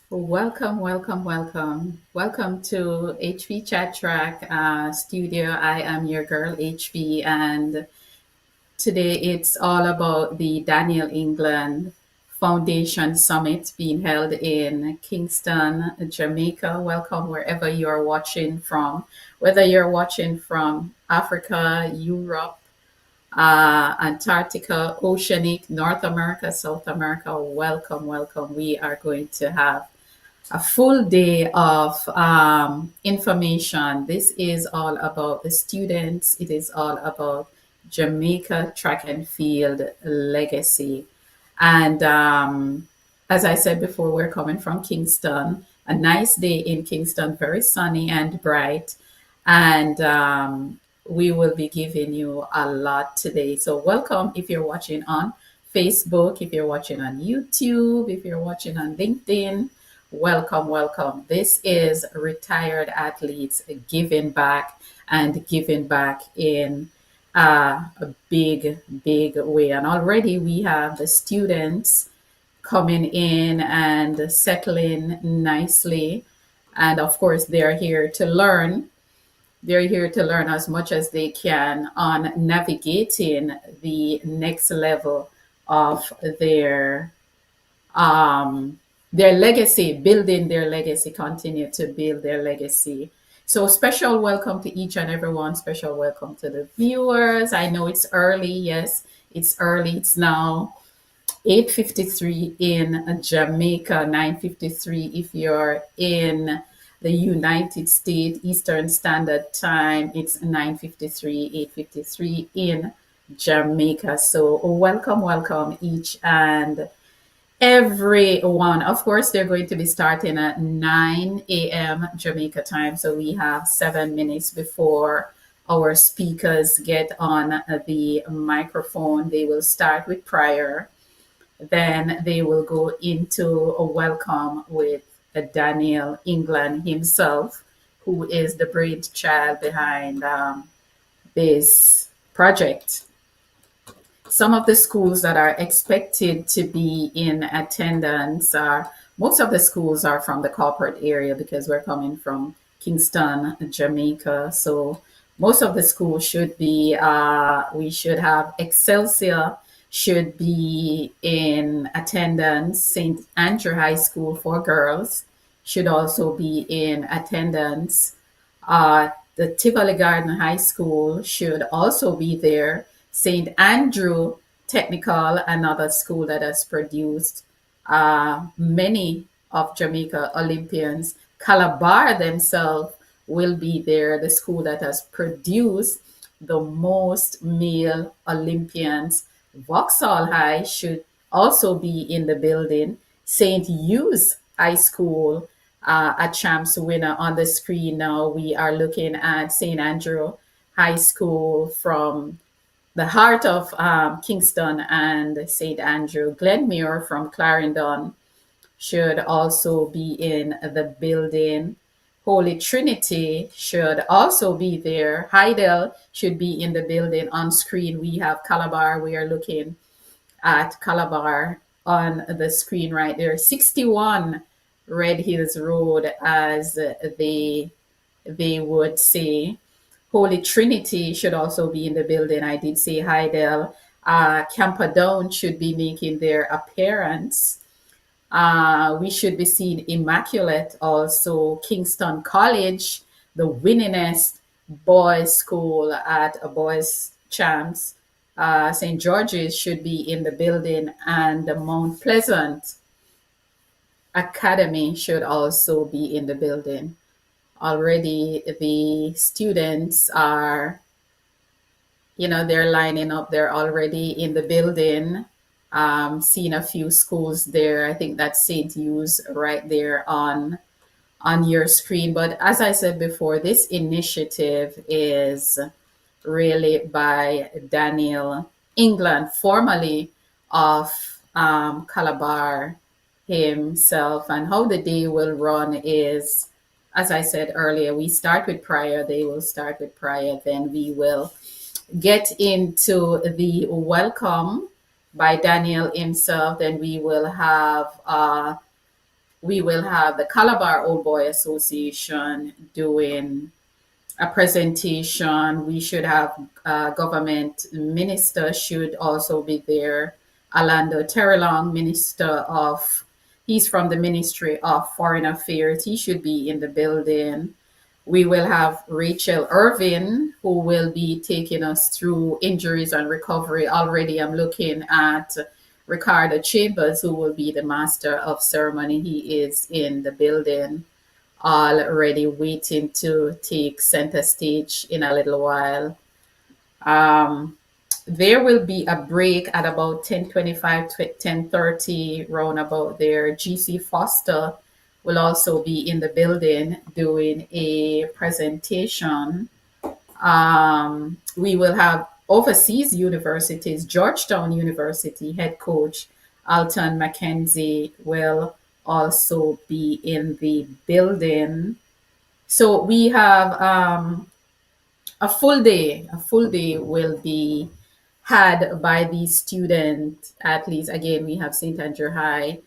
Welcome, welcome, welcome. Welcome to HV Chat Track Studio. I am your girl HV, and today it's all about the Daniel England Foundation Summit being held in Kingston, Jamaica. Welcome wherever you're watching from, whether you're watching from Africa, Europe, Antarctica, Oceanic, North America, South America. Welcome, welcome. We are going to have a full day of information. This is all about the students. It is all about Jamaica track and field legacy. And as I said before, we're coming from Kingston. A nice day in Kingston, very sunny and bright. And we will be giving you a lot today. So, welcome if you're watching on Facebook, if you're watching on YouTube, if you're watching on LinkedIn. Welcome, welcome. This is retired athletes giving back and giving back in a big, big way. And already we have the students coming in and settling nicely. And of course, they're here to learn. They're here to learn as much as they can on navigating the next level of their legacy, building their legacy, continue to build their legacy. So special welcome to each and everyone. Special welcome to the viewers. I know it's early. Yes, it's early. It's now 8:53 in Jamaica, 9:53 if you're in the United States Eastern Standard Time. It's 9:53, 8:53 in Jamaica. So welcome, welcome each and everyone. Of course, they're going to be starting at 9 a.m. Jamaica time. So we have 7 minutes before our speakers get on the microphone. They will start with prayer. Then they will go into a welcome with Daniel England himself, who is the brainchild behind this project. Some of the schools that are expected to be in attendance are most of the schools are from the corporate area because we're coming from Kingston, Jamaica. So most of the schools should be, we should have Excelsior should be in attendance. St. Andrew High School for girls should also be in attendance. The Tivoli Garden High School should also be there. St. Andrew Technical, another school that has produced many of Jamaica Olympians. Calabar themselves will be there, the school that has produced the most male Olympians. Vauxhall High should also be in the building. St. Hugh's High School, a champs winner on the screen now. We are looking at St. Andrew High School from the heart of Kingston and St. Andrew. Glenmuir from Clarendon should also be in the building. Holy Trinity should also be there. Heidel should be in the building. On screen, we have Calabar. We are looking at Calabar on the screen right there. 61 Red Hills Road, as they would say. Holy Trinity should also be in the building. I did say Heidel. Camperdown should be making their appearance. We should be seeing Immaculate also. Kingston College, the winningest boys' school at a boys' champs. St. George's should be in the building, and the Mount Pleasant Academy should also be in the building. Already the students are, they're lining up. They're already in the building. Seeing a few schools there. I think that's St. Hugh's right there on your screen. But as I said before, this initiative is really by Daniel England, formerly of Calabar himself. And how the day will run is, as I said earlier, we start with prayer. They will start with prayer. Then we will get into the welcome by Daniel himself. Then we will have We will have the Calabar Old Boy Association doing a presentation. We should have government minister should also be there. Alando Terrelong, Minister of, he's from the Ministry of Foreign Affairs. He should be in the building. We will have Rachel Irvin, who will be taking us through injuries and recovery. Already, I'm looking at Ricardo Chambers, who will be the master of ceremony. He is in the building already waiting to take center stage in a little while. Um, there will be a break at about 10:25 to 10:30 round about there. GC Foster will also be in the building doing a presentation. We will have overseas universities. Georgetown University head coach Alton Mackenzie will also be in the building. So we have a full day. A full day will be had by these student athletes. Again, we have St. Andrew High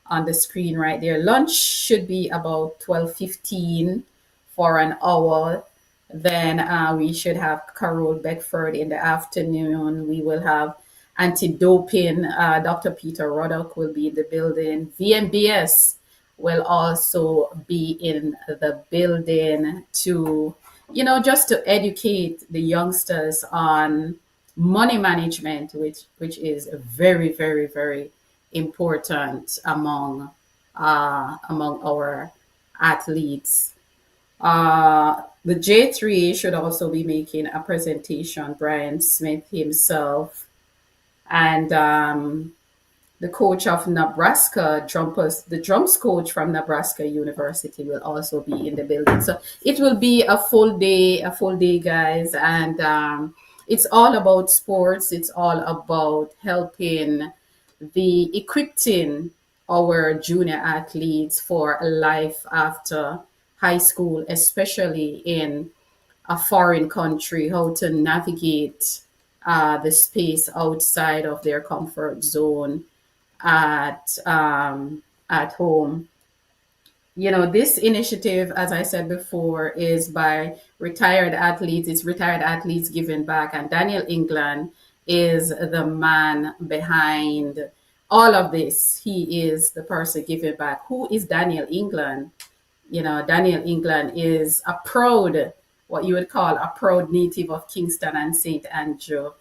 on the screen right there. Lunch should be about 12:15 for an hour. Then we should have Carol Beckford in the afternoon. We will have anti-doping. Dr. Peter Ruddock will be in the building. VMBS will also be in the building to, just to educate the youngsters on money management, which is very, very, very important among our athletes. The J3 should also be making a presentation. Brian Smith himself and the coach of Nebraska, the drums coach from Nebraska University will also be in the building. So it will be a full day, guys. And it's all about sports. It's all about helping equipping our junior athletes for life after high school, especially in a foreign country, how to navigate the space outside of their comfort zone at home. This initiative, as I said before, is by retired athletes. It's retired athletes giving back, and Daniel England is the man behind all of this. He is the person giving back. Who is Daniel England? Daniel England is what you would call a proud native of Kingston and St. Andrew.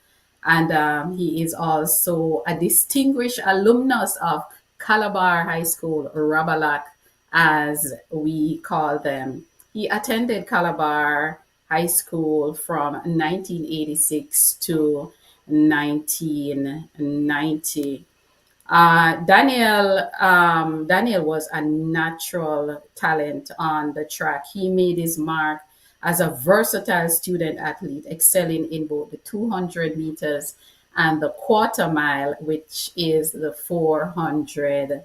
And he is also a distinguished alumnus of Calabar High School, Rabalak, as we call them. He attended Calabar High School from 1986 to 1990. Daniel was a natural talent on the track. He made his mark as a versatile student athlete, excelling in both the 200 meters and the quarter mile, which is the 400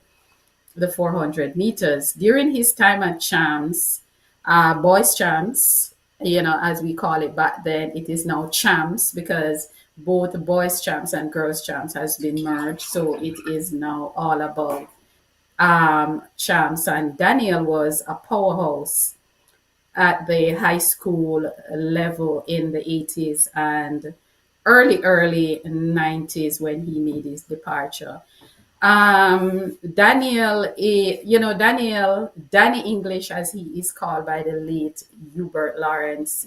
meters. During his time at Champs, boys Champs, as we call it back then, it is now Champs because both boys Champs and girls Champs has been merged. So it is now all about Champs. And Daniel was a powerhouse at the high school level in the 80s and early 90s when he made his departure. Danny English, as he is called by the late Hubert Lawrence,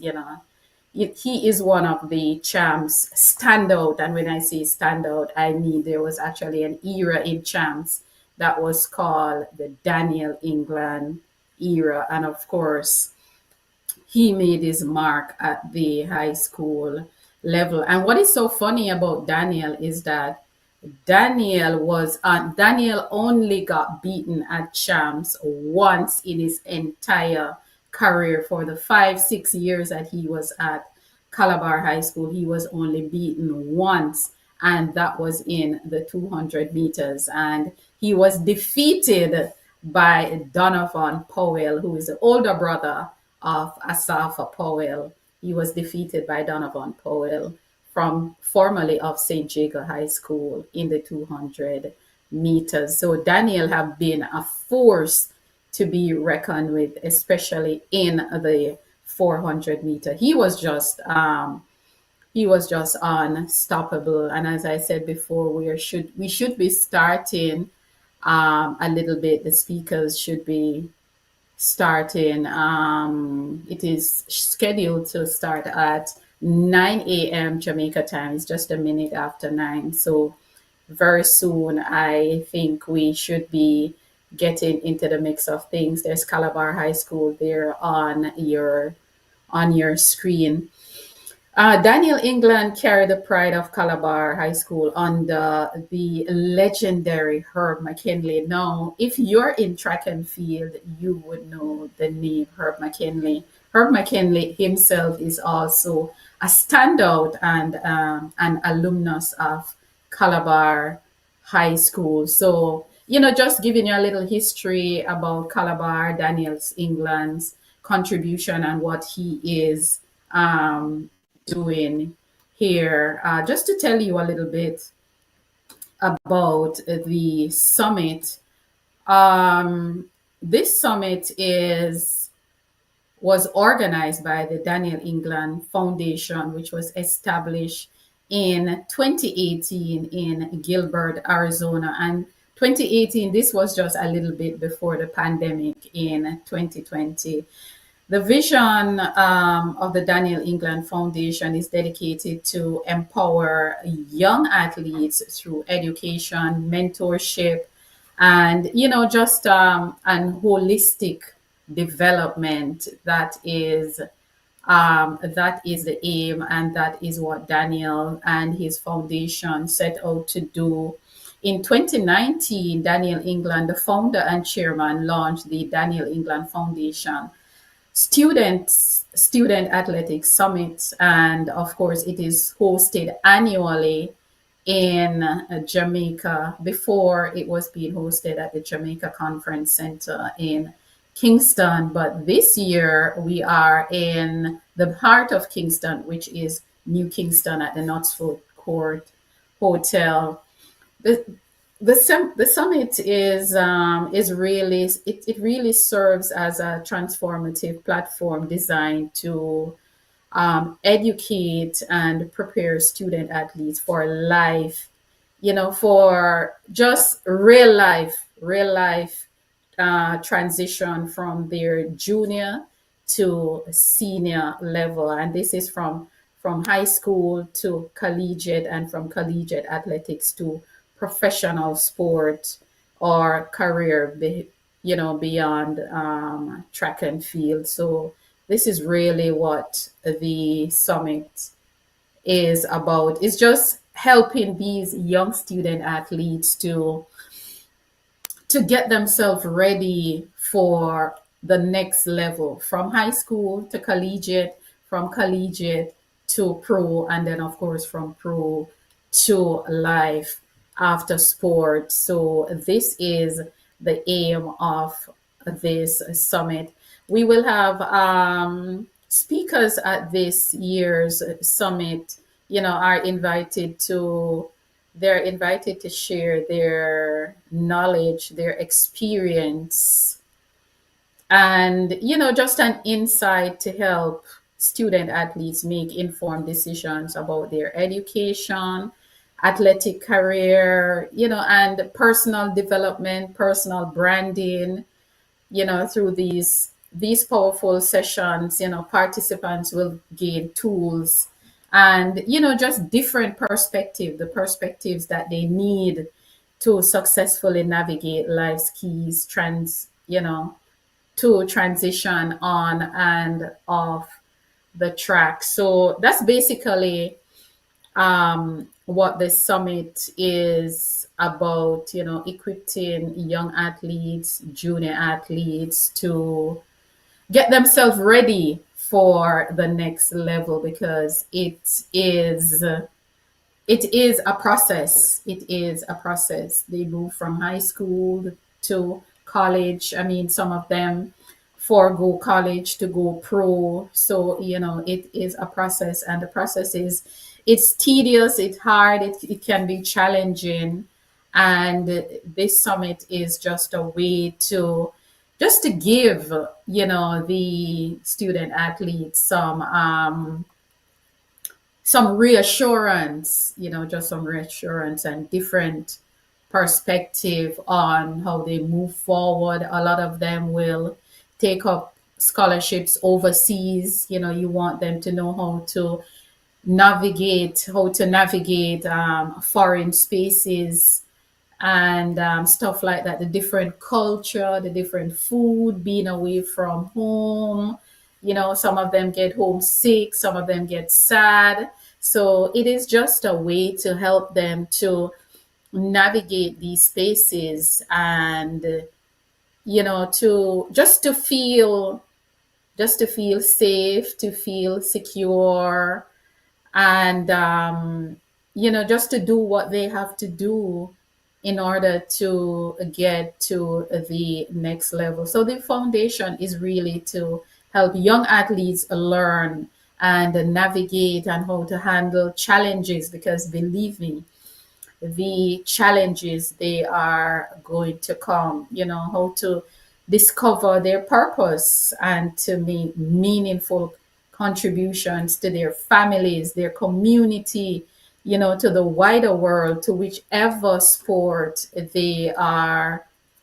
he is one of the Champs standout. And when I say standout, I mean there was actually an era in Champs that was called the Daniel England era. And of course, he made his mark at the high school level. And what is so funny about Daniel is that Daniel only got beaten at Champs once in his entire career. For the 5-6 years that he was at Calabar High School, he was only beaten once, and that was in the 200 meters. And he was defeated by Donovan Powell, who is the older brother of Asafa Powell. He was defeated by Donovan Powell from formerly of St. Jago High School in the 200 meters. So Daniel have been a force to be reckoned with, especially in the 400 meter. He was just unstoppable. And as I said before, we should be starting a little bit. The speakers should be starting. It is scheduled to start at 9 a.m. Jamaica time. It's just a minute after 9. So very soon, I think we should be getting into the mix of things. There's Calabar High School there on your screen. Daniel England carried the pride of Calabar High School under the legendary Herb McKinley. Now, if you're in track and field, you would know the name Herb McKinley. Herb McKinley himself is also a standout and an alumnus of Calabar High School. So, just giving you a little history about Calabar, Daniel's England's contribution and what he is doing here. Just to tell you a little bit about the summit. This summit was organized by the Daniel England Foundation, which was established in 2018 in Gilbert, Arizona. And 2018, this was just a little bit before the pandemic in 2020. The vision of the Daniel England Foundation is dedicated to empower young athletes through education, mentorship, and just an holistic development. That is the aim, and that is what Daniel and his foundation set out to do. In 2019, Daniel England, the founder and chairman, launched the Daniel England Foundation student athletics summit, and of course it is hosted annually in Jamaica. Before, it was being hosted at the Jamaica Conference Center in Kingston, but this year we are in the heart of Kingston, which is New Kingston, at the Knutsford Court Hotel. The summit is really, it really serves as a transformative platform designed to educate and prepare student athletes for life, for just real life transition from their junior to senior level. And this is from high school to collegiate, and from collegiate athletics to professional sport or career, beyond track and field. So this is really what the summit is about. It's just helping these young student athletes to get themselves ready for the next level, from high school to collegiate, from collegiate to pro, and then of course from pro to life after sport. So this is the aim of this summit. We will have speakers at this year's summit, are invited to they're invited to share their knowledge, their experience, and just an insight to help student athletes make informed decisions about their education, athletic career, and personal development, personal branding. Through these powerful sessions, participants will gain tools and just different the perspectives that they need to successfully navigate life's keys to transition on and off the track. So that's basically what the summit is about, equipping young athletes, junior athletes to get themselves ready for the next level, because it is a process. It is a process. They move from high school to college. I mean, some of them forego college to go pro. So, it is a process, and the process it's tedious, it's hard, it can be challenging. And this summit is just a way to just to give, the student athletes some reassurance, just some reassurance and different perspective on how they move forward. A lot of them will take up scholarships overseas. You want them to know how to navigate foreign spaces and stuff like that. The different culture, the different food, being away from home. Some of them get homesick, some of them get sad. So it is just a way to help them to navigate these spaces and to just to feel safe, to feel secure, and just to do what they have to do in order to get to the next level. So the foundation is really to help young athletes learn and navigate and how to handle challenges, because believe me, the challenges they are going to come, how to discover their purpose and to make meaningful contributions to their families, their community, to the wider world, to whichever sport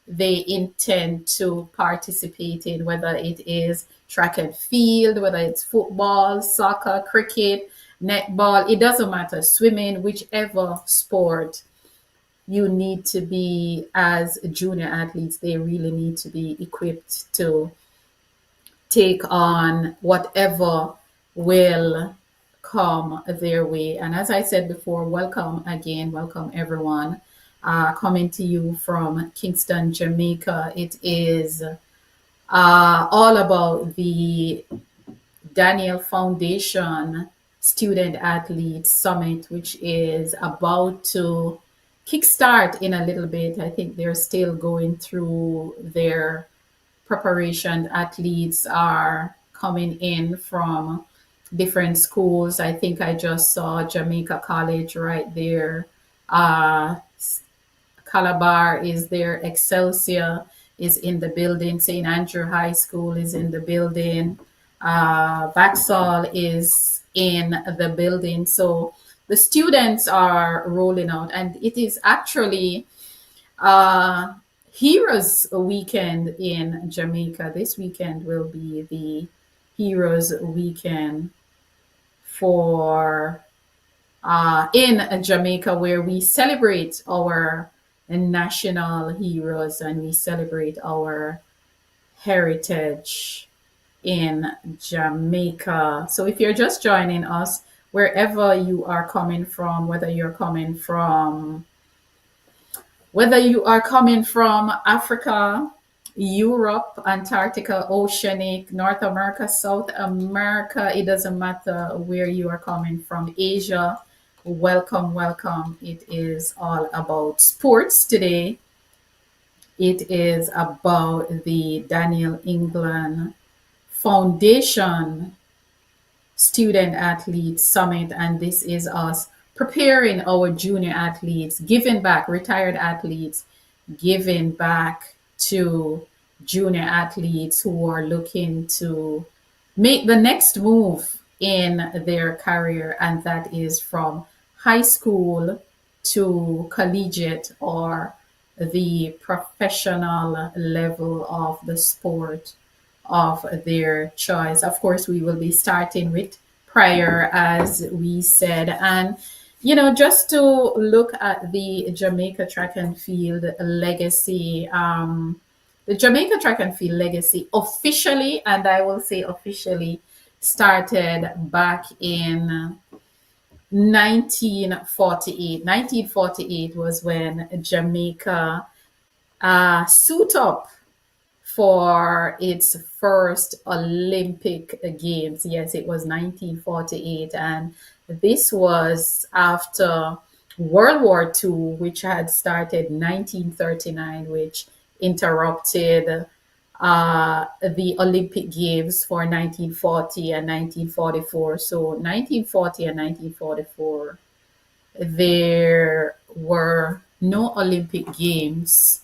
they intend to participate in, whether it is track and field, whether it's football, soccer, cricket, netball, it doesn't matter, swimming, whichever sport you need to be as junior athletes, they really need to be equipped to take on whatever will come their way. And as I said before, welcome again, welcome everyone. Coming to you from Kingston, Jamaica. It is all about the Daniel Foundation Student Athlete Summit, which is about to kickstart in a little bit. I think they're still going through their preparation. Athletes are coming in from different schools. I think I just saw Jamaica College right there. Calabar is there. Excelsior is in the building. St. Andrew High School is in the building. Vaxall is in the building. So the students are rolling out, and it is actually Heroes Weekend in Jamaica. This weekend will be the Heroes Weekend for in Jamaica, where we celebrate our national heroes and we celebrate our heritage in Jamaica. So if you're just joining us, wherever you are coming from, whether you are coming from Africa, Europe, Antarctica, Oceanic, North America, South America, it doesn't matter where you are coming from, Asia, welcome, welcome. It is all about sports today. It is about the Daniel England Foundation Student Athlete Summit, and this is us preparing our junior athletes, giving back, retired athletes, giving back to junior athletes who are looking to make the next move in their career, and that is from high school to collegiate or the professional level of the sport of their choice. Of course, we will be starting with prayer, as we said. And, just to look at the Jamaica track and field legacy, the Jamaica track and field legacy officially, and I will say officially, started back in 1948. 1948 was when Jamaica suit up for its first Olympic Games. Yes, it was 1948. And this was after World War II, which had started 1939, which interrupted the Olympic Games for 1940 and 1944. So 1940 and 1944, there were no Olympic Games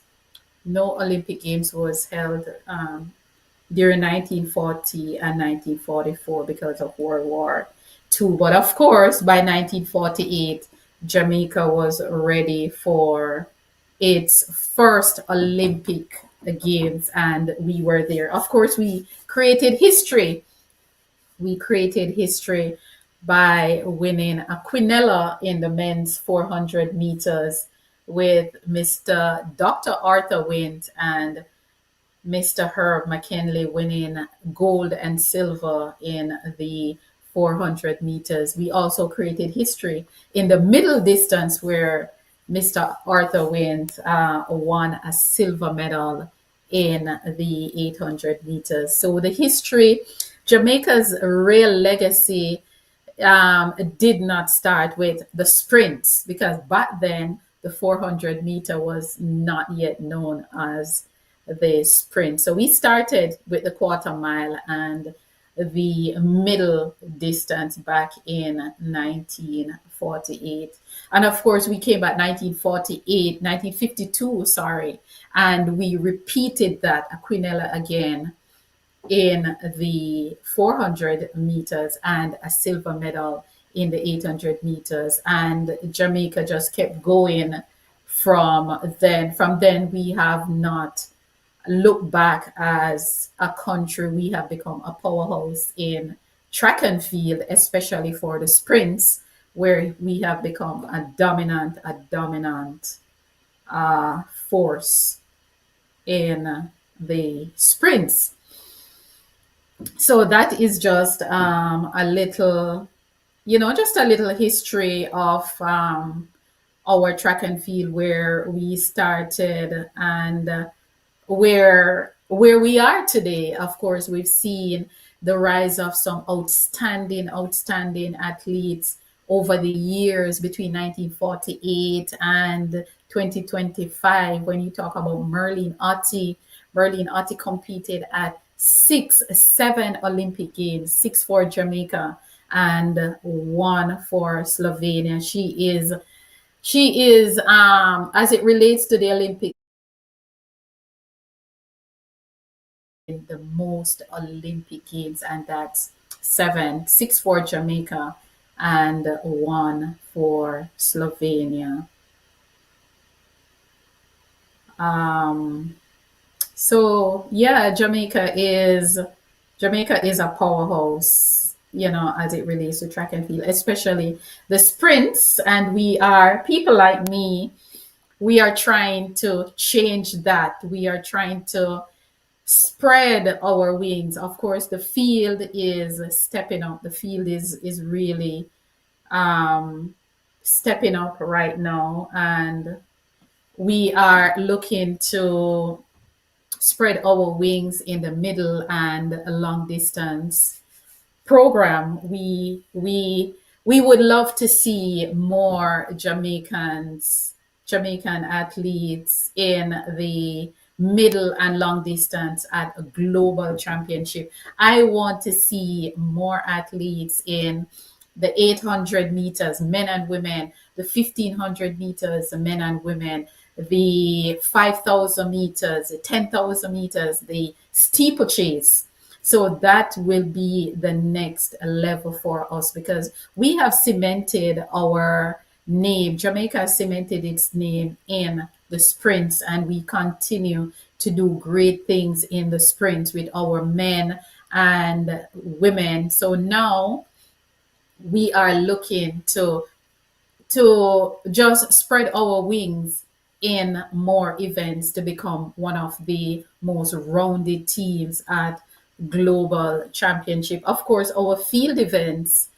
no Olympic Games was held during 1940 and 1944 because of World War II. But of course, by 1948, Jamaica was ready for its first Olympic Games, and we were there. Of course, we created history. We created history by winning a quinella in the men's 400 meters with Mr. Dr. Arthur Wint and Mr. Herb McKinley winning gold and silver in the 400 meters. We also created history in the middle distance where Mr. Arthur Wint won a silver medal in the 800 meters. So the history, Jamaica's real legacy did not start with the sprints because back then the 400-meter was not yet known as the sprint. So we started with the quarter mile and the middle distance back in 1948. And of course, we came back 1948, 1952, sorry, and we repeated that Aquinella again in the 400 meters and a silver medal in the 800 meters. And Jamaica just kept going from then. From then, we have not looked back as a country. We have become a powerhouse in track and field, especially for the sprints, where we have become a dominant force in the sprints. So that is just a little, just a little history of our track and field, where we started and where we are today. Of course, we've seen the rise of some outstanding athletes over the years between 1948 and 2025. When you talk about Merlin Otti competed at seven Olympic Games, six for Jamaica and one for Slovenia. She is as it relates to the Olympic, the most Olympic Games, and that's seven, six for Jamaica and one for Slovenia. So yeah, Jamaica is a powerhouse, as it relates to track and field, especially the sprints. And we are people like me. We are trying to change that. We are trying to spread our wings. Of course, the field is stepping up. The field is really um, stepping up right now, and we are looking to spread our wings in the middle and long distance program. We would love to see more Jamaican athletes in the middle and long distance at a global championship. I want to see more athletes in the 800 meters, men and women, the 1500 meters, men and women, the 5,000 meters, the 10,000 meters, the steeplechase. So that will be the next level for us because we have cemented our name. Jamaica has cemented its name in the sprints, and we continue to do great things in the sprints with our men and women. So now we are looking to just spread our wings in more events to become one of the most rounded teams at global championship. Of course, our field events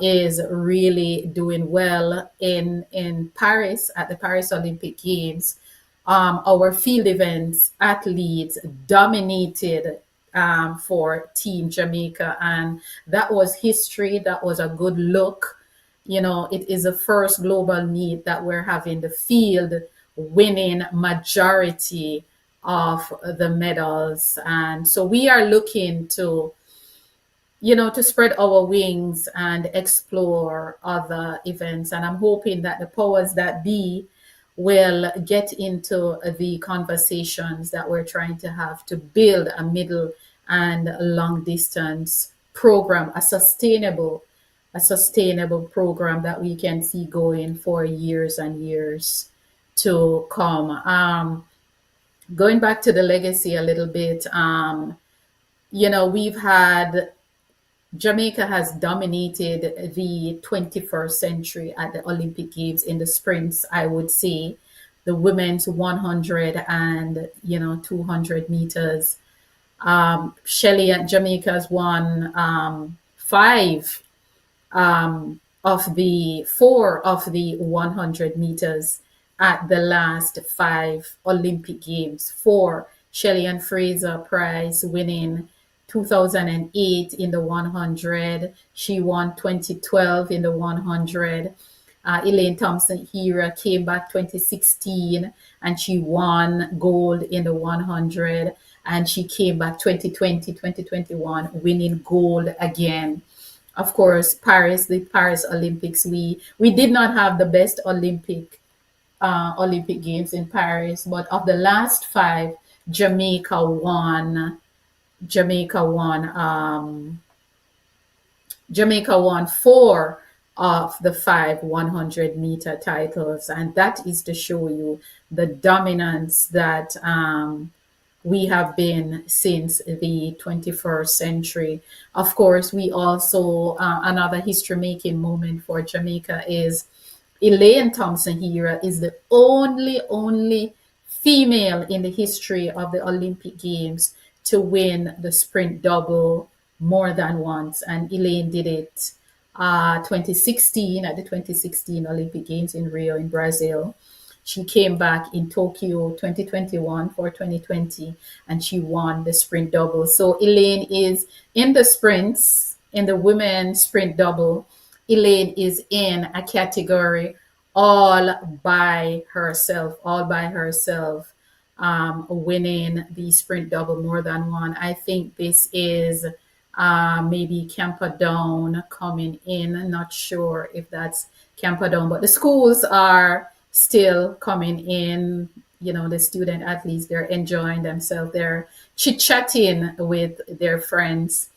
is really doing well in Paris at the Paris Olympic Games. Our field events athletes dominated for Team Jamaica, and that was history. That was a good look. It is the first global meet that we're having the field winning majority of the medals. And so we are looking to spread our wings and explore other events. And I'm hoping that the powers that be will get into the conversations that we're trying to have to build a middle and long distance program, a sustainable program that we can see going for years and years to come. Going back to the legacy a little bit, we've had Jamaica has dominated the 21st century at the Olympic Games in the sprints, I would say. The women's 100 and 200 meters. Shelly at Jamaica's won of the four of the 100 meters at the last five Olympic Games. Four, Shelley and Fraser Price winning 2008 in the 100. She won 2012 in the 100. Elaine Thompson Hera came back 2016 and she won gold in the 100. And she came back 2020, 2021, winning gold again. Of course, the Paris Olympics, we did not have the best Olympic Games in Paris, but of the last five, Jamaica won. Jamaica won. Jamaica won four of the five 100-meter titles, and that is to show you the dominance that we have been since the 21st century. Of course, we also, another history making moment for Jamaica is Elaine Thompson Hera is the only female in the history of the Olympic Games to win the sprint double more than once. And Elaine did it 2016 at the 2016 Olympic Games in Rio in Brazil. She came back in Tokyo 2021 for 2020 and she won the sprint double. So Elaine is in the sprints, in the women's sprint double. Elaine is in a category all by herself, winning the sprint double more than one. I think this is maybe Camperdown coming in. I'm not sure if that's Camperdown, but the schools are still coming in. The student athletes, they're enjoying themselves. They're chit-chatting with their friends.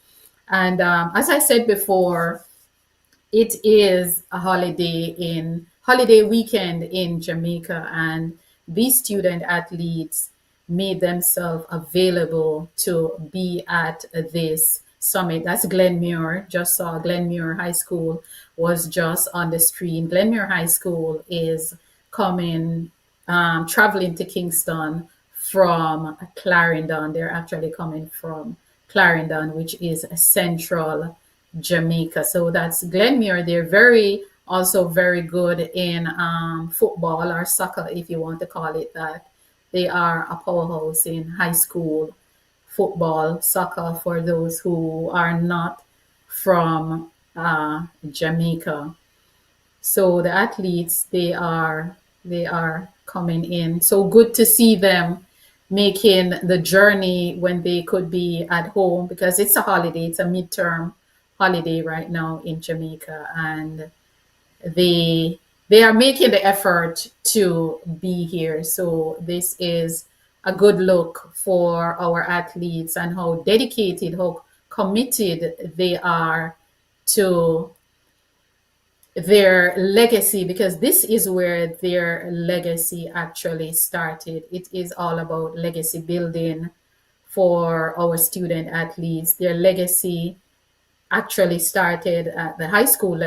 And as I said before, it is a holiday weekend in Jamaica, and these student athletes made themselves available to be at this summit. That's Glenmuir. Just saw Glenmuir High School was just on the screen. Glenmuir High School is traveling to Kingston from Clarendon. They're actually coming from Clarendon, which is central Jamaica. So that's Glenmuir. They're also very good in football or soccer, if you want to call it that. They are a powerhouse in high school football, soccer for those who are not from Jamaica. So the athletes, they are coming in. So good to see them making the journey when they could be at home, because it's a holiday. It's a midterm holiday right now in Jamaica, and they are making the effort to be here. So this is a good look for our athletes and how dedicated, how committed they are to their legacy, because this is where their legacy actually started. It is all about legacy building for our student athletes. Their legacy actually started at the high school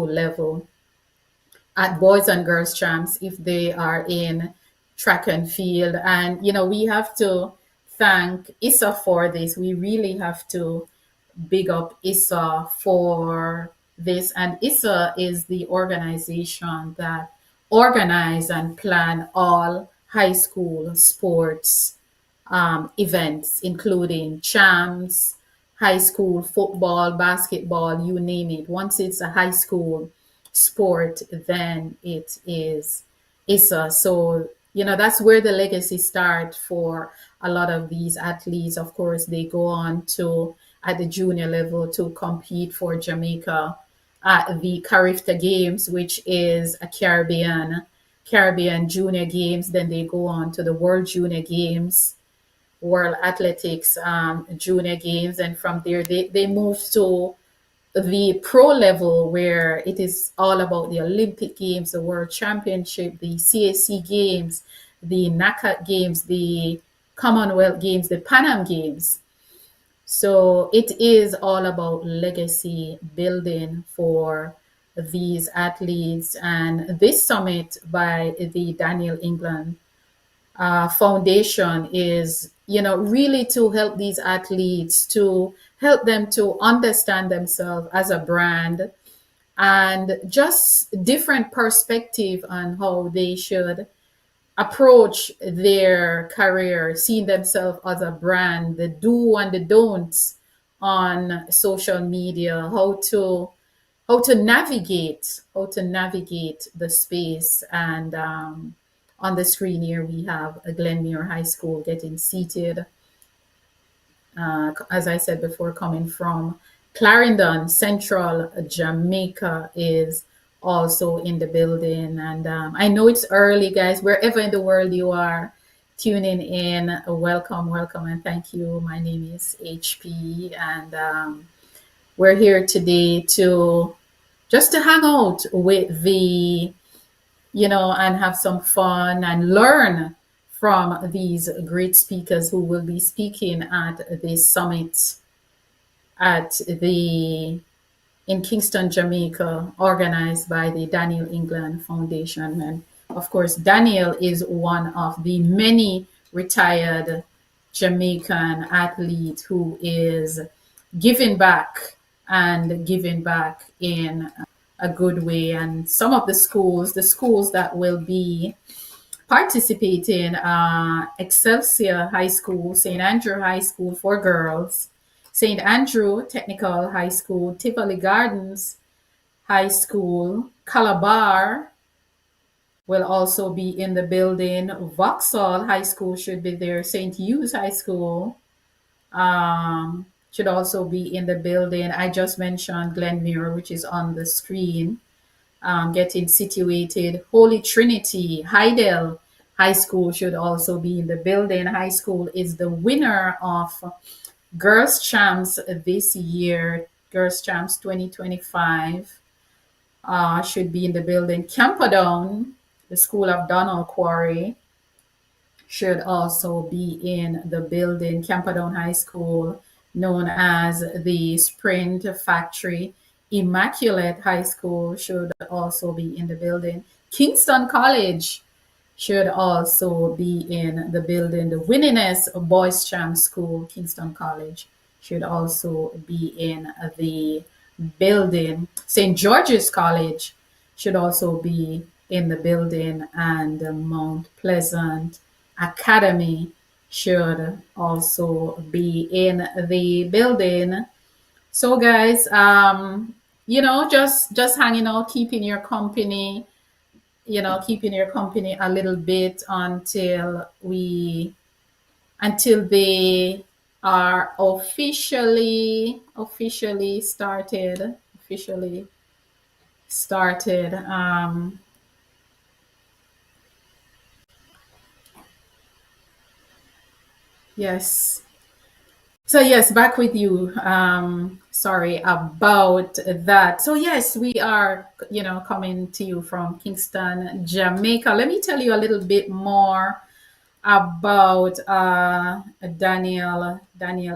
level, at boys and girls champs if they are in track and field. And we have to thank ISA for this. We really have to big up ISA for this. And ISA is the organization that organize and plan all high school sports events, including champs, high school football, basketball, you name it. Once it's a high school sport, then it is ISA. So, that's where the legacy starts for a lot of these athletes. Of course, they go on to, at the junior level, to compete for Jamaica at the Carifta Games, which is a Caribbean Junior Games. Then they go on to the World Junior Games, World Athletics Junior Games, and from there they move to the pro level where it is all about the Olympic Games, the World Championship, the CAC Games, the NACAT Games, the Commonwealth Games, the Pan Am Games. So it is all about legacy building for these athletes. And this summit by the Daniel England foundation is, really to help these athletes, to help them to understand themselves as a brand, and just different perspective on how they should approach their career, seeing themselves as a brand, the do and the don'ts on social media, how to navigate the space. And on the screen here we have a Glenmuir High School getting seated, as I said before, coming from Clarendon, Central Jamaica is also in the building. And I know it's early, guys, wherever in the world you are tuning in. Welcome, welcome, and thank you. My name is HP, and we're here today to just to hang out with and have some fun and learn from these great speakers who will be speaking at this summit at the in Kingston, Jamaica, organized by the Daniel England Foundation. And of course, Daniel is one of the many retired Jamaican athletes who is giving back and giving back in a good way. And some of the schools that will be participating, Excelsior High School, St. Andrew High School for girls, St. Andrew Technical High School, Tivoli Gardens High School, Calabar will also be in the building. Vauxhall High School should be there. St. Hugh's High School should also be in the building. I just mentioned Glenmuir, which is on the screen, getting situated. Holy Trinity, Hydel High School should also be in the building. High School is the winner of Girls Champs this year, Girls Champs 2025, should be in the building. Camperdown, the School of Donald Quarry, should also be in the building. Camperdown High School, known as the Sprint Factory. Immaculate High School should also be in the building. Kingston College should also be in the building. The Winningest Boys Champ School, Kingston College, should also be in the building. St. George's College should also be in the building, and Mount Pleasant Academy should also be in the building. So guys, just hanging out, keeping your company a little bit until they are officially started. Yes. So yes, back with you. Sorry about that. So yes, we are, coming to you from Kingston, Jamaica. Let me tell you a little bit more about Daniel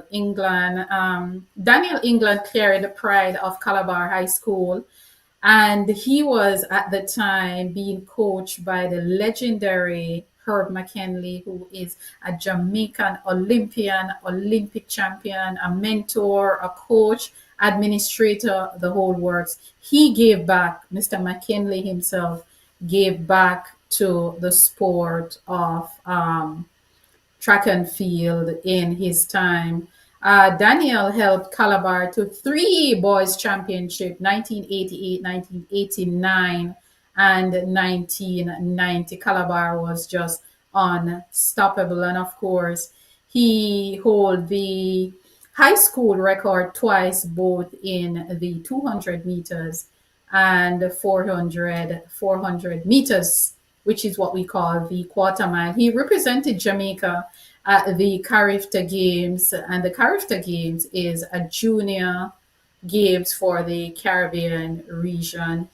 England. Daniel England carried the pride of Calabar High School, and he was at the time being coached by the legendary Herb McKinley, who is a Jamaican Olympian, Olympic champion, a mentor, a coach, administrator, the whole works. He gave back, Mr. McKinley himself gave back to the sport of track and field in his time. Daniel helped Calabar to 3 boys championship, 1988, 1989, and 1990. Calabar was just unstoppable. And of course, he hold the high school record twice, both in the 200 meters and 400 meters, which is what we call the quarter mile. He represented Jamaica at the Carifta Games, and the Carifta Games is a junior games for the Caribbean region.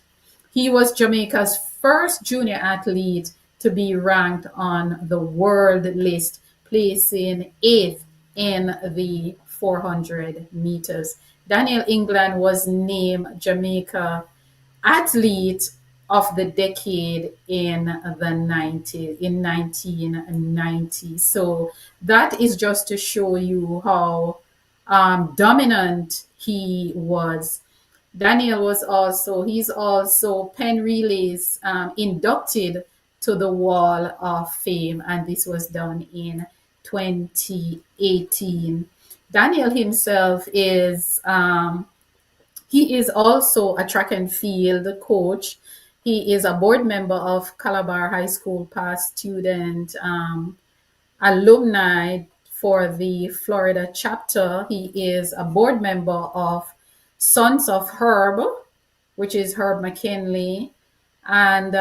He was Jamaica's first junior athlete to be ranked on the world list, placing eighth in the 400 meters. Daniel England was named Jamaica Athlete of the Decade in the 90s, in 1990. So that is just to show you how dominant he was. Daniel was also, he's also Penn Relays inducted to the Wall of Fame, and this was done in 2018. Daniel himself is he is also a track and field coach. He is a board member of Calabar High School past student alumni for the Florida chapter. He is a board member of Sons of Herb, which is Herb McKinley. And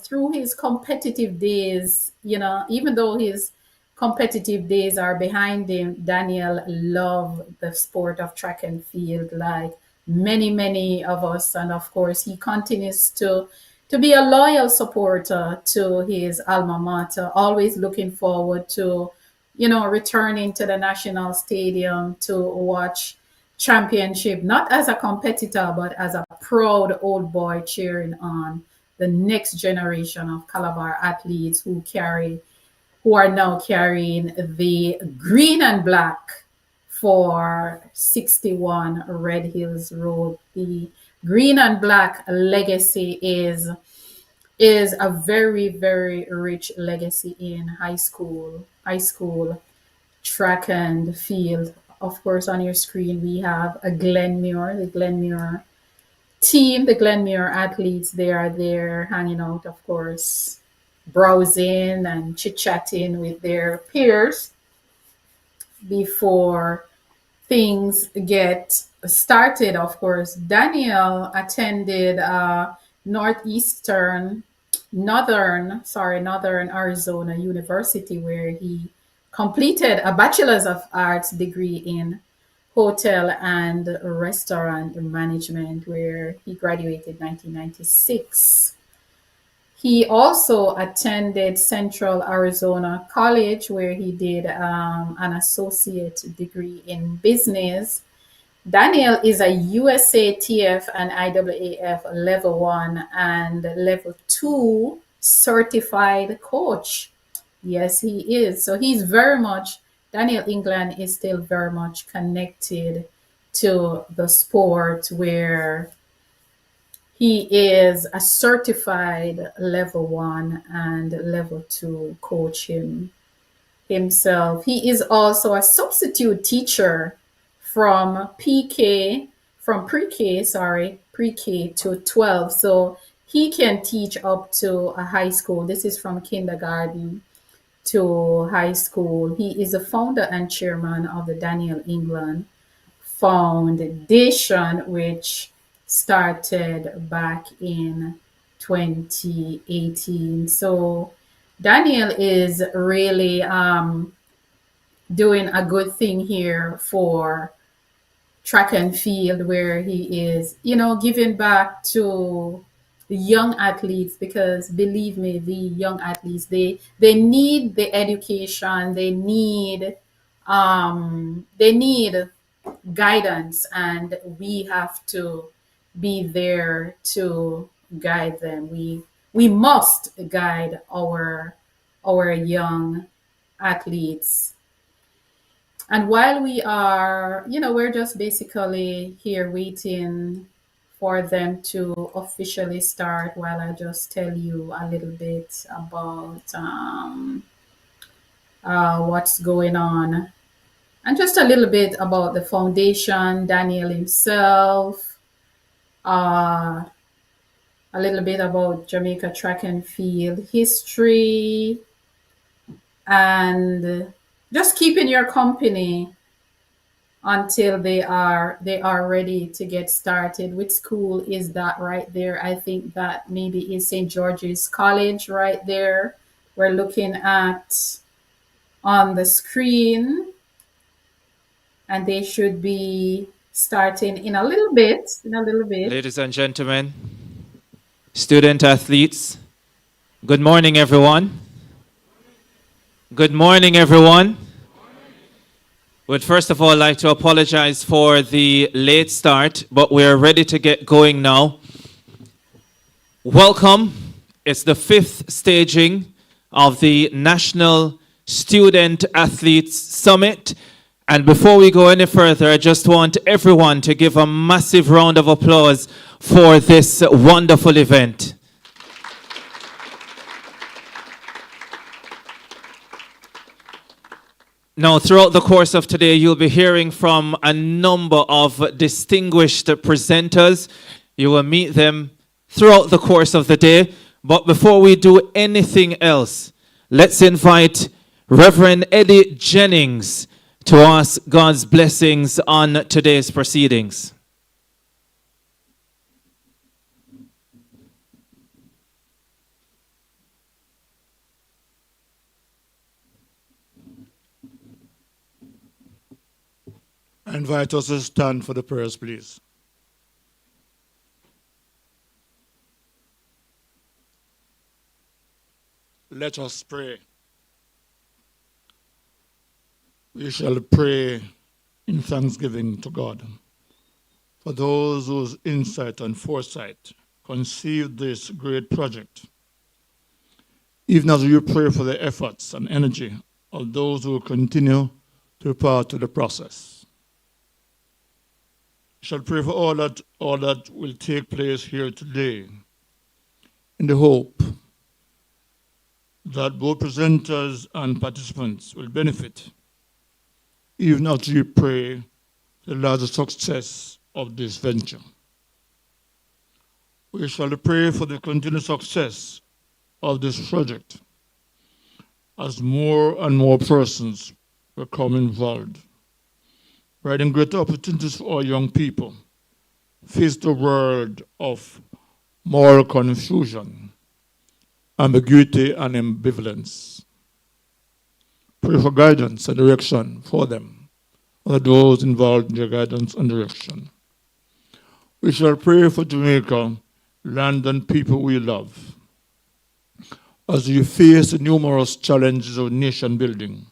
through his competitive days, even though his competitive days are behind him, Daniel loved the sport of track and field like many of us. And of course, he continues to be a loyal supporter to his alma mater, always looking forward to, returning to the national stadium to watch championship, not as a competitor, but as a proud old boy cheering on the next generation of Calabar athletes who are now carrying the green and black for 61 Red Hills Road. The green and black legacy is a very rich legacy in high school track and field. Of course, on your screen we have a Glenmuir, the Glenmuir team, the Glenmuir athletes. They are there hanging out, of course, browsing and chit-chatting with their peers before things get started. Of course, Daniel attended Northern Arizona University, where he completed a Bachelor's of Arts degree in hotel and restaurant management, where he graduated 1996. He also attended Central Arizona College, where he did an associate degree in business. Daniel is a USATF and IAAF Level 1 and Level 2 certified coach. Yes, he is. So Daniel England is still very much connected to the sport, where he is a certified Level 1 and Level 2 coach himself. He is also a substitute teacher from pre-K to 12. So he can teach up to a high school. This is from kindergarten to high school. He is the founder and chairman of the Daniel England Foundation, which started back in 2018. So Daniel is really doing a good thing here for track and field, where he is, giving back to the young athletes, because believe me, the young athletes, they need the education, they need guidance, and we have to be there to guide them. We must guide our young athletes. And while we're just basically here waiting for them to officially start, while I just tell you a little bit about what's going on, and just a little bit about the foundation, Daniel himself, uh, a little bit about Jamaica track and field history, and just keeping your company until they are ready to get started. Which school is that right there? I think that maybe is St. George's College right there. We're looking at on the screen, and they should be starting in a little bit. In a little bit. Ladies and gentlemen, student athletes, good morning, everyone. Good morning, everyone. Would first of all like to apologize for the late start, but we're ready to get going now. Welcome. It's the 5th staging of the National Student Athletes Summit. And before we go any further, I just want everyone to give a massive round of applause for this wonderful event. Now, throughout the course of today, you'll be hearing from a number of distinguished presenters. You will meet them throughout the course of the day. But before we do anything else, let's invite Reverend Eddie Jennings to ask God's blessings on today's proceedings. I invite us to stand for the prayers, please. Let us pray. We shall pray in thanksgiving to God for those whose insight and foresight conceived this great project, even as we pray for the efforts and energy of those who continue to be part of the process. We shall pray for all that will take place here today in the hope that both presenters and participants will benefit, even as we pray the larger success of this venture. We shall pray for the continued success of this project as more and more persons become involved, providing greater opportunities for our young people face the world of moral confusion, ambiguity, and ambivalence. Pray for guidance and direction for them, or those involved in their guidance and direction. We shall pray for Jamaica, land and people we love, as we face the numerous challenges of nation building.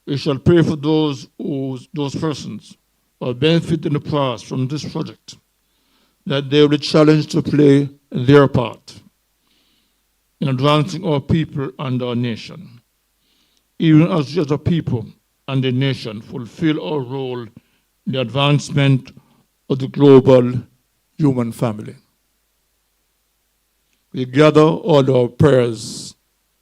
We shall pray for those persons who have benefited in the past from this project, that they will be challenged to play their part in advancing our people and our nation, even as we as a people and the nation fulfill our role in the advancement of the global human family. We gather all our prayers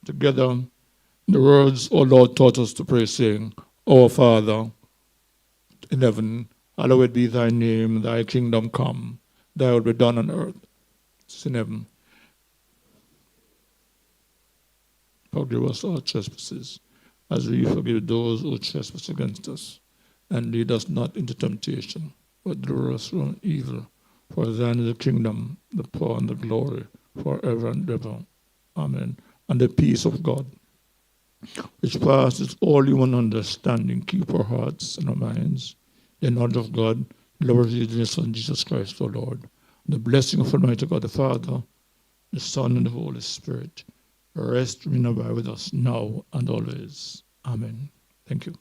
together in the words our Lord taught us to pray, saying, Our Father in heaven, hallowed be thy name, thy kingdom come, thy will be done on earth as in heaven. Forgive us our trespasses, as we forgive those who trespass against us. And lead us not into temptation, but deliver us from evil. For thine is the kingdom, the power, and the glory, forever and ever. Amen. And the peace of God, which passes all human understanding, keep our hearts and our minds in the knowledge of God, the Lord Jesus Christ, our Lord. The blessing of Almighty God, the Father, the Son, and the Holy Spirit, rest, remain, and abide with us now and always. Amen. Thank you.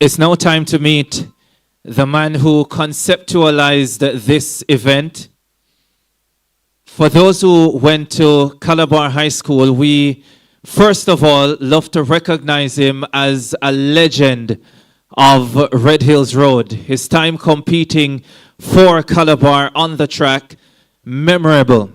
It's now time to meet the man who conceptualized this event. For those who went to Calabar High School, we first of all love to recognize him as a legend of Red Hills Road. His time competing for Calabar on the track, memorable.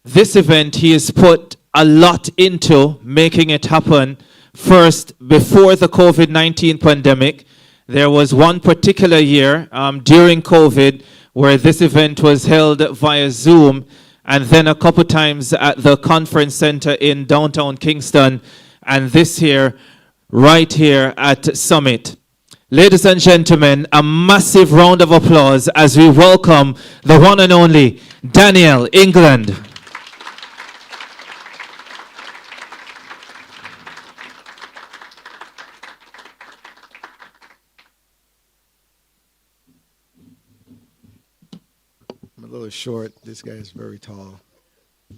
This event he has put a lot into making it happen. First, before the COVID-19 pandemic, There was one particular year during COVID where this event was held via Zoom, and then a couple times at the conference center in downtown Kingston, and this year, right here at Summit. Ladies and gentlemen, a massive round of applause as we welcome the one and only Daniel England. I'm a little short. This guy is very tall.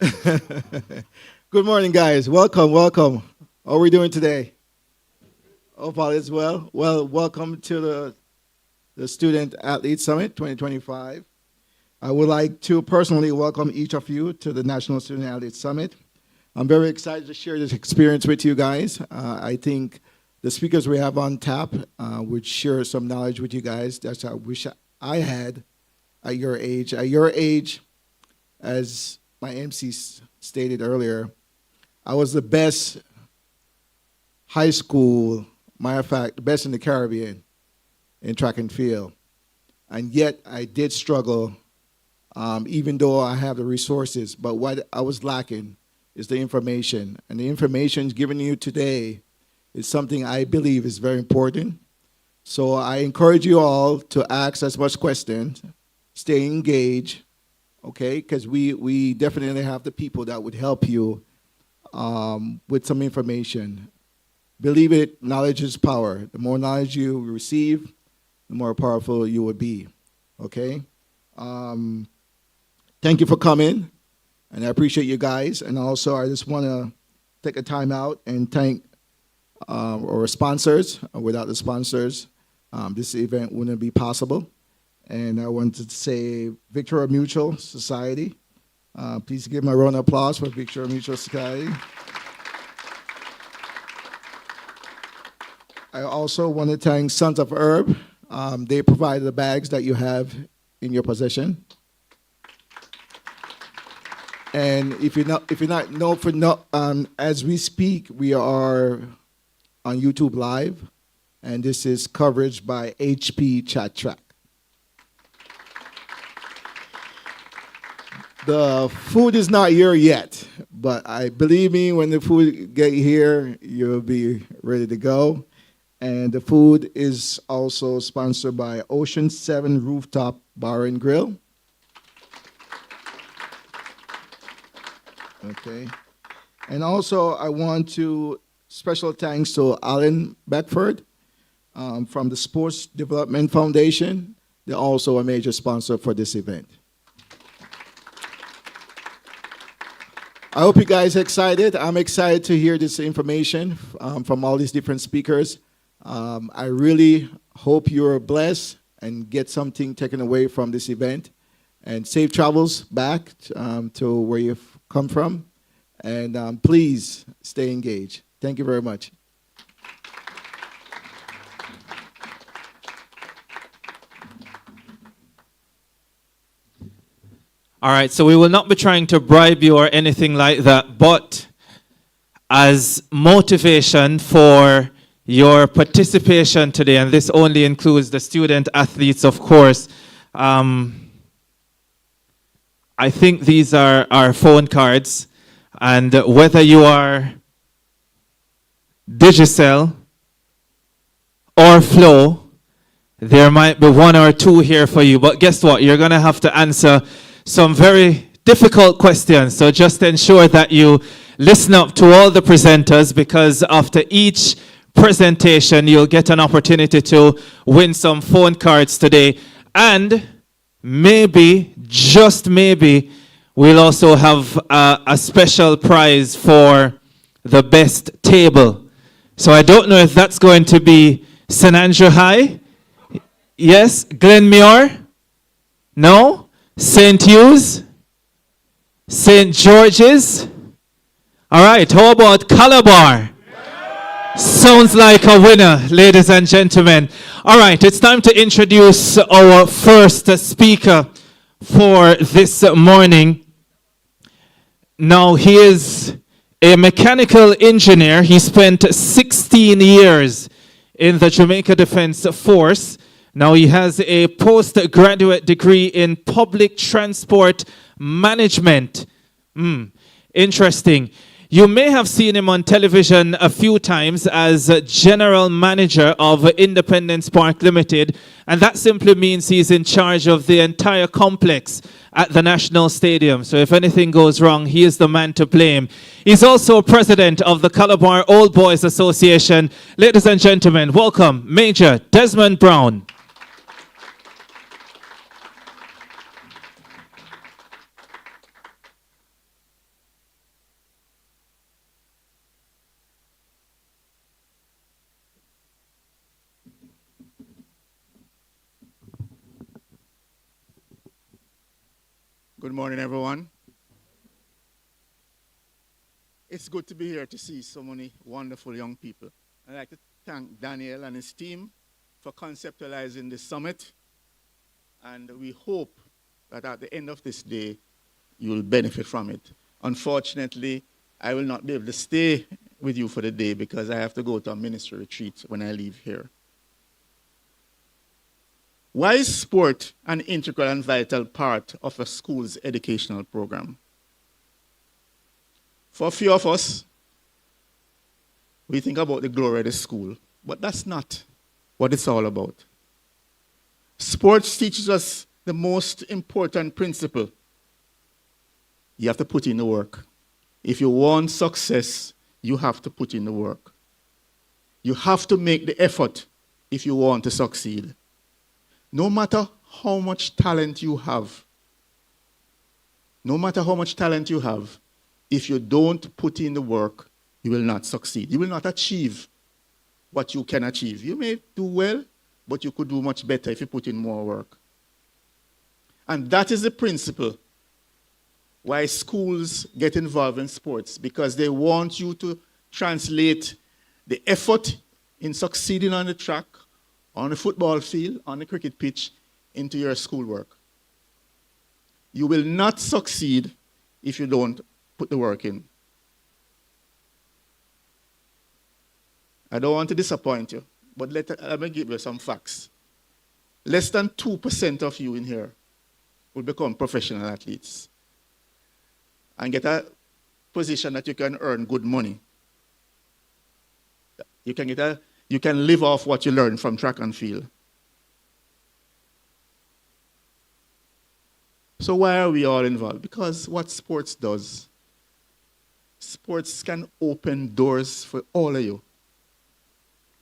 Good morning, guys. Welcome, welcome. How are we doing today? Hope all is well. Well, welcome to the Student Athlete Summit 2025. I would like to personally welcome each of you to the National Student Athlete Summit. I'm very excited to share this experience with you guys. I think the speakers we have on tap would share some knowledge with you guys that I wish I had at your age. At your age, as my MC stated earlier, I was the best high school, matter of fact, the best in the Caribbean in track and field. And yet I did struggle, even though I have the resources. But what I was lacking is the information. And the information given to you today is something I believe is very important. So I encourage you all to ask as much questions, stay engaged, okay? Because we definitely have the people that would help you with some information. Believe it, knowledge is power. The more knowledge you receive, the more powerful you will be, okay? Thank you for coming, and I appreciate you guys. And also, I just want to take a time out and thank our sponsors. Without the sponsors, this event wouldn't be possible. And I wanted to say Victoria Mutual Society. Please give me a round of applause for Victoria Mutual Society. I also want to thank Sons of Herb. They provide the bags that you have in your possession. And if you're not know, as we speak, we are on YouTube Live, and this is coverage by HP Chat Track. The food is not here yet, but I believe me, when the food get here, you'll be ready to go. And the food is also sponsored by Ocean 7 Rooftop Bar and Grill. Okay. And also, I want to special thanks to Alan Beckford from the Sports Development Foundation. They're also a major sponsor for this event. I hope you guys are excited. I'm excited to hear this information from all these different speakers. I really hope you're blessed and get something taken away from this event. And safe travels back to where you've come from. And please stay engaged. Thank you very much. All right, so we will not be trying to bribe you or anything like that, but as motivation for your participation today, and this only includes the student athletes, of course, I think these are our phone cards, and whether you are Digicel or Flow, there might be one or two here for you, but guess what? You're going to have to answer some very difficult questions, so just ensure that you listen up to all the presenters, because after each presentation, you'll get an opportunity to win some phone cards today. And maybe, just maybe, we'll also have a special prize for the best table. So I don't know if that's going to be St. Andrew High. Yes? Glenmuir? No? St. Hugh's? St. George's? All right, how about Calabar? Sounds like a winner, ladies and gentlemen. All right, it's time to introduce our first speaker for this morning. Now, he is a mechanical engineer. He spent 16 years in the Jamaica Defense Force. Now he has a postgraduate degree in public transport management. Interesting. You may have seen him on television a few times as general manager of Independence Park Limited, and that simply means he's in charge of the entire complex at the National Stadium. So if anything goes wrong, he is the man to blame. He's also president of the Calabar Old Boys Association. Ladies and gentlemen, welcome Major Desmond Brown. Good morning, everyone. It's good to be here to see so many wonderful young people. I'd like to thank Daniel and his team for conceptualizing this summit. And we hope that at the end of this day, you will benefit from it. Unfortunately, I will not be able to stay with you for the day because I have to go to a ministry retreat when I leave here. Why is sport an integral and vital part of a school's educational program? For a few of us, we think about the glory of the school, but that's not what it's all about. Sports teaches us the most important principle. You have to put in the work. If you want success, you have to put in the work. You have to make the effort if you want to succeed. No matter how much talent you have, if you don't put in the work, you will not succeed. You will not achieve what you can achieve. You may do well, but you could do much better if you put in more work. And that is the principle why schools get involved in sports, because they want you to translate the effort in succeeding on the track, on the football field, on the cricket pitch, into your schoolwork. You will not succeed if you don't put the work in. I don't want to disappoint you, but let me give you some facts. Less than 2% of you in here will become professional athletes and get a position that you can earn good money. You can live off what you learn from track and field. So why are we all involved? Because what sports does, sports can open doors for all of you.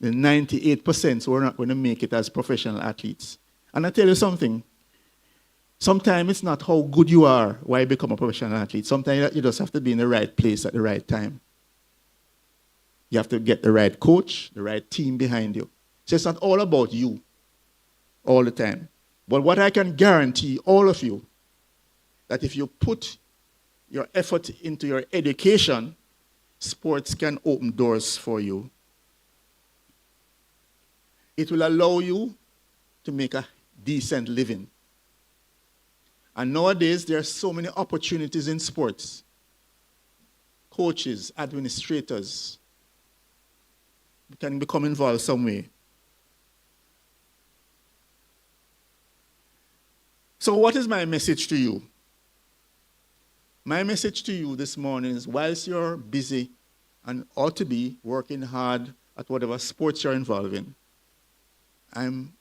The 98% who are not going to make it as professional athletes. And I tell you something, sometimes it's not how good you are why you become a professional athlete. Sometimes you just have to be in the right place at the right time. You have to get the right coach, the right team behind you. So it's not all about you all the time. But what I can guarantee all of you, that if you put your effort into your education, sports can open doors for you. It will allow you to make a decent living. And nowadays, there are so many opportunities in sports. Coaches, administrators can become involved some way. So what is my message to you? My message to you this morning is, whilst you're busy and ought to be working hard at whatever sports you're involved in, I'm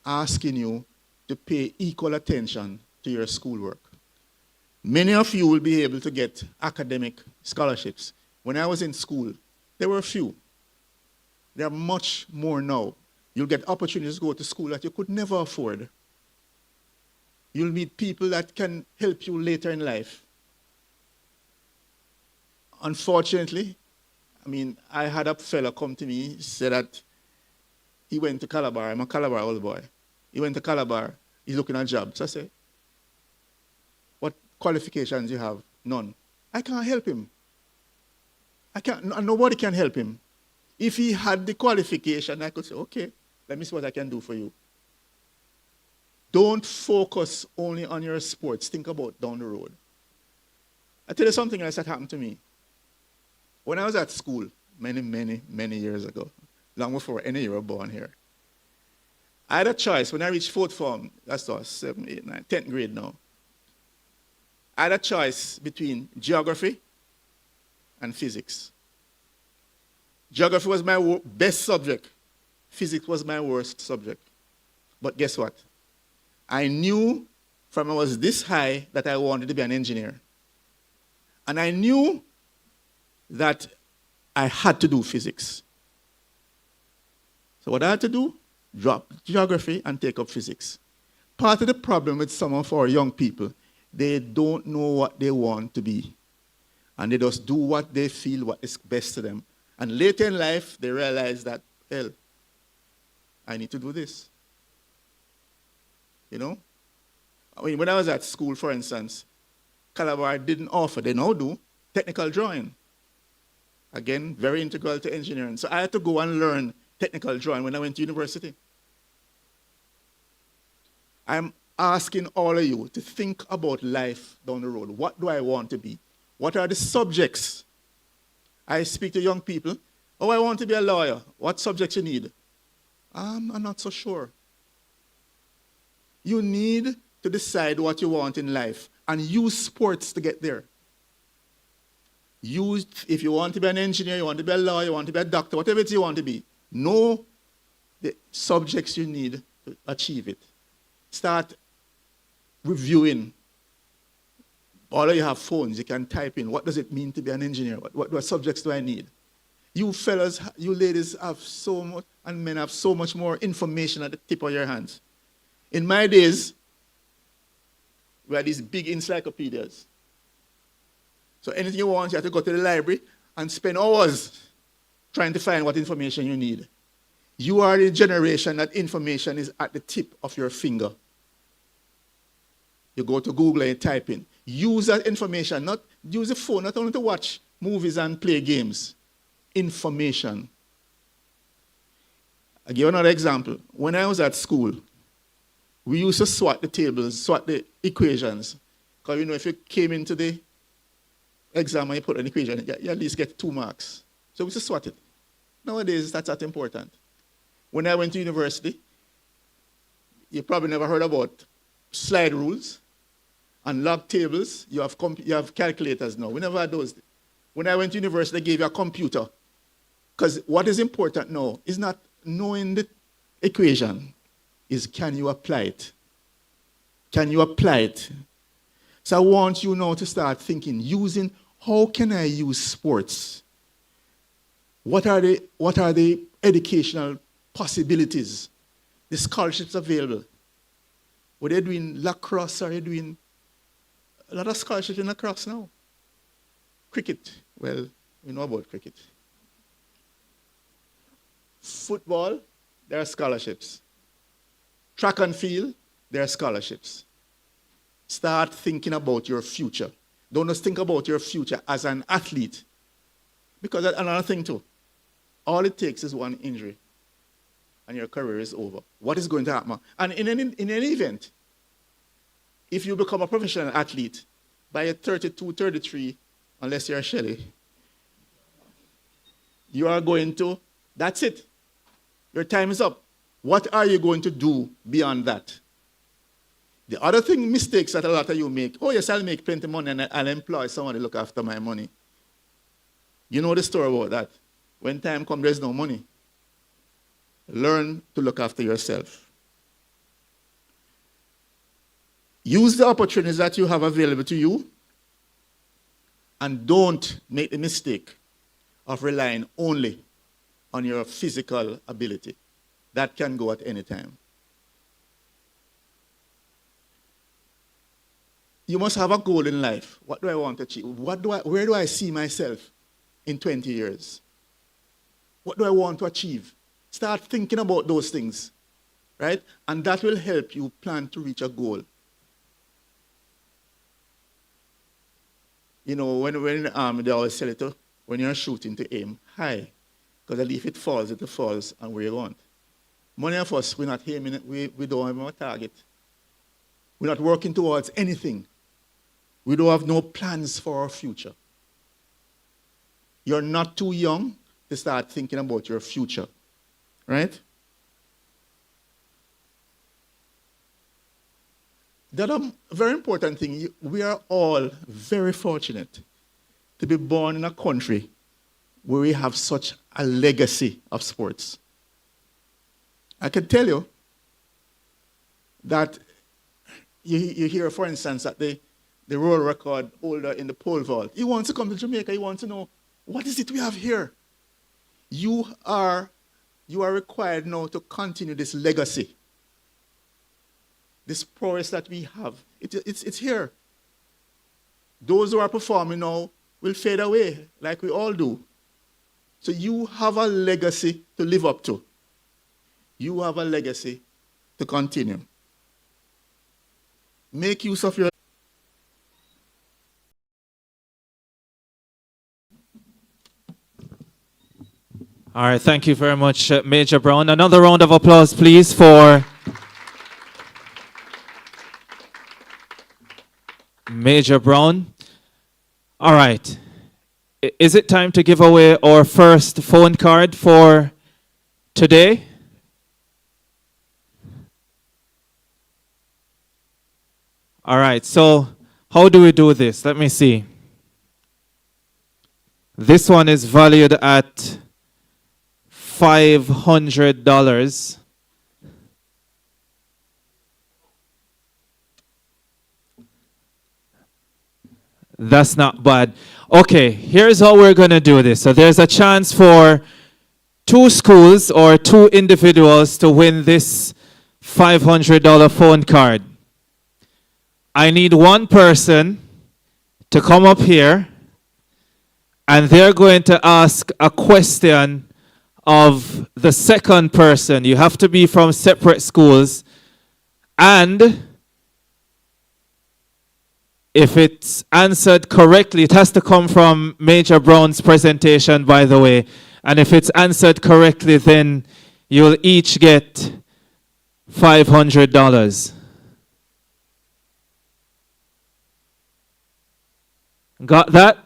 asking you to pay equal attention to your schoolwork. Many of you will be able to get academic scholarships. When I was in school, there were a few. There are much more now. You'll get opportunities to go to school that you could never afford. You'll meet people that can help you later in life. Unfortunately, I had a fella come to me, said that he went to Calabar. I'm a Calabar old boy. He went to Calabar. He's looking at jobs. I say, what qualifications do you have? None. I can't help him. Nobody can help him. If he had the qualification, I could say, okay, let me see what I can do for you. Don't focus only on your sports. Think about down the road. I tell you something else that happened to me. When I was at school, many years ago, long before any of you were born here. I had a choice when I reached fourth form, that's all, 7, 8, 9, 10th grade now. I had a choice between geography and physics. Geography was my best subject. Physics was my worst subject. But guess what? I knew from I was this high that I wanted to be an engineer. And I knew that I had to do physics. So what I had to do? Drop geography and take up physics. Part of the problem with some of our young people, they don't know what they want to be. And they just do what they feel what is best to them. And later in life, they realize that, hell, I need to do this. You know? I mean, when I was at school, for instance, Calabar didn't offer, they now do, technical drawing. Again, very integral to engineering. So I had to go and learn technical drawing when I went to university. I'm asking all of you to think about life down the road. What do I want to be? What are the subjects? I speak to young people. Oh, I want to be a lawyer. What subjects you need? I'm not so sure. You need to decide what you want in life and use sports to get there. If you want to be an engineer, you want to be a lawyer, you want to be a doctor, whatever it is you want to be, know the subjects you need to achieve it. Start reviewing. All of you have phones, you can type in, what does it mean to be an engineer? What subjects do I need? You fellas, you ladies have so much, and men have so much more information at the tip of your hands. In my days, we had these big encyclopedias. So anything you want, you have to go to the library and spend hours trying to find what information you need. You are the generation that information is at the tip of your finger. You go to Google and you type in. Use that information, not use the phone, not only to watch movies and play games. Information. I'll give you another example. When I was at school, we used to swat the tables, swat the equations. Because you know, if you came into the exam and you put an equation, you at least get 2 marks. So we used to swat it. Nowadays, that's not important. When I went to university, you probably never heard about slide rules and log tables. You have calculators now. We never had those. When I went to university, they gave you a computer. Because what is important now is not knowing the equation, is can you apply it? Can you apply it? So I want you now to start thinking, how can I use sports? What are the educational possibilities? The scholarships available. What are they doing lacrosse? Are they doing a lot of scholarships in lacrosse now? Cricket. Well, we know about cricket. Football, there are scholarships. Track and field, there are scholarships. Start thinking about your future. Don't just think about your future as an athlete. Because that's another thing too. All it takes is one injury and your career is over. What is going to happen? And in any event, if you become a professional athlete by your 32, 33, unless you're Shelley, you are going to, that's it. Your time is up. What are you going to do beyond that? The other mistakes that a lot of you make, oh yes, I'll make plenty of money and I'll employ someone to look after my money. You know the story about that. When time comes, there's no money. Learn to look after yourself. Use the opportunities that you have available to you and don't make the mistake of relying only on your physical ability. That can go at any time. You must have a goal in life. What do I want to achieve? Where do I see myself in 20 years? What do I want to achieve? Start thinking about those things, right? And that will help you plan to reach a goal. You know, when in the army, they always tell you when you're shooting to aim high. Because if it falls and where you want. Many of us, we're not aiming it, we don't have a target. We're not working towards anything. We don't have no plans for our future. You're not too young to start thinking about your future. right? The other very important thing, we are all very fortunate to be born in a country where we have such a legacy of sports. I can tell you that you hear, for instance, that the world record holder in the pole vault, he wants to come to Jamaica, he wants to know, what is it we have here? You are required now to continue this legacy, this prowess that we have. It's here. Those who are performing now will fade away, like we all do. So you have a legacy to live up to. You have a legacy to continue. Make use of your... All right, thank you very much, Major Brown. Another round of applause, please, for Major Brown. All right. Is it time to give away our first phone card for today? All right, so how do we do this? Let me see. This one is valued at $500. That's not bad. Okay, here's how we're going to do this. So there's a chance for 2 schools or 2 individuals to win this $500 phone card. I need one person to come up here, and they're going to ask a question of the second person. You have to be from separate schools, and if it's answered correctly, it has to come from Major Brown's presentation, by the way. And if it's answered correctly, then you'll each get $500. Got that?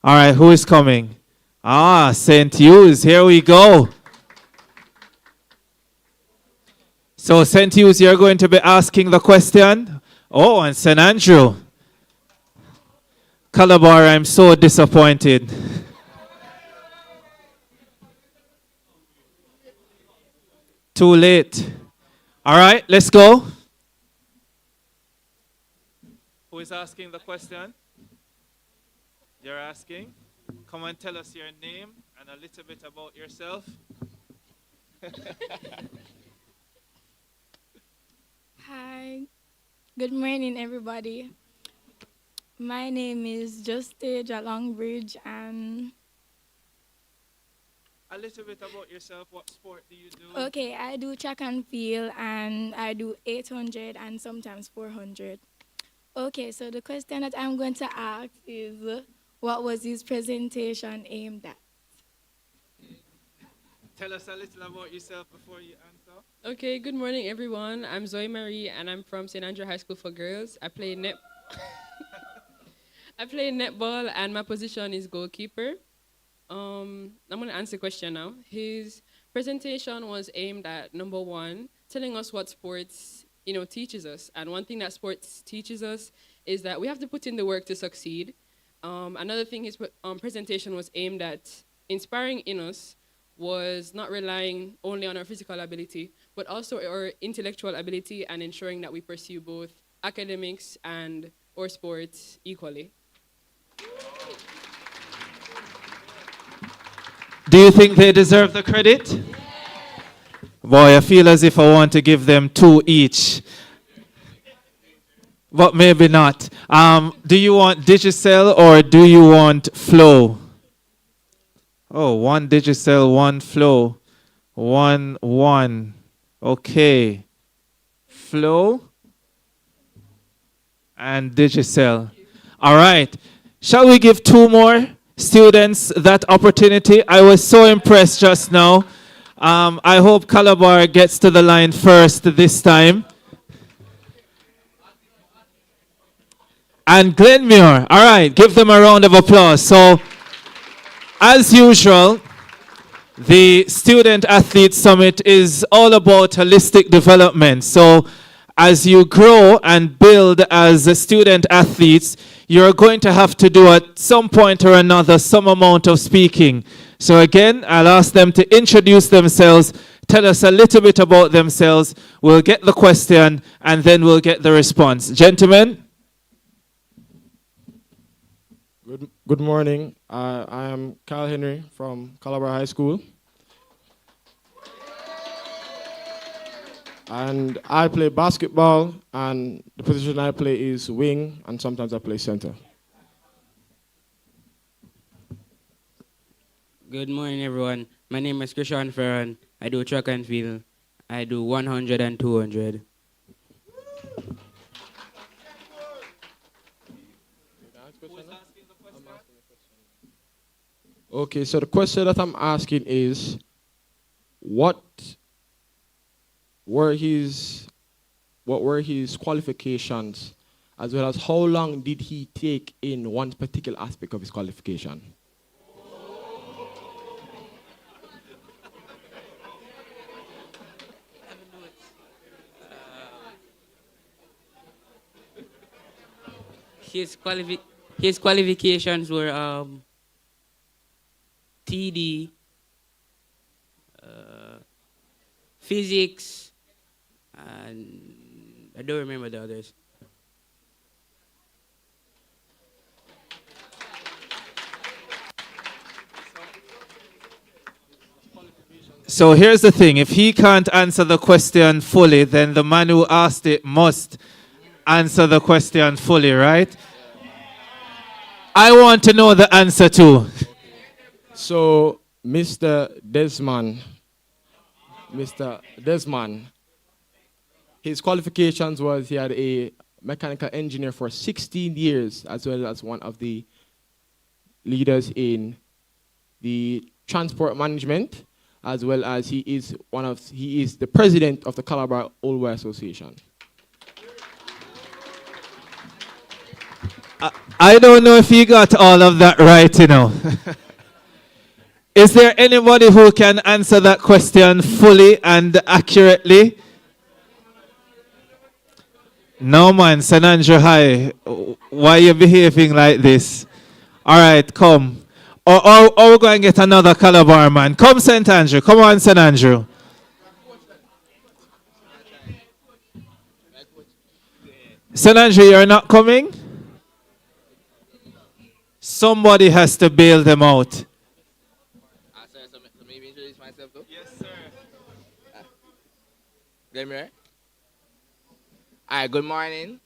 All right, who is coming? Ah, St. Hughes, here we go. So St. Hughes, you're going to be asking the question. Oh, and St. Andrew. Calabar, I'm so disappointed. Too late. All right, let's go. Who is asking the question? You're asking? Come and tell us your name and a little bit about yourself. Hi, good morning, everybody. My name is Justage at Longbridge, and A little bit about yourself. What sport do you do? okay, I do track and field, and I do 800 and sometimes 400. Okay, so the question that I'm going to ask is, what was his presentation aimed at? Tell us a little about yourself before you answer. Okay, good morning, everyone. I'm Zoe Marie, and I'm from St. Andrew High School for Girls. I play netball, and my position is goalkeeper. I'm going to answer the question now. His presentation was aimed at, number one, telling us what sports, teaches us. And one thing that sports teaches us is that we have to put in the work to succeed. Another thing his presentation was aimed at inspiring in us was not relying only on our physical ability, but also our intellectual ability, and ensuring that we pursue both academics and or sports equally. Do you think they deserve the credit? Boy, I feel as if I want to give them 2 each. But maybe not. Do you want Digicel or do you want Flow? Oh, 1 Digicel, 1 Flow. 1, 1. Okay. Flow and Digicel. All right. Shall we give 2 more students that opportunity? I was so impressed just now. I hope Calabar gets to the line first this time. And Glenmuir. All right, give them a round of applause. So, as usual, The Student Athlete Summit is all about holistic development. So as you grow and build as a student athletes, you're going to have to do at some point or another some amount of speaking. So again, I'll ask them to introduce themselves, tell us a little bit about themselves. We'll get the question and then we'll get the response. Gentlemen? Good morning. I am Kyle Henry from Calabar High School. And I play basketball, and the position I play is wing, and sometimes I play center. Good morning, everyone. My name is Krishan Ferran. I do track and field. I do 100 and 200. Okay, so the question that I'm asking is, what were his qualifications, as well as how long did he take in one particular aspect of his qualification? His qualifications were TD, physics, and I don't remember the others. So here's the thing. If he can't answer the question fully, then the man who asked it must answer the question fully, right? I want to know the answer too. So, Mr. Desmond, his qualifications was he had a mechanical engineer for 16 years, as well as one of the leaders in the transport management, as well as he is the president of the Calabar Old Boy Association. I don't know if he got all of that right, you know. Is there anybody who can answer that question fully and accurately? No, man, San Andrew High. Why are you behaving like this? All right, come. Or we're going to get another Calabar man. Come, St. Andrew. Come on, St. Andrew. St. Andrew, you're not coming? Somebody has to bail them out. Sir, so maybe introduce myself too? Yes, sir. Let me. Alright, good morning.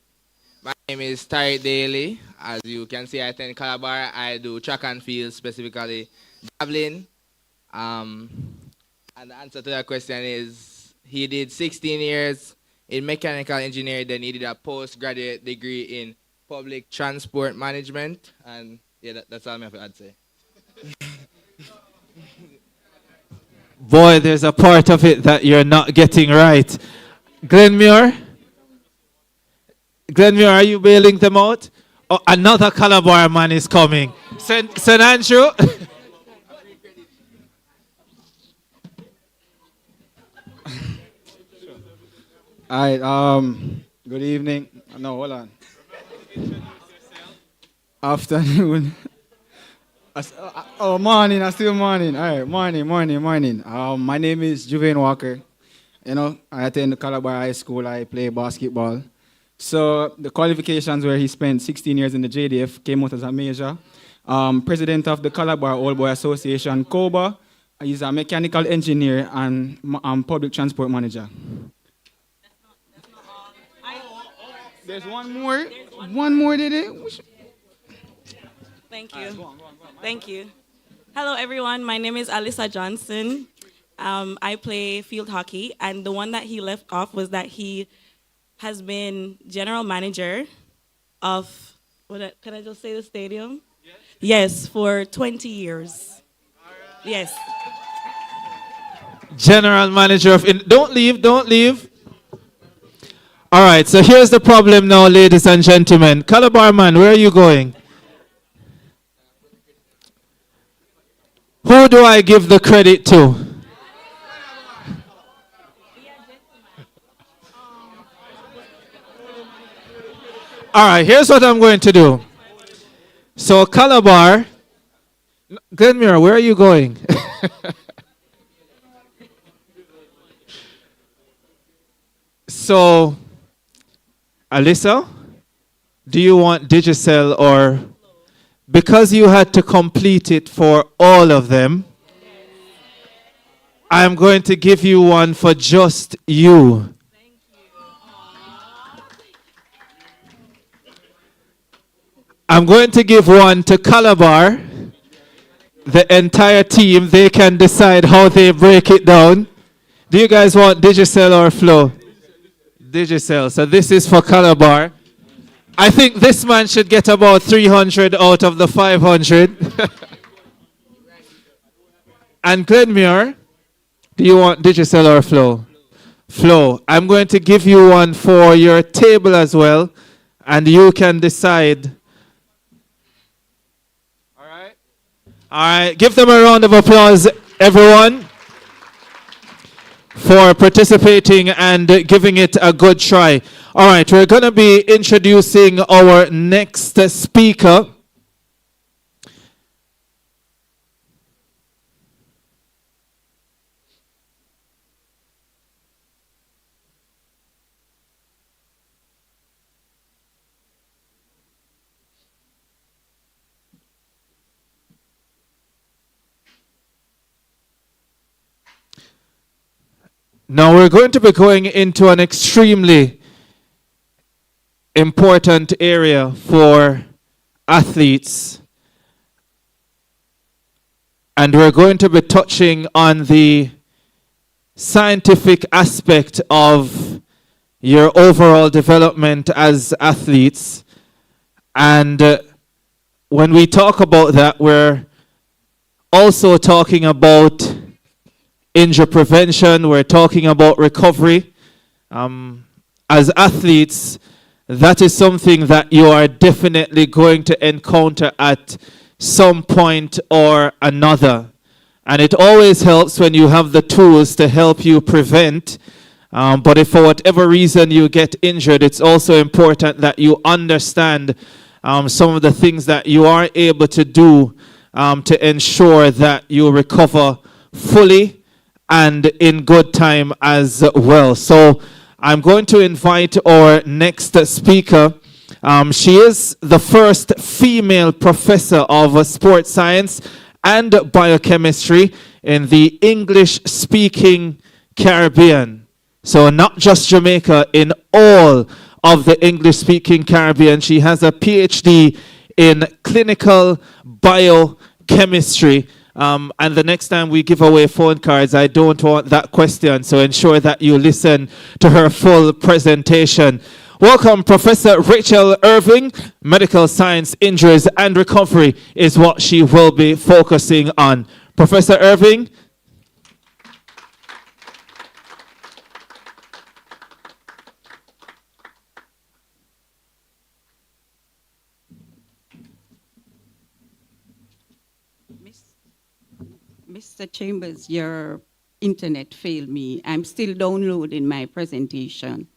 My name is Tariq Daly. As you can see, I attend Calabar. I do track and field, specifically javelin. And the answer to that question is he did 16 years in mechanical engineering, then he did a postgraduate degree in public transport management. And yeah, that's all I have to say. Boy, there's a part of it that you're not getting right. Glenmuir? Glenmuir, are you bailing them out? Oh, another Calabar man is coming. St. Andrew? All right, good evening. No, hold on. Afternoon. Morning, I still morning. All right, morning. My name is Juvain Walker. You know, I attend Calabar High School. I play basketball. So the qualifications where he spent 16 years in the JDF came out as a major. President of the Calabar Old Boy Association, COBA. He's a mechanical engineer and public transport manager. There's one more. One more, did it? Thank you. Thank you. Hello, everyone. My name is Alyssa Johnson. I play field hockey, and the one that he left off was that he has been general manager of, can I just say the stadium? Yes, for 20 years. Yes. General manager of... Don't leave. All right, so here's the problem now, ladies and gentlemen. Calabar man, where are you going? Who do I give the credit to? All right, here's what I'm going to do. So, Calabar, Glenmira, where are you going? So, Alyssa, do you want Digicel, or because you had to complete it for all of them, I'm going to give you one for just you. I'm going to give one to Calabar, the entire team. They can decide how they break it down. Do you guys want Digicel or Flow? Digicel. So this is for Calabar. I think this man should get about 300 out of the 500. And Glenmuir, do you want Digicel or Flow? Flow. I'm going to give you one for your table as well, and you can decide. All right. Give them a round of applause, everyone, for participating and giving it a good try. All right. We're going to be introducing our next speaker. Now we're going to be going into an extremely important area for athletes. And we're going to be touching on the scientific aspect of your overall development as athletes. And when we talk about that, we're also talking about injury prevention, we're talking about recovery. As athletes, that is something that you are definitely going to encounter at some point or another. And it always helps when you have the tools to help you prevent. But if for whatever reason you get injured, it's also important that you understand some of the things that you are able to do to ensure that you recover fully and in good time as well. So I'm going to invite our next speaker. She is the first female professor of sports science and biochemistry in the English-speaking Caribbean. So not just Jamaica, in all of the English-speaking Caribbean. She has a PhD in clinical biochemistry. And the next time we give away phone cards, I don't want that question, so ensure that you listen to her full presentation. Welcome, Professor Rachel Irving. Medical science, injuries, and recovery is what she will be focusing on. Professor Irving. Mr. Chambers, your internet failed me. I'm still downloading my presentation.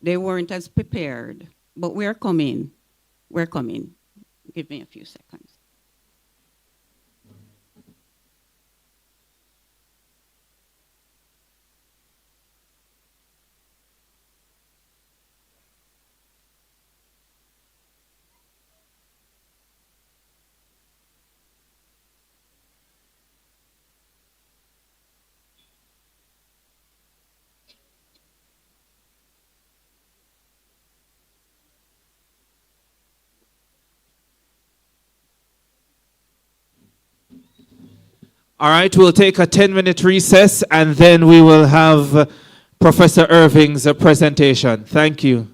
They weren't as prepared, but we're coming. We're coming. Give me a few seconds. All right, we'll take a 10-minute recess and then we will have Professor Irving's presentation. Thank you.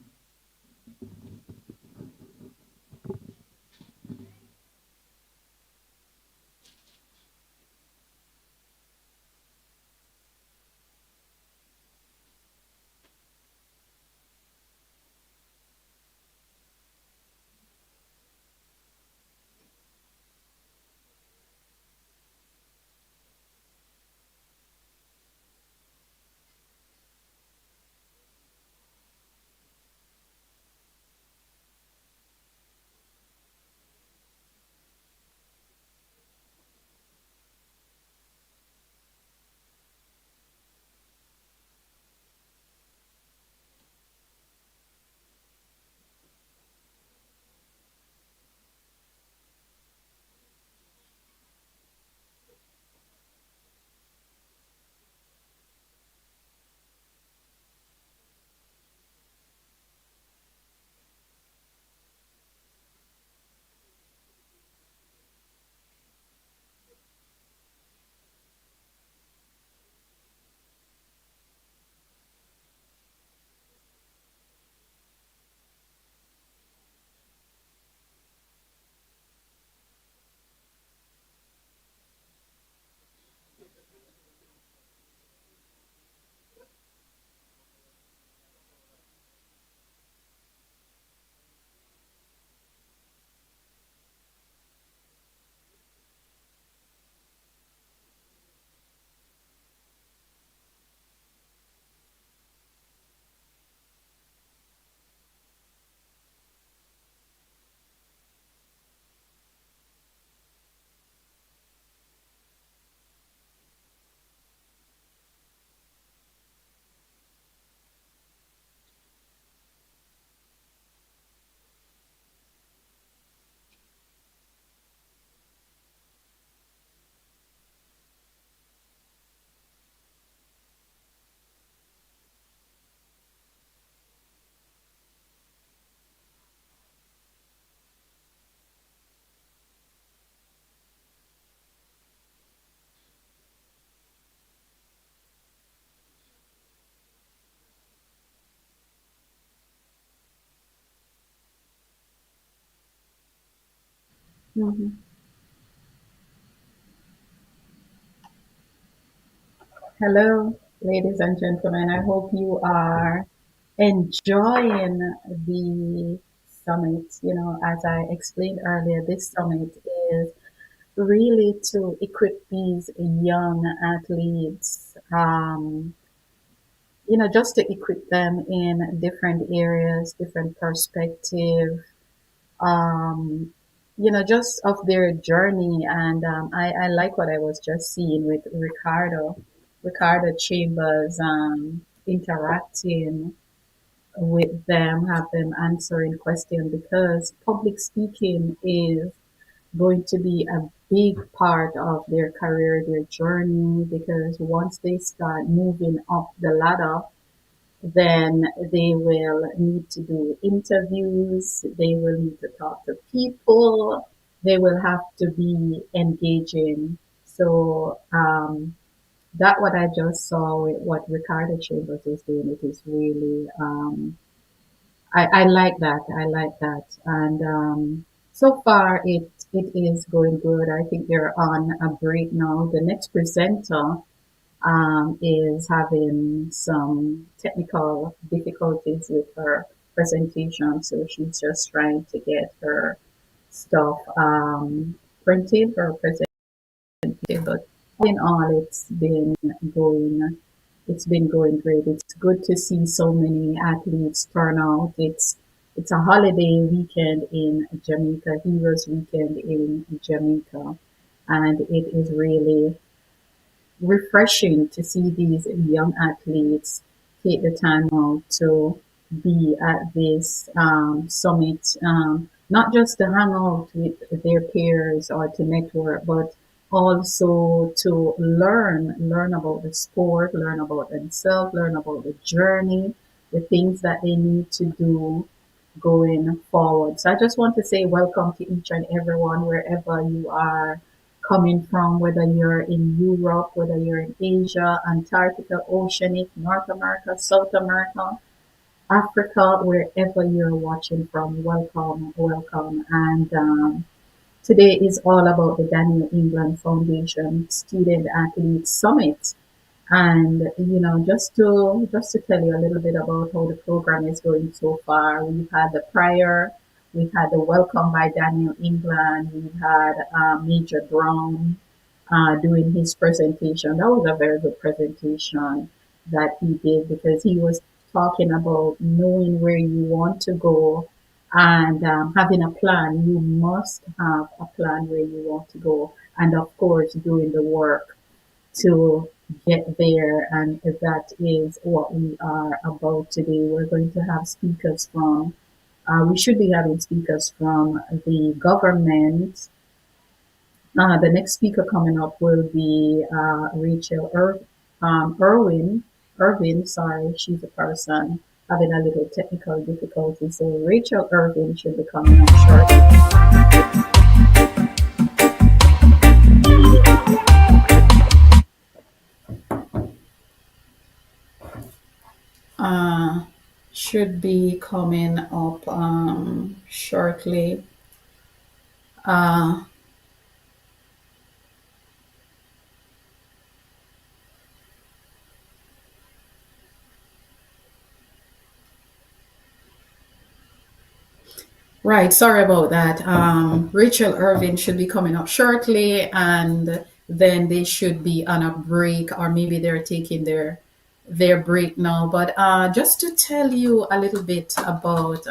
Mhm. Hello, ladies and gentlemen. I hope you are enjoying the summit. As I explained earlier, this summit is really to equip these young athletes, just to equip them in different areas, different perspective, um, just of their journey. And I like what I was just seeing with Ricardo Chambers, interacting with them, have them answering questions because public speaking is going to be a big part of their career, their journey, because once they start moving up the ladder, then they will need to do interviews, they will need to talk to people, they will have to be engaging. So that what I just saw with what Ricardo Chambers is doing, it is really I like that. I like that. And so far it is going good. I think they're on a break now. The next presenter is having some technical difficulties with her presentation, so she's just trying to get her stuff printed or presented. But all in all, going it's been going great. It's good to see so many athletes turn out. It's a holiday weekend in Jamaica, Heroes Weekend in Jamaica, and it is really refreshing to see these young athletes take the time out to be at this summit, not just to hang out with their peers or to network, but also to learn about the sport, learn about themselves, learn about the journey, the things that they need to do going forward. So I just want to say welcome to each and everyone wherever you are coming from, whether you're in Europe, whether you're in Asia, Antarctica, Oceanic, North America, South America, Africa, wherever you're watching from, welcome, welcome. And today is all about the Daniel England Foundation Student Athlete Summit. And just to tell you a little bit about how the program is going so far, we've had the prior, we've had the welcome by Daniel England, we've had Major Brown doing his presentation. That was a very good presentation that he did because he was talking about knowing where you want to go and having a plan. You must have a plan where you want to go, and of course, doing the work to get there. And that is what we are about today. We're going to have speakers we should be having speakers from the government. The next speaker coming up will be Rachel Irvin, sorry, she's a person having a little technical difficulty. So Rachel Irvin should be coming up shortly. Uh, should be coming up shortly. Uh, right, sorry about that. Rachel Irvin should be coming up shortly, and then they should be on a break, or maybe they're taking their break now. But just to tell you a little bit about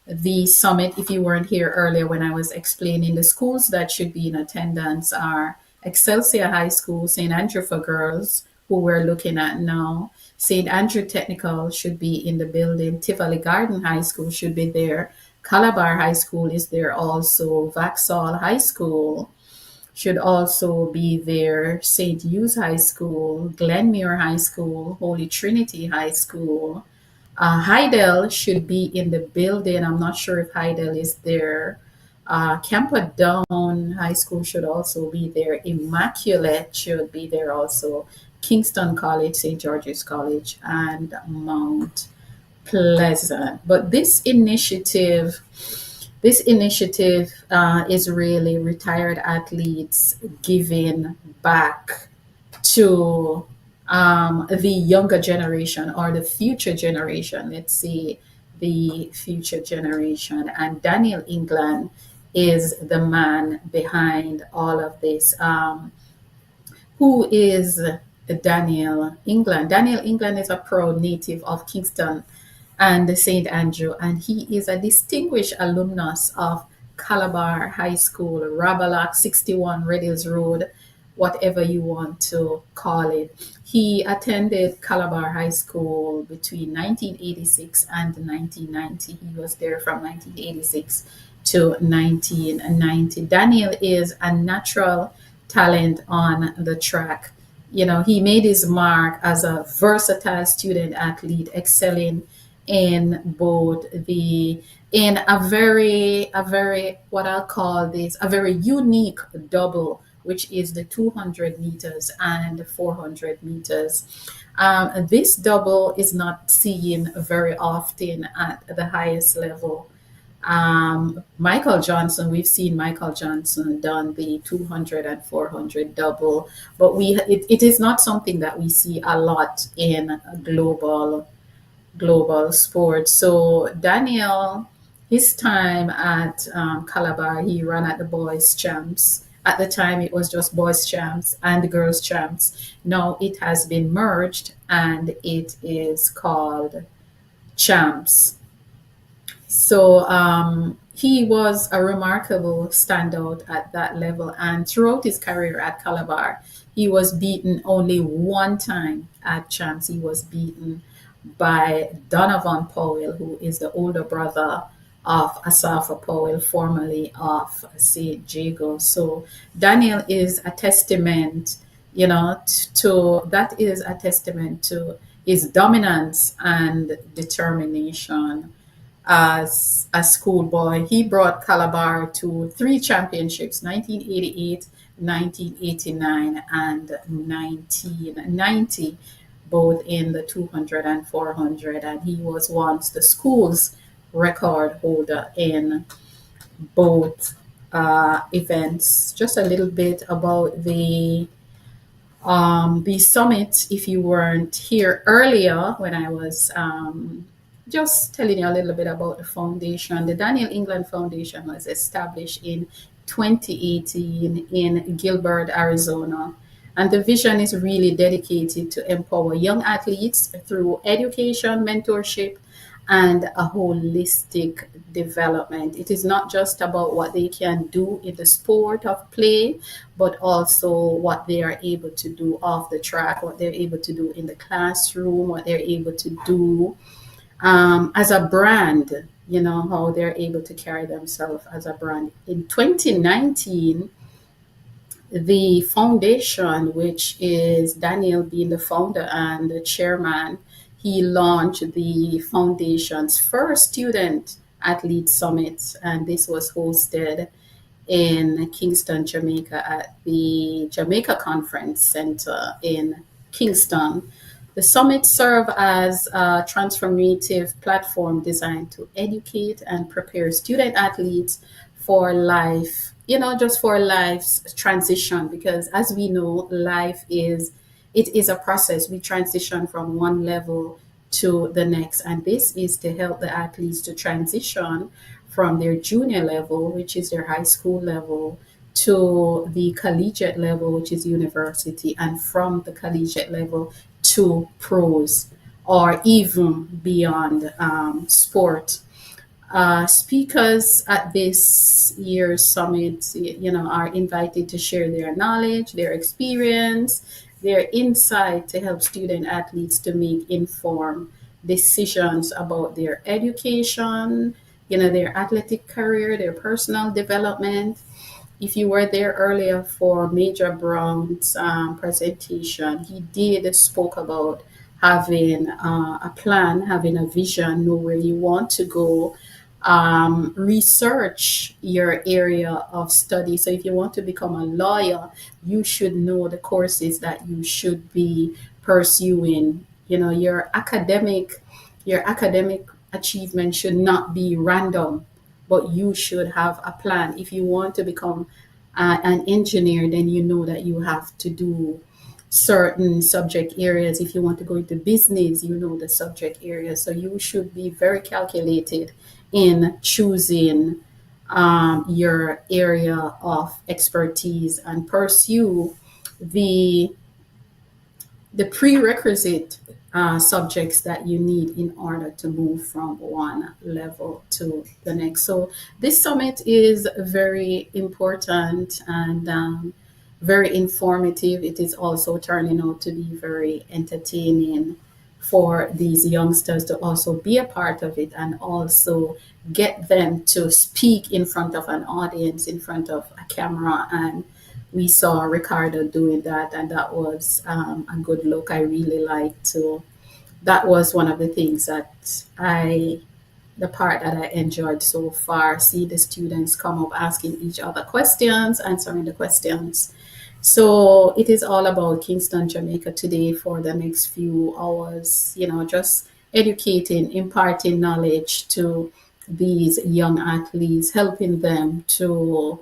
the summit, if you weren't here earlier when I was explaining, the schools that should be in attendance are Excelsior High School, St. Andrew for Girls, who we're looking at now. St. Andrew Technical should be in the building. Tivoli Garden High School should be there. Calabar High School is there also. Vauxhall High School should also be there. St. Hugh's High School, Glenmuir High School, Holy Trinity High School, Heidel should be in the building. I'm not sure if Heidel is there. Camperdown High School should also be there. Immaculate should be there also. Kingston College, St. George's College, and Mount Pleasant. But this initiative This initiative is really retired athletes giving back to the younger generation or the future generation. Let's say the future generation. And Daniel England is the man behind all of this. Who is Daniel England? Daniel England is a proud native of Kingston and St. Andrew, and he is a distinguished alumnus of Calabar High School, Rabalak 61 Red Hills Road, whatever you want to call it. He attended Calabar High School between 1986 and 1990. He was there from 1986 to 1990. Daniel is a natural talent on the track. You know, he made his mark as a versatile student athlete, excelling in both the in a very what I'll call this a very unique double, which is the 200 meters and 400 meters. This double is not seen very often at the highest level. Michael Johnson, we've seen Michael Johnson done the 200 and 400 double, but it is not something that we see a lot in global sports. So Daniel, his time at Calabar, he ran at the boys champs. At the time, it was just boys champs and the girls champs. Now it has been merged and it is called champs. So he was a remarkable standout at that level. And throughout his career at Calabar, he was beaten only one time at champs. He was beaten by Donovan Powell, who is the older brother of Asafa Powell, formerly of St. Jago. So Daniel is a testament, to that is a testament to his dominance and determination as a schoolboy. He brought Calabar to three championships: 1988, 1989, and 1990, both in the 200 and 400. And he was once the school's record holder in both events. Just a little bit about the summit. If you weren't here earlier when I was just telling you a little bit about the foundation. The Daniel England Foundation was established in 2018 in Gilbert, Arizona. And the vision is really dedicated to empower young athletes through education, mentorship, and a holistic development. It is not just about what they can do in the sport of play, but also what they are able to do off the track, what they're able to do in the classroom, what they're able to do as a brand, how they're able to carry themselves as a brand. In 2019, the foundation, which is Daniel being the founder and the chairman, he launched the foundation's first student athlete summit, and this was hosted in Kingston, Jamaica, at the Jamaica Conference Center in Kingston. The summit served as a transformative platform designed to educate and prepare student athletes for life, just for life's transition, because as we know, it is a process. We transition from one level to the next, and this is to help the athletes to transition from their junior level, which is their high school level, to the collegiate level, which is university, and from the collegiate level to pros or even beyond sport. Speakers at this year's summit, are invited to share their knowledge, their experience, their insight to help student athletes to make informed decisions about their education, their athletic career, their personal development. If you were there earlier for Major Brown's presentation, he did spoke about having a plan, having a vision, know where you want to go, research your area of study. So if you want to become a lawyer, you should know the courses that you should be pursuing. Your academic achievement should not be random. but you should have a plan. If you want to become an engineer, then you know that you have to do certain subject areas. If you want to go into business, you know the subject areas. So you should be very calculated in choosing your area of expertise and pursue the prerequisite subjects that you need in order to move from one level to the next. So this summit is very important and very informative. It is also turning out to be very entertaining for these youngsters to also be a part of it and also get them to speak in front of an audience, in front of a camera. And we saw Ricardo doing that, and that was a good look. I really liked to. That was one of the things that the part that I enjoyed so far. See the students come up asking each other questions, answering the questions. So it is all about Kingston, Jamaica today for the next few hours, just educating, imparting knowledge to these young athletes, helping them to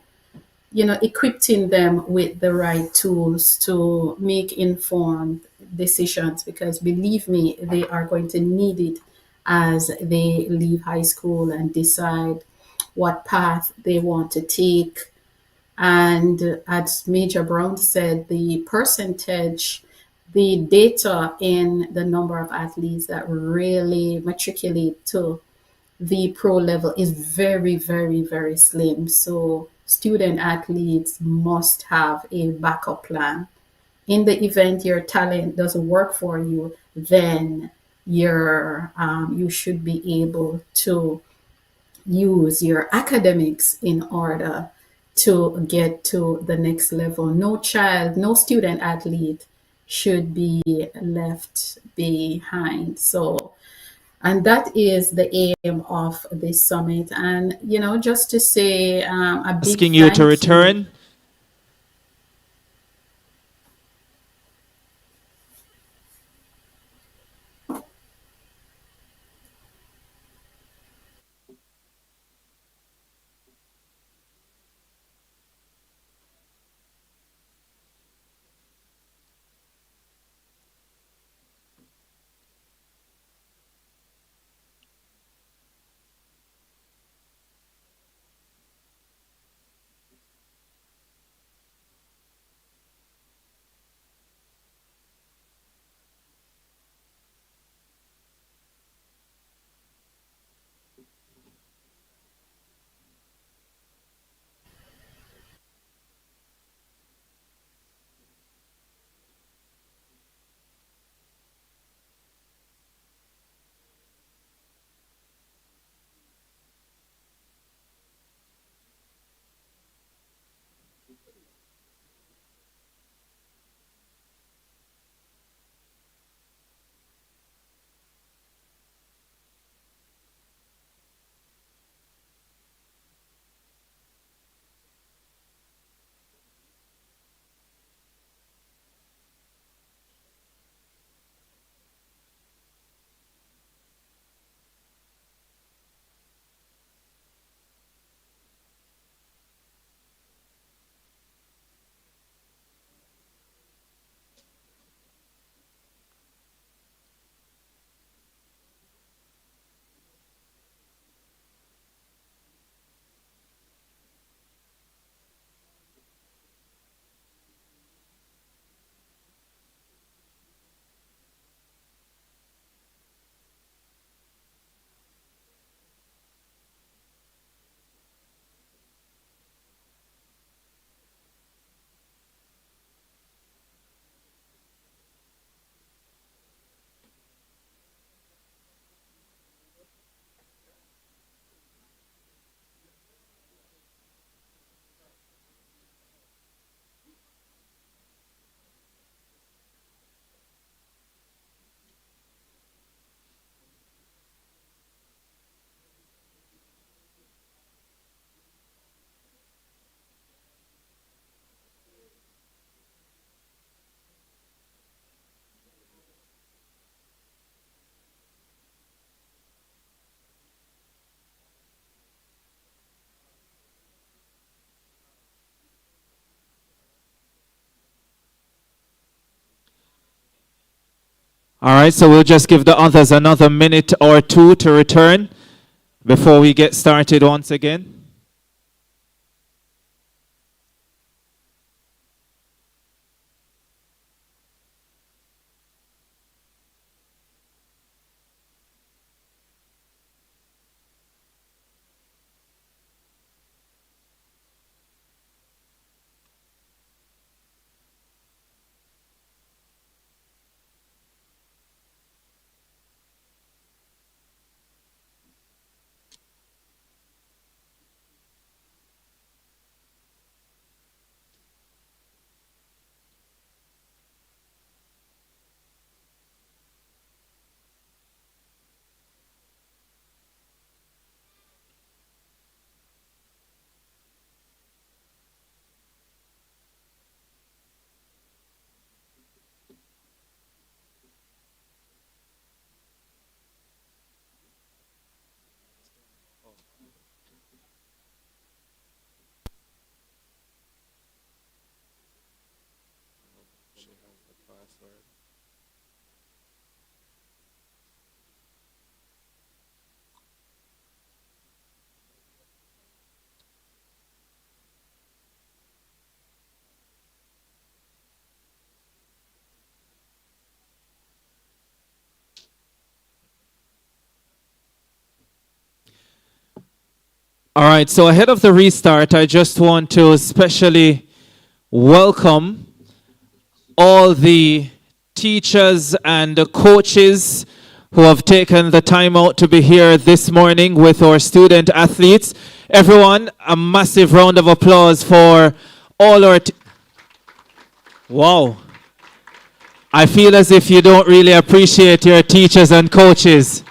equipping them with the right tools to make informed decisions, because believe me, they are going to need it as they leave high school and decide what path they want to take. And as Major Brown said, the percentage, the data in the number of athletes that really matriculate to the pro level is very, very, very slim. So student athletes must have a backup plan. In the event your talent doesn't work for you, then you should be able to use your academics in order to get to the next level. No child, no student athlete should be left behind. So and that is the aim of this summit. And just to say a big Asking you to thank you. return. All right, so we'll just give the others another minute or two to return before we get started once again. All right, so ahead of the restart, I just want to especially welcome all the teachers and the coaches who have taken the time out to be here this morning with our student athletes. Everyone, a massive round of applause for all our... Wow. I feel as if you don't really appreciate your teachers and coaches.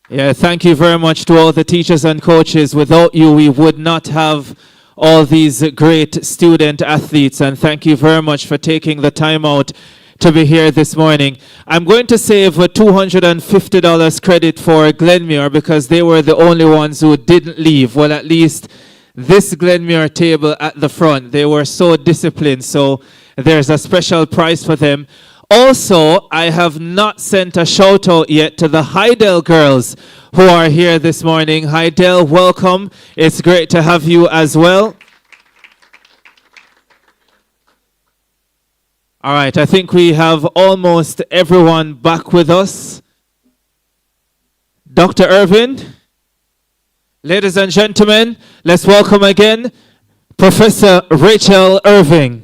Yeah, thank you very much to all the teachers and coaches. Without you, we would not have all these great student athletes. And thank you very much for taking the time out to be here this morning. I'm going to save a $250 credit for Glenmuir because they were the only ones who didn't leave. Well, at least this Glenmuir table at the front, they were so disciplined. So there's a special prize for them. Also, I have not sent a shout out yet to the Heidel girls who are here this morning. Heidel, welcome. It's great to have you as well. All right, I think we have almost everyone back with us. Dr. Irvin, ladies and gentlemen, let's welcome again Professor Rachel Irving.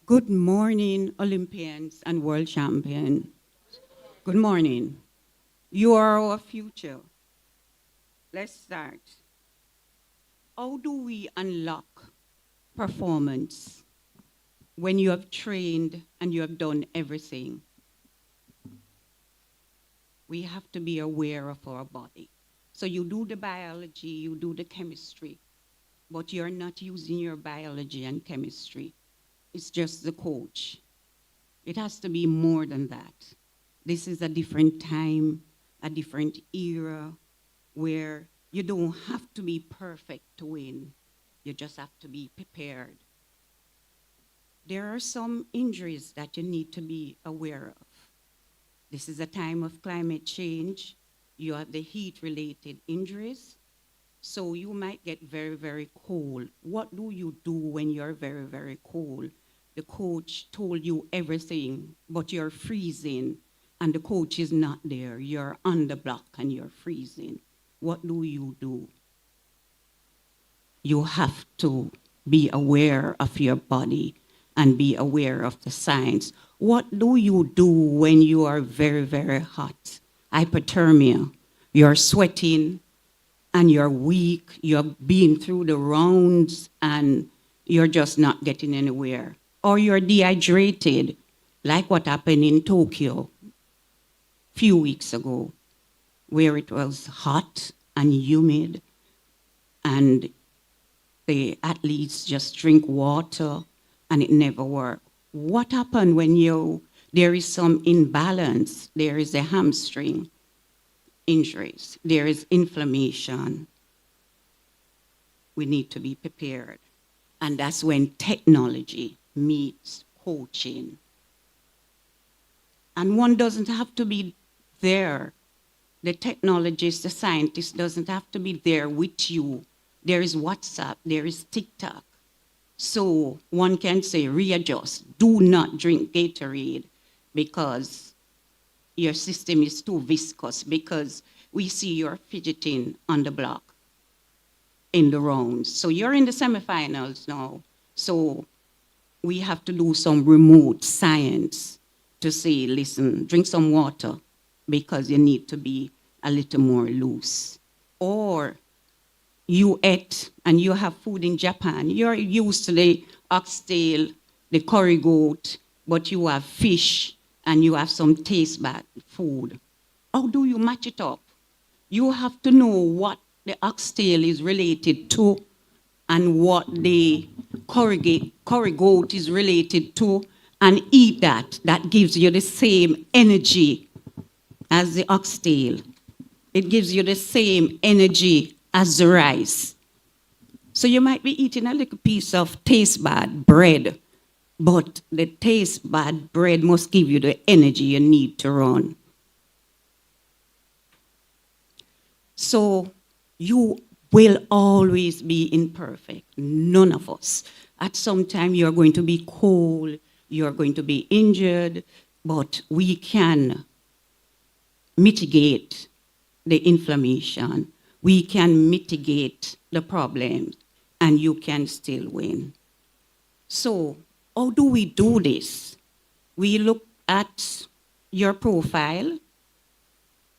Good morning, Olympians and world champions. Good morning. You are our future. Let's start. How do we unlock performance when you have trained and you have done everything? We have to be aware of our body. So you do the biology, you do the chemistry, but you're not using your biology and chemistry. It's just the coach. It has to be more than that. This is a different time, a different era, where you don't have to be perfect to win. You just have to be prepared. There are some injuries that you need to be aware of. This is a time of climate change. You have the heat-related injuries. So you might get very, very cold. What do you do when you're very, very cold? The coach told you everything, but you're freezing, and the coach is not there. You're on the block and you're freezing. What do? You have to be aware of your body and be aware of the signs. What do you do when you are very, very hot? Hypothermia. You're sweating and you're weak. You've been through the rounds and you're just not getting anywhere. Or you're dehydrated, like what happened in Tokyo a few weeks ago, where it was hot and humid, and the athletes just drink water, and it never worked. What happened when there is some imbalance? There is a hamstring injuries. There is inflammation. we need to be prepared. And that's when technology meets coaching. And one doesn't have to be there. The technologist, the scientist doesn't have to be there with you. There is WhatsApp, there is TikTok. So one can say readjust. Do not drink Gatorade because your system is too viscous, because we see you're fidgeting on the block in the rounds. So you're in the semifinals now. So we have to do some remote science to say, listen, drink some water because you need to be a little more loose. Or you ate and you have food in Japan. You're used to the oxtail, the curry goat, but you have fish and you have some taste bad food. How do you match it up? You have to know what the oxtail is related to and what the curry goat is related to, and eat that. That gives you the same energy as the oxtail. It gives you the same energy as the rice. So you might be eating a little piece of taste bad bread, but the taste bad bread must give you the energy you need to run. So you will always be imperfect. None of us. At some time you're going to be cold, you're going to be injured, but we can mitigate the inflammation. We can mitigate the problems, and you can still win. So how do we do this? We look at your profile.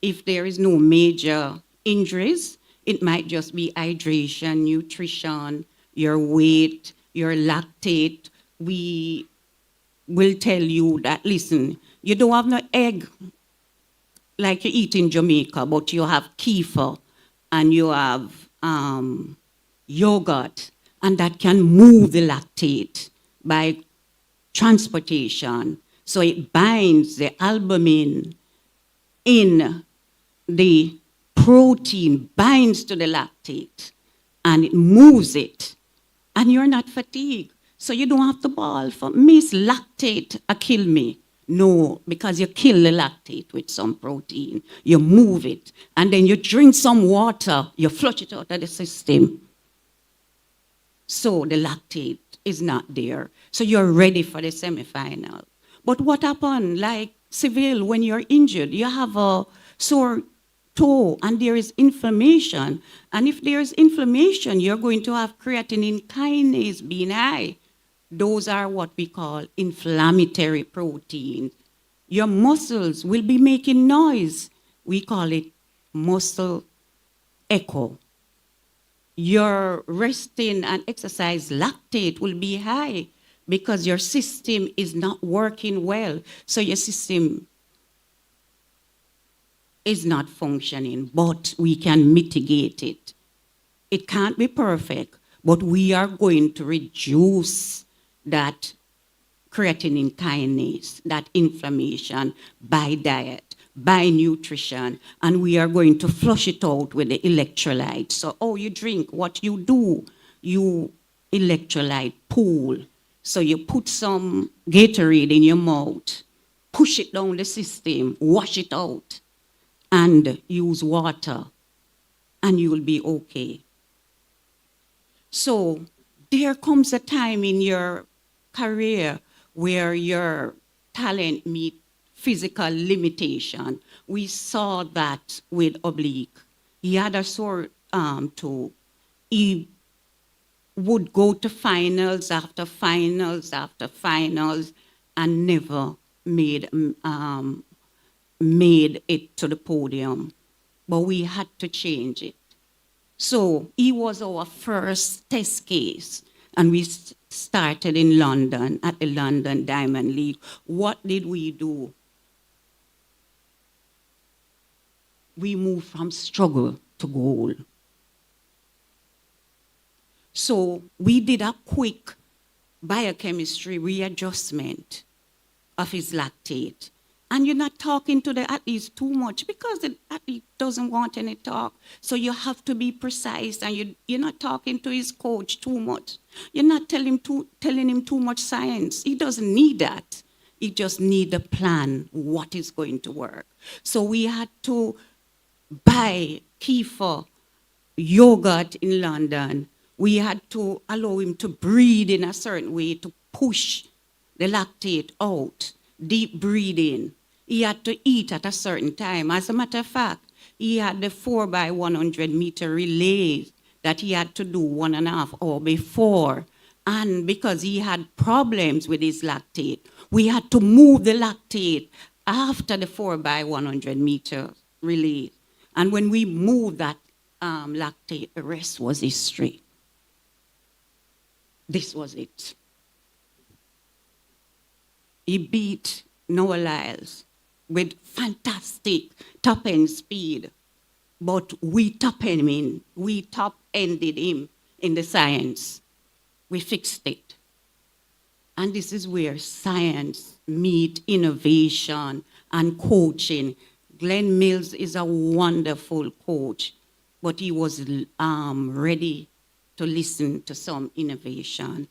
If there is no major injuries, it might just be hydration, nutrition, your weight, your lactate. We will tell you that, listen, you don't have no egg like you eat in Jamaica, but you have kefir and you have yogurt, and that can move the lactate by transportation. So it binds the albumin in the protein, binds to the lactate, and it moves it. And you're not fatigued. So you don't have to bawl for miss lactate, kill me. No, because you kill the lactate with some protein. You move it. And then you drink some water. You flush it out of the system. So the lactate is not there. So you're ready for the semifinal. But what happened? Like Seville, when you're injured, you have a sore toe and there is inflammation. And if there's inflammation, you're going to have creatinine kinase being high. Those are what we call inflammatory proteins. Your muscles will be making noise. We call it muscle echo. Your resting and exercise lactate will be high because your system is not working well. So your system is not functioning, but we can mitigate it. It can't be perfect, but we are going to reduce that creatinine kinase, that inflammation, by diet, by nutrition, and we are going to flush it out with the electrolytes. So, you drink, what you do, you electrolyte pool. So you put some Gatorade in your mouth, push it down the system, wash it out, and use water, and you will be okay. So there comes a time in your career where your talent meets physical limitation. We saw that with Oblique. He had a sore toe. He would go to finals after finals after finals and never made it to the podium. But we had to change it. So he was our first test case, and we started in London at the London Diamond League. What did we do? We moved from struggle to goal. So we did a quick biochemistry readjustment of his lactate, And you're not talking to the athletes too much because the athlete doesn't want any talk. So you have to be precise, and you're not talking to his coach too much. You're not telling him too much science. He doesn't need that. He just need a plan, what is going to work. So we had to buy kefir yogurt in London. We had to allow him to breathe in a certain way to push the lactate out, deep breathing. He had to eat at a certain time. As a matter of fact, he had the 4x100 meter relay that he had to do 1.5 hours before. And because he had problems with his lactate, we had to move the lactate after the 4x100 meter relay. And when we moved that lactate, the rest was history. This was it. He beat Noah Lyles with fantastic top-end speed, but we top-ended him in the science. We fixed it. And this is where science meet innovation and coaching. Glenn Mills is a wonderful coach, but he was ready to listen to some innovation.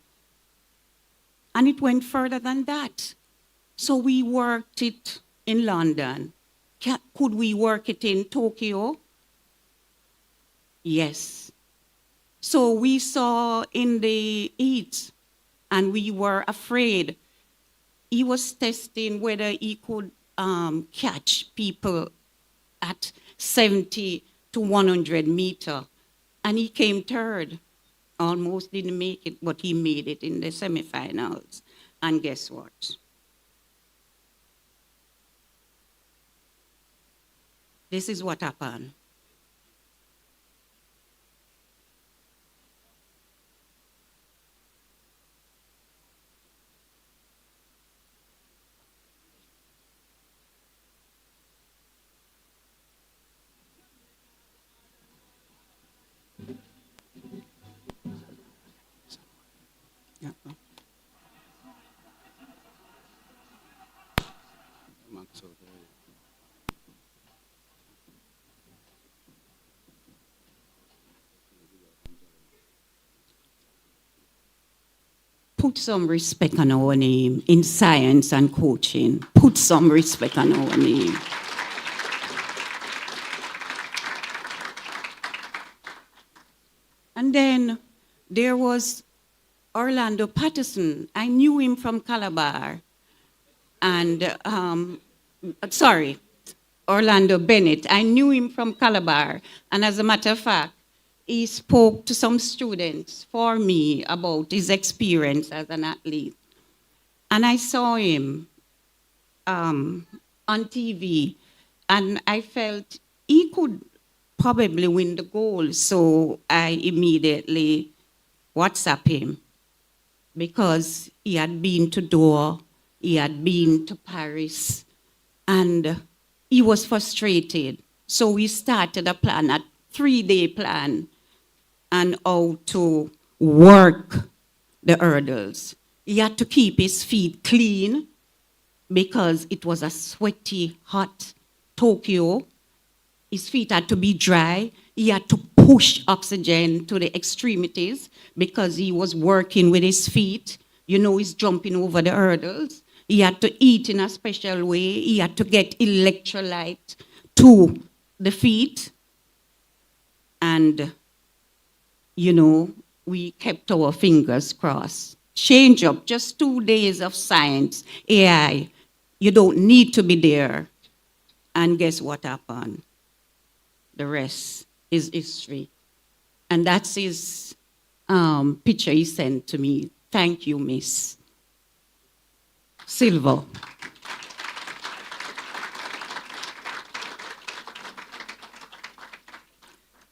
And it went further than that. So we worked it in London. Could we work it in Tokyo? Yes. So we saw in the heat, and we were afraid. He was testing whether he could catch people at 70 to 100 meter. And he came third. Almost didn't make it, but he made it in the semifinals. And guess what? This is what happened. Put some respect on our name in science and coaching. Put some respect on our name. And then there was Orlando Patterson. I knew him from Calabar. And, Orlando Bennett. I knew him from Calabar. And as a matter of fact, he spoke to some students for me about his experience as an athlete. And I saw him on TV, and I felt he could probably win the gold. So I immediately WhatsApp him, because he had been to Doha, he had been to Paris, and he was frustrated. So we started a plan, a 3-day plan, and how to work the hurdles. He had to keep his feet clean because it was a sweaty, hot Tokyo. His feet had to be dry. He had to push oxygen to the extremities because he was working with his feet. You know, he's jumping over the hurdles. He had to eat in a special way. He had to get electrolyte to the feet. And you know, we kept our fingers crossed. Change up, just 2 days of science, AI. You don't need to be there. And guess what happened? The rest is history. And that's his picture he sent to me. Thank you, Miss Silver.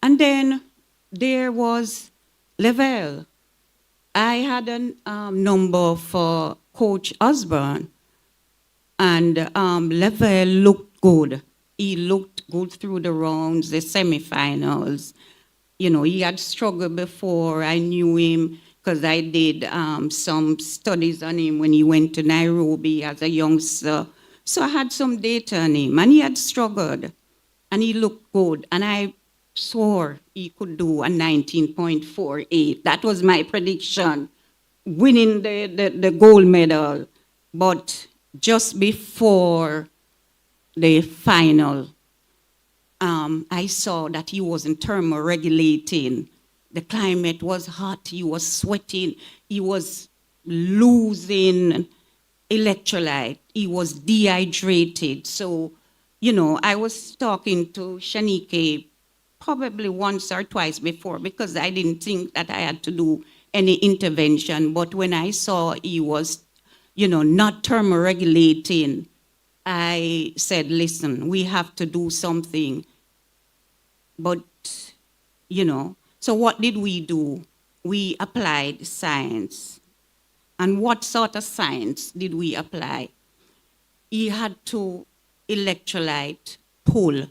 And then there was Lavelle. I had a number for Coach Osborne, and Lavelle looked good. He looked good through the rounds, the semifinals. You know, he had struggled before. I knew him because I did some studies on him when he went to Nairobi as a youngster. So I had some data on him, and he had struggled, and he looked good, and I swore he could do a 19.48. That was my prediction, winning the gold medal. But just before the final, I saw that he wasn't thermoregulating. The climate was hot, he was sweating, he was losing electrolyte, he was dehydrated. So, I was talking to Shanike probably once or twice before because I didn't think that I had to do any intervention. But when I saw he was, not thermoregulating, I said, listen, we have to do something. But, so what did we do? We applied science. And what sort of science did we apply? He had to electrolyte pull.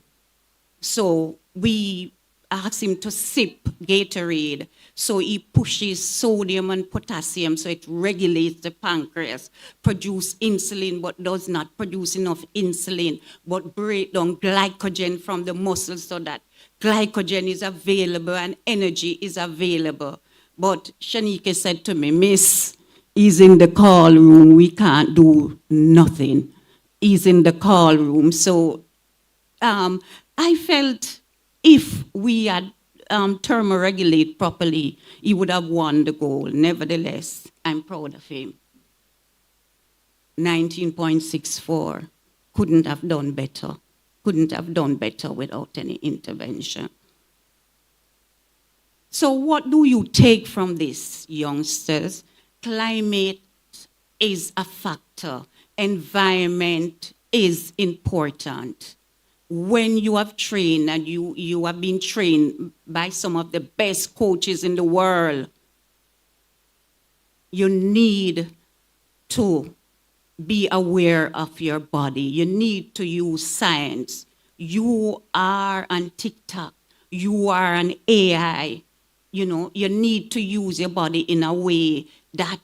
So we asked him to sip Gatorade. So he pushes sodium and potassium so it regulates the pancreas, produce insulin but does not produce enough insulin, but break down glycogen from the muscles so that glycogen is available and energy is available. But Shanike said to me, Miss, he's in the call room, we can't do nothing. He's in the call room. So I felt if we had thermoregulate properly, he would have won the gold. Nevertheless, I'm proud of him. 19.64. Couldn't have done better. Couldn't have done better without any intervention. So what do you take from this, youngsters? Climate is a factor. Environment is important. When you have trained and you have been trained by some of the best coaches in the world, you need to be aware of your body. You need to use science. You are on TikTok. You are an AI. You need to use your body in a way that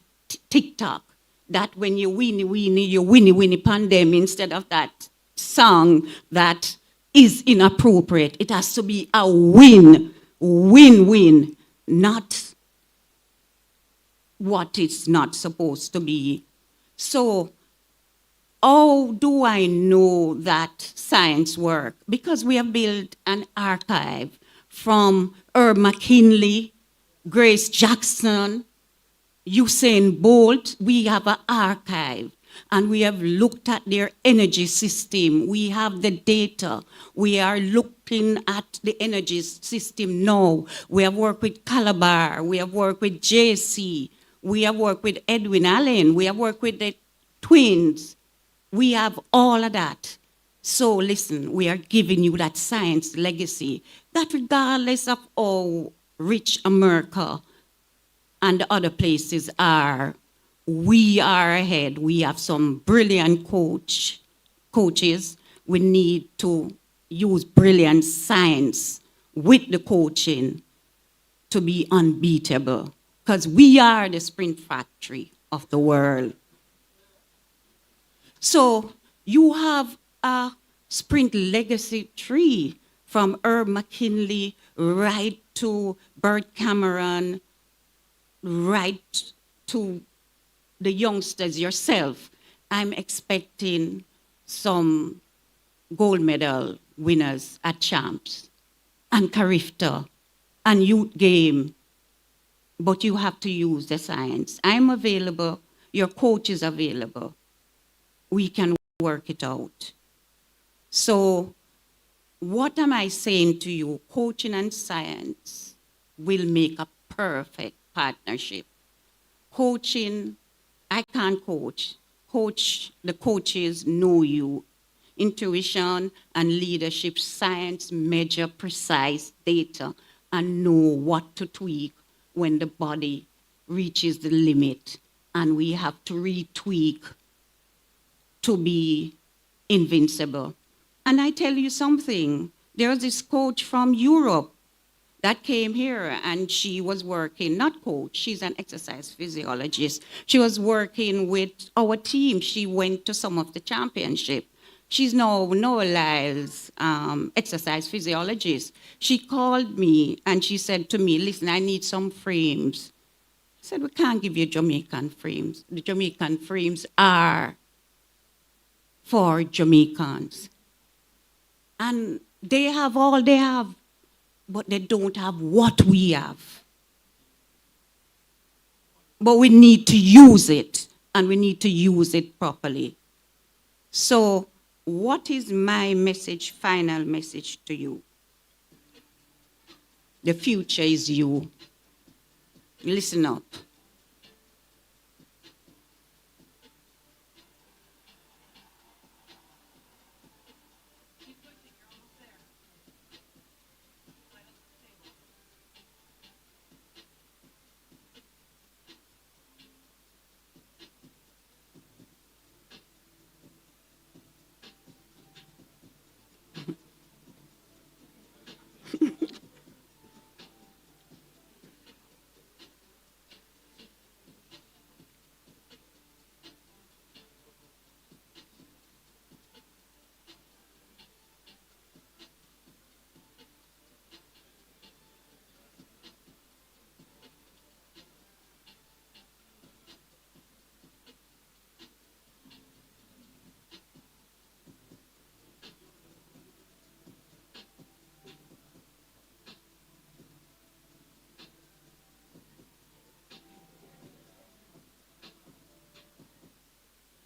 TikTok, that when you winnie pan them instead of that song that is inappropriate. It has to be a win-win, not what it's not supposed to be. So how do I know that science works? Because we have built an archive from Herb McKinley, Grace Jackson, Usain Bolt. We have an archive. And we have looked at their energy system. We have the data. We are looking at the energy system now. We have worked with Calabar. We have worked with JC. We have worked with Edwin Allen. We have worked with the twins. We have all of that. So listen, we are giving you that science legacy that regardless of how rich America and the other places are, we are ahead. We have some brilliant coaches. We need to use brilliant science with the coaching to be unbeatable, because we are the sprint factory of the world. So you have a sprint legacy tree from Herb McKinley right to Bert Cameron, right to the youngsters yourself. I'm expecting some gold medal winners at champs and Carifta and youth game, but you have to use the science. I'm available, your coach is available. We can work it out. So what am I saying to you? Coaching and science will make a perfect partnership. Coaching, I can't coach. The coaches know you. Intuition and leadership science measure precise data and know what to tweak when the body reaches the limit. And we have to retweak to be invincible. And I tell you something, there's this coach from Europe. that came here, and she was working, not coach, she's an exercise physiologist. She was working with our team. She went to some of the championship. She's now Noah Lyle's exercise physiologist. She called me and she said to me, listen, I need some frames. I said, we can't give you Jamaican frames. The Jamaican frames are for Jamaicans. And they have all they have, but they don't have what we have. But we need to use it, and we need to use it properly. So, what is my message, final message to you? The future is you. Listen up.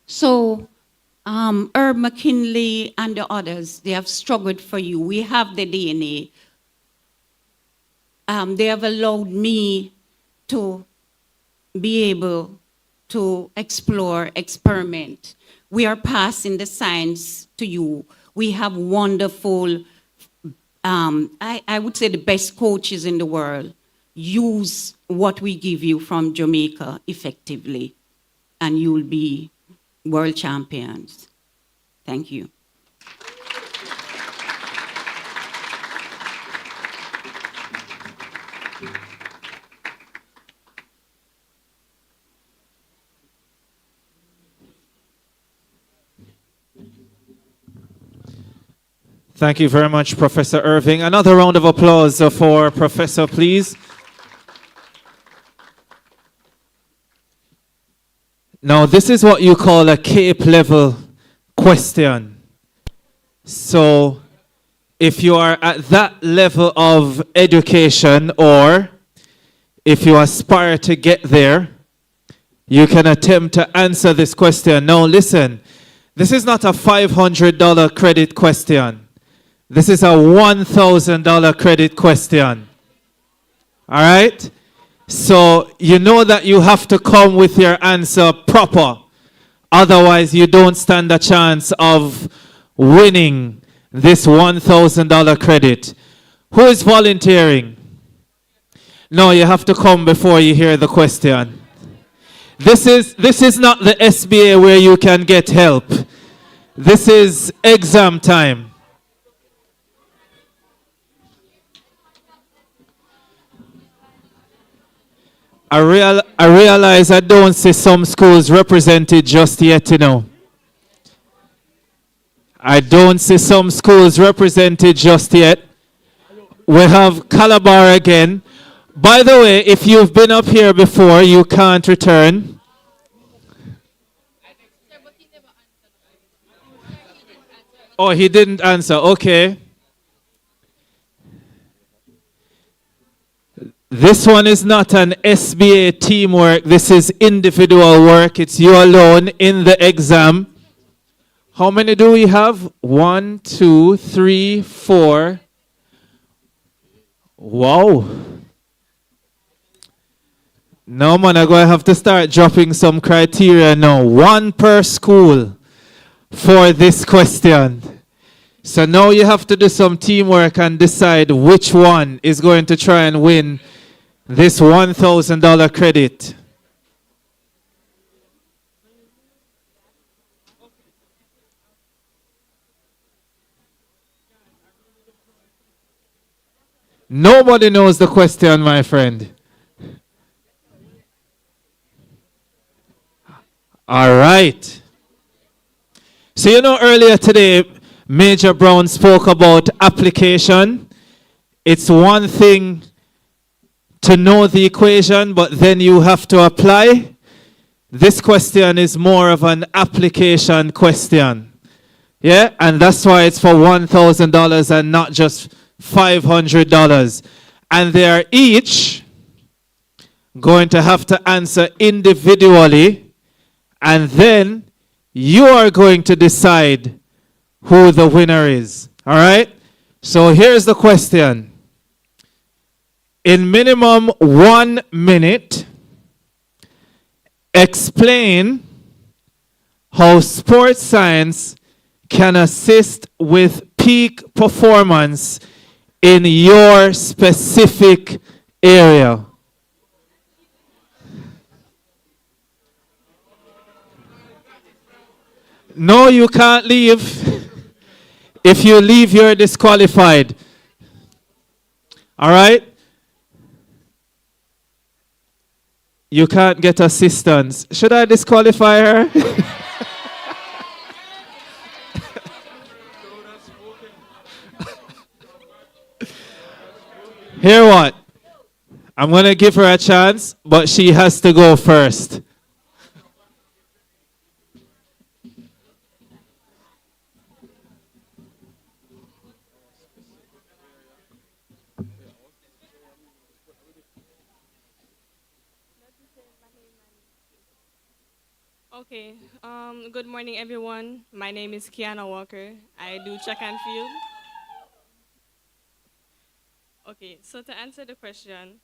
So, Herb McKinley and the others, they have struggled for you. We have the DNA. They have allowed me to be able to explore, experiment. We are passing the science to you. We have wonderful, I would say the best coaches in the world. Use what we give you from Jamaica effectively, and you'll be world champions. Thank you. Thank you very much, Professor Irving. Another round of applause for Professor, please. Now, this is what you call a CAPE level question. So, if you are at that level of education, or if you aspire to get there, you can attempt to answer this question. Now, listen, this is not a $500 credit question. This is a $1,000 credit question. All right? So you know that you have to come with your answer proper. Otherwise, you don't stand a chance of winning this $1,000 credit. Who is volunteering? No, you have to come before you hear the question. This is not the SBA where you can get help. This is exam time. I realize I don't see some schools represented just yet, you know. I don't see some schools represented just yet. We have Calabar again. By the way, if you've been up here before, you can't return. Oh, he didn't answer. Okay. This one is not an SBA teamwork. This is individual work. It's you alone in the exam. How many do we have? 1, 2, 3, 4. Wow. Now, man, I'm going to have to start dropping some criteria now. 1 per school for this question. So now you have to do some teamwork and decide which one is going to try and win this $1,000 credit. Nobody knows the question, my friend. All right. So, earlier today, Major Brown spoke about application. It's one thing to know the equation, but then you have to apply. This question is more of an application question. Yeah, and that's why it's for $1,000 and not just $500. And they are each going to have to answer individually, and then you are going to decide who the winner is. All right? So here's the question. In minimum 1 minute, explain how sports science can assist with peak performance in your specific area. No, you can't leave. If you leave, you're disqualified. All right? You can't get assistance. Should I disqualify her? Hear what? I'm going to give her a chance, but she has to go first. Okay, good morning, everyone. My name is Kiana Walker. I do track and field. Okay, so to answer the question,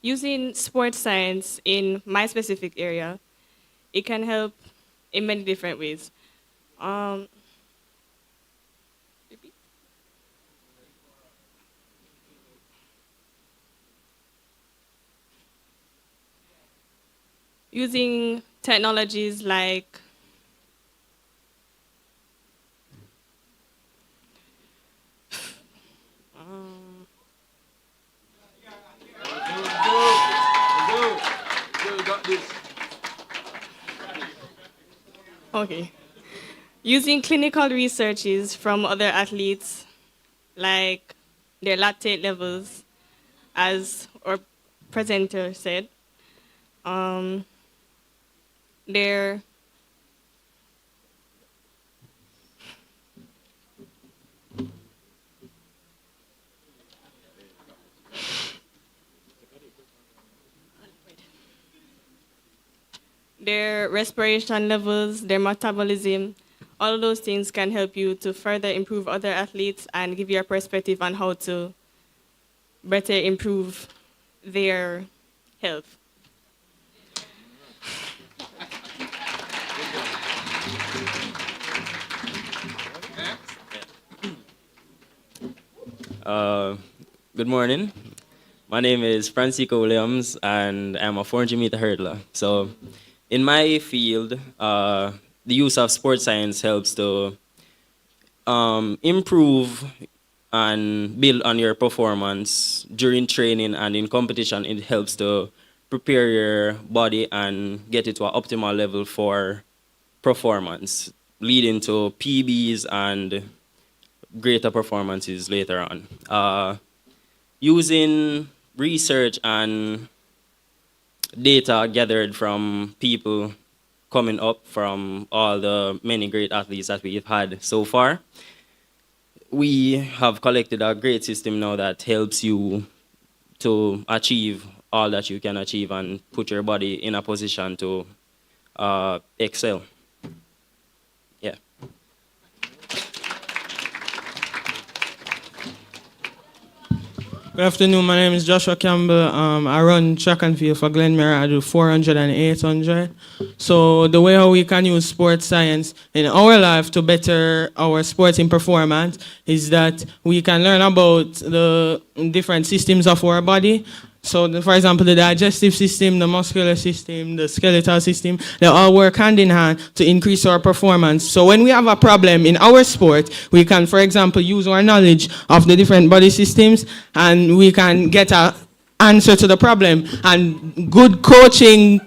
using sports science in my specific area, it can help in many different ways. Repeat? Using technologies like okay. Using clinical researches from other athletes, like their lactate levels, as our presenter said, their their respiration levels, their metabolism, all of those things can help you to further improve other athletes and give you a perspective on how to better improve their health. Good morning. My name is Francisco Williams, and I'm a 400-meter hurdler. So, in my field, the use of sports science helps to improve and build on your performance during training and in competition. It helps to prepare your body and get it to an optimal level for performance, leading to PBs and greater performances later on. Using research and data gathered from people coming up from all the many great athletes that we've had so far, we have collected a great system now that helps you to achieve all that you can achieve and put your body in a position to excel. Yeah. Good afternoon, my name is Joshua Campbell. I run track and field for Glenmere. I do 400 and 800. So the way how we can use sports science in our life to better our sporting performance is that we can learn about the different systems of our body So, for example, the digestive system, the muscular system, the skeletal system, they all work hand in hand to increase our performance. So when we have a problem in our sport, we can, for example, use our knowledge of the different body systems and we can get a answer to the problem. And good coaching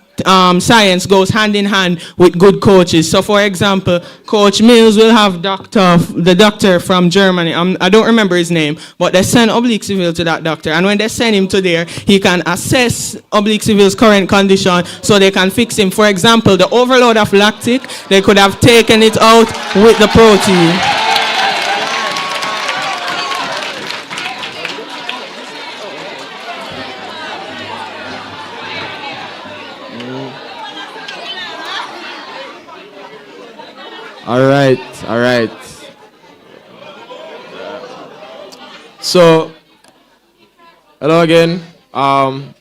science goes hand in hand with good coaches. So, for example, Coach Mills will have the doctor from Germany. I don't remember his name, but they send Oblique Civil to that doctor. And when they send him to there, he can assess Oblique Civil's current condition so they can fix him. For example, the overload of lactic, they could have taken it out with the protein. All right, all right. So, hello again. I'm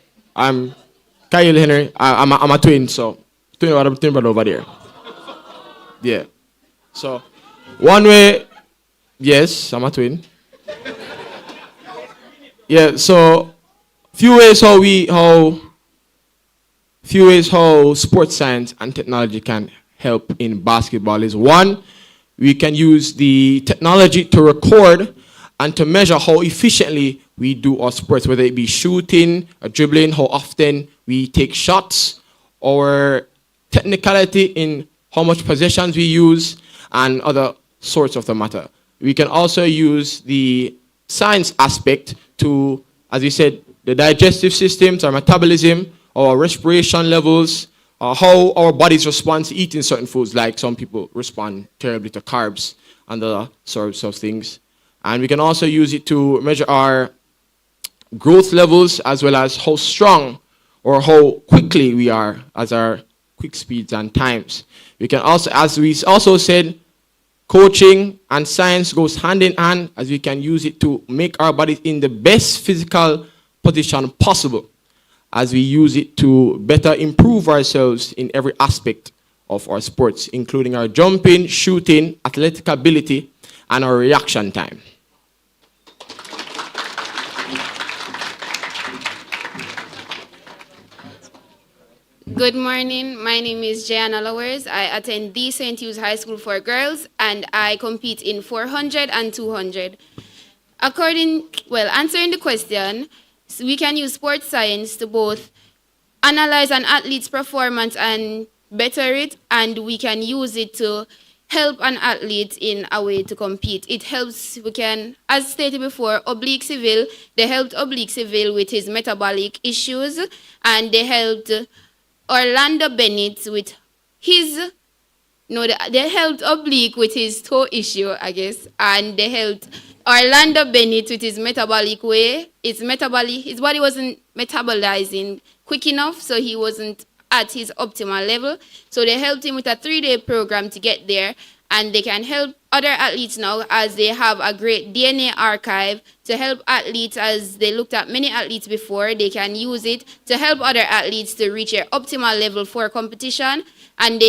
Kyle Henry. I'm a twin, so twin brother over there. Yeah. So, one way, yes, I'm a twin. Yeah. So, few ways how sports science and technology can help in basketball is one, we can use the technology to record and to measure how efficiently we do our sports, whether it be shooting or dribbling, how often we take shots, or technicality in how much possessions we use, and other sorts of the matter. We can also use the science aspect to, as we said, the digestive systems, our metabolism, our respiration levels, how our bodies respond to eating certain foods, like some people respond terribly to carbs and other sorts of things. And we can also use it to measure our growth levels as well as how strong or how quickly we are as our quick speeds and times. We can also, as we also said, coaching and science goes hand in hand, as we can use it to make our bodies in the best physical position possible, as we use it to better improve ourselves in every aspect of our sports, including our jumping, shooting, athletic ability, and our reaction time. Good morning. My name is Jayana Lowers. I attend the St. Hugh's High School for Girls, and I compete in 400 and 200. Answering the question, so we can use sports science to both analyze an athlete's performance and better it, and we can use it to help an athlete in a way to compete. It helps, as stated before, Oblique Civil, they helped Oblique Civil with his metabolic issues, and they helped Orlando Bennett with they helped Oblique with his toe issue, I guess, and they helped Orlando Bennett with his metabolic way. His body wasn't metabolizing quick enough, so he wasn't at his optimal level. So they helped him with a 3-day program to get there, and they can help other athletes now as they have a great DNA archive to help athletes. As they looked at many athletes before, they can use it to help other athletes to reach their optimal level for competition, and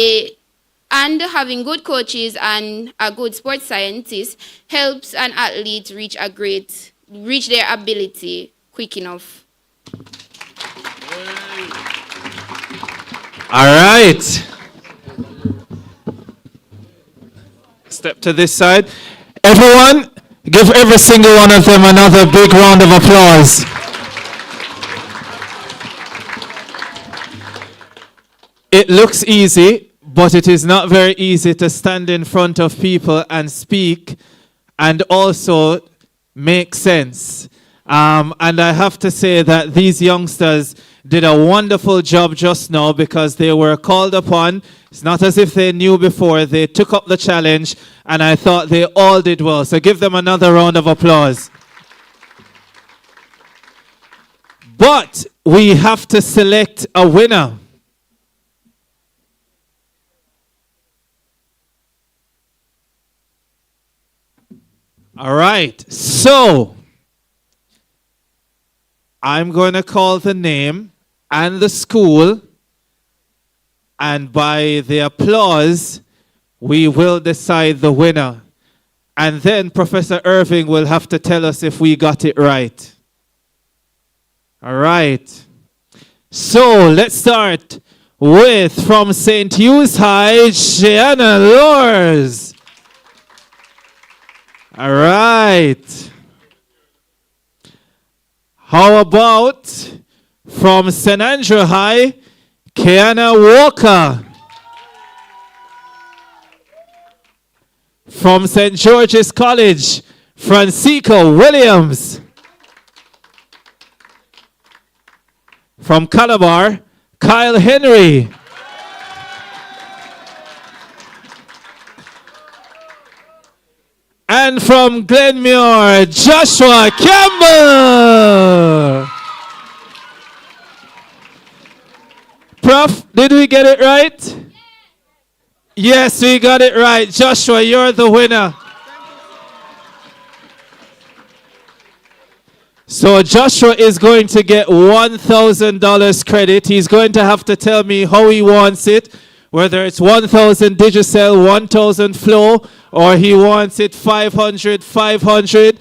having good coaches and a good sports scientist helps an athlete reach their ability quick enough. All right. Step to this side. Everyone, give every single one of them another big round of applause. It looks easy, but it is not very easy to stand in front of people and speak and also make sense. And I have to say that these youngsters did a wonderful job just now because they were called upon. It's not as if they knew before. They took up the challenge, and I thought they all did well. So give them another round of applause. But we have to select a winner. All right, so I'm going to call the name and the school, and by the applause, we will decide the winner. And then Professor Irving will have to tell us if we got it right. All right. So let's start with from St. Hugh's High, Shiana Lors. All right. How about from St. Andrew High, Kiana Walker? From St. George's College, Francisco Williams. From Calabar, Kyle Henry. And from Glenmuir, Joshua Campbell. Prof, did we get it right? Yes, we got it right. Joshua, you're the winner. So Joshua is going to get $1,000 credit. He's going to have to tell me how he wants it, whether it's 1,000 Digicel, 1,000 Flow, or he wants it 500, 500.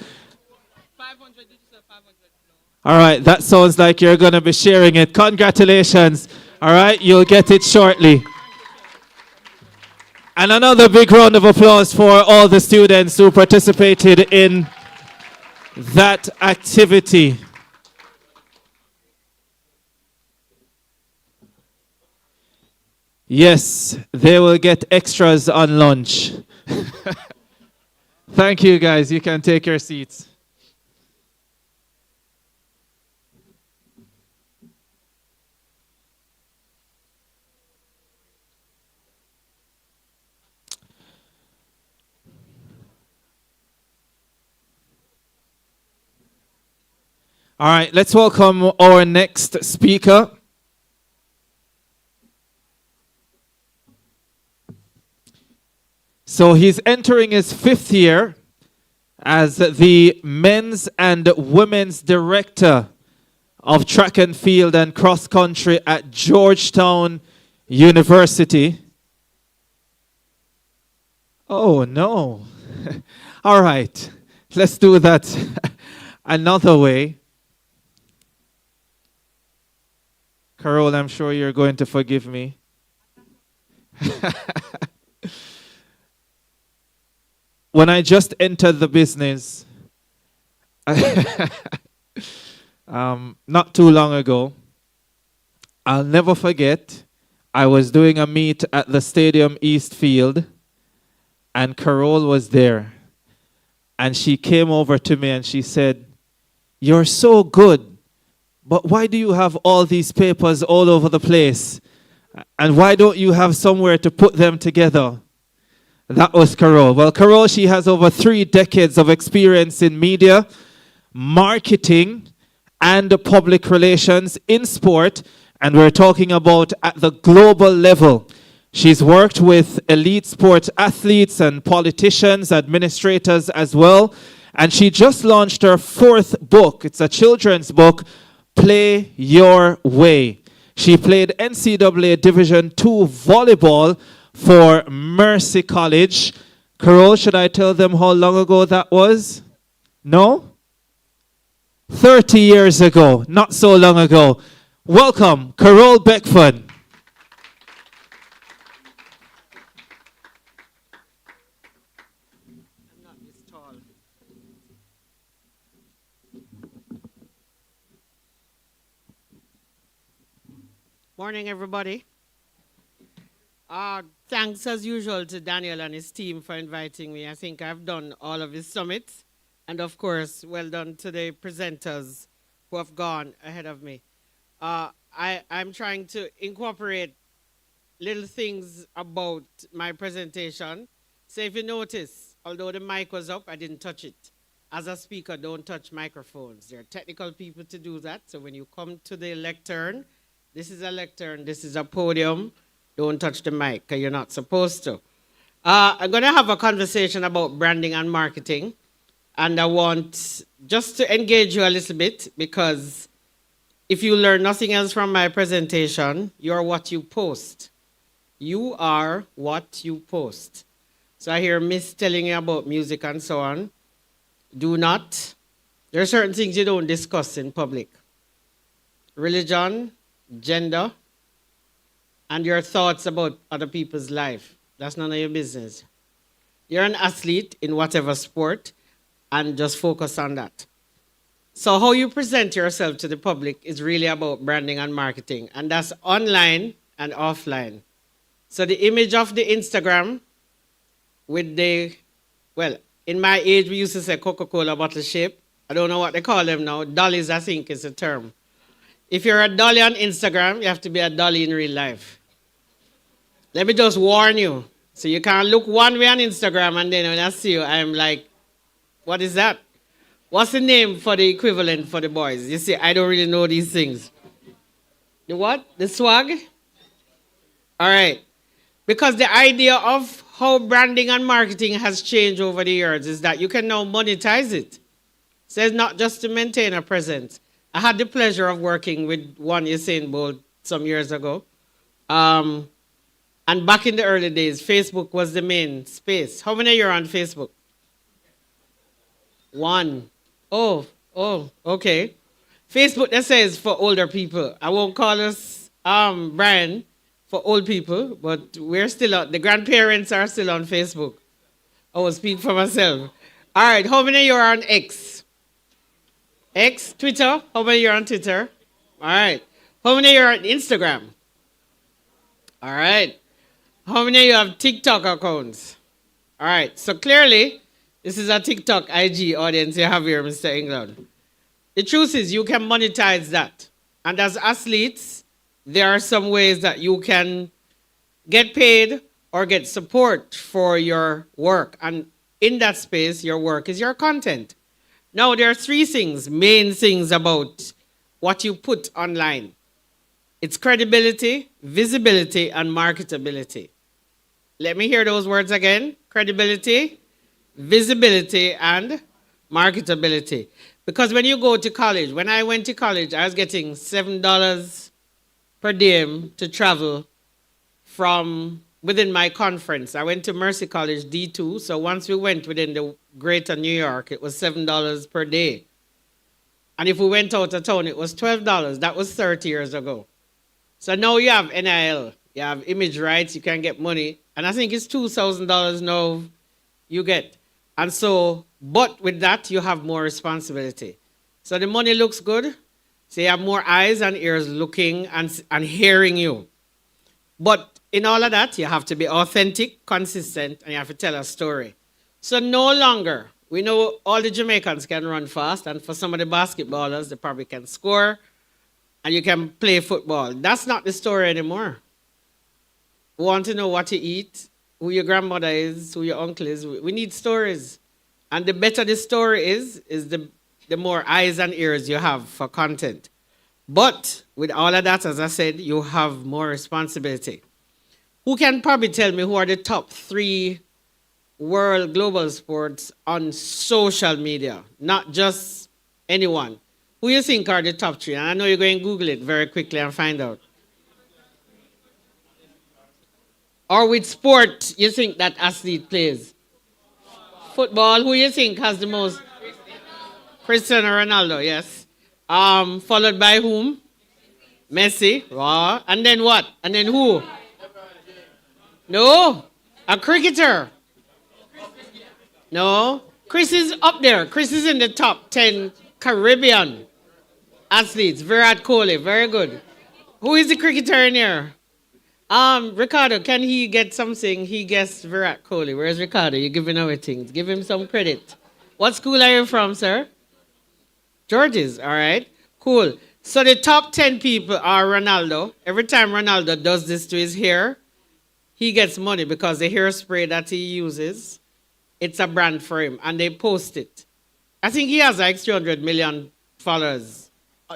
All right, that sounds like you're going to be sharing it. Congratulations. All right, you'll get it shortly. And another big round of applause for all the students who participated in that activity. Yes, they will get extras on lunch. Thank you, guys. You can take your seats. All right, let's welcome our next speaker. So he's entering his 5th year as the men's and women's director of track and field and cross country at Georgetown University. Oh, no. All right, let's do that another way. Carol, I'm sure you're going to forgive me. When I just entered the business, not too long ago, I'll never forget, I was doing a meet at the Stadium East Field, and Carol was there. And she came over to me and she said, "You're so good. But why do you have all these papers all over the place? And why don't you have somewhere to put them together?" That was Carol. Well, Carol, she has over 3 decades of experience in media, marketing, and public relations in sport. And we're talking about at the global level. She's worked with elite sport athletes and politicians, administrators as well. And she just launched her 4th book. It's a children's book, Play Your Way. She played NCAA Division II volleyball for Mercy College. Carol, should I tell them how long ago that was? No? 30 years ago, not so long ago. Welcome, Carol Beckford. Morning, everybody. Thanks, as usual, to Daniel and his team for inviting me. I think I've done all of his summits. And, of course, well done to the presenters who have gone ahead of me. I'm trying to incorporate little things about my presentation. So if you notice, although the mic was up, I didn't touch it. As a speaker, don't touch microphones. There are technical people to do that. So when you come to the lectern, this is a lectern, this is a podium. Don't touch the mic, because you're not supposed to. I'm going to have a conversation about branding and marketing. And I want just to engage you a little bit, because if you learn nothing else from my presentation, you're what you post. You are what you post. So I hear Miss telling you about music and so on. Do not. There are certain things you don't discuss in public. religion, gender, and your thoughts about other people's life. That's none of your business. You're an athlete in whatever sport, and just focus on that. So how you present yourself to the public is really about branding and marketing, and that's online and offline. So the image of the Instagram with the, well, in my age, we used to say Coca-Cola bottle shape. I don't know what they call them now. Dollies, I think, is the term. If you're a dolly on Instagram, you have to be a dolly in real life. Let me just warn you. So you can't look one way on Instagram and then when I see you, I'm like, what is that? What's the name for the equivalent for the boys? You see, I don't really know these things. The what? The swag? All right. Because the idea of how branding and marketing has changed over the years is that you can now monetize it. So it's not just to maintain a presence. I had the pleasure of working with one Usain Bolt some years ago. And back in the early days, Facebook was the main space. How many of you are on Facebook? One. Oh, okay. Facebook, that says for older people. I won't call us Brian for old people, but we're still on, the grandparents are still on Facebook. I will speak for myself. All right, how many of you are on X? X, Twitter? How many of you are on Twitter? All right. How many of you are on Instagram? All right. How many of you have TikTok accounts? All right, so clearly, this is a TikTok IG audience you have here, Mr. England. The truth is you can monetize that. And as athletes, there are some ways that you can get paid or get support for your work. And in that space, your work is your content. Now, there are three things, main things about what you put online. It's credibility, visibility, and marketability. Let me hear those words again. Credibility, visibility, and marketability. Because when you go to college, when I went to college, I was getting $7 per diem to travel from within my conference. I went to Mercy College D2, so once we went within the greater New York, it was $7 per day. And if we went out of town, it was $12. That was 30 years ago. So now you have NIL, you have image rights, you can get money. And I think it's $2,000 now you get. And so, but with that, you have more responsibility. So the money looks good. So you have more eyes and ears looking and hearing you. But in all of that, you have to be authentic, consistent, and you have to tell a story. So no longer, we know all the Jamaicans can run fast, and for some of the basketballers, they probably can score, and you can play football. That's not the story anymore. We want to know what you eat, who your grandmother is, who your uncle is. We need stories. And the better the story is the more eyes and ears you have for content. But with all of that, as I said, you have more responsibility. Who can probably tell me who are the top 3 world global sports on social media? Not just anyone. Who you think are the top 3? And I know you're going to Google it very quickly and find out. Or which sport you think that athlete plays? Football. Who you think has the most? Cristiano Ronaldo, yes. Followed by whom? Messi. Wow. And then what? And then who? No. A cricketer. No. Chris is up there. Chris is in the top 10 Caribbean athletes. Virat Kohli. Very good. Who is the cricketer in here? Ricardo, can he get something? He guessed Virat Kohli. Where's Ricardo? You're giving away things. Give him some credit. What school are you from, sir? George's, all right. Cool. So the top 10 people are Ronaldo. Every time Ronaldo does this to his hair, he gets money because the hairspray that he uses, it's a brand for him, and they post it. I think he has like 300 million followers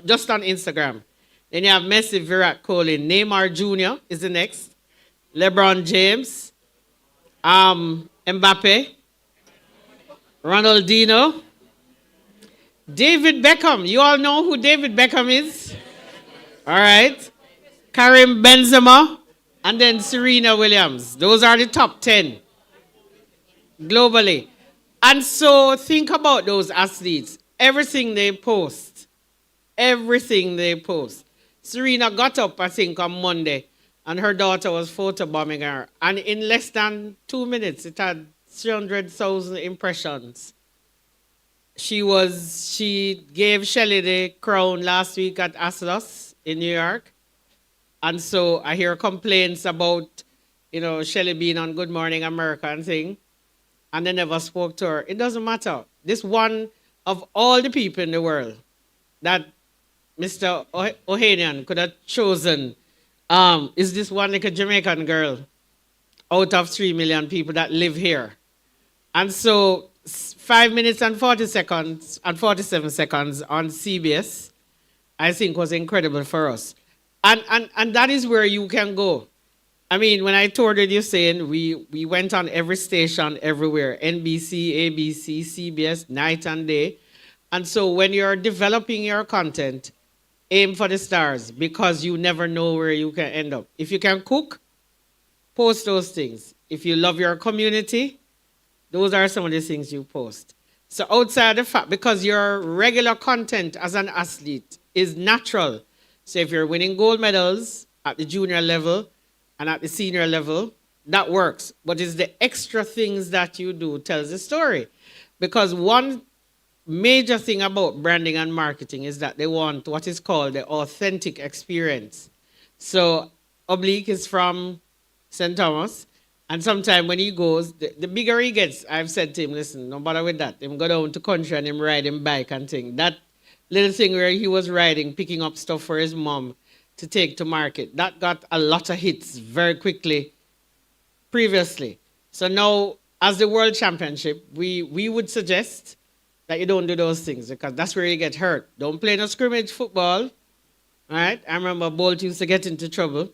just on Instagram. Then you have Messi, Virat Kohli, Neymar Jr. is the next. LeBron James, Mbappe, Ronaldinho, David Beckham. You all know who David Beckham is? All right. Karim Benzema, and then Serena Williams. Those are the top 10 globally. And so think about those athletes. Everything they post. Serena got up, I think, on Monday, and her daughter was photobombing her. And in less than 2 minutes, it had 300,000 impressions. She gave Shelley the crown last week at Aslos in New York. And so I hear complaints about, Shelley being on Good Morning America and thing, and they never spoke to her. It doesn't matter. This one of all the people in the world that Mr. Ohanian could have chosen is this one like a Jamaican girl out of 3 million people that live here. And so 5 minutes and 40 seconds and 47 seconds on CBS, I think was incredible for us. And that is where you can go. I mean, when I toured with you saying we went on every station everywhere, NBC, ABC, CBS, night and day. And so when you're developing your content, aim for the stars because you never know where you can end up. If you can cook, post those things. If you love your community, those are some of the things you post. So outside the fact, because your regular content as an athlete is natural. So if you're winning gold medals at the junior level and at the senior level, that works. But it's the extra things that you do tells the story. Because one major thing about branding and marketing is that they want what is called the authentic experience. So Oblique is from St. Thomas. And sometimes when he goes, the bigger he gets, I've said to him, listen, no bother with that. Him go down to country and him ride him bike and thing. That little thing where he was riding, picking up stuff for his mom to take to market, that got a lot of hits very quickly previously. So now, as the World Championship, we would suggest that you don't do those things because that's where you get hurt. Don't play no scrimmage football. All right? I remember Bolt used to get into trouble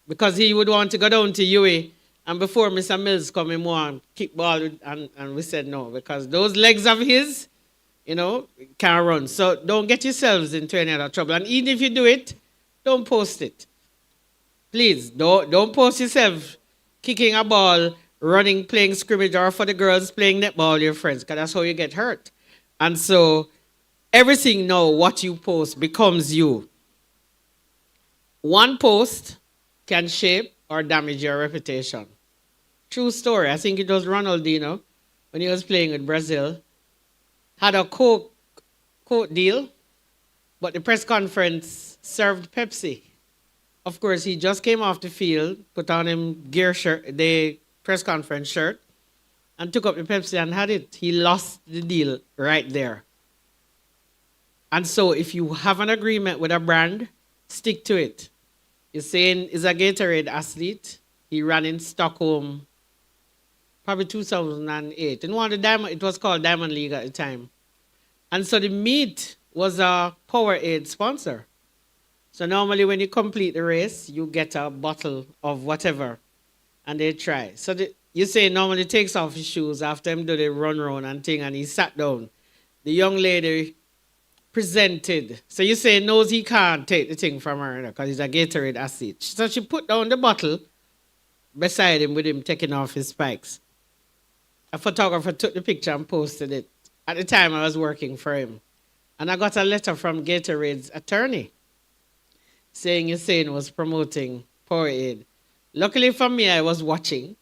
because he would want to go down to UA. And before Mr. Mills come in more and kick ball, and we said no, because those legs of his, can't run. So don't get yourselves into any other trouble. And even if you do it, don't post it. Please, don't post yourself kicking a ball, running, playing scrimmage, or for the girls playing netball with your friends, because that's how you get hurt. And so everything now, what you post becomes you. One post can shape or damage your reputation. True story. I think it was Ronaldinho, when he was playing with Brazil, had a Coke deal, but the press conference served Pepsi. Of course, he just came off the field, put on him gear shirt, the press conference shirt, and took up the Pepsi and had it. He lost the deal right there. And so if you have an agreement with a brand, stick to it. You're saying he's a Gatorade athlete. He ran in Stockholm, probably 2008. In one of the Diamond, it was called Diamond League at the time. And so the meet was a Powerade sponsor. So normally when you complete the race, you get a bottle of whatever, and they try. So you say normally takes off his shoes after him do the run round and thing, and he sat down. The young lady presented. So you say knows he can't take the thing from her because he's a Gatorade athlete. So she put down the bottle beside him with him taking off his spikes. A photographer took the picture and posted it. At the time I was working for him. And I got a letter from Gatorade's attorney saying Hussein was promoting Powerade. Luckily for me, I was watching.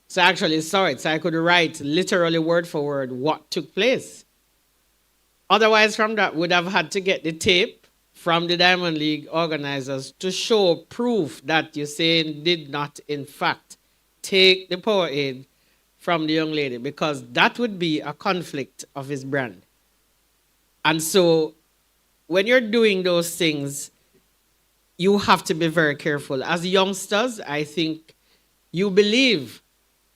So I actually saw it. So I could write literally word for word what took place. Otherwise, from that, would have had to get the tape from the Diamond League organizers to show proof that Hussein did not, in fact, take the Powerade from the young lady, because that would be a conflict of his brand. And so when you're doing those things, you have to be very careful. As youngsters, I think you believe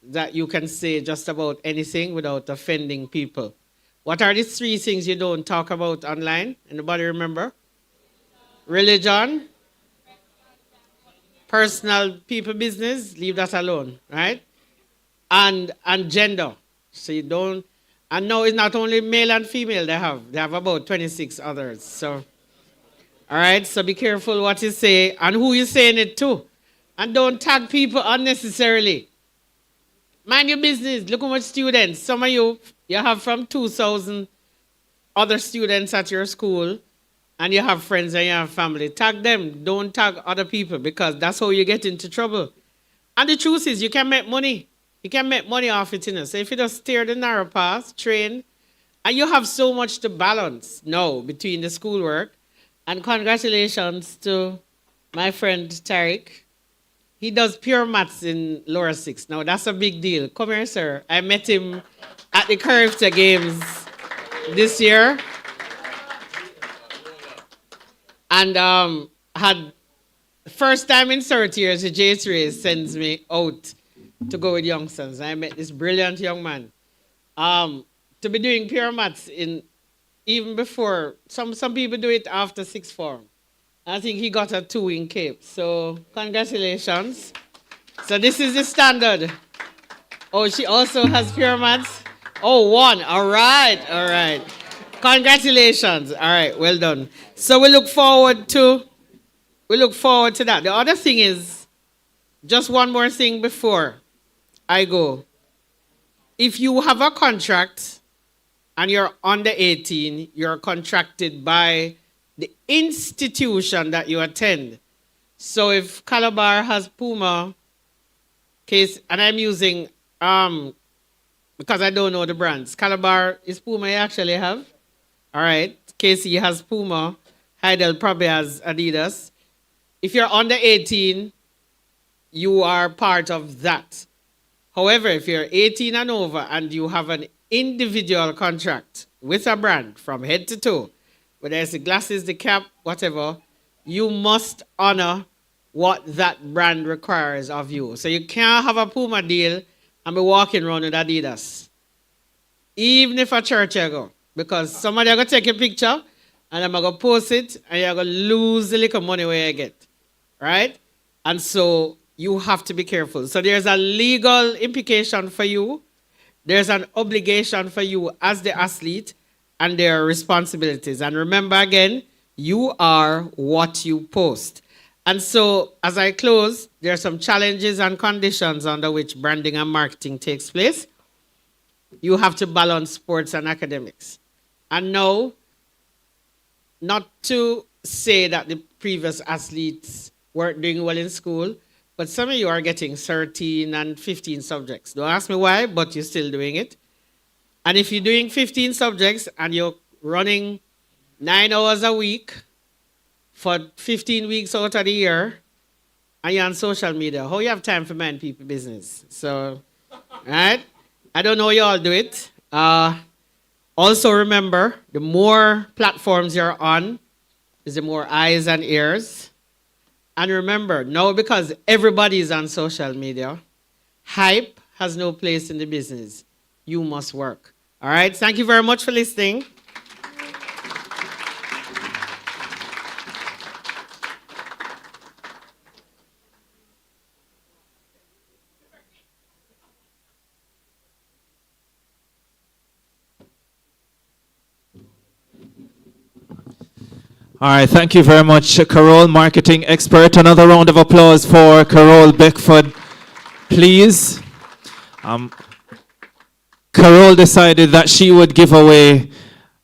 that you can say just about anything without offending people. What are the 3 things you don't talk about online? Anybody remember? Religion, personal people business, leave that alone, right? And gender. So you don't, and now it's not only male and female they have about 26 others. So, all right, so be careful what you say and who you're saying it to. And don't tag people unnecessarily. Mind your business. Look how much students. Some of you have from 2,000 other students at your school. and you have friends and you have family, tag them. Don't tag other people because that's how you get into trouble. And the truth is, you can make money. You can make money off it, you know. So if you just steer the narrow path, train, and you have so much to balance now between the schoolwork. And congratulations to my friend Tariq. He does pure maths in lower six. Now that's a big deal. Come here, sir. I met him at the Character Games this year. And had first time in 30 years, the J3 sends me out to go with youngsters. I met this brilliant young man. To be doing pure maths in even before some people do it after sixth form. I think he got a 2 in Cape. So congratulations. So this is the standard. Oh, she also has pure maths. Oh, 1. All right, all right. Congratulations. All right, well done. So we look forward to that. The other thing is, just one more thing before I go. If you have a contract and you're under 18, you're contracted by the institution that you attend. So if Calabar has Puma case, and I'm using because I don't know the brands. Calabar is Puma you actually have. All right. KC has Puma. Heidel probably has Adidas. If you're under 18, you are part of that. However, if you're 18 and over and you have an individual contract with a brand from head to toe, whether it's the glasses, the cap, whatever, you must honor what that brand requires of you. So you can't have a Puma deal and be walking around with Adidas. Even if a church you go. Because somebody are going to take a picture and I'm going to post it and you're going to lose the little money where you get. Right? And so you have to be careful. So there's a legal implication for you. There's an obligation for you as the athlete, and there are responsibilities. And remember again, you are what you post. And so as I close, there are some challenges and conditions under which branding and marketing takes place. You have to balance sports and academics. And no, not to say that the previous athletes weren't doing well in school, but some of you are getting 13 and 15 subjects. Don't ask me why, but you're still doing it. And if you're doing 15 subjects and you're running 9 hours a week for 15 weeks out of the year, and you're on social media, how you have time for mind people business? So, right? I don't know how you all do it. Also remember, the more platforms you're on, is the more eyes and ears. And remember, now because everybody is on social media, hype has no place in the business. You must work. All right? Thank you very much for listening. All right, thank you very much, Carol, marketing expert. Another round of applause for Carol Beckford, please. Carol decided that she would give away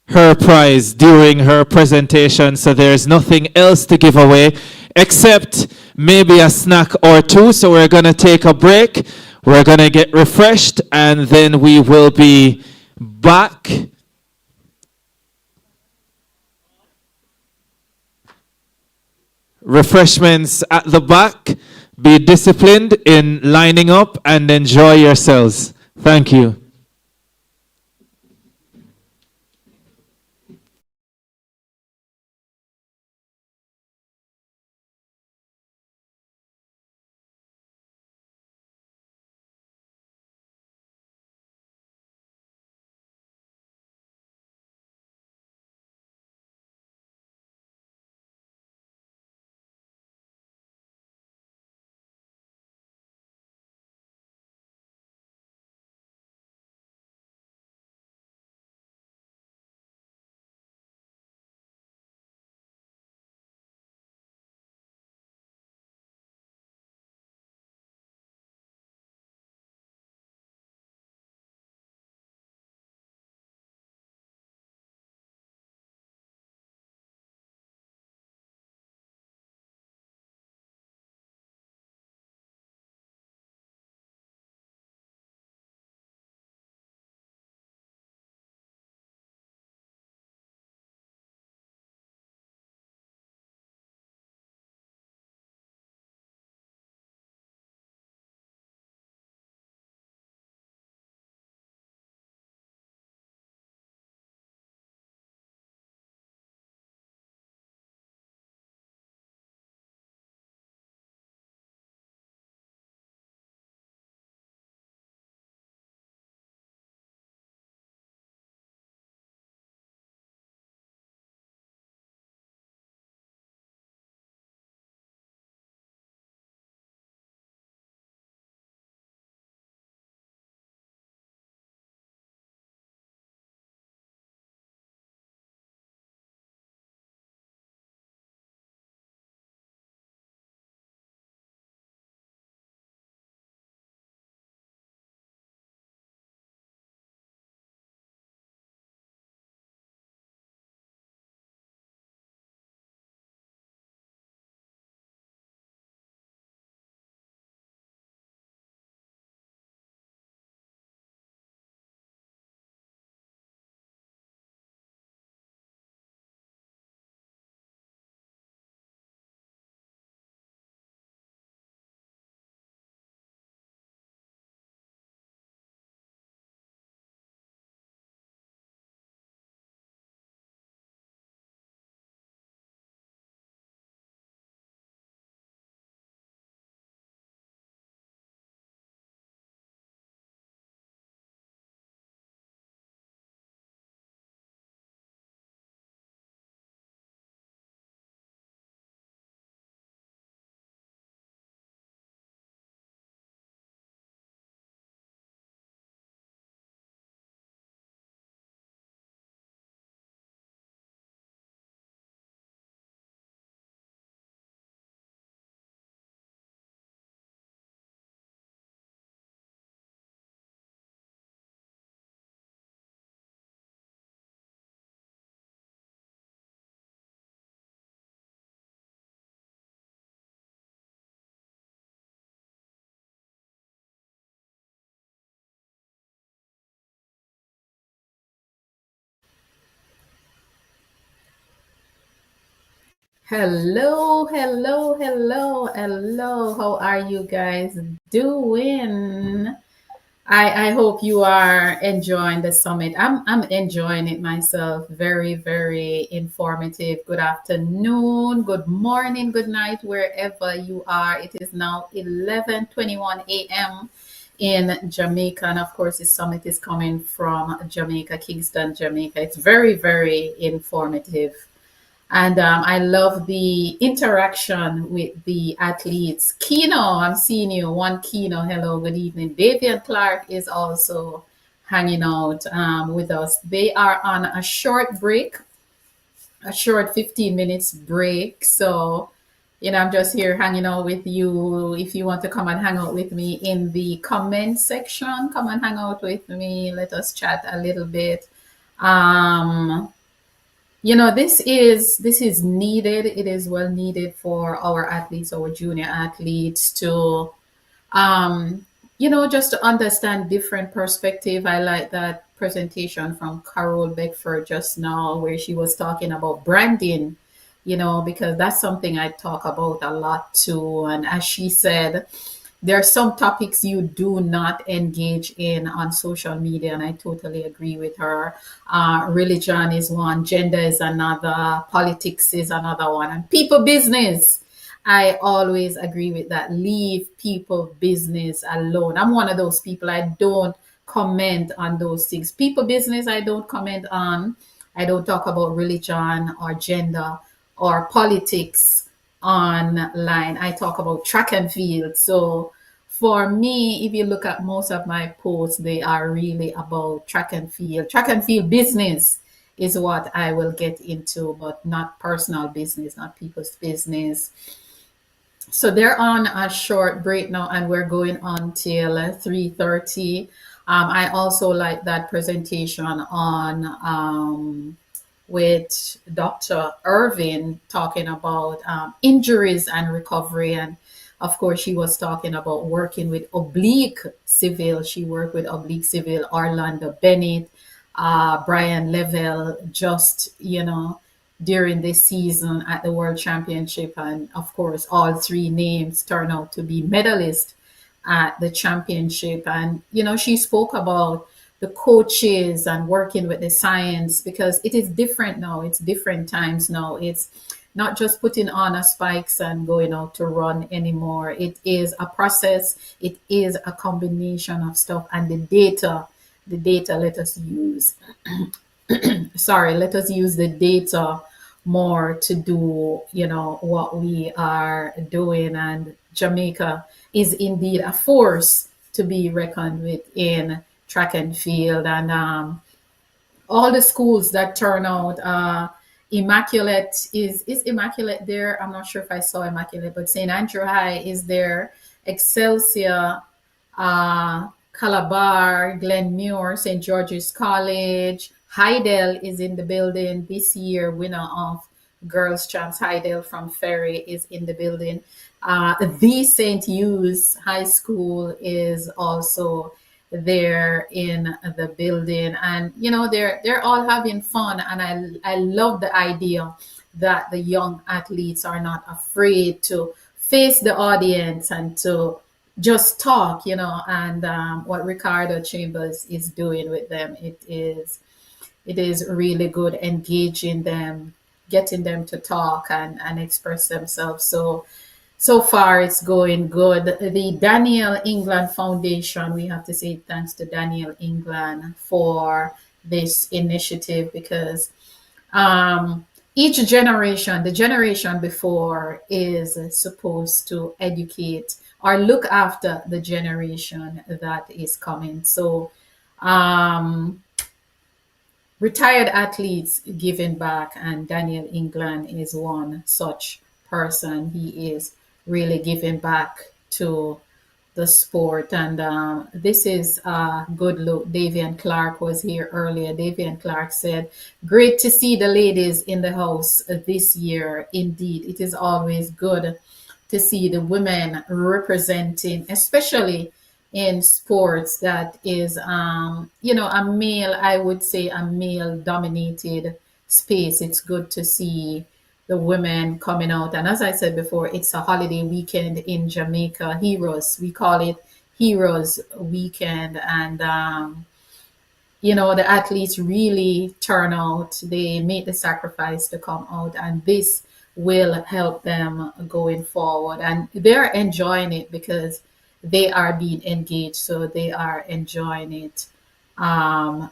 her prize during her presentation, so there's nothing else to give away except maybe a snack or two. So we're going to take a break. We're going to get refreshed, and then we will be back. Refreshments at the back. Be disciplined in lining up and enjoy yourselves. Thank you. Hello, hello, hello, hello. How are you guys doing? I hope you are enjoying the summit. I'm enjoying it myself. Very, very informative. Good afternoon, good morning, good night, wherever you are. It is now 11:21 a.m. in Jamaica. And of course, this summit is coming from Jamaica, Kingston, Jamaica. It's very, very informative. And I love the interaction with the athletes. Kino, I'm seeing you. One Kino, hello, good evening. Davian Clark is also hanging out with us. They are on a short break, a short 15 minutes break. So, I'm just here hanging out with you. If you want to come and hang out with me in the comment section, come and hang out with me. Let us chat a little bit. Um, this is needed. It is well needed for our athletes, our junior athletes to just to understand different perspective. I like that presentation from Carol Beckford just now where she was talking about branding, because that's something I talk about a lot too. And as she said, there are some topics you do not engage in on social media, and I totally agree with her. Religion is one, gender is another, politics is another one, and people business. I always agree with that. Leave people business alone. I'm one of those people. I don't comment on those things. People business, I don't comment on. I don't talk about religion or gender or politics online. I talk about track and field. So for me, if you look at most of my posts, they are really about track and field. Track and field business is what I will get into, but not personal business, not people's business. So they're on a short break now, and we're going on till 3:30. I also like that presentation on with Dr. Irvin talking about injuries and recovery. And of course, she was talking about working with oblique civil. She worked with oblique civil, Orlando Bennett, Brian Level, just, during this season at the World Championship. And of course, all three names turn out to be medalists at the championship. And, she spoke about the coaches and working with the science because it is different now. It's different times now. It's not just putting on a spikes and going out to run anymore. It is a process. It is a combination of stuff, and the data let us use. Sorry, let us use the data more to do, what we are doing. And Jamaica is indeed a force to be reckoned with in track and field. And all the schools that turn out, Immaculate is Immaculate there. I'm not sure if I saw Immaculate, but St. Andrew High is there. Excelsior, Calabar, Glenmuir, St. George's College. Heidel is in the building this year, winner of Girls Champs. Heidel from Ferry is in the building. The St. Hugh's High School is also there in the building, and they're all having fun. And I love the idea that the young athletes are not afraid to face the audience and to just talk, and what Ricardo Chambers is doing with them, it is really good, engaging them, getting them to talk and express themselves. So far it's going good. The Daniel England Foundation, we have to say thanks to Daniel England for this initiative, because each generation, the generation before, is supposed to educate or look after the generation that is coming. So retired athletes giving back, and Daniel England is one such person. He is really giving back to the sport, and this is a good look. Davian Clark was here earlier. Davian Clark said, "Great to see the ladies in the house this year. Indeed, it is always good to see the women representing, especially in sports that is, a male, I would say, a male dominated space. It's good to see the women coming out. And as I said before, it's a holiday weekend in Jamaica. Heroes, we call it Heroes Weekend. And the athletes really turn out. They make the sacrifice to come out, and this will help them going forward. And they're enjoying it because they are being engaged, so they are enjoying it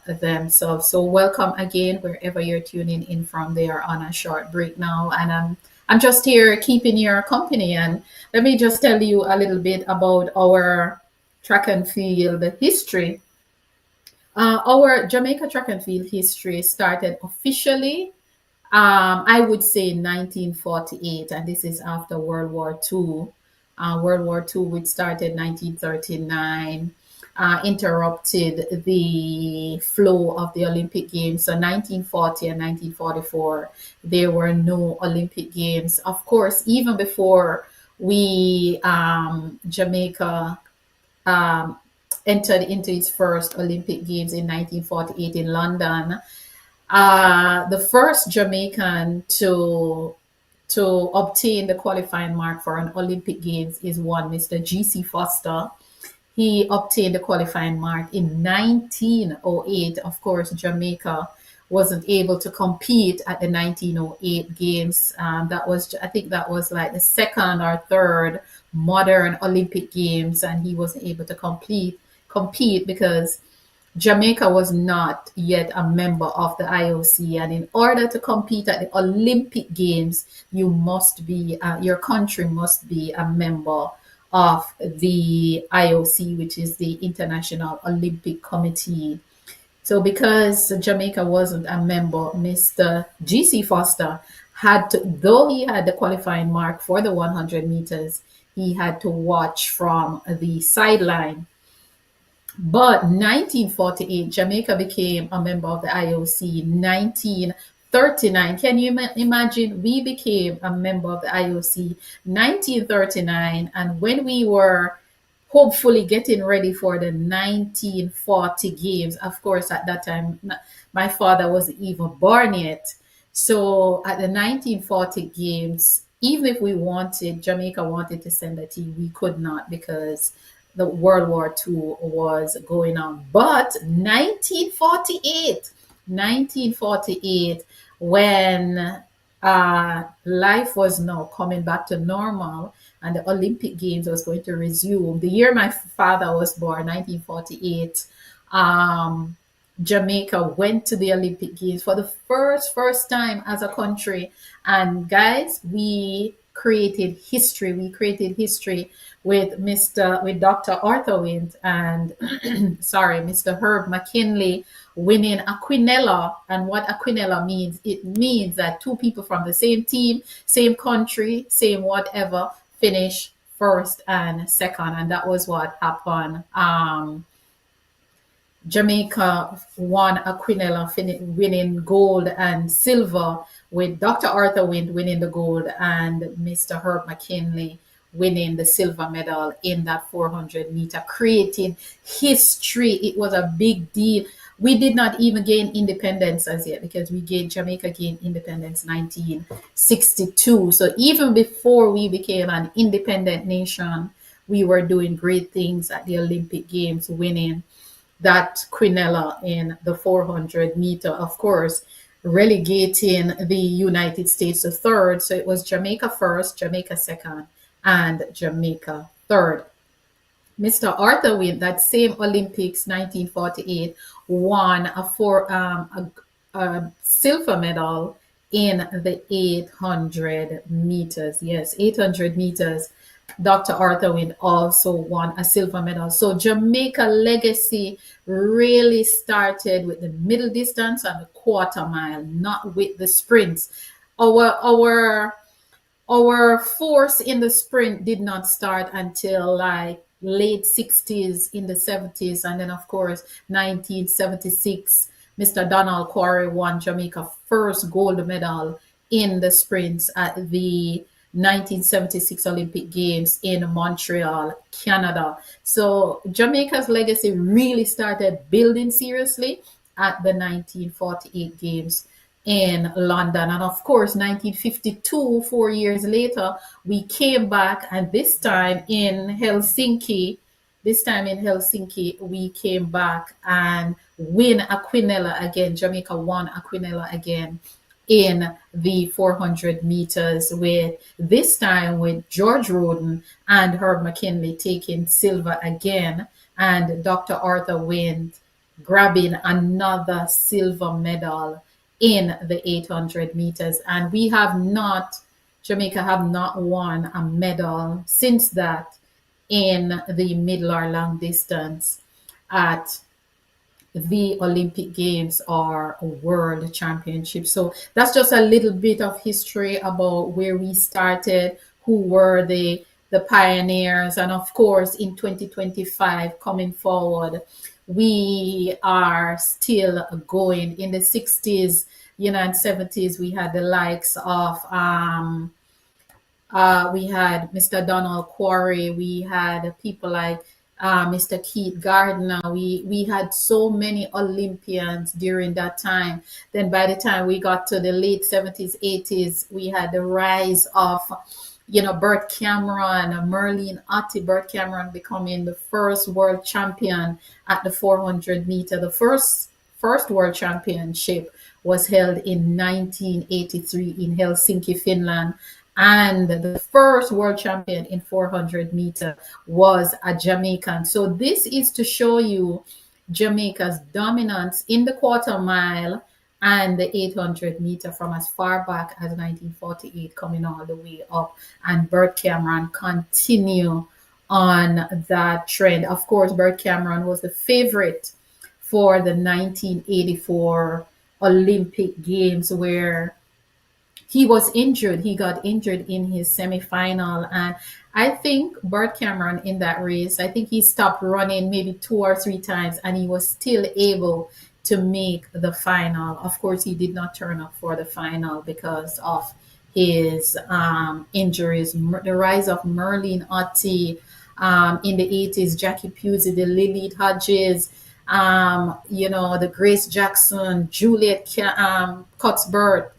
themselves. So welcome again wherever you're tuning in from. They are on a short break now, and I'm just here keeping your company. And let me just tell you a little bit about our track and field history. Our Jamaica track and field history started officially, I would say 1948, and this is after World War II. World War II, which started 1939, interrupted the flow of the Olympic Games. So 1940 and 1944, there were no Olympic Games. Of course, even before Jamaica um, entered into its first Olympic Games in 1948 in London. The first Jamaican to obtain the qualifying mark for an Olympic Games is one Mr. G.C. Foster. He obtained the qualifying mark in 1908. Of course, Jamaica wasn't able to compete at the 1908 games. I think that was like the second or third modern Olympic Games, and he wasn't able to compete because Jamaica was not yet a member of the IOC, and in order to compete at the Olympic Games, your country must be a member of the IOC, which is the International Olympic Committee. So because Jamaica wasn't a member, Mr. G.C. Foster though he had the qualifying mark for the 100 meters, he had to watch from the sideline. But 1948, Jamaica became a member of the IOC. 1939, can you imagine? We became a member of the IOC 1939, and when we were hopefully getting ready for the 1940 games, of course, at that time, my father wasn't even born yet. So at the 1940 games, even if Jamaica wanted to send a team, we could not because the World War II was going on. But 1948, when life was now coming back to normal and the Olympic Games was going to resume, the year my father was born, 1948, Jamaica went to the Olympic Games for the first time as a country. And guys, we created history. We created history with Dr. Arthur Wint and Mr. Herb McKinley winning a quinella. And what a quinella means, it means that two people from the same team, same country, same whatever, finish first and second. And that was what happened. Jamaica won a quinella, winning gold and silver, with Dr. Arthur Wint winning the gold and Mr. Herb McKinley winning the silver medal in that 400 meter, creating history. It was a big deal. We did not even gain independence as yet because Jamaica gained independence 1962. So even before we became an independent nation, we were doing great things at the Olympic Games, winning that quinella in the 400 meter, of course, relegating the United States to third. So it was Jamaica first, Jamaica second, and Jamaica third. Mr. Arthur Wint, that same Olympics 1948, won a silver medal in the 800 meters. Yes, 800 meters. Dr. Arthur Wint also won a silver medal. So Jamaica legacy really started with the middle distance and the quarter mile, not with the sprints. Our force in the sprint did not start until like late 60s, in the 70s, and then of course 1976, Mr. Donald Quarry won Jamaica's first gold medal in the sprints at the 1976 Olympic Games in Montreal, Canada. So Jamaica's legacy really started building seriously at the 1948 Games in London. And of course, 1952, 4 years later, we came back, and this time in Helsinki. This time in Helsinki, we came back and win Aquinella again. Jamaica won Aquinella again in the 400 meters, with this time with George Roden and Herb McKinley taking silver again, and Dr. Arthur Wint grabbing another silver medal in the 800 meters. And we have not, Jamaica have not won a medal since that in the middle or long distance at the Olympic Games or World Championships. So that's just a little bit of history about where we started, who were the pioneers, and of course, in 2025 coming forward, we are still going. In the 60s, and 70s, we had the likes of we had Mr. Donald Quarry. We had people like Mr. Keith Gardner. We had so many Olympians during that time. Then by the time we got to the late 70s, 80s, we had the rise of, Bert Cameron, Merlene Ottey. Bert Cameron becoming the first world champion at the 400 meter. The first world championship was held in 1983 in Helsinki, Finland. And the first world champion in 400 meter was a Jamaican. So this is to show you Jamaica's dominance in the quarter mile and the 800 meter from as far back as 1948, coming all the way up. And Bert Cameron continue on that trend. Of course, Bert Cameron was the favorite for the 1984 Olympic Games, where he was injured. He got injured in his semifinal. And I think Bert Cameron in that race, I think he stopped running maybe 2 or 3 times, and he was still able to make the final. Of course, he did not turn up for the final because of his injuries. The rise of Merlene Ottey in the 80s, Jackie Pusey, the Lily Hodges, the Grace Jackson, Juliet Cuthbert,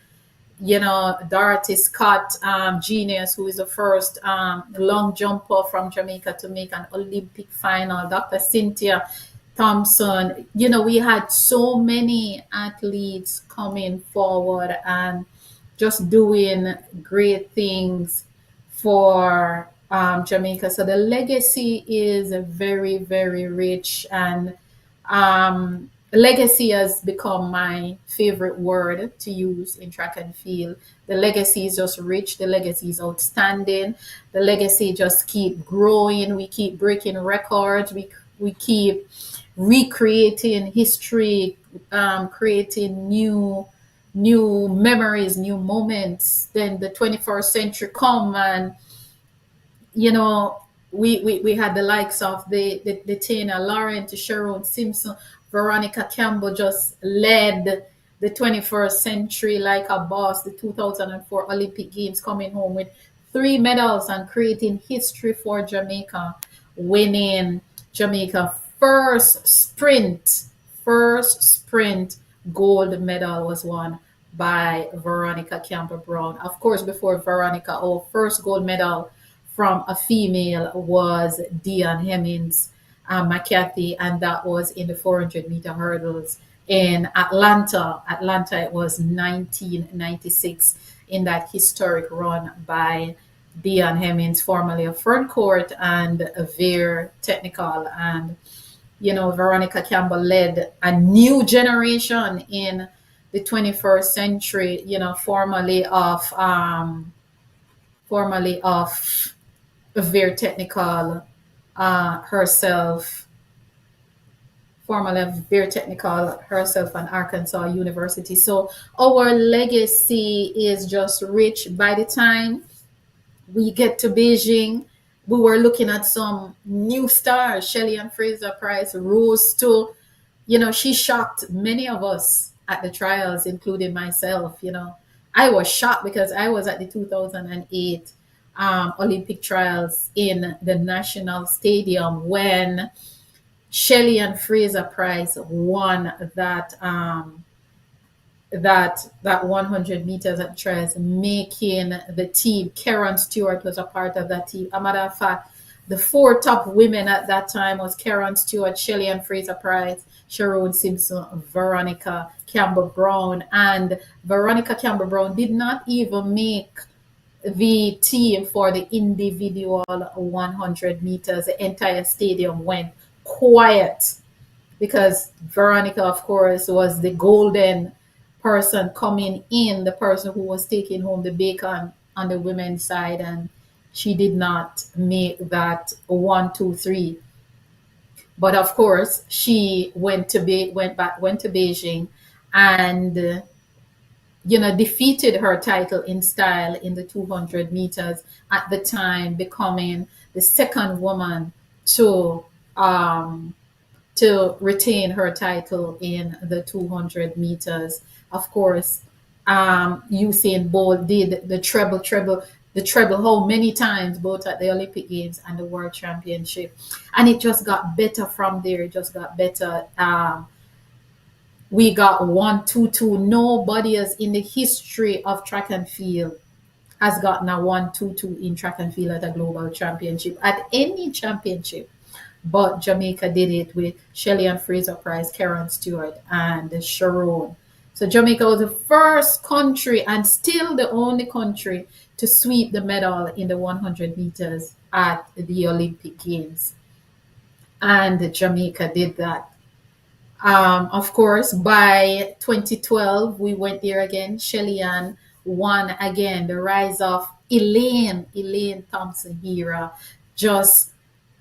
Dorothy Scott, genius, who is the first long jumper from Jamaica to make an Olympic final, Dr. Cynthia Thompson. We had so many athletes coming forward and just doing great things for Jamaica. So the legacy is very, very rich, and legacy has become my favorite word to use in track and field. The legacy is just rich. The legacy is outstanding. The legacy just keep growing. We keep breaking records. We keep recreating history, creating new memories, new moments. Then the 21st century come, and we had the likes of the Tina Lawrence, Sharon Simpson, Veronica Campbell just led the 21st century like a boss. The 2004 Olympic Games, coming home with 3 medals and creating history for Jamaica, winning Jamaica first sprint gold medal was won by Veronica Campbell Brown. Of course, before Veronica, our first gold medal from a female was Dion Hemmings McCarthy, and that was in the 400-meter hurdles in Atlanta. It was 1996 in that historic run by Dion Hemmings, formerly of Front Court and Veer Technical. And, Veronica Campbell led a new generation in the 21st century, formerly of Veer Technical herself, formerly of Veer Technical herself, and Arkansas University. So our legacy is just rich. By the time we get to Beijing, we were looking at some new stars. Shelley and Fraser Price rose to, she shocked many of us at the trials, including myself. I was shocked because I was at the 2008 Olympic trials in the National Stadium when Shelley and Fraser Price won that 100 meters at trials, making the team. Karen Stewart was a part of that team. A matter of fact, the four top women at that time was Karen Stewart, Shelley and Fraser Price, Sharon Simpson, Veronica Campbell Brown, and Veronica Campbell Brown did not even make the team for the individual 100 meters. The entire stadium went quiet because Veronica, of course, was the golden person coming in, the person who was taking home the bacon on the women's side, and she did not make that 1, 2, 3. But of course, she went to Beijing, and defeated her title in style in the 200 meters at the time, becoming the second woman to um, to retain her title in the 200 meters. Of course, Usain Bolt did the treble how many times, both at the Olympic Games and the World Championship. And it just got better from there. It just got better. We got 1, 2, 2. Nobody else in the history of track and field has gotten a 1, 2, 2 in track and field at a global championship, at any championship. But Jamaica did it with Shelley and Fraser Price, Karen Stewart, and Sharon. So Jamaica was the first country and still the only country to sweep the medal in the 100 meters at the Olympic Games. And Jamaica did that. Of course, by 2012, we went there again. Shelly Ann won again. The rise of Elaine Thompson Hera just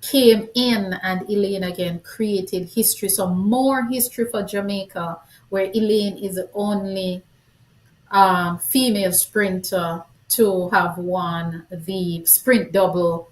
came in, and Elaine again created history. So more history for Jamaica, where Elaine is the only female sprinter to have won the sprint double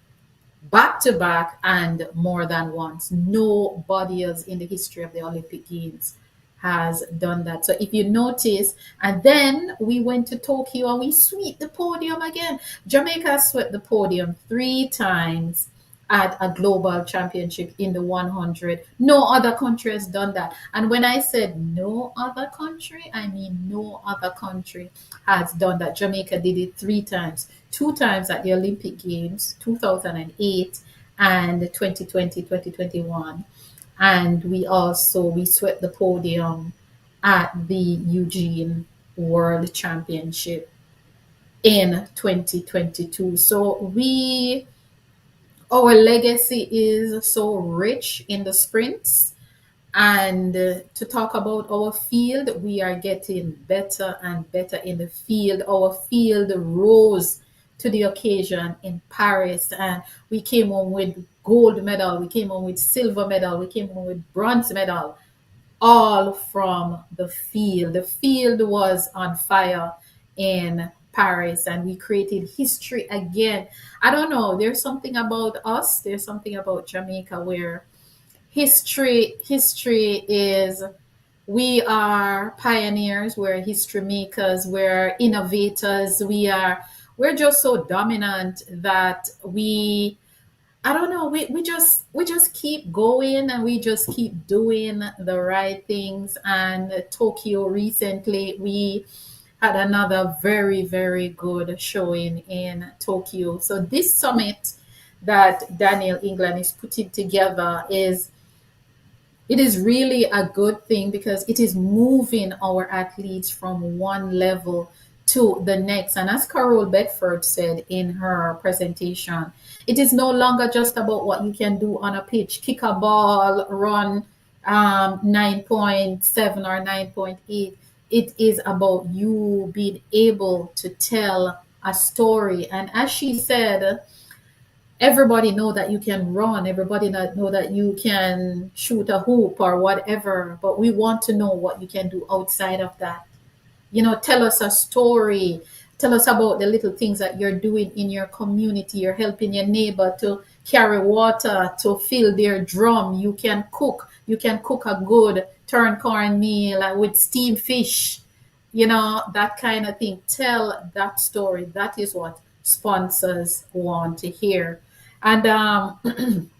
back to back and more than once. Nobody else in the history of the Olympic Games has done that. So if you notice, and then we went to Tokyo and we swept the podium again. Jamaica swept the podium 3 times at a global championship in the 100. No other country has done that. And when I said no other country, I mean no other country has done that. Jamaica did it 3 times. 2 times at the Olympic Games, 2008 and 2020, 2021. And we swept the podium at the Eugene World Championship in 2022. So our legacy is so rich in the sprints. And to talk about our field, we are getting better and better in the field. Our field rose to the occasion in Paris, and we came home with gold medal, we came home with silver medal, we came home with bronze medal, all from the field. The field was on fire in Paris, and we created history again. I don't know, there's something about us, there's something about Jamaica where history is, we are pioneers, we're history makers, we're innovators, we're just so dominant that I don't know, we just keep going, and we just keep doing the right things. And Tokyo recently, we had another very, very good showing in Tokyo. So this summit that Daniel England is putting together it is really a good thing, because it is moving our athletes from one level to the next. And as Carol Bedford said in her presentation, it is no longer just about what you can do on a pitch, kick a ball, run 9.7 or 9.8. It is about you being able to tell a story. And as she said, everybody know that you can run, everybody know that you can shoot a hoop or whatever, but we want to know what you can do outside of that. Tell us a story, tell us about the little things that you're doing in your community. You're helping your neighbor to carry water, to fill their drum. You can cook a good turn cornmeal with steamed fish, that kind of thing. Tell that story. That is what sponsors want to hear. And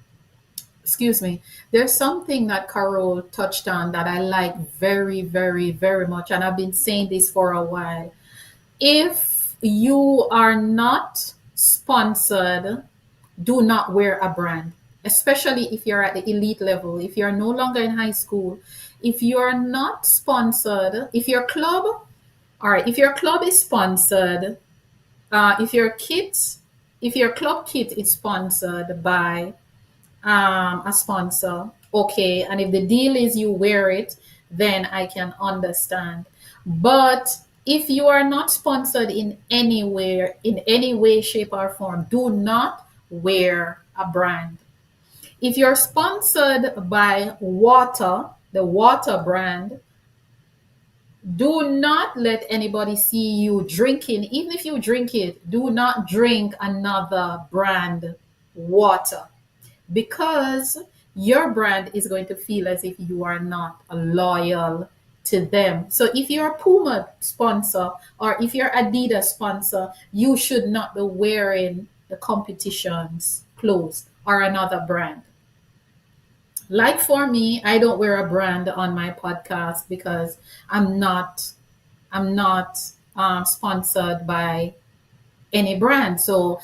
excuse me, there's something that Carol touched on that I like very, very, very much, and I've been saying this for a while. If you are not sponsored, do not wear a brand, especially if you're at the elite level, if you're no longer in high school. If you're not sponsored, if your club, all right, if your club is sponsored, if your kit, if your club kit is sponsored by a sponsor, okay, and if the deal is you wear it, then I can understand. But if you are not sponsored in anywhere, in any way, shape, or form, do not wear a brand. If you're sponsored by water, the water brand, do not let anybody see you drinking. Even if you drink it, do not drink another brand water, because your brand is going to feel as if you are not loyal to them. So if you're a Puma sponsor or if you're Adidas sponsor, you should not be wearing the competition's clothes or another brand. Like for me, I don't wear a brand on my podcast because I'm not I'm not sponsored by any brand. So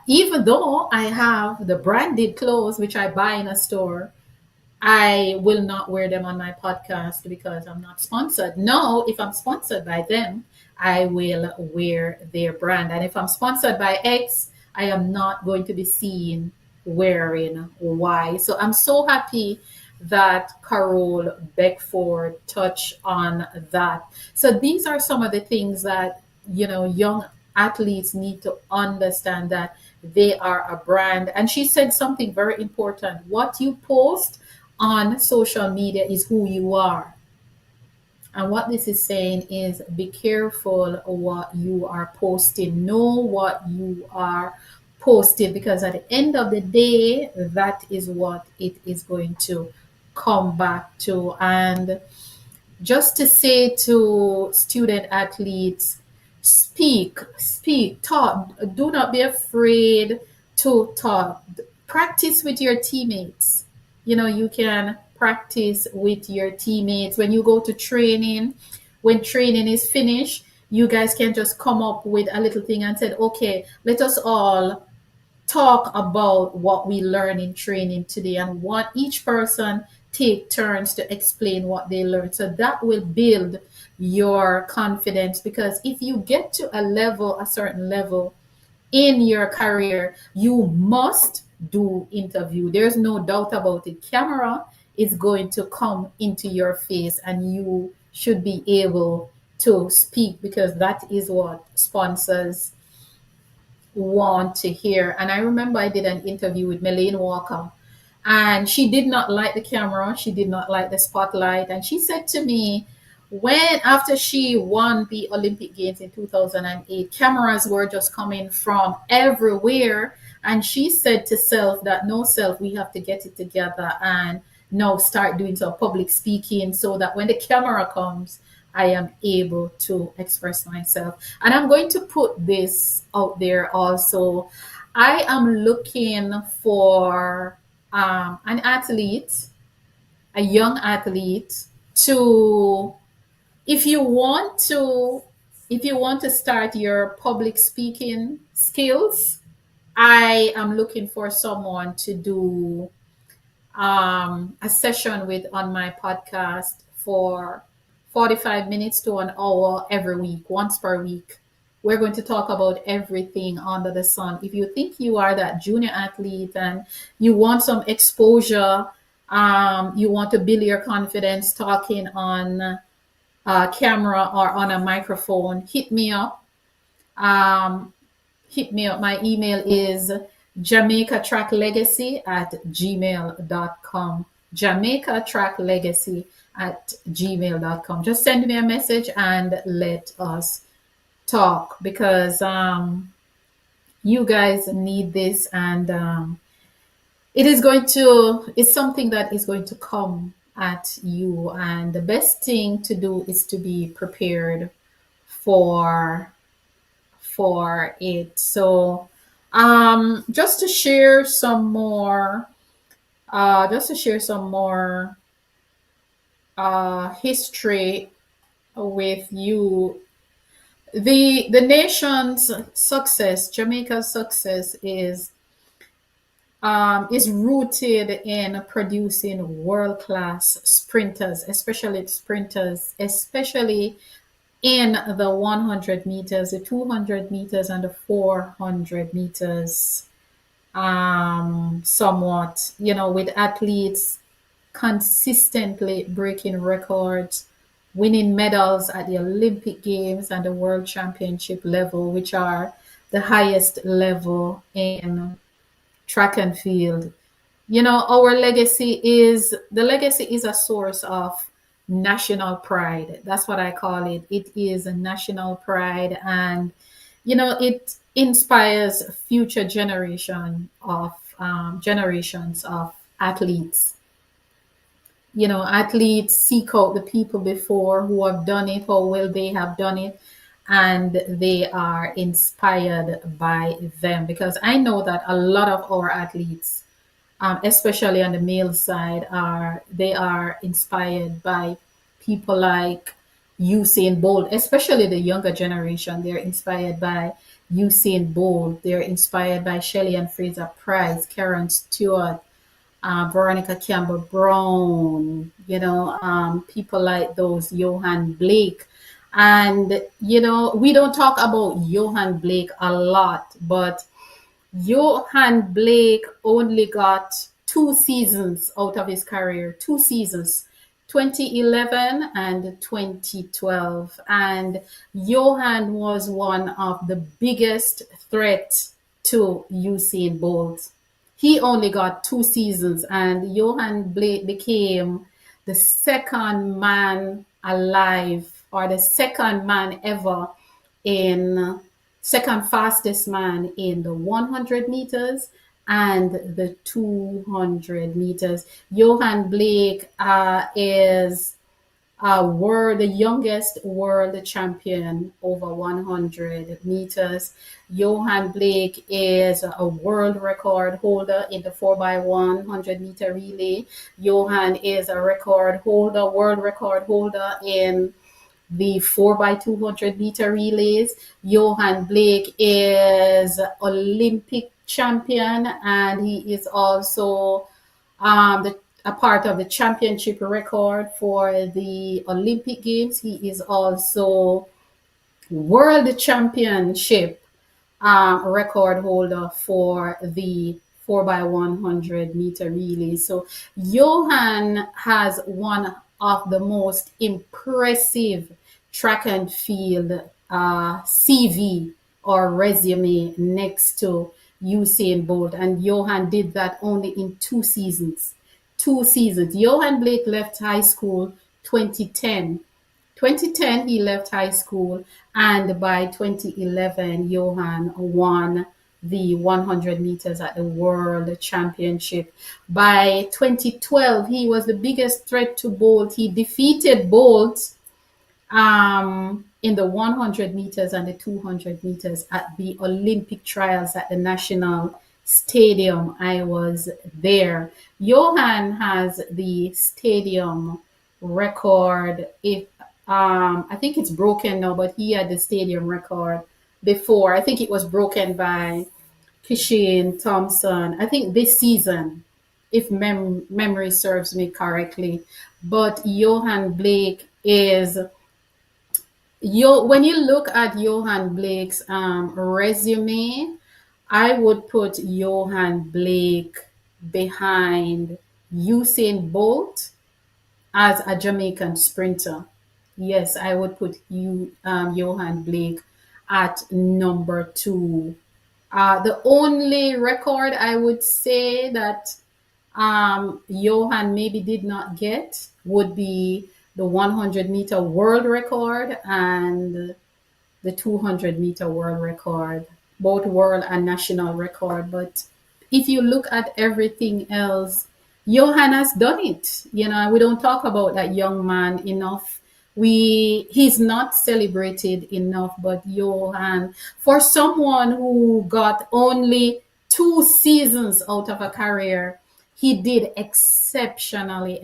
even though I have the branded clothes which I buy in a store, I will not wear them on my podcast because I'm not sponsored. No, if I'm sponsored by them, I will wear their brand. And if I'm sponsored by X, I am not going to be seen wearing Y. So I'm so happy that Carol Beckford touched on that. So these are some of the things that, young athletes need to understand, that they are a brand. And she said something very important. What you post on social media is who you are. And what this is saying is be careful what you are posting. Know what you are posting, because at the end of the day, that is what it is going to come back to. And just to say to student athletes, speak, talk. Do not be afraid to talk. Practice with your teammates. You can practice with your teammates when you go to training. When training is finished, you guys can just come up with a little thing and say, okay, let us all talk about what we learned in training today, and what each person take turns to explain what they learned. So that will build your confidence, because if you get to a certain level in your career, you must do interview. There's no doubt about it. Camera is going to come into your face, and you should be able to speak, because that is what sponsors want to hear. And I remember I did an interview with Melaine Walker, and she did not like the camera. She did not like the spotlight. And she said to me, when after she won the Olympic Games in 2008, cameras were just coming from everywhere. And she said to self that, no, self, we have to get it together and now start doing some public speaking, so that when the camera comes, I am able to express myself. And I'm going to put this out there also. I am looking for an athlete, a young athlete, to if you want to start your public speaking skills, I am looking for someone to do a session with on my podcast for 45 minutes to an hour every week, once per week. We're going to talk about everything under the sun. If you think you are that junior athlete and you want some exposure, you want to build your confidence talking on camera or on a microphone, hit me up. Um, Hit me up. My email is jamaicatracklegacy@gmail.com. jamaicatracklegacy@gmail.com. Just send me a message and let us talk, because you guys need this, and it's something that is going to come at you, and the best thing to do is to be prepared for it. So just to share some more just to share some more history with you. The nation's success, Jamaica's success, is rooted in producing world class sprinters, especially in the 100 meters, the 200 meters, and the 400 meters. Somewhat, with athletes consistently breaking records, winning medals at the Olympic Games and the World Championship level, which are the highest level in track and field. Our legacy is a source of national pride. That's what I call it. It is a national pride, and it inspires future generations of athletes. Athletes seek out the people before who have done it, how well they have done it, and they are inspired by them, because I know that a lot of our athletes, especially on the male side, they are inspired by people like Usain Bolt, especially the younger generation. They're inspired by Usain Bolt. They're inspired by Shelley and Fraser Price, Karen Stewart, Veronica Campbell Brown, people like those, Johan Blake. And, we don't talk about Johan Blake a lot, but Johan Blake only got 2 seasons out of his career, 2 seasons, 2011 and 2012. And Johan was one of the biggest threat to Usain Bolt. He only got 2 seasons, and Johan Blake became the second man alive, or the second man ever in second fastest man in the 100 meters and the 200 meters. Johan Blake is the youngest world champion over 100 meters. Johan Blake is a world record holder in the 4x100 meter relay. Johan is a world record holder in the 4x200 meter relays. Johan Blake is Olympic champion, and he is also a part of the championship record for the Olympic Games. He is also world championship record holder for the 4x100 meter relay. So Johan has one of the most impressive track and field CV or resume next to Usain Bolt. And Johan did that only in 2 seasons. 2 seasons. Johan Blake left high school 2010. 2010, he left high school, and by 2011, Johan won the 100 meters at the World Championship. By 2012, he was the biggest threat to Bolt. He defeated Bolt in the 100 meters and the 200 meters at the Olympic trials at the National Stadium. I was there. Johan has the stadium record. If I think it's broken now, but he had the stadium record before. I think it was broken by Kishane Thompson, I think this season, if memory serves me correctly. But Johan Blake is when you look at Johan Blake's resume, I would put Johan Blake behind Usain Bolt as a Jamaican sprinter. Yes, I would put Johan Blake at number 2. The only record I would say that Johan maybe did not get would be the 100-meter world record and the 200-meter world record, both world and national record. But if you look at everything else, Johan has done it. We don't talk about that young man enough. He's not celebrated enough, but Johan, for someone who got only 2 seasons out of a career, he did exceptionally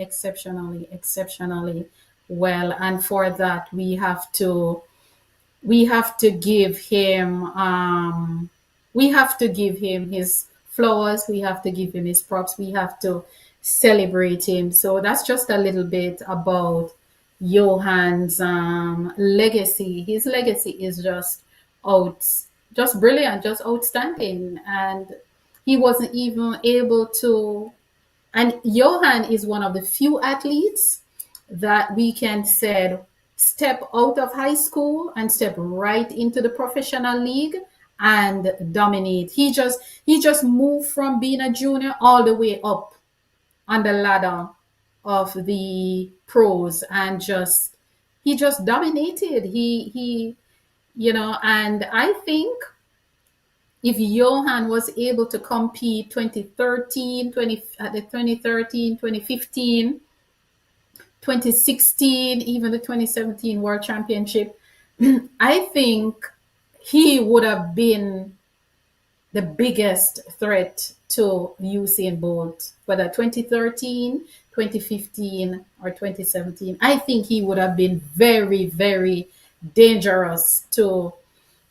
well. And for that, we have to give him we have to give him his flowers, we have to give him his props, we have to celebrate him. So that's just a little bit about Johan's legacy. His legacy is out just brilliant, just outstanding. And he wasn't even able to, and Johan is one of the few athletes that we can say step out of high school and step right into the professional league and dominate. He just moved from being a junior all the way up on the ladder of the pros, and he just dominated. And I think if Johan was able to compete 2013, 2015, 2016, even the 2017 World Championship, I think he would have been the biggest threat to Usain Bolt, whether 2013, 2015, or 2017. I think he would have been very, very dangerous to,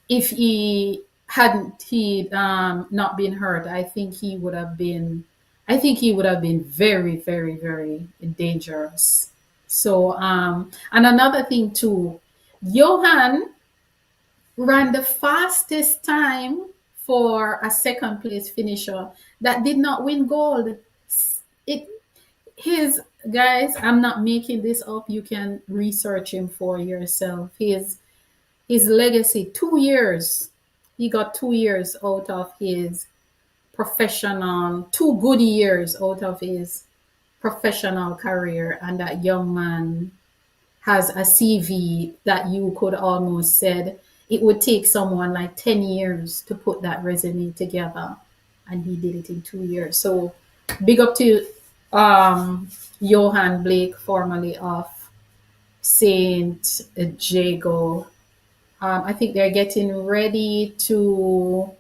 if he not been hurt. I think he would have been very, very, very dangerous. So and another thing too, Johan ran the fastest time for a second place finisher that did not win gold. It his Guys, I'm not making this up. You can research him for yourself. His legacy, 2 years. He got 2 years out of his professional, 2 good years out of his professional career. And that young man has a CV that you could almost said it would take someone like 10 years to put that resume together. And he did it in 2 years. So big up to Johan Blake, formerly of St. Jago. I think they're getting ready to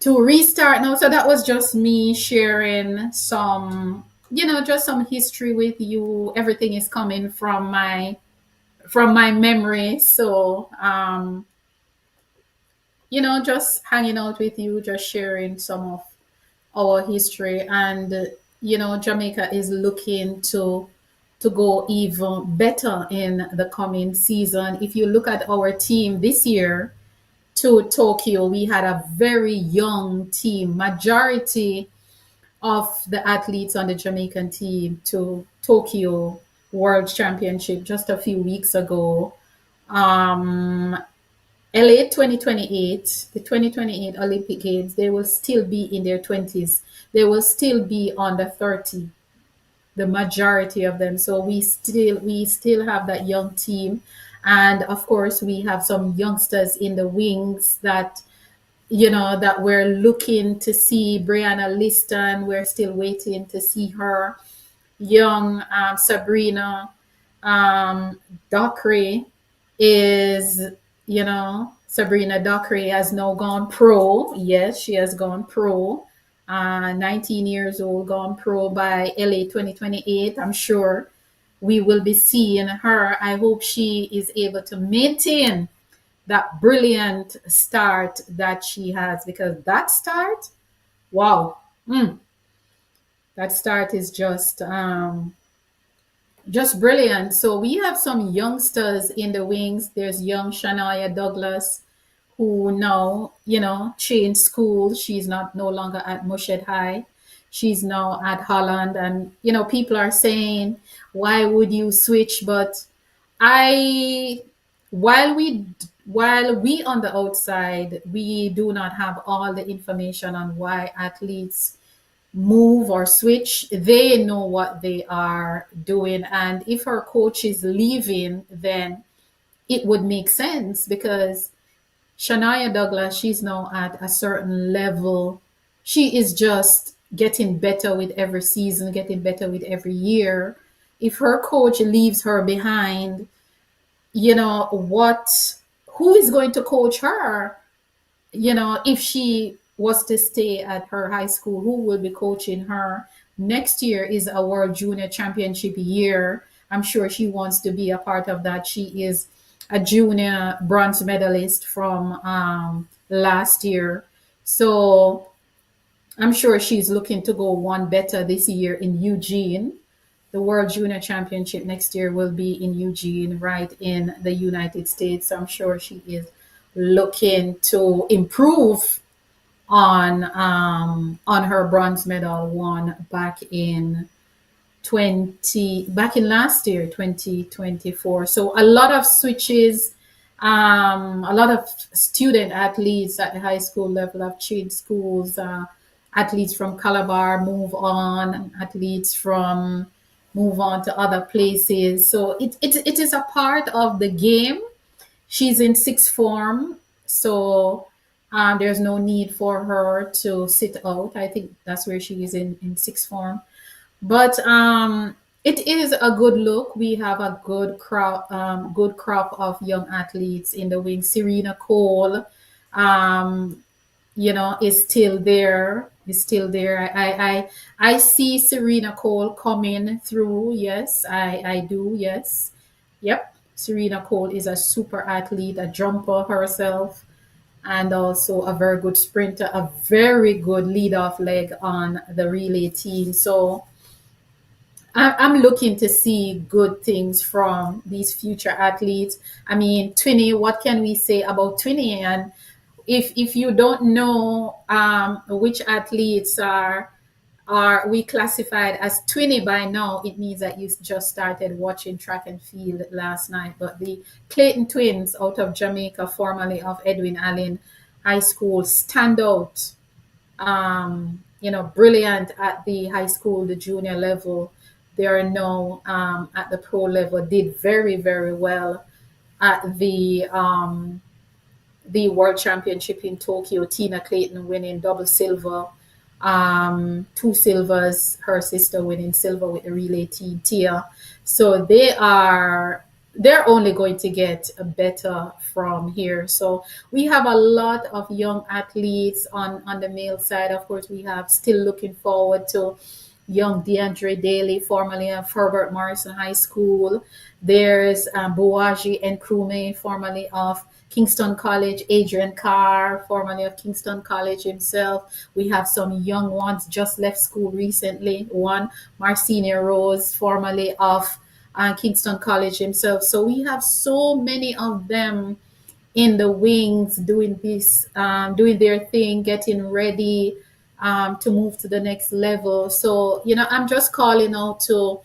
restart now. So that was just me sharing just some history with you. Everything is coming from my memory. So just hanging out with you, just sharing some of our history. And Jamaica is looking to go even better in the coming season. If you look at our team this year to Tokyo, we had a very young team. Majority of the athletes on the Jamaican team to Tokyo World Championship just a few weeks ago. LA 2028, the 2028 Olympic Games, they will still be in their 20s. They will still be under 30, the majority of them. So we still have that young team. And of course, we have some youngsters in the wings that we're looking to see. Brianna Liston, we're still waiting to see her. Young Sabrina Dockery Sabrina Dockery has now gone pro. Yes, she has gone pro. 19 years old, gone pro by LA 2028. I'm sure we will be seeing her. I hope she is able to maintain that brilliant start that she has, because that start, wow, that start is just brilliant. So we have some youngsters in the wings. There's young Shania Douglas, who now, changed school. She's no longer at Mushed High. She's now at Holland. And, people are saying, why would you switch? But I, while we on the outside, we do not have all the information on why athletes move or switch. They know what they are doing. And if her coach is leaving, then it would make sense, because Shania Douglas, she's now at a certain level. She is just getting better with every season, getting better with every year. If her coach leaves her behind, who is going to coach her? If she was to stay at her high school, who will be coaching her? next year is a World Junior Championship year. I'm sure she wants to be a part of that. She is a junior bronze medalist from last year. So I'm sure she's looking to go one better this year in Eugene. The World Junior Championship next year will be in Eugene, right in the United States. So I'm sure she is looking to improve on her bronze medal won back in last year, 2024. So a lot of switches, a lot of student athletes at the high school level have changed schools. Athletes from Calabar athletes from move on to other places. So it is a part of the game. She's in sixth form, so there's no need for her to sit out. I think that's where she is in sixth form. But it is a good look. We have a good crop of young athletes in the wing. Serena Cole, is still there. Is still there. I see Serena Cole coming through. Yes, I do. Yes, yep. Serena Cole is a super athlete, a jumper herself, and also a very good sprinter, a very good lead-off leg on the relay team. So I'm looking to see good things from these future athletes. I mean, Twinny, what can we say about Twinny? And if you don't know which athletes are we classified as Twinny by now, it means that you just started watching track and field last night. But the Clayton twins out of Jamaica, formerly of Edwin Allen High School, stand out. Brilliant at the high school, the junior level. They are now at the pro level. Did very, very well at the World Championship in Tokyo. Tina Clayton winning double silver, two silvers. Her sister winning silver with the relay team, Tia. So they're only going to get better from here. So we have a lot of young athletes on the male side. Of course, we have still looking forward to young DeAndre Daly, formerly of Herbert Morrison High School. There's Boaji and Krume, formerly of Kingston College, Adrian Carr, formerly of Kingston College himself. We have some young ones just left school recently. One, Marcinia Rose, formerly of Kingston College himself. So we have so many of them in the wings doing this, doing their thing, getting ready to move to the next level. So, I'm just calling out to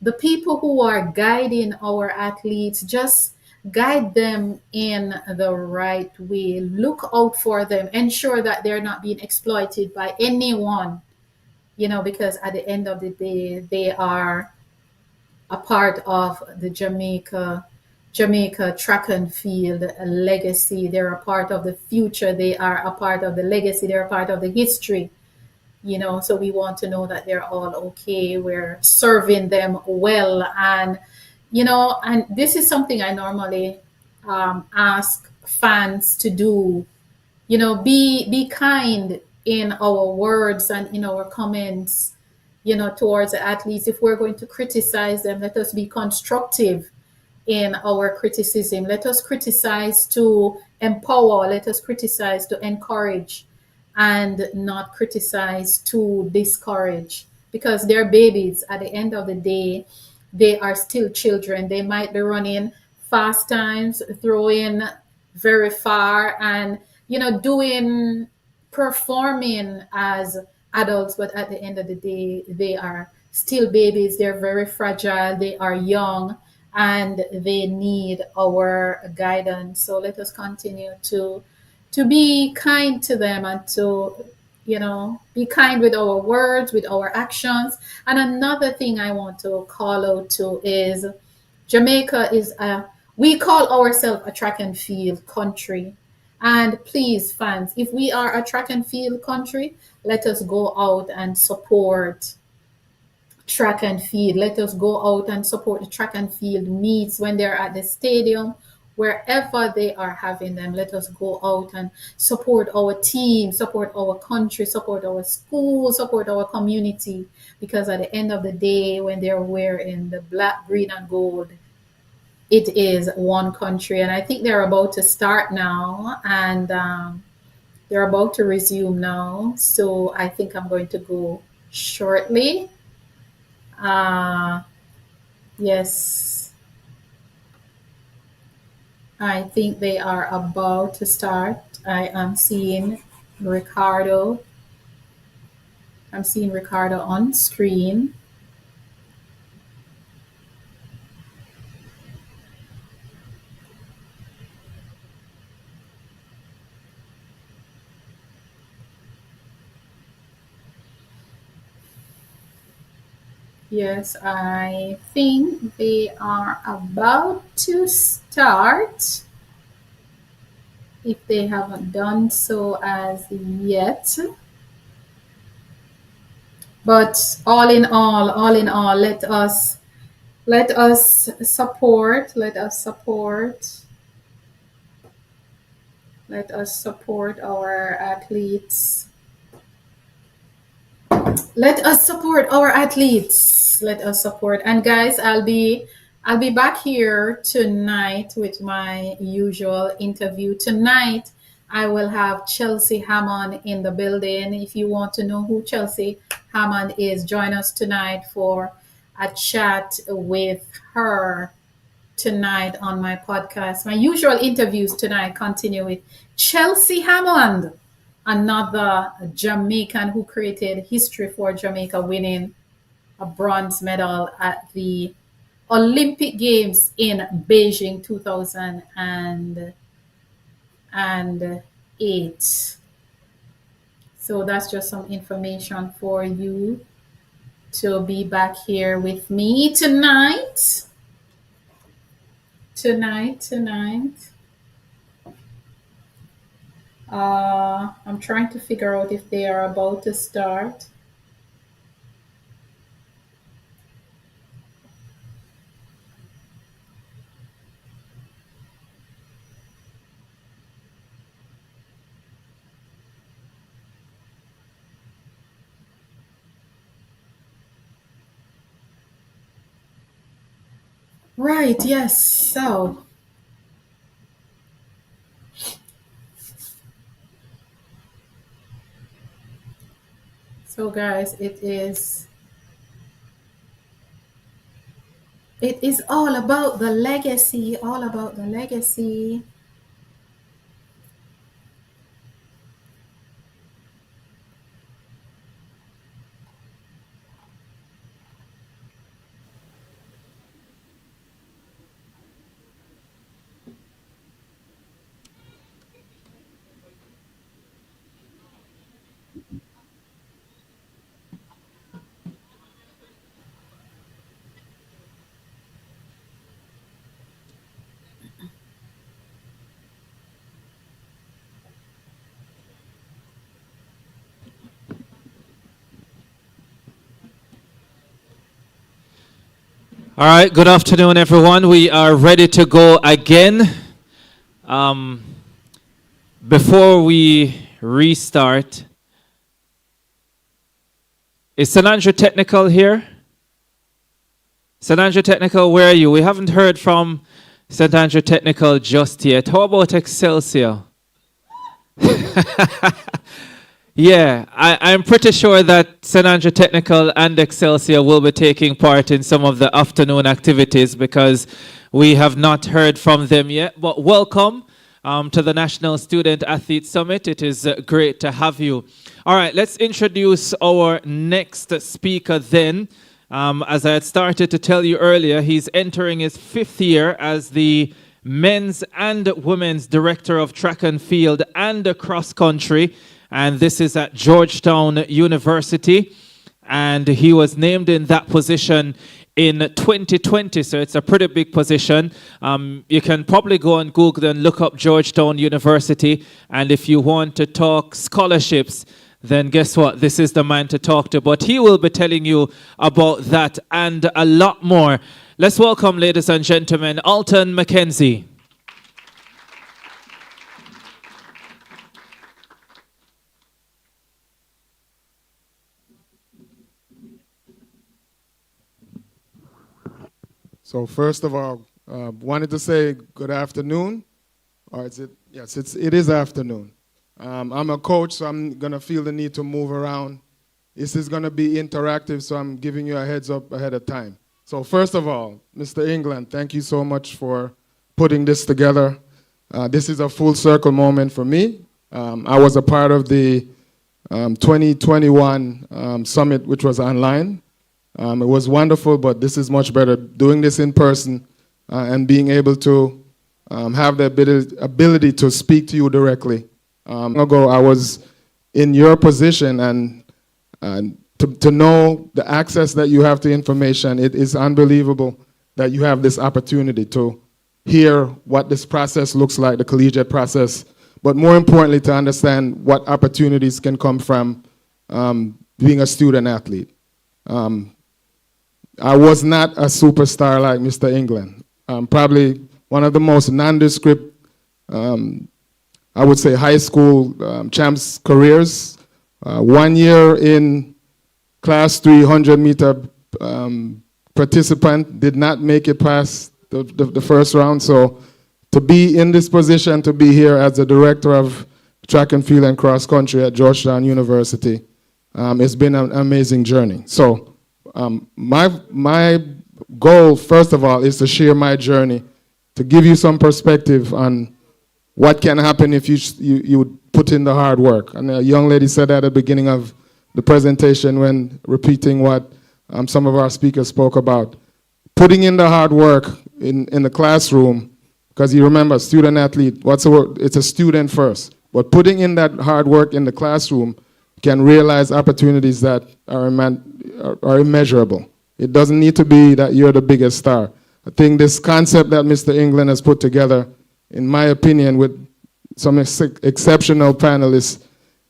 the people who are guiding our athletes, just guide them in the right way. Look out for them. Ensure that they're not being exploited by anyone, because at the end of the day, they are a part of the Jamaica track and field legacy. They're a part of the future. They are a part of the legacy. They're a part of the history. So we want to know that they're all okay. We're serving them well. And this is something I normally ask fans to do. Be kind in our words and in our comments, towards the athletes. If we're going to criticize them, let us be constructive in our criticism. Let us criticize to empower. Let us criticize to encourage, and not criticize to discourage, because they're babies. At the end of the day, they are still children. They might be running fast times, throwing very far, and doing performing as adults, but at the end of the day, they are still babies. They're very fragile. They are young, and they need our guidance. So let us continue to be kind to them, and to be kind with our words, with our actions. And another thing I want to call out to is Jamaica we call ourselves a track and field country. And please, fans, if we are a track and field country, let us go out and support track and field. Let us go out and support the track and field meets when they're at the stadium, wherever they are having them. Let us go out and support our team, support our country, support our school, support our community. Because at the end of the day, when they're wearing the black, green, and gold, it is one country. And I think they're about to start now, and they're about to resume now. So I think I'm going to go shortly. Yes, I think they are about to start. I am seeing Ricardo. I'm seeing Ricardo on screen. Yes, I think they are about to start. If they haven't done so as yet. But all in all, let us support, let us support our athletes. Let us support our athletes. Let us support. And guys, I'll be back here tonight with my usual interview. Tonight, I will have Chelsea Hammond in the building. If you want to know who Chelsea Hammond is, join us tonight for a chat with her tonight on my podcast. My usual interviews tonight continue with Chelsea Hammond, another Jamaican who created history for Jamaica, winning a bronze medal at the Olympic Games in Beijing 2008. So that's just some information for you to be back here with me tonight. I'm trying to figure out if they are about to start. Right, yes. So guys, it is all about the legacy, all about the legacy. All right, good afternoon, everyone. We are ready to go again. Before we restart, is St. Andrew Technical here? St. Andrew Technical, where are you? We haven't heard from St. Andrew Technical just yet. How about Excelsior? Yeah, I'm pretty sure that St. Andrew Technical and Excelsior will be taking part in some of the afternoon activities because we have not heard from them yet. But welcome to the National Student Athlete Summit. It is great to have you. All right, let's introduce our next speaker then. As I had started to tell you earlier, he's entering his 5th year as the Men's and Women's Director of Track and Field and Cross Country. And this is at Georgetown University. And he was named in that position in 2020, so it's a pretty big position. You can probably go on Google and look up Georgetown University. And if you want to talk scholarships, then guess what? This is the man to talk to. But he will be telling you about that and a lot more. Let's welcome, ladies and gentlemen, Alton McKenzie. So first of all, wanted to say good afternoon. Or is it? Yes, it is afternoon. I'm a coach, so I'm going to feel the need to move around. This is going to be interactive, so I'm giving you a heads up ahead of time. So first of all, Mr. England, thank you so much for putting this together. This is a full circle moment for me. I was a part of the 2021 summit, which was online. It was wonderful, but this is much better. Doing this in person and being able to have the ability to speak to you directly. Ago, I was in your position, and to know the access that you have to information, it is unbelievable that you have this opportunity to hear what this process looks like, the collegiate process, but more importantly, to understand what opportunities can come from being a student athlete. I was not a superstar like Mr. England. Probably one of the most nondescript, I would say, high school champs careers. 1 year in class 300-meter participant, did not make it past the first round. So to be in this position, to be here as the director of track and field and cross country at Georgetown University, it's been an amazing journey. So my goal, first of all, is to share my journey, to give you some perspective on what can happen if you put in the hard work. And a young lady said at the beginning of the presentation when repeating what some of our speakers spoke about. Putting in the hard work in the classroom, because you remember, student athlete, what's the word? It's a student first. But putting in that hard work in the classroom can realize opportunities that are immeasurable. It doesn't need to be that you're the biggest star. I think this concept that Mr. England has put together, in my opinion, with some exceptional panelists,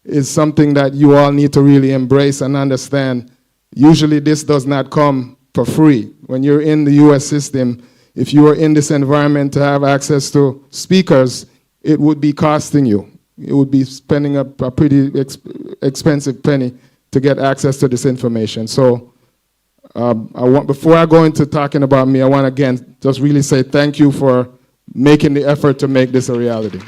is something that you all need to really embrace and understand. Usually this does not come for free. When you're in the US system, if you are in this environment to have access to speakers, it would be costing you. It would be spending a pretty expensive penny to get access to this information. So before I go into talking about me, I want to again just really say thank you for making the effort to make this a reality.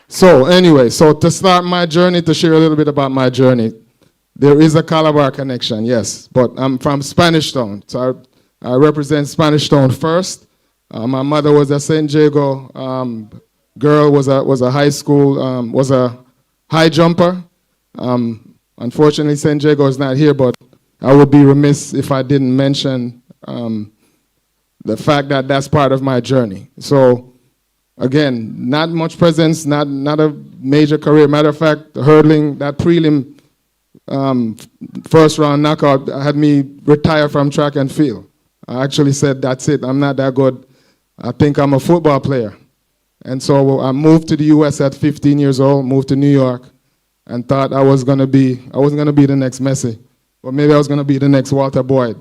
So anyway, so to start my journey, to share a little bit about my journey, there is a Calabar connection, yes, but I'm from Spanish Town, so I represent Spanish Town first. My mother was a San Diego girl, was a high school, was a high jumper. Unfortunately, San Diego is not here, but I would be remiss if I didn't mention the fact that that's part of my journey. So again, not much presence, not a major career. Matter of fact, hurdling, that prelim first round knockout had me retire from track and field. I actually said, that's it, I'm not that good. I think I'm a football player. And so I moved to the US at 15 years old, moved to New York, and thought I wasn't gonna be the next Messi, but maybe I was gonna be the next Walter Boyd.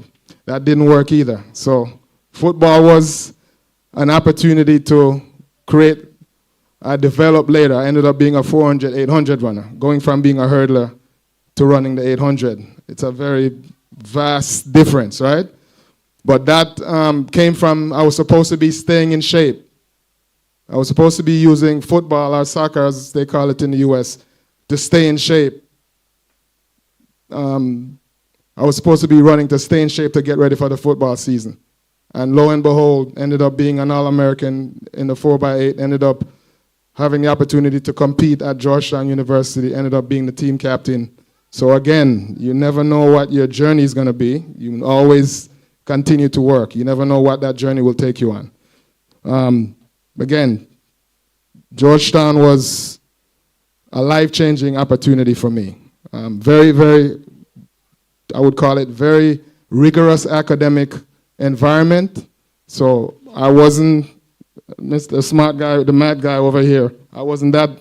That didn't work either. So football was an opportunity to create. I developed later. I ended up being a 400, 800 runner, going from being a hurdler to running the 800. It's a very vast difference, right? But that came from, I was supposed to be staying in shape. I was supposed to be using football or soccer, as they call it in the US, to stay in shape. I was supposed to be running to stay in shape to get ready for the football season. And lo and behold, ended up being an All-American in the 4x8, ended up having the opportunity to compete at Georgetown University, ended up being the team captain. So again, you never know what your journey is going to be. You always continue to work. You never know what that journey will take you on. Again, Georgetown was a life-changing opportunity for me. Very, very, I would call it very rigorous academic environment. So I wasn't Mr. Smart guy, the math guy over here. I wasn't a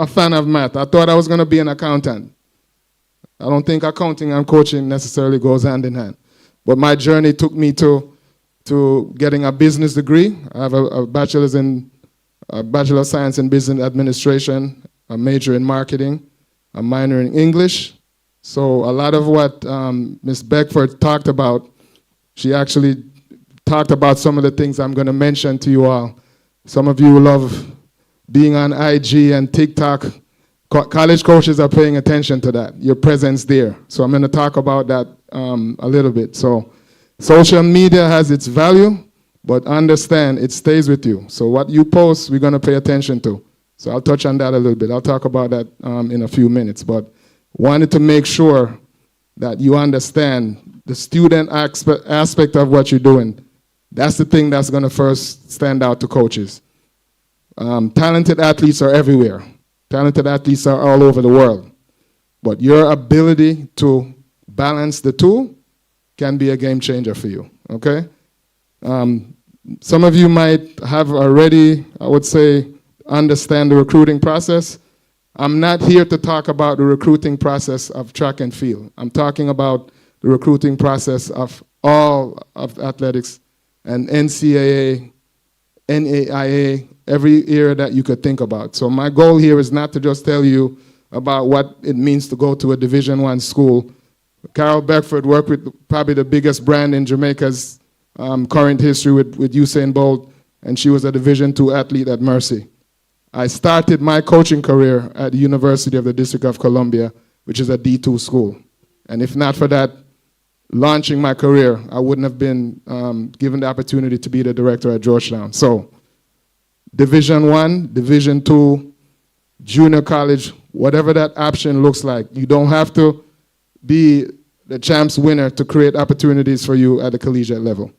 fan of math. I thought I was going to be an accountant. I don't think accounting and coaching necessarily goes hand in hand. But my journey took me to getting a business degree. I have a bachelor of science in business administration, a major in marketing. a minor in English. So a lot of what Ms. Beckford talked about, she actually talked about some of the things I'm going to mention to you all. Some of you love being on IG and TikTok. College coaches are paying attention to that, your presence there. So I'm going to talk about that a little bit. So social media has its value, but understand it stays with you. So what you post, we're going to pay attention to. So I'll touch on that a little bit. I'll talk about that in a few minutes. But wanted to make sure that you understand the student aspect of what you're doing. That's the thing that's going to first stand out to coaches. Talented athletes are everywhere. Talented athletes are all over the world. But your ability to balance the two can be a game changer for you, okay? Some of you might have already, I would say, understand the recruiting process. I'm not here to talk about the recruiting process of track and field. I'm talking about the recruiting process of all of athletics and NCAA, NAIA, every area that you could think about. So my goal here is not to just tell you about what it means to go to a Division I school. Carol Beckford worked with probably the biggest brand in Jamaica's current history with Usain Bolt, and she was a Division II athlete at Mercy. I started my coaching career at the University of the District of Columbia, which is a D2 school. And if not for that, launching my career, I wouldn't have been given the opportunity to be the director at Georgetown. So Division I, Division II, junior college, whatever that option looks like. You don't have to be the champs winner to create opportunities for you at the collegiate level.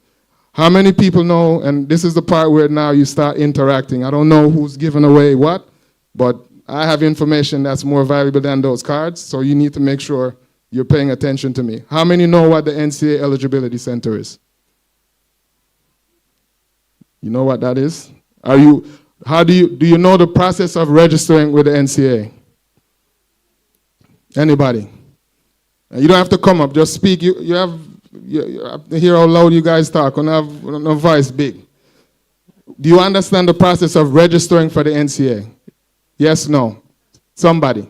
How many people know, and this is the part where now you start interacting. I don't know who's giving away what, but I have information that's more valuable than those cards, so you need to make sure you're paying attention to me. How many know what the NCAA Eligibility Center is? You know what that is? Do you know the process of registering with the NCAA? Anybody? You don't have to come up, just speak. You have to hear how loud you guys talk, and have no voice big. Do you understand the process of registering for the NCAA? Yes, no? Somebody?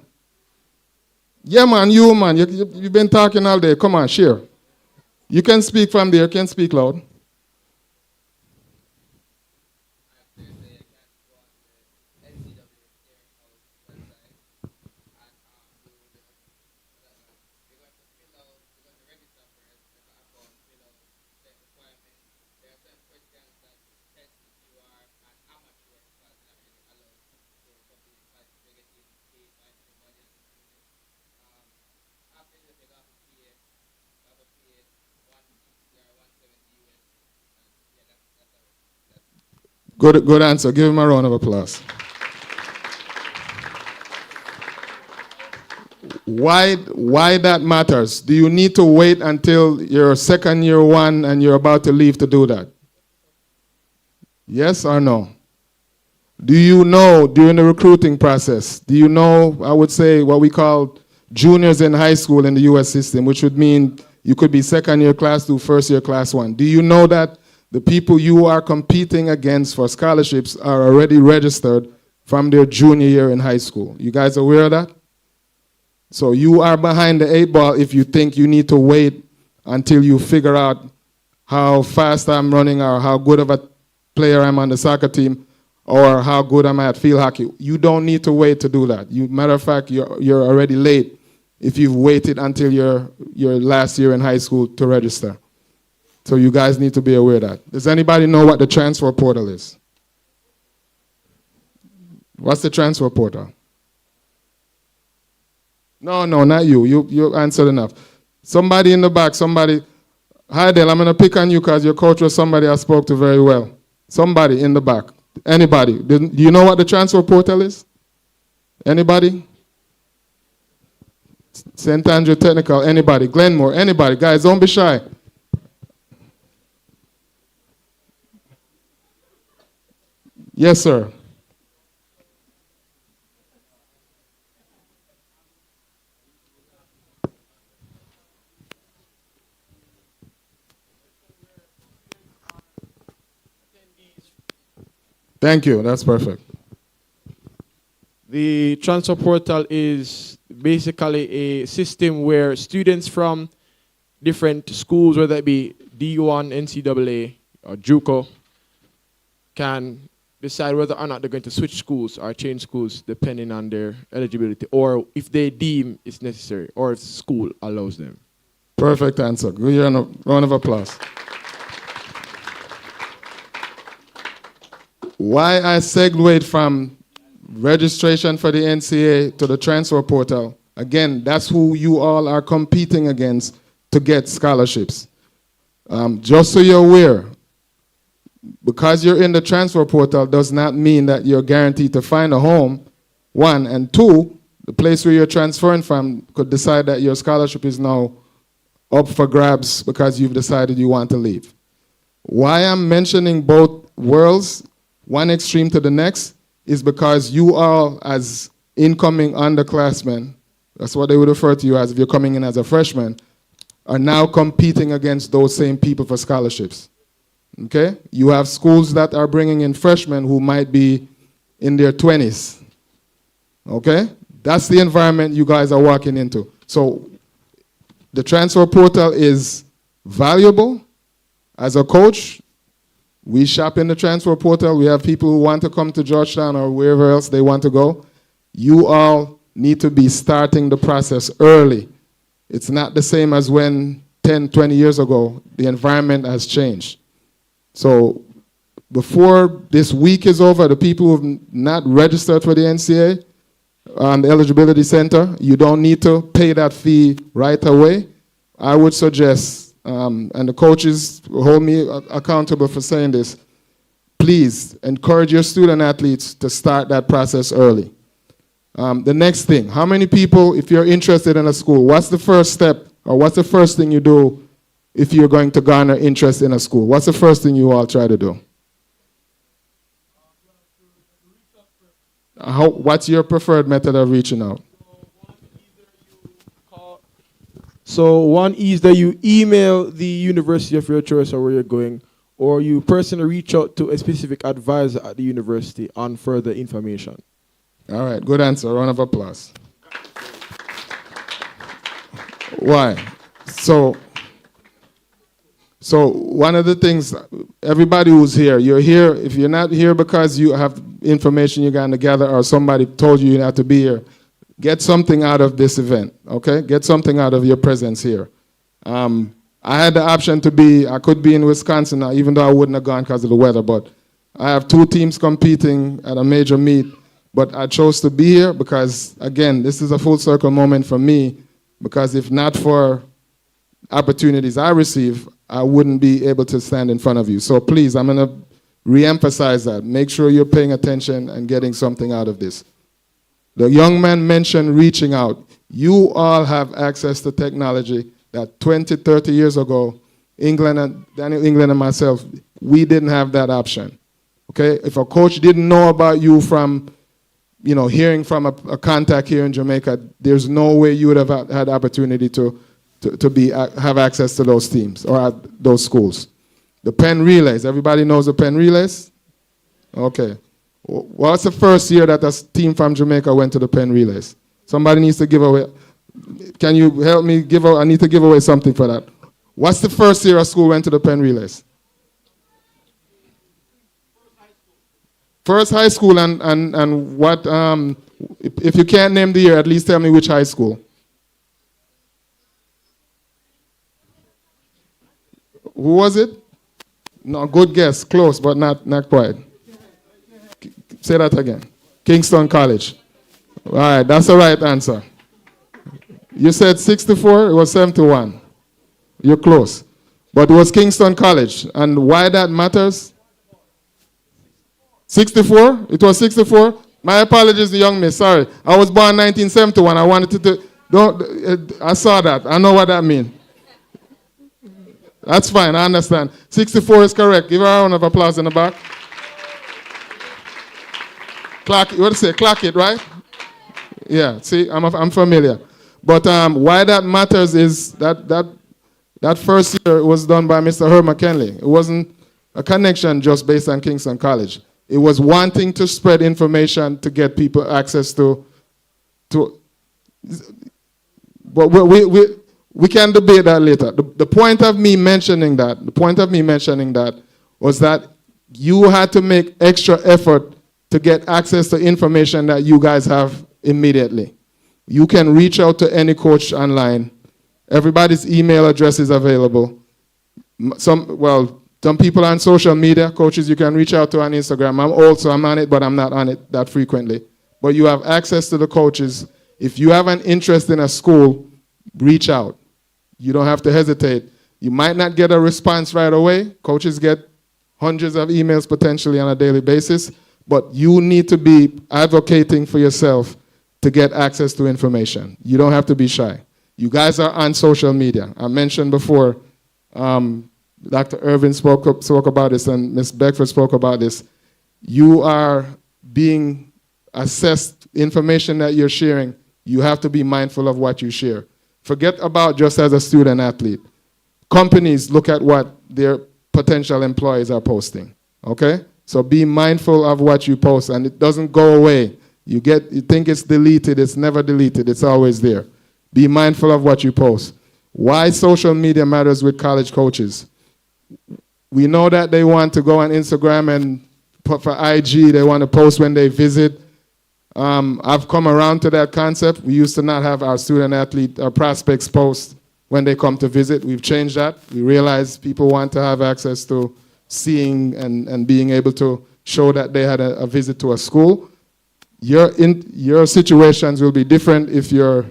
Yeah, man, you've been talking all day. Come on, share. You can speak from there, you can speak loud. Good answer. Give him a round of applause. Why that matters? Do you need to wait until your second year one and you're about to leave to do that? Yes or no? Do you know during the recruiting process, do you know, I would say, what we call juniors in high school in the U.S. system, which would mean you could be second year class 2, first year class 1. Do you know that the people you are competing against for scholarships are already registered from their junior year in high school? You guys aware of that? So you are behind the 8 ball if you think you need to wait until you figure out how fast I'm running or how good of a player I'm on the soccer team or how good am I at field hockey. You don't need to wait to do that. Matter of fact, you're already late if you've waited until your last year in high school to register. So you guys need to be aware of that. Does anybody know what the transfer portal is? What's the transfer portal? No, not you. You answered enough. Somebody in the back, somebody. Hi, Dale, I'm going to pick on you because your coach was somebody I spoke to very well. Somebody in the back. Anybody? Do you know what the transfer portal is? Anybody? St. Andrew Technical, anybody? Glenmore, anybody? Guys, don't be shy. Yes, sir. Thank you. That's perfect. The transfer portal is basically a system where students from different schools, whether it be D1, NCAA, or JUCO, can decide whether or not they're going to switch schools or change schools depending on their eligibility, or if they deem it's necessary, or if school allows them. Perfect answer. Give you a round of applause. Why I segued from registration for the NCA to the transfer portal, again, that's who you all are competing against to get scholarships. Just so you're aware, because you're in the transfer portal does not mean that you're guaranteed to find a home, one, and two, the place where you're transferring from could decide that your scholarship is now up for grabs because you've decided you want to leave. Why I'm mentioning both worlds, one extreme to the next, is because you all, as incoming underclassmen, that's what they would refer to you as if you're coming in as a freshman, are now competing against those same people for scholarships. Okay? You have schools that are bringing in freshmen who might be in their 20s. Okay? That's the environment you guys are walking into. So the transfer portal is valuable. As a coach, we shop in the transfer portal. We have people who want to come to Georgetown or wherever else they want to go. You all need to be starting the process early. It's not the same as when 10, 20 years ago, the environment has changed. So before this week is over, the people who have not registered for the NCA on the eligibility center, you don't need to pay that fee right away. I would suggest, and the coaches hold me accountable for saying this, please encourage your student athletes to start that process early. The next thing, how many people, if you're interested in a school, what's the first step or what's the first thing you do if you're going to garner interest in a school? What's the first thing you all try to do? What's your preferred method of reaching out? So one is that you email the university of your choice or where you're going, or you personally reach out to a specific advisor at the university on further information. All right, good answer. Round of applause. Why? So one of the things, everybody who's here, you're here, if you're not here because you have information you're going to gather or somebody told you you have to be here, get something out of this event, okay? Get something out of your presence here. I had the option to be, I could be in Wisconsin now, even though I wouldn't have gone because of the weather, but I have two teams competing at a major meet, but I chose to be here because, again, this is a full circle moment for me, because if not for opportunities I receive, I wouldn't be able to stand in front of you. So please, I'm going to re-emphasize that. Make sure you're paying attention and getting something out of this. The young man mentioned reaching out. You all have access to technology that 20, 30 years ago, Daniel England and myself, we didn't have that option. Okay? If a coach didn't know about you from, hearing from a contact here in Jamaica, there's no way you would have had opportunity to have access to those teams or at those schools. The pen relays, everybody knows the pen relays? Okay. What's the first year that a team from Jamaica went to the pen relays? Somebody needs to give away. Can you help me I need to give away something for that. What's the first year a school went to the pen relays? First high school, and what, if you can't name the year, at least tell me which high school. Who was it? No, good guess. Close, but not quite. Say that again. Kingston College. All right, that's the right answer. You said 64, it was 71. You're close. But it was Kingston College. And why that matters? 64? It was 64? My apologies, the young miss. Sorry. I was born 1971. I wanted to I saw that. I know what that means. That's fine, I understand. 64 is correct. Give her a round of applause in the back. Clock, what do you say? Clock it, right? Yeah, see, I'm familiar. But why that matters is that first year was done by Mr. Herb McKinley. It wasn't a connection just based on Kingston College. It was wanting to spread information to get people access to But we can debate that later. The point of me mentioning that was that you had to make extra effort to get access to information that you guys have immediately. You can reach out to any coach online. Everybody's email address is available. Some people on social media, coaches you can reach out to on Instagram. I'm on it, but I'm not on it that frequently. But you have access to the coaches. If you have an interest in a school, reach out. You don't have to hesitate. You might not get a response right away. Coaches get hundreds of emails potentially on a daily basis, but you need to be advocating for yourself to get access to information. You don't have to be shy. You guys are on social media. I mentioned before, Dr. Irvin spoke about this and Ms. Beckford spoke about this. You are being assessed, information that you're sharing. You have to be mindful of what you share. Forget about just as a student athlete. Companies look at what their potential employees are posting, okay? So be mindful of what you post, and it doesn't go away. You think it's deleted, it's never deleted, it's always there. Be mindful of what you post. Why social media matters with college coaches. We know that they want to go on Instagram and for IG, they want to post when they visit. I've come around to that concept. We used to not have our student athlete, our prospects post when they come to visit. We've changed that. We realize people want to have access to seeing and being able to show that they had a visit to a school. Your situations will be different if you're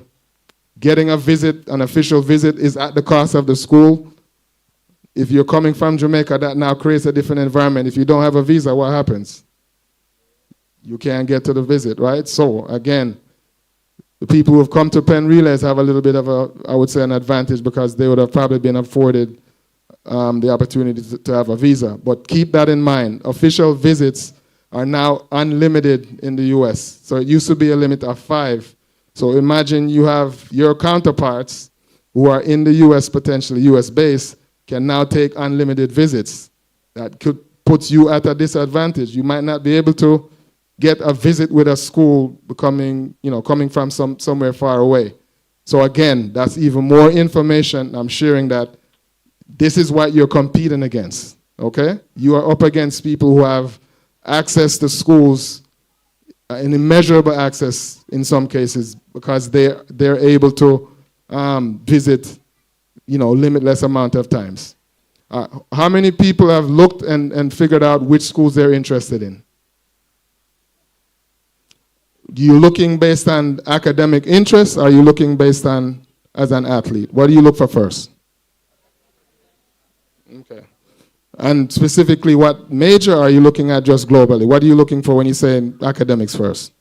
getting a visit, an official visit is at the cost of the school. If you're coming from Jamaica, that now creates a different environment. If you don't have a visa, what happens? You can't get to the visit, right? So again, the people who have come to Penn Relays have a little bit of I would say an advantage because they would have probably been afforded the opportunity to have a visa. But keep that in mind. Official visits are now unlimited in the US. So it used to be a limit of 5. So imagine you have your counterparts who are in the US, potentially US based, can now take unlimited visits. That could put you at a disadvantage. You might not be able to get a visit with a school coming from somewhere far away. So again, that's even more information. I'm sharing that this is what you're competing against, okay? You are up against people who have access to schools, an immeasurable access in some cases, because they're able to visit, limitless amount of times. How many people have looked and figured out which schools they're interested in? You looking based on academic interests, or are you looking based on as an athlete? What do you look for first? Okay. And specifically, what major are you looking at just globally? What are you looking for when you say academics first?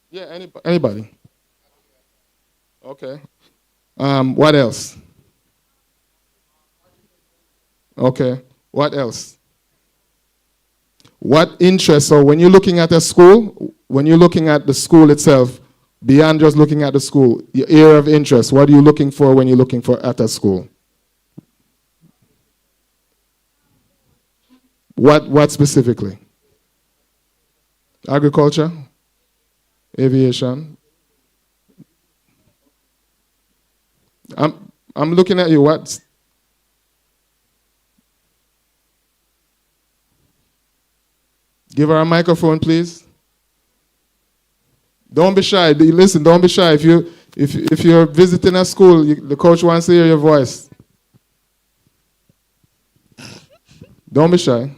Yeah, anybody. Okay. What else? Okay. What else? What interests, so when you're looking at a school, when you're looking at the school itself, beyond just looking at the school, your area of interest, what are you looking for when you're looking for at a school? What specifically? Agriculture? Aviation? I'm looking at you, what? Give her a microphone, please. Don't be shy. Listen, don't be shy. If you're visiting a school, the coach wants to hear your voice. Don't be shy.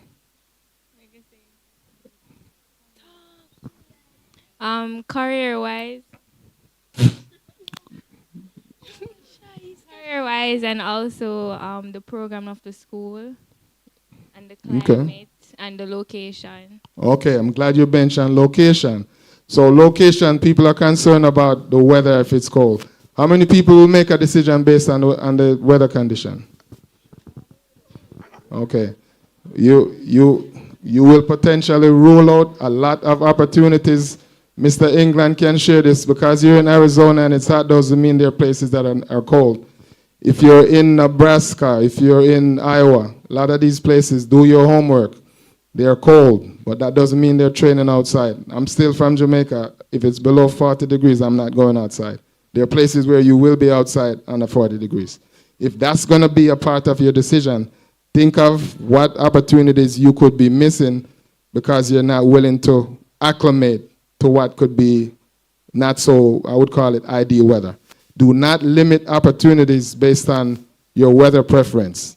Career-wise. Career-wise, and also the program of the school and the climate and the location. Okay, I'm glad you mentioned location. So location, people are concerned about the weather if it's cold. How many people will make a decision based on the weather condition? Okay. You will potentially rule out a lot of opportunities. Mr. England can share this because you're in Arizona and it's hot doesn't mean there are places that are cold. If you're in Nebraska, if you're in Iowa, a lot of these places, do your homework. They're cold, but that doesn't mean they're training outside. I'm still from Jamaica. If it's below 40 degrees, I'm not going outside. There are places where you will be outside under 40 degrees. If that's going to be a part of your decision, think of what opportunities you could be missing because you're not willing to acclimate to what could be not so, I would call it, ideal weather. Do not limit opportunities based on your weather preference.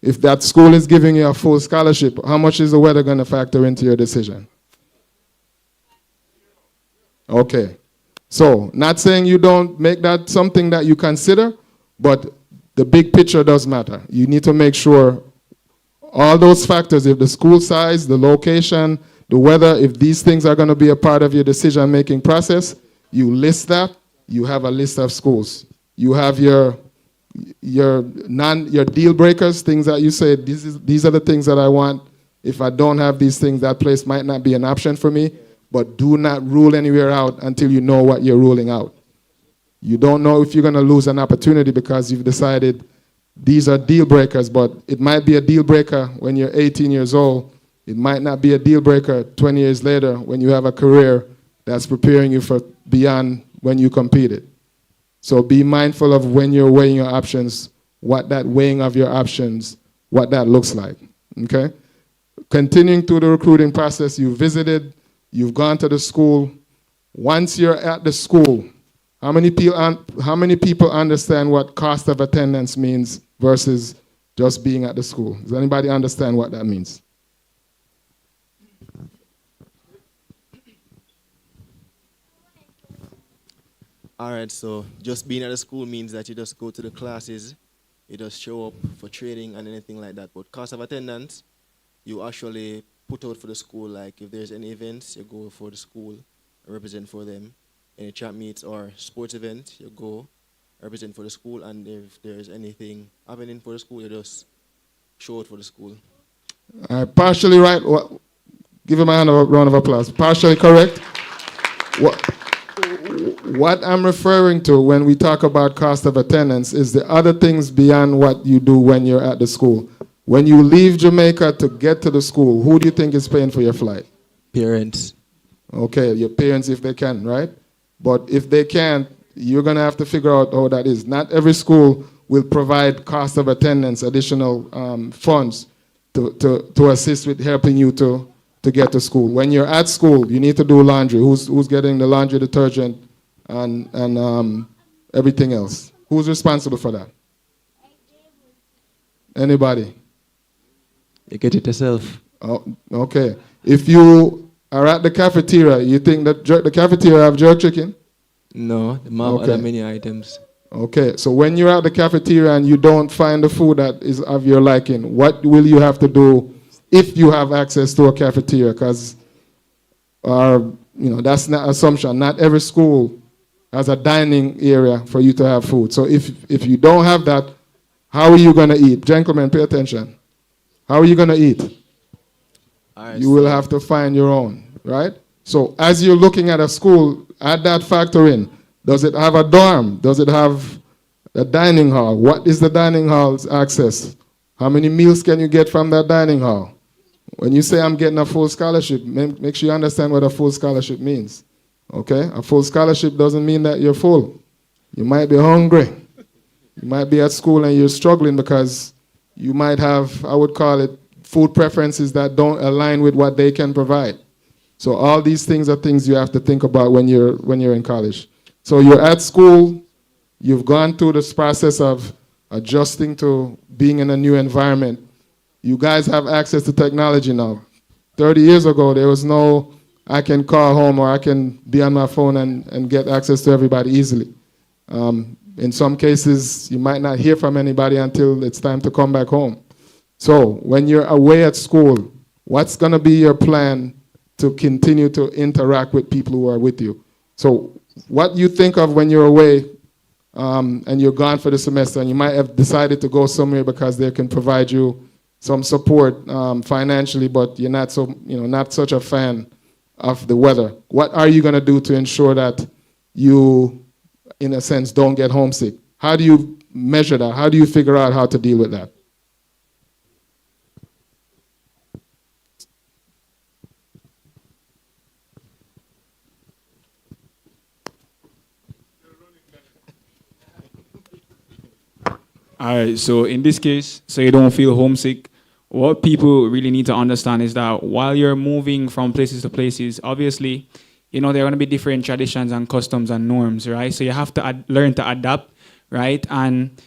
If that school is giving you a full scholarship, how much is the weather going to factor into your decision? Okay. So, not saying you don't make that something that you consider, but the big picture does matter. You need to make sure all those factors, if the school size, the location, the weather, if these things are going to be a part of your decision-making process, you list that. You have a list of schools. You have your deal breakers, things that you say, these are the things that I want. If I don't have these things, that place might not be an option for me. But do not rule anywhere out until you know what you're ruling out. You don't know if you're going to lose an opportunity because you've decided these are deal breakers, but it might be a deal breaker when you're 18 years old. It might not be a deal breaker 20 years later when you have a career that's preparing you for beyond when you competed. So be mindful of when you're weighing your options, what that weighing of your options, what that looks like, okay? Continuing through the recruiting process, you visited, you've gone to the school. Once you're at the school, how many people understand what cost of attendance means versus just being at the school? Does anybody understand what that means? All right, so just being at the school means that you just go to the classes, you just show up for training and anything like that. But cost of attendance, you actually put out for the school, like if there's any events, you go for the school, represent for them. Any champ meets or sports event, you go, represent for the school, and if there's anything happening for the school, you just show it for the school. Partially right. Give him a round of applause. Partially correct. What I'm referring to when we talk about cost of attendance is the other things beyond what you do when you're at the school. When you leave Jamaica to get to the school, who do you think is paying for your flight? Parents. Okay, your parents if they can, right? But if they can't, you're going to have to figure out how that is. Not every school will provide cost of attendance, additional funds to assist with helping you to get to school. When you're at school, you need to do laundry. Who's getting the laundry detergent and everything else? Who's responsible for that? Anybody? You get it yourself. Oh, okay. If you are at the cafeteria, you think that the cafeteria have jerk chicken? No, they have other many items. Okay, so when you're at the cafeteria and you don't find the food that is of your liking, what will you have to do if you have access to a cafeteria? Because that's not assumption. Not every school has a dining area for you to have food. So if you don't have that, how are you going to eat? Gentlemen, pay attention. How are you going to eat? You will have to find your own, right? So as you're looking at a school, add that factor in. Does it have a dorm? Does it have a dining hall? What is the dining hall's access? How many meals can you get from that dining hall? When you say I'm getting a full scholarship, make sure you understand what a full scholarship means. Okay? A full scholarship doesn't mean that you're full. You might be hungry. You might be at school and you're struggling because you might have, I would call it, food preferences that don't align with what they can provide. So all these things are things you have to think about when you're in college. So you're at school, you've gone through this process of adjusting to being in a new environment. You guys have access to technology now. 30 years ago, there was no, I can call home or I can be on my phone and get access to everybody easily. In some cases, you might not hear from anybody until it's time to come back home. So when you're away at school, what's going to be your plan to continue to interact with people who are with you? So what you think of when you're away and you're gone for the semester, and you might have decided to go somewhere because they can provide you some support financially, but you're not not such a fan of the weather. What are you going to do to ensure that you, in a sense, don't get homesick? How do you measure that? How do you figure out how to deal with that? All right, so in this case, so you don't feel homesick, what people really need to understand is that while you're moving from places to places, obviously, there are going to be different traditions and customs and norms, right? So you have to learn to adapt, right? And,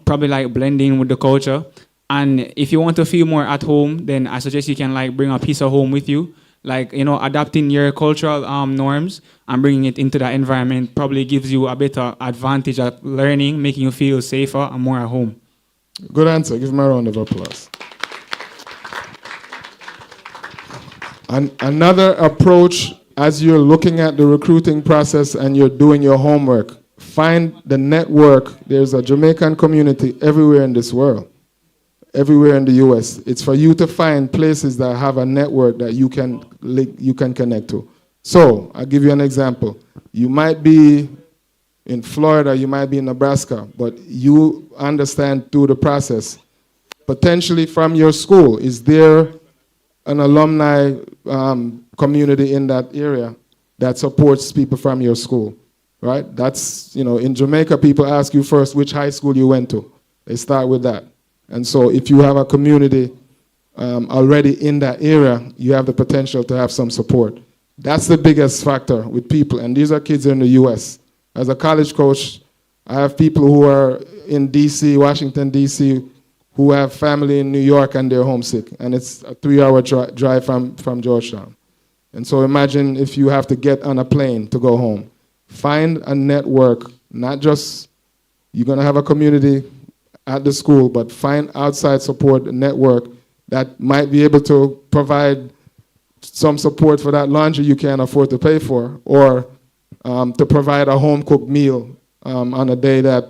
probably like blending with the culture. And if you want to feel more at home, then I suggest you can like bring a piece of home with you. Like, adapting your cultural norms and bringing it into that environment probably gives you a better advantage at learning, making you feel safer and more at home. Good answer. Give him a round of applause. And another approach as you're looking at the recruiting process and you're doing your homework, find the network. There's a Jamaican community everywhere in this world, everywhere in the US. It's for you to find places that have a network that you can connect to. So I'll give you an example. You might be in Florida, you might be in Nebraska, but you understand through the process, potentially from your school, is there an alumni community in that area that supports people from your school, right? That's, in Jamaica, people ask you first which high school you went to. They start with that. And so if you have a community already in that area, you have the potential to have some support. That's the biggest factor with people, and these are kids in the US. As a college coach, I have people who are in DC, Washington, DC, who have family in New York and they're homesick, and it's a 3-hour drive from Georgetown. And so imagine if you have to get on a plane to go home. Find a network, not just you're going to have a community at the school, but find outside support network that might be able to provide some support for that laundry you can't afford to pay for, or to provide a home-cooked meal on a day that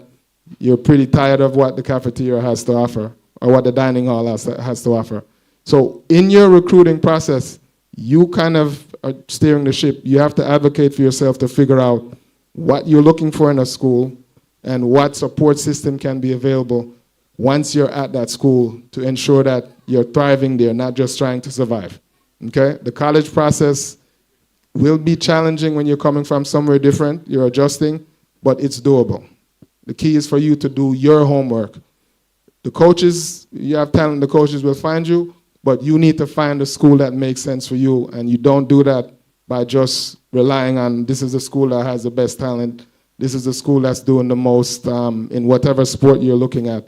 you're pretty tired of what the cafeteria has to offer or what the dining hall has to offer. So in your recruiting process, you kind of are steering the ship. You have to advocate for yourself to figure out what you're looking for in a school and what support system can be available once you're at that school to ensure that you're thriving there, not just trying to survive. Okay? The college process will be challenging when you're coming from somewhere different. You're adjusting, but it's doable. The key is for you to do your homework. The coaches, you have talent, the coaches will find you, but you need to find a school that makes sense for you, and you don't do that by just relying on this is the school that has the best talent, this is the school that's doing the most in whatever sport you're looking at.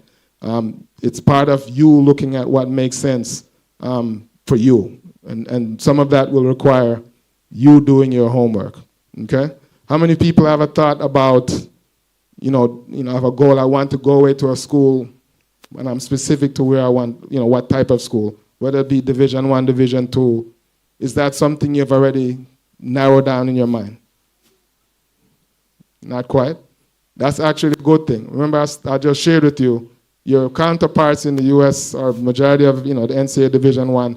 It's part of you looking at what makes sense for you, and some of that will require you doing your homework, okay? How many people have a thought about, I have a goal, I want to go away to a school, and I'm specific to where I want, what type of school, whether it be Division I, Division II. Is that something you've already narrowed down in your mind? Not quite? That's actually a good thing. Remember, I just shared with you, your counterparts in the US, or majority of, the NCAA Division I,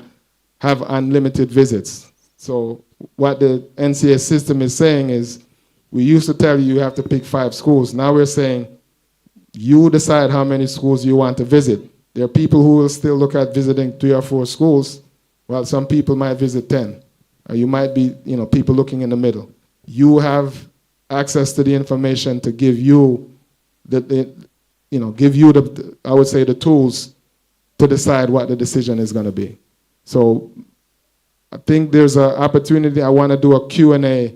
have unlimited visits. So what the NCAA system is saying is, we used to tell you have to pick 5 schools. Now we're saying, you decide how many schools you want to visit. There are people who will still look at visiting 3 or 4 schools, while some people might visit 10. Or you might be, people looking in the middle. You have access to the information to give you I would say the tools to decide what the decision is going to be. So I think there's an opportunity. I want to do a Q&A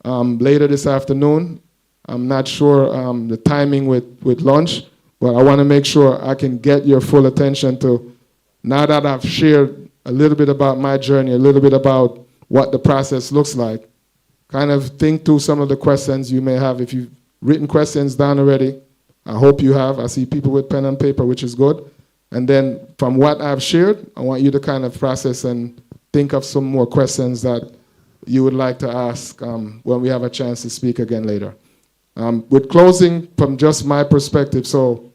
later this afternoon. I'm not sure the timing with lunch, but I want to make sure I can get your full attention to, now that I've shared a little bit about my journey, a little bit about what the process looks like, kind of think through some of the questions you may have. If you've written questions down already, I hope you have. I see people with pen and paper, which is good. And then from what I've shared, I want you to kind of process and think of some more questions that you would like to ask when we have a chance to speak again later. With closing, from just my perspective, so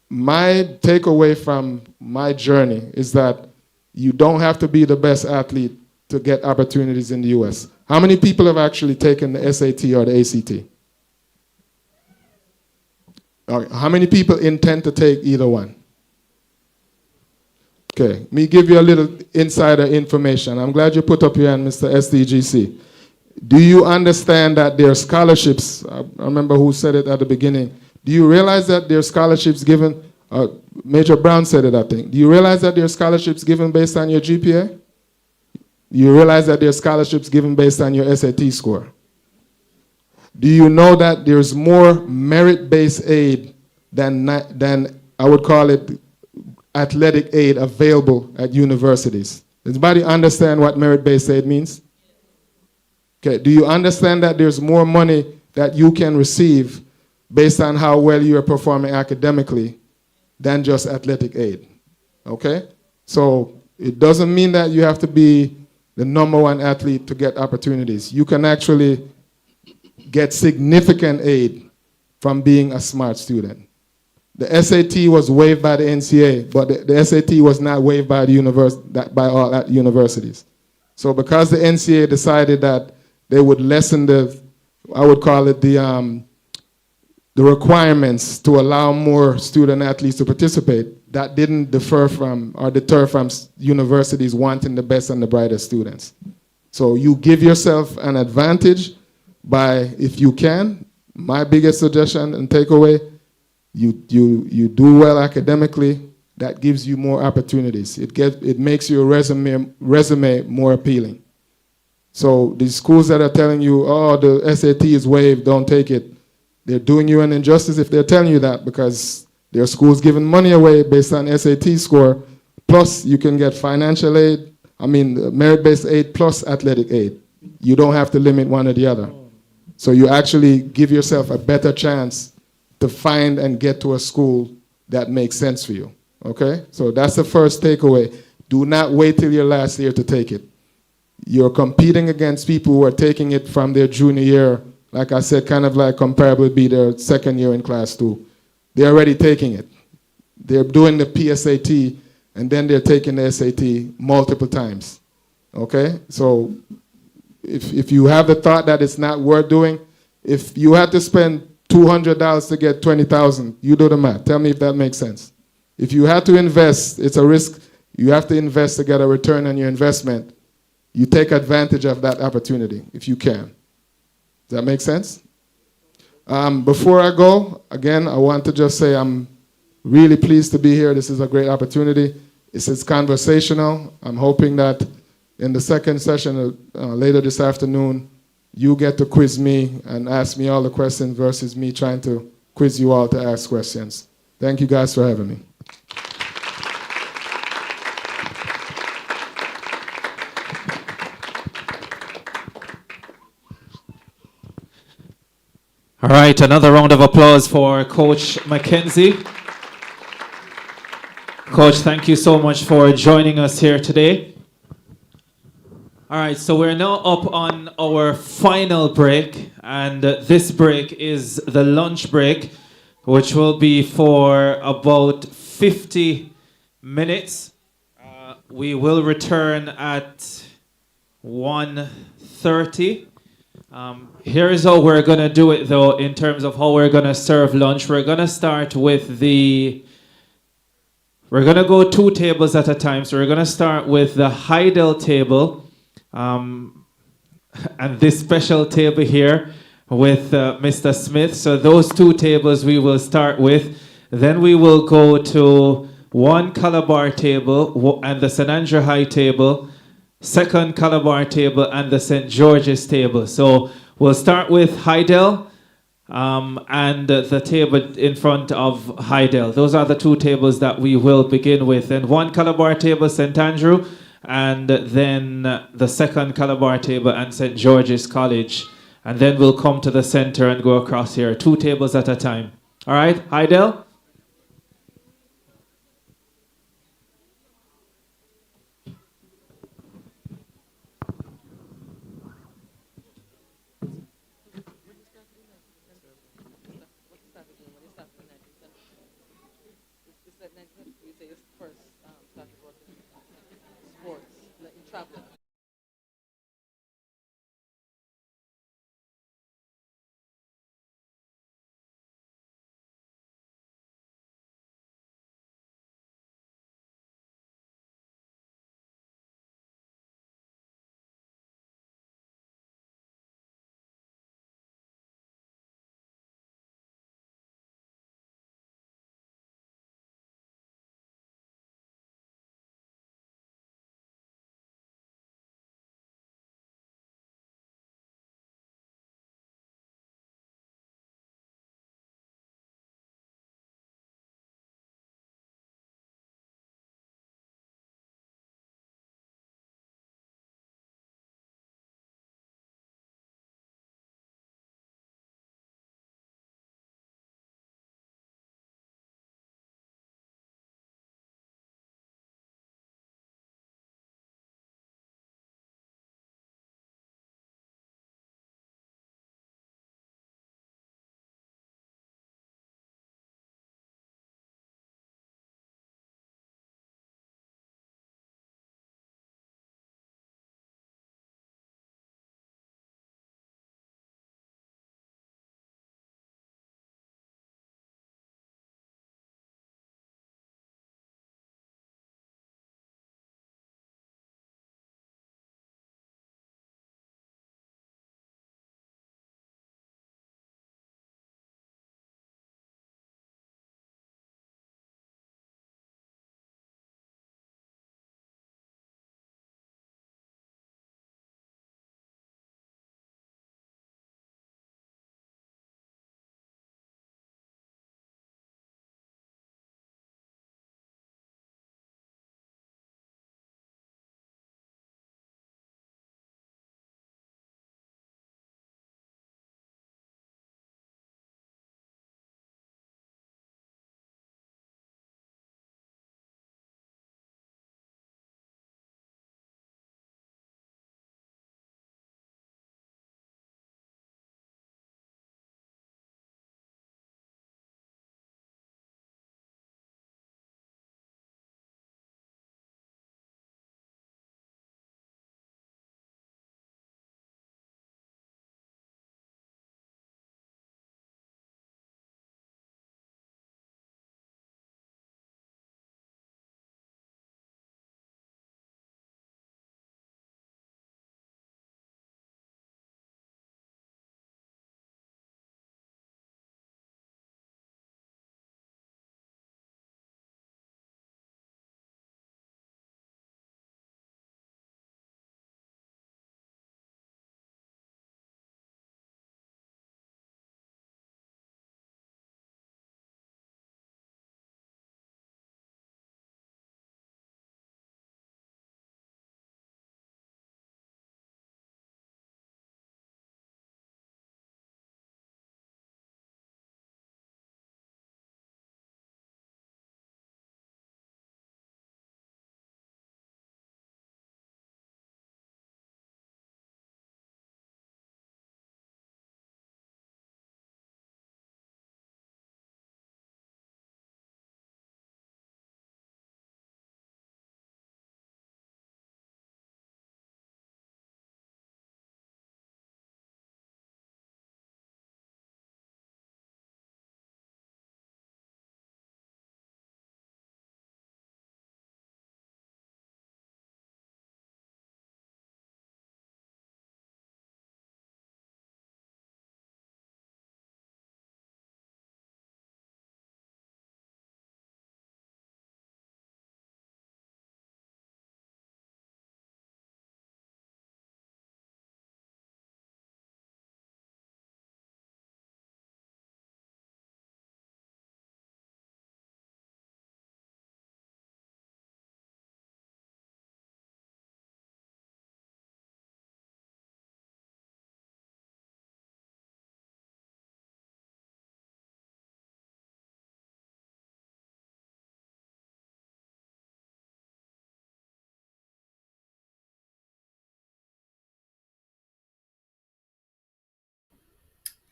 my takeaway from my journey is that you don't have to be the best athlete to get opportunities in the US. How many people have actually taken the SAT or the ACT? How many people intend to take either one? Okay, let me give you a little insider information. I'm glad you put up your hand, Mr. SDGC. Do you understand that there are scholarships? I remember who said it at the beginning. Do you realize that there are scholarships given? Major Brown said it, I think. Do you realize that there are scholarships given based on your GPA? Do you realize that there are scholarships given based on your SAT score? Do you know that there's more merit-based aid than I would call it athletic aid available at universities? Does anybody understand what merit-based aid means? Okay, do you understand that there's more money that you can receive based on how well you are performing academically than just athletic aid? Okay? So it doesn't mean that you have to be the #1 athlete to get opportunities. You can actually get significant aid from being a smart student. The SAT was waived by the NCAA, but the SAT was not waived by by all at universities. So because the NCAA decided that they would lessen I would call it the requirements to allow more student athletes to participate, that didn't deter from universities wanting the best and the brightest students. So you give yourself an advantage by, if you can, my biggest suggestion and takeaway, you do well academically, that gives you more opportunities. It makes your resume more appealing. So these schools that are telling you, oh, the SAT is waived, don't take it, they're doing you an injustice if they're telling you that, because there are schools giving money away based on SAT score, plus you can get financial aid, merit-based aid plus athletic aid. You don't have to limit one or the other. So you actually give yourself a better chance to find and get to a school that makes sense for you, okay? So that's the first takeaway. Do not wait till your last year to take it. You're competing against people who are taking it from their junior year, like I said, kind of like comparable to be their second year in class 2. They're already taking it. They're doing the PSAT, and then they're taking the SAT multiple times, okay? So if you have the thought that it's not worth doing, if you had to spend $200 to get $20,000, you do the math. Tell me if that makes sense. If you had to invest, it's a risk. You have to invest to get a return on your investment. You take advantage of that opportunity if you can. Does that make sense? Before I go, again, I want to just say I'm really pleased to be here. This is a great opportunity. This is conversational. I'm hoping that in the second session later this afternoon, you get to quiz me and ask me all the questions versus me trying to quiz you all to ask questions. Thank you guys for having me. All right, another round of applause for Coach Mackenzie. Coach, thank you so much for joining us here today. All right, so we're now up on our final break, and this break is the lunch break, which will be for about 50 minutes. We will return at 1:30. Here is how we're going to do it, though, in terms of how we're going to serve lunch. We're going to start with we're going to go 2 tables at a time. So we're going to start with the Heidel table. And this special table here with Mr. Smith. So those 2 tables we will start with. Then we will go to one Calabar table and the St. Andrew High table, second Calabar table and the St. George's table. So we'll start with Heidel and the table in front of Heidel. Those are the 2 tables that we will begin with. And one Calabar table, St. Andrew, and then the second Calabar table and St. George's College. And then we'll come to the center and go across here, 2 tables at a time. All right, Heidel?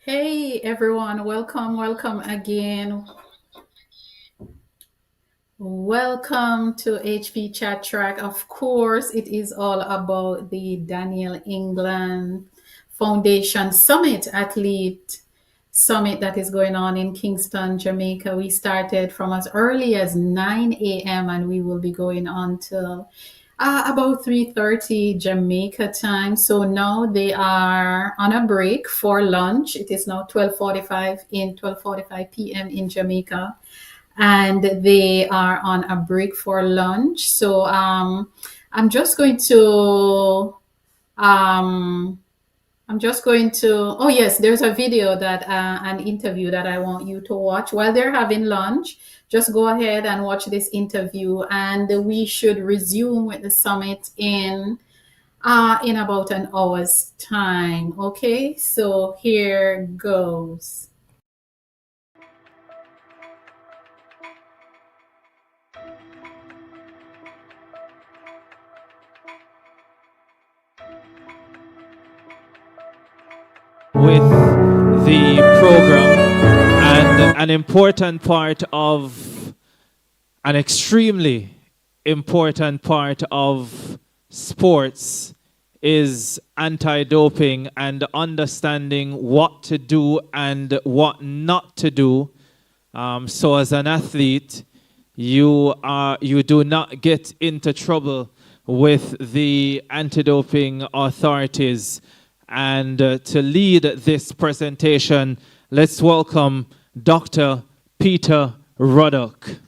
Hey everyone, welcome again. Welcome to HP Chat Track. Of course, it is all about the Daniel England Foundation Summit, Athlete Summit that is going on in Kingston, Jamaica. We started from as early as 9 a.m. and we will be going on till about 3:30 Jamaica time. So now they are on a break for lunch. It is now 12:45 p.m. in Jamaica, and they are on a break for lunch. So I'm just going to um, oh yes, there's a video that an interview that I want you to watch while they're having lunch. Just go ahead and watch this interview, and we should resume with the summit in about an hour's time. Okay, so here goes. With the program, and an important part of, an extremely important part of sports is anti-doping and understanding what to do and what not to do. So as an athlete, you do not get into trouble with the anti-doping authorities. And to lead this presentation, let's welcome Dr. Peter Ruddock.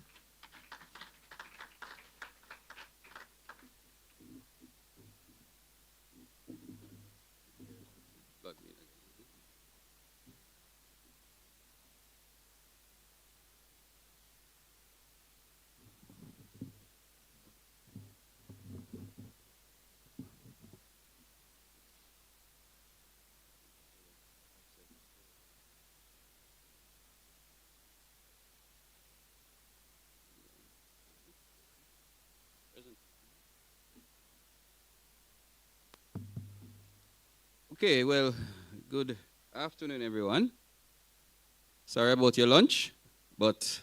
Okay, well, good afternoon, everyone. Sorry about your lunch, but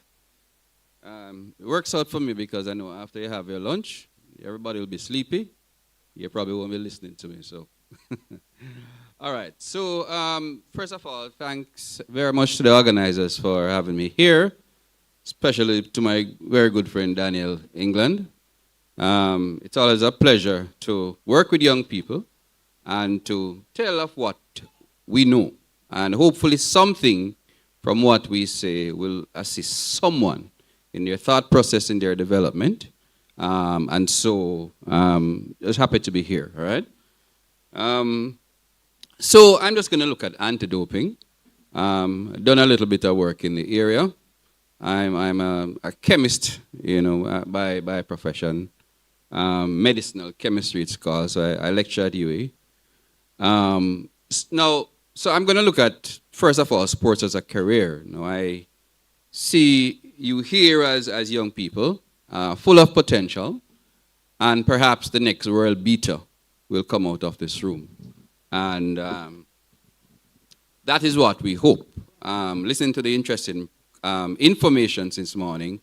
it works out for me because I know after you have your lunch, everybody will be sleepy. You probably won't be listening to me, so. All right, so first of all, thanks very much to the organizers for having me here, especially to my very good friend Daniel England. It's always a pleasure to work with young people and to tell of what we know. And hopefully something from what we say will assist someone in their thought process, in their development. And so, just happy to be here, all right? So I'm just going to look at anti-doping. Done a little bit of work in the area. I'm a chemist, you know, by profession. Medicinal chemistry it's called, so I lecture at UAE. Now, so I'm going to look at, first of all, sports as a career. Now, I see you here as young people, full of potential, and perhaps the next world beater will come out of this room. And that is what we hope. Listening to the interesting information since morning,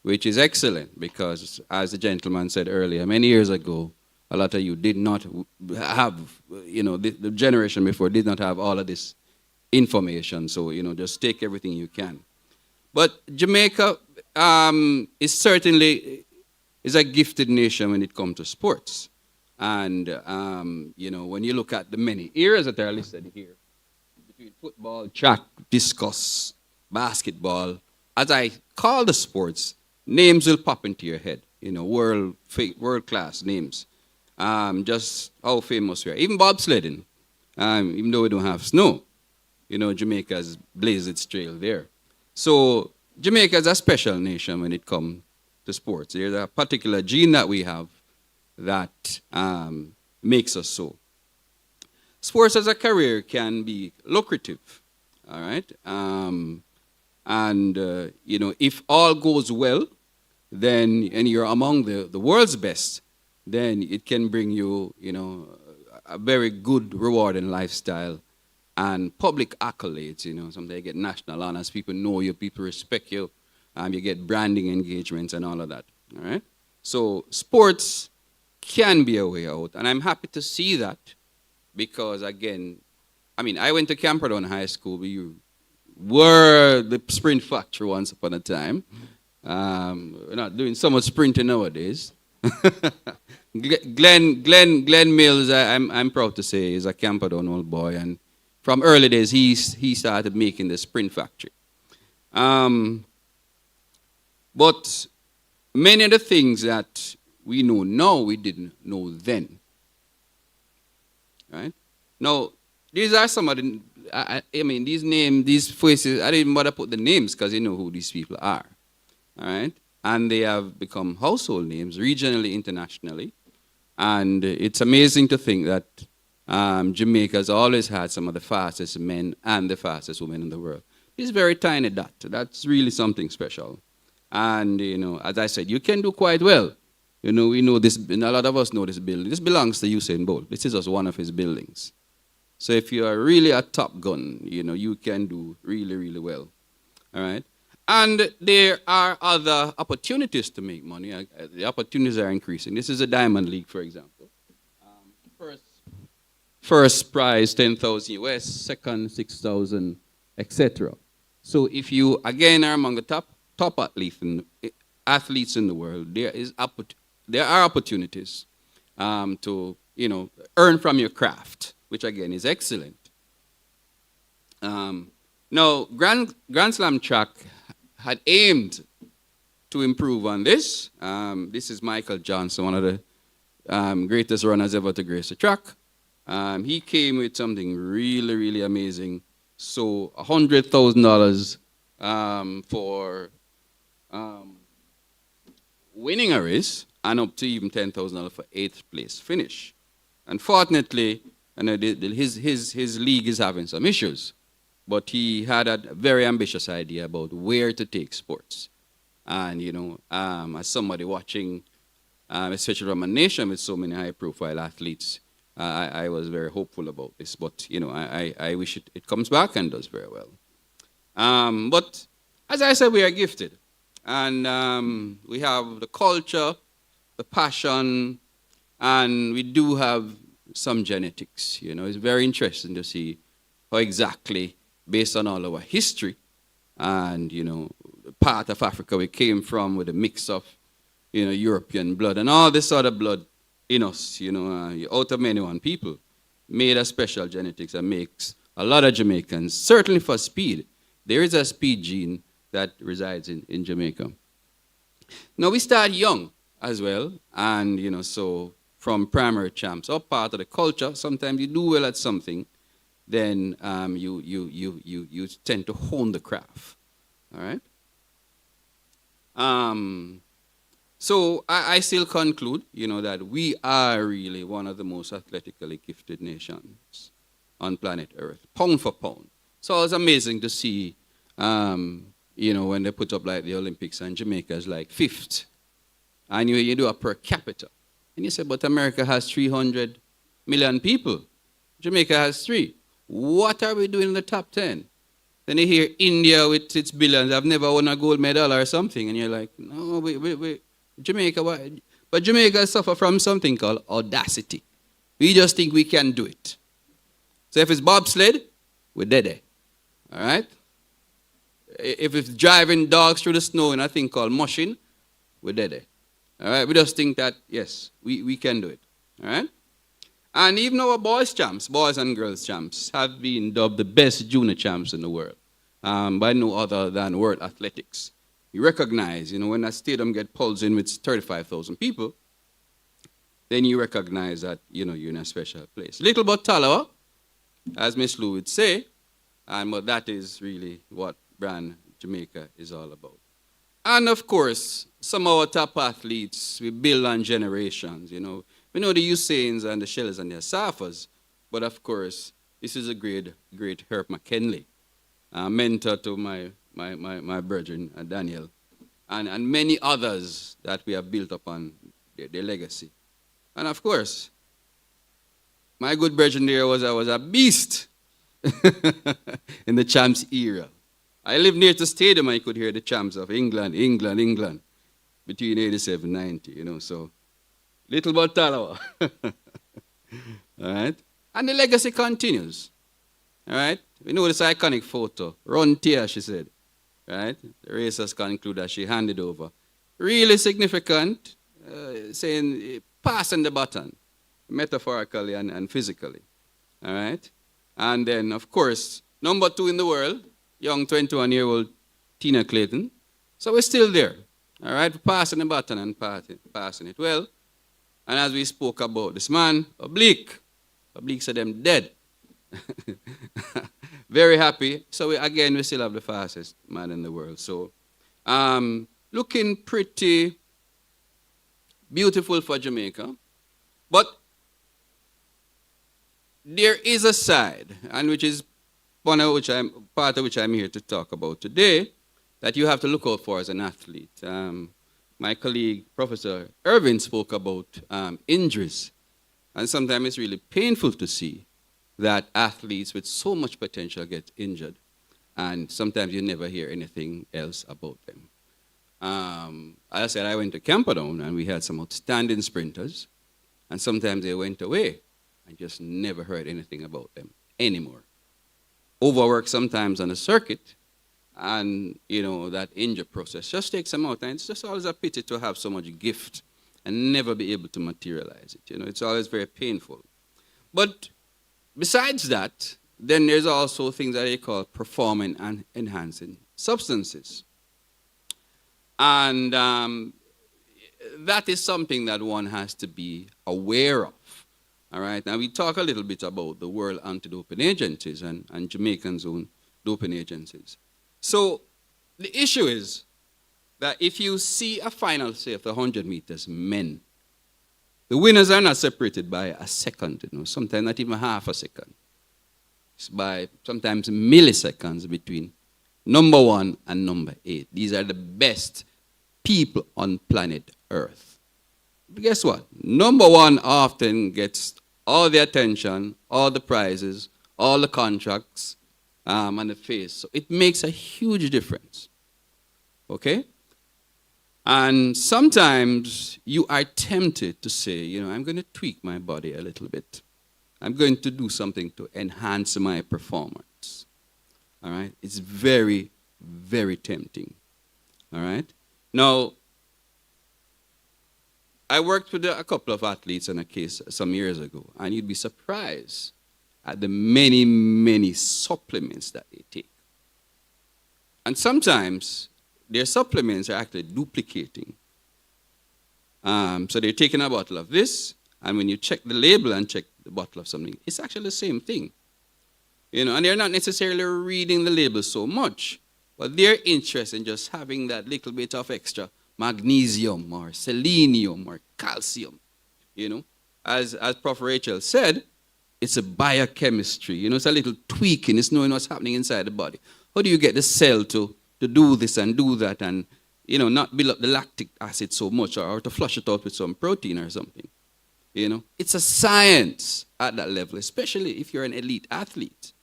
which is excellent because, as the gentleman said earlier, many years ago, a lot of you did not have, you know, the generation before did not have all of this information. So, you know, just take everything you can. But Jamaica is certainly a gifted nation when it comes to sports. And, you know, when you look at the many areas that are listed here, between football, track, discus, basketball, as I call the sports, names will pop into your head, you know, world-class names. Just how famous we are. Even bobsledding, even though we don't have snow, you know, Jamaica's blazed its trail there. So Jamaica is a special nation when it comes to sports. There's a particular gene that we have that makes us so. Sports as a career can be lucrative, all right? You know, if all goes well, then, and you're among the world's best, then it can bring you, you know, a very good, rewarding lifestyle and public accolades. Sometimes you get national honors. People know you. People respect you. You get branding engagements and all of that. All right. So sports can be a way out, and I'm happy to see that because again, I went to Camperdown High School. We were the sprint factory once upon a time. We're not doing so much sprinting nowadays. Glenn Mills, I'm proud to say, is a Camperdown old boy, and from early days he started making the sprint factory. But many of the things that we know now, we didn't know then. Right? Now, these are some of the, these names, these faces, I didn't even bother put the names because you know who these people are. All right? And they have become household names, regionally, internationally. And it's amazing to think that Jamaica has always had some of the fastest men and the fastest women in the world. It's very tiny dot. That's really something special. And, as I said, you can do quite well. We know this, and a lot of us know this building. This belongs to Usain Bolt. This is just one of his buildings. So if you are really a top gun, you can do really, really well. All right? And there are other opportunities to make money. The opportunities are increasing. This is a Diamond League, for example. First prize, 10,000 US, second, 6,000, etc. So if you, again, are among the top athletes in the world, there are opportunities to, earn from your craft, which, again, is excellent. Now, Grand Slam track had aimed to improve on this. This is Michael Johnson, one of the greatest runners ever to grace the track. He came with something really, really amazing. So $100,000 for winning a race and up to even $10,000 for 8th place finish. Unfortunately, his league is having some issues. But he had a very ambitious idea about where to take sports. And, as somebody watching, especially from a nation with so many high-profile athletes, I was very hopeful about this. But, I wish it comes back and does very well. But, as I said, we are gifted. And we have the culture, the passion, and we do have some genetics. It's very interesting to see how exactly, based on all our history and, the part of Africa we came from with a mix of, European blood and all this other blood in us, out of many one people, made a special genetics that makes a lot of Jamaicans, certainly for speed. There is a speed gene that resides in Jamaica. Now, we start young as well, and, so from primary champs, or part of the culture, sometimes you do well at something, then you tend to hone the craft. All right? So I still conclude, that we are really one of the most athletically gifted nations on planet Earth, pound for pound. So it's amazing to see, when they put up like the Olympics and Jamaica is like 5th. And you do a per capita. And you say, but America has 300 million people. Jamaica has 3. What are we doing in the top 10? Then you hear India with its billions, have never won a gold medal or something. And you're like, no, Jamaica, what? But Jamaica suffer from something called audacity. We just think we can do it. So if it's bobsled, we're dead. All right? If it's driving dogs through the snow in a thing called mushing, we're dead. All right? We just think that, yes, we can do it. All right? And even our boys and girls champs, have been dubbed the best junior champs in the world by no other than World Athletics. You recognize, when a stadium gets pulsed in with 35,000 people, then you recognize that, you're in a special place. Little but Talawa, as Miss Lou would say, but that is really what Brand Jamaica is all about. And of course, some of our top athletes, we build on generations, We know the Usains and the Shellers and the Asafas, but of course, this is a great Herb McKinley, mentor to my brethren, Daniel, and many others that we have built upon their legacy. And of course, my good brethren there was a beast. in the champs era. I live near the stadium, I could hear the champs of England, England, England, between 87 and 90, you know, so little but Talawa. All right? And the legacy continues. All right? We know this iconic photo. Run tear, she said. Right? The race has concluded as she handed over. Really significant, saying passing the baton, metaphorically and physically. All right? And then, of course, number 2 in the world, young 21-year-old Tina Clayton. So we're still there. All right? Passing the baton and passing it well. And as we spoke about this man, Oblique said them dead. Very happy. So again, we still have the fastest man in the world. So looking pretty beautiful for Jamaica. But there is a side, and which is part of which I'm here to talk about today, that you have to look out for as an athlete. My colleague, Professor Irvin, spoke about injuries. And sometimes it's really painful to see that athletes with so much potential get injured. And sometimes you never hear anything else about them. As I said, I went to Camperdown and we had some outstanding sprinters. And sometimes they went away and just never heard anything about them anymore. Overwork sometimes on the circuit. And, you know, that injury process just takes them out. And it's just always a pity to have so much gift and never be able to materialize it. You know, it's always very painful. But besides that, then there's also things that they call performing and enhancing substances. And that is something that one has to be aware of. All right? Now, we talk a little bit about the World Anti-Doping Agencies and Jamaican's own doping agencies. So the issue is that if you see a final, say, of the 100 meters men, the winners are not separated by a second, you know, sometimes not even half a second. It's by sometimes milliseconds between number 1 and number 8. These are the best people on planet Earth. But guess what? Number 1 often gets all the attention, all the prizes, all the contracts, and the face. So it makes a huge difference. Okay? And sometimes you are tempted to say, you know, I'm going to tweak my body a little bit. I'm going to do something to enhance my performance. All right? It's very, very tempting. All right? Now, I worked with a couple of athletes on a case some years ago, and you'd be surprised at the many, many supplements that they take. And sometimes their supplements are actually duplicating. So they're taking a bottle of this, and when you check the label and check the bottle of something, it's actually the same thing. You know, and they're not necessarily reading the label so much, but they're interested in just having that little bit of extra magnesium or selenium or calcium. You know, as Prof. Rachel said, it's a biochemistry. You know, it's a little tweaking. It's knowing what's happening inside the body. How do you get the cell to do this and do that and, you know, not build up the lactic acid so much or to flush it out with some protein or something? You know, it's a science at that level, especially if you're an elite athlete.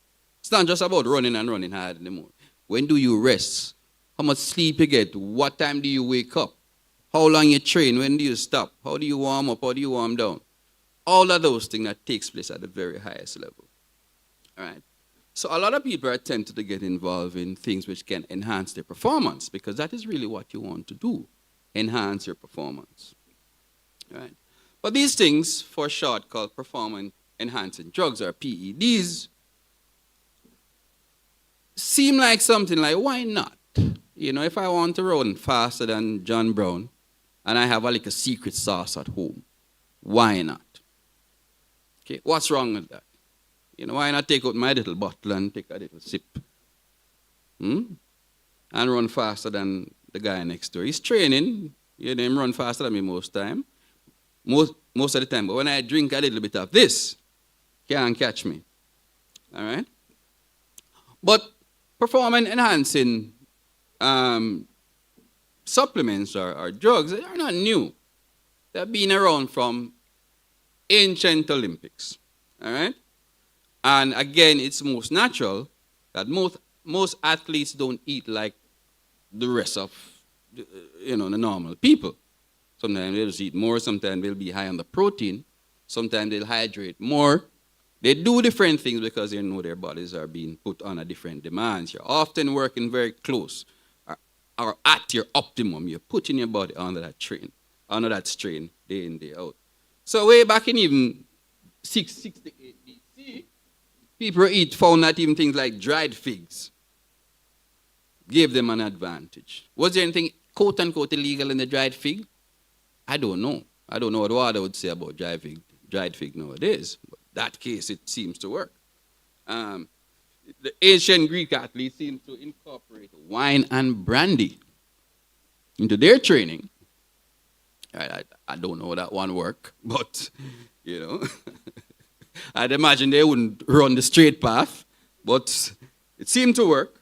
It's not just about running and running hard anymore. When do you rest? How much sleep you get? What time do you wake up? How long you train? When do you stop? How do you warm up? How do you warm down? All of those things that takes place at the very highest level. All right. So a lot of people are tempted to get involved in things which can enhance their performance because that is really what you want to do, enhance your performance. All right. But these things, for short, called performance-enhancing drugs or PEDs, seem like something like, why not? You know, if I want to run faster than John Brown and I have a secret sauce at home, why not? Okay, what's wrong with that? You know, why not take out my little bottle and take a little sip? And run faster than the guy next door. He's training. You know, him run faster than me most time. Most of the time. But when I drink a little bit of this, can't catch me. All right? But performance-enhancing supplements or drugs, they are not new. They've been around from ancient Olympics. All right? And again, it's most natural that most athletes don't eat like the rest of the normal people. Sometimes they'll just eat more, sometimes they'll be high on the protein, sometimes they'll hydrate more. They do different things because they know their bodies are being put on a different demands. You're often working very close or at your optimum. You're putting your body under that strain day in, day out. So way back in even 668 BC, people found that even things like dried figs gave them an advantage. Was there anything quote unquote illegal in the dried fig? I don't know. I don't know what Wada would say about dried fig nowadays. But in that case, it seems to work. The ancient Greek athletes seem to incorporate wine and brandy into their training. I don't know how that one work, but I'd imagine they wouldn't run the straight path, but it seemed to work.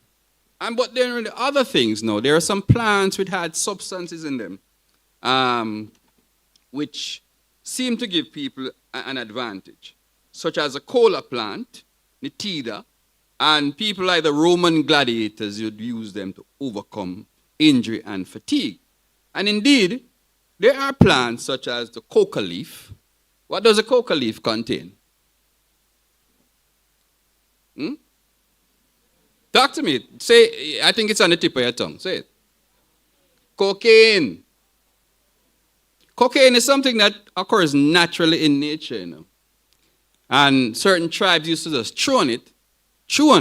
But there are the other things now. There are some plants which had substances in them, which seem to give people an advantage, such as a cola plant, Nitida, and people like the Roman gladiators would use them to overcome injury and fatigue. And indeed, there are plants such as the coca leaf. What does a coca leaf contain? Talk to me. Say, I think it's on the tip of your tongue. Say it. Cocaine. Cocaine is something that occurs naturally in nature, And certain tribes used to just chew on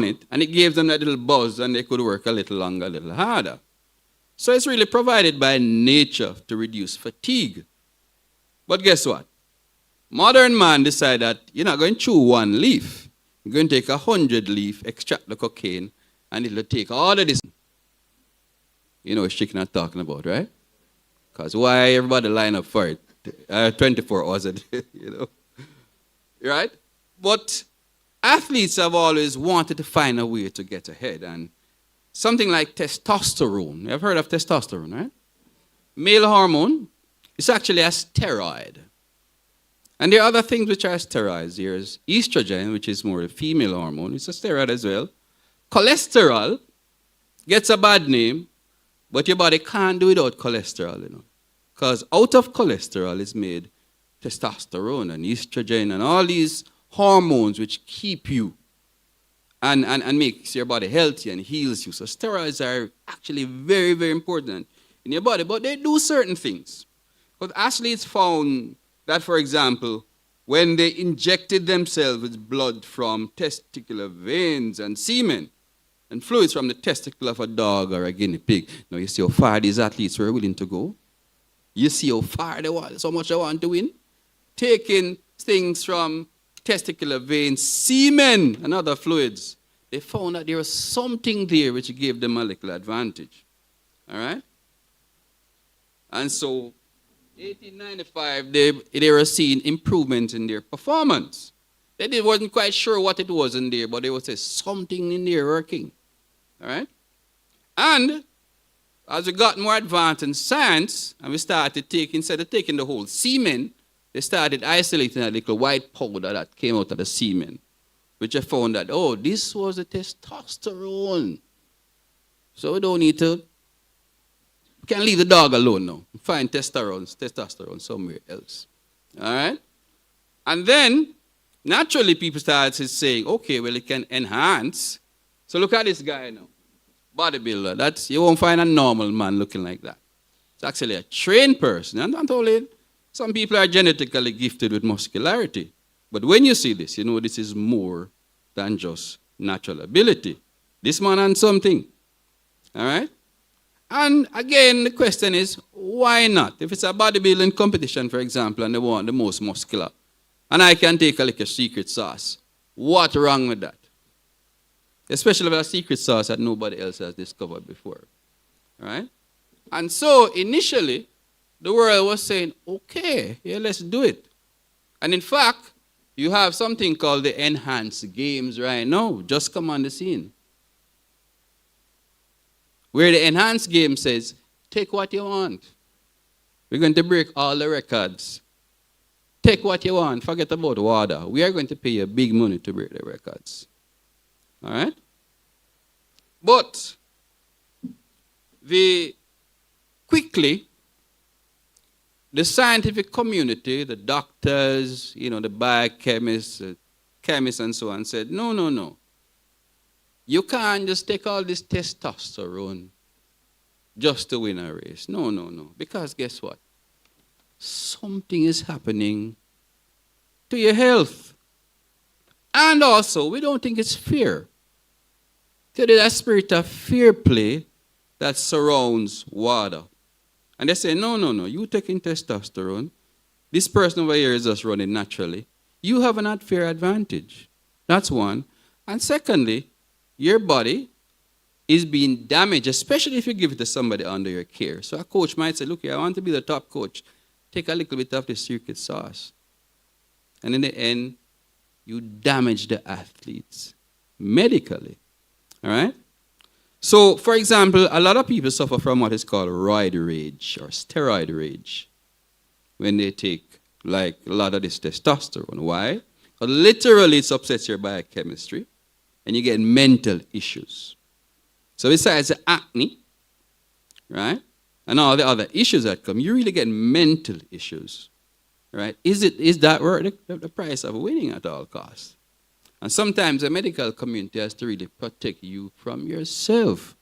it, and it gave them that little buzz, and they could work a little longer, a little harder. So it's really provided by nature to reduce fatigue. But guess what? Modern man decided that you're not going to chew one leaf. You're going to take 100 leaf, extract the cocaine, and it'll take all of this. You know what chicken I'm talking about, right? Because why everybody line up for it? 24 hours a day, Right? But athletes have always wanted to find a way to get ahead. And something like testosterone. You've heard of testosterone, right? Male hormone. It's actually a steroid. And there are other things which are steroids. There's estrogen, which is more a female hormone. It's a steroid as well. Cholesterol gets a bad name, but your body can't do without cholesterol, Because out of cholesterol is made testosterone and estrogen and all these hormones which keep you and makes your body healthy and heals you. So steroids are actually very, very important in your body, but they do certain things. But athletes found that, for example, when they injected themselves with blood from testicular veins and semen and fluids from the testicle of a dog or a guinea pig, now you see how far these athletes were willing to go? You see how far they want, so much they want to win? Taking things from testicular veins, semen, and other fluids, they found that there was something there which gave them a little advantage. All right? And so, 1895, they were seeing improvement in their performance. They wasn't quite sure what it was in there, but they would say something in there working. All right? And as we got more advanced in science, and we started taking, instead of taking the whole semen, they started isolating a little white powder that came out of the semen, which I found that, oh, this was the testosterone. So we don't need to, we can leave the dog alone now. Find testosterone somewhere else. All right? And then, naturally, people started saying, okay, well, it can enhance. So look at this guy now. Bodybuilder. You won't find a normal man looking like that. It's actually a trained person. And not only, some people are genetically gifted with muscularity. But when you see this, you know this is more than just natural ability. This man has something. All right? And again, the question is, why not? If it's a bodybuilding competition, for example, and they want the most muscular, and I can take a little secret sauce, what's wrong with that? Especially with a secret sauce that nobody else has discovered before. All right? And so, initially, the world was saying, okay, yeah, let's do it. And in fact, you have something called the enhanced games right now, just come on the scene. Where the enhanced game says, take what you want. We're going to break all the records. take what you want. Forget about water. We are going to pay you big money to break the records. All right? But quickly, the scientific community, the doctors, the biochemists, chemists and so on, said, no. You can't just take all this testosterone just to win a race. No. Because guess what? Something is happening to your health. And also, we don't think it's fair. There is a spirit of fair play that surrounds water. And they say, no, you taking testosterone. This person over here is just running naturally. You have an unfair advantage. That's one. And secondly, your body is being damaged, especially if you give it to somebody under your care. So a coach might say, look here, I want to be the top coach. Take a little bit of the secret sauce. And in the end, you damage the athletes medically. All right? So, for example, a lot of people suffer from what is called roid rage or steroid rage when they take like a lot of this testosterone. Why? Because literally it upsets your biochemistry and you get mental issues. So besides the acne, right, and all the other issues that come, you really get mental issues. Right? Is that worth the price of winning at all costs? And sometimes the medical community has to really protect you from yourself.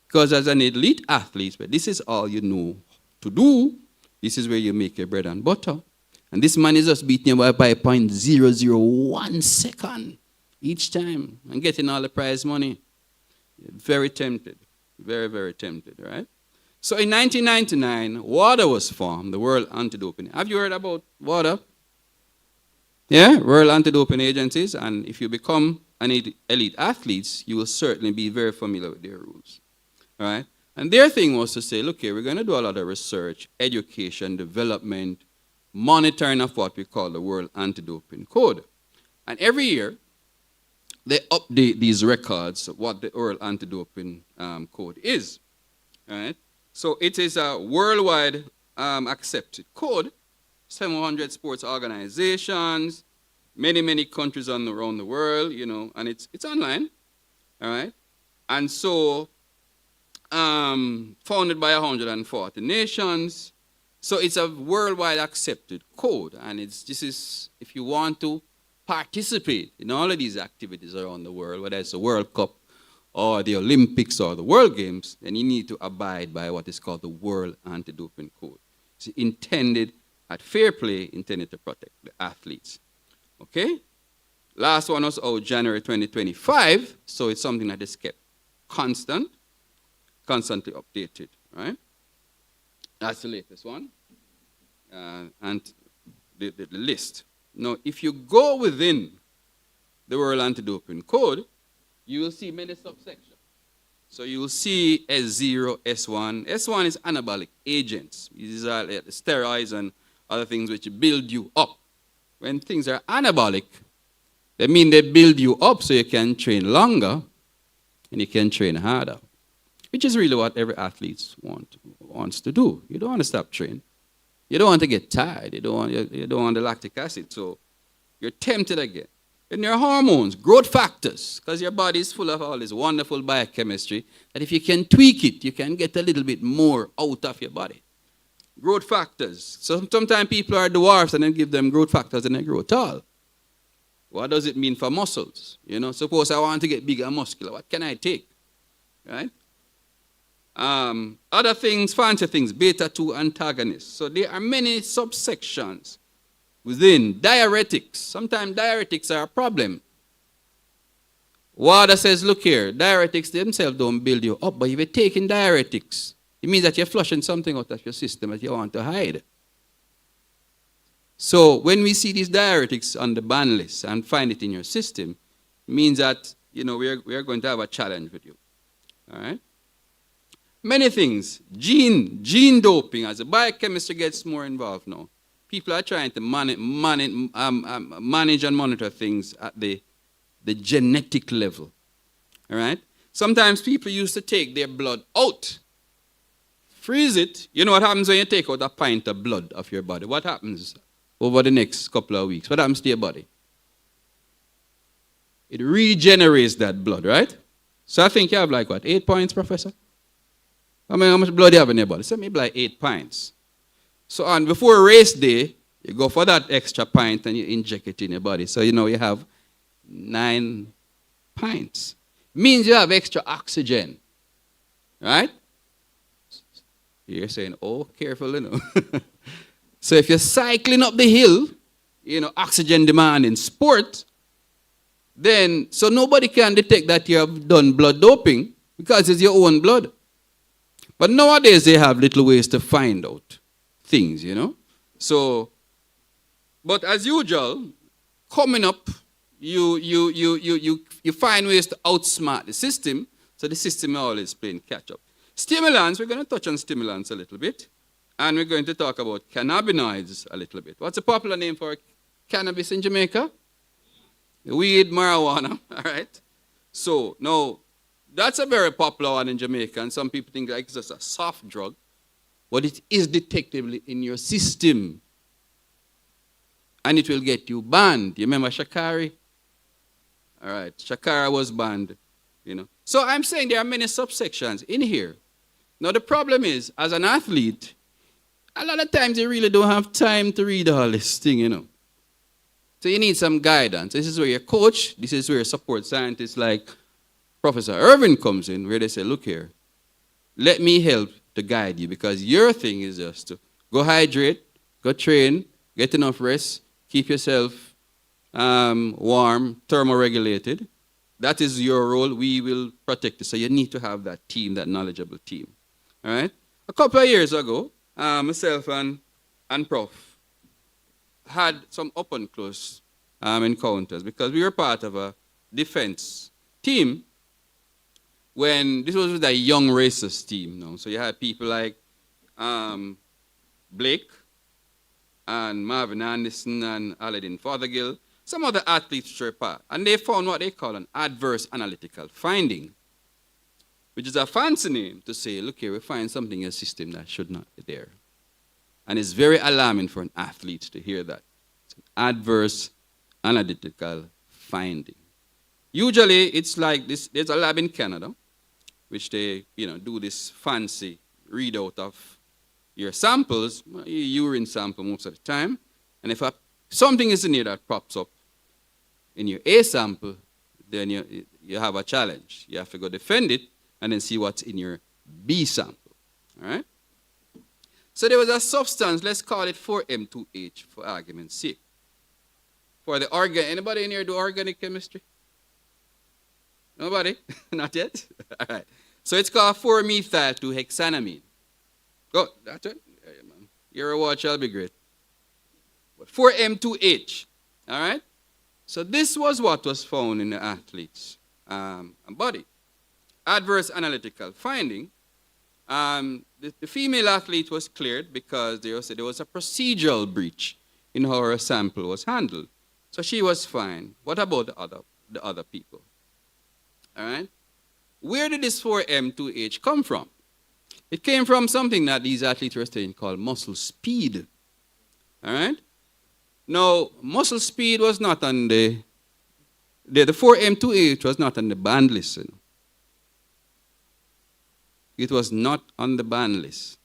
Because as an elite athlete, but this is all you know to do. This is where you make your bread and butter. And this man is just beating you by 0.001 second each time and getting all the prize money. Very tempted. Very, very tempted, right? So in 1999, WADA was formed, the World Anti-Doping. Have you heard about WADA? Yeah, World Anti-Doping Agencies. And if you become an elite athlete, you will certainly be very familiar with their rules. All right? And their thing was to say, look here, we're going to do a lot of research, education, development, monitoring of what we call the World Anti-Doping Code. And every year, they update these records of what the World Anti-Doping Code is. All right? So it is a worldwide accepted code, 700 sports organizations, many countries around the world, and it's online, all right? And so founded by 140 nations. So it's a worldwide accepted code, and this is if you want to participate in all of these activities around the world, whether it's the World Cup or the Olympics or the World Games, then you need to abide by what is called the World Anti-Doping Code. It's intended at fair play, intended to protect the athletes. Okay? Last one was out January 2025, so it's something that is kept constantly updated, right? That's the latest one. And the list. Now, if you go within the World Anti-Doping Code, you will see many subsections. So you will see S0, S1. S1 is anabolic agents. These are the steroids and other things which build you up. When things are anabolic, they mean they build you up so you can train longer and you can train harder, which is really what every athlete wants to do. You don't want to stop training. You don't want to get tired. You don't want the lactic acid. So you're tempted again. And your hormones, growth factors, because your body is full of all this wonderful biochemistry, that if you can tweak it, you can get a little bit more out of your body. Growth factors. So sometimes people are dwarfs and then give them growth factors and they grow tall. What does it mean for muscles? Suppose I want to get bigger and muscular. What can I take? Right? Other things, fancy things, beta-2 antagonists. So there are many subsections within diuretics. Sometimes diuretics are a problem. WADA says, look here, diuretics themselves don't build you up, but if you're taking diuretics, it means that you're flushing something out of your system that you want to hide. So when we see these diuretics on the ban list and find it in your system, it means that, we are going to have a challenge with you. All right? Many things. Gene doping, as the biochemistry gets more involved now. People are trying to manage and monitor things at the genetic level. All right? Sometimes people used to take their blood out, freeze it. You know what happens when you take out a pint of blood of your body? What happens? over the next couple of weeks, what happens to your body? It regenerates that blood, right? So I think you have like what, 8 pints, Professor? I mean, how much blood do you have in your body? So maybe like 8 pints. So on before race day, you go for that extra pint and you inject it in your body. So you know you have 9 pints. Means you have extra oxygen, right? You're saying, oh, careful, you know. So if you're cycling up the hill, you know, oxygen demand in sport, then, so nobody can detect that you have done blood doping because it's your own blood. But nowadays they have little ways to find out things, you know. So, but as usual, coming up, you find ways to outsmart the system, so the system always playing catch up. Stimulants, we're going to touch on stimulants a little bit, and we're going to talk about cannabinoids a little bit. What's a popular name for cannabis in Jamaica? Weed, marijuana, all right? So, now, that's a very popular one in Jamaica, and some people think like it's just a soft drug, but it is detectable in your system, and it will get you banned. You remember Shakari? All right, Shakara was banned, you know. So I'm saying there are many subsections in here. Now, the problem is, as an athlete, a lot of times you really don't have time to read all this thing, you know. So you need some guidance. This is where your coach, this is where your support scientists like Professor Irvin comes in, where they say, look here, let me help to guide you, because your thing is just to go hydrate, go train, get enough rest, keep yourself warm, thermoregulated. That is your role. We will protect you. So you need to have that team, that knowledgeable team. All right? A couple of years ago, myself and Prof had some up and close encounters because we were part of a defense team when this was with a young racers team. You know? So you had people like Blake and Marvin Anderson and Aladdin Fothergill, some other athletes were part, and they found what they call an adverse analytical finding, which is a fancy name to say, look here, we find something in your system that should not be there. And it's very alarming for an athlete to hear that. It's an adverse analytical finding. Usually it's like this, there's a lab in Canada, which they, you know, do this fancy readout of your samples, your urine sample most of the time, and if something is in here that pops up in your A sample, then you have a challenge. You have to go defend it and then see what's in your B sample. All right? So there was a substance, let's call it 4M2H for argument's sake. For the anybody in here do organic chemistry? Nobody? Not yet? All right. So it's called 4-methyl-2-hexanamine. Go, that's it. Your reward shall be great. 4M2H, all right? So this was what was found in the athlete's body. Adverse analytical finding. The female athlete was cleared because there was a procedural breach in how her sample was handled. So she was fine. What about the other people? All right? Where did this 4M2H come from? It came from something that these athletes were studying called muscle speed. All right? Now, muscle speed was not on the 4M2H was not on the banned list. You know. It was not on the banned list.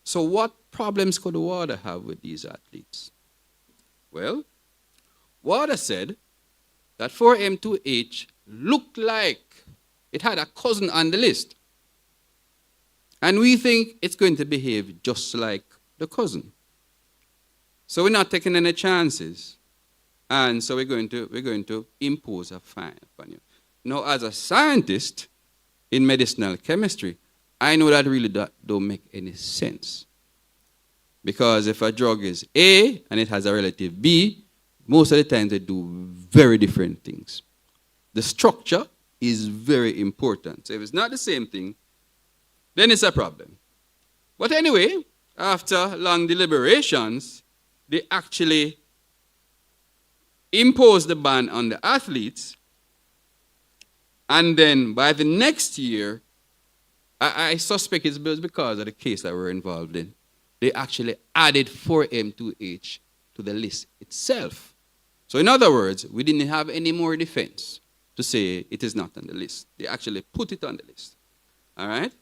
So what problems could WADA have with these athletes? Well, WADA said that 4M2H looked like it had a cousin on the list. And we think it's going to behave just like the cousin. So we're not taking any chances. And so we're going to impose a fine upon you. Now, as a scientist in medicinal chemistry, I know that really don't make any sense. Because if a drug is A and it has a relative B, most of the time they do very different things. The structure is very important. So if it's not the same thing, then it's a problem. But anyway, after long deliberations, they actually imposed the ban on the athletes. And then by the next year, I suspect it's because of the case that we're involved in. They actually added 4M2H to the list itself. So in other words, we didn't have any more defense to say it is not on the list. They actually put it on the list. All right?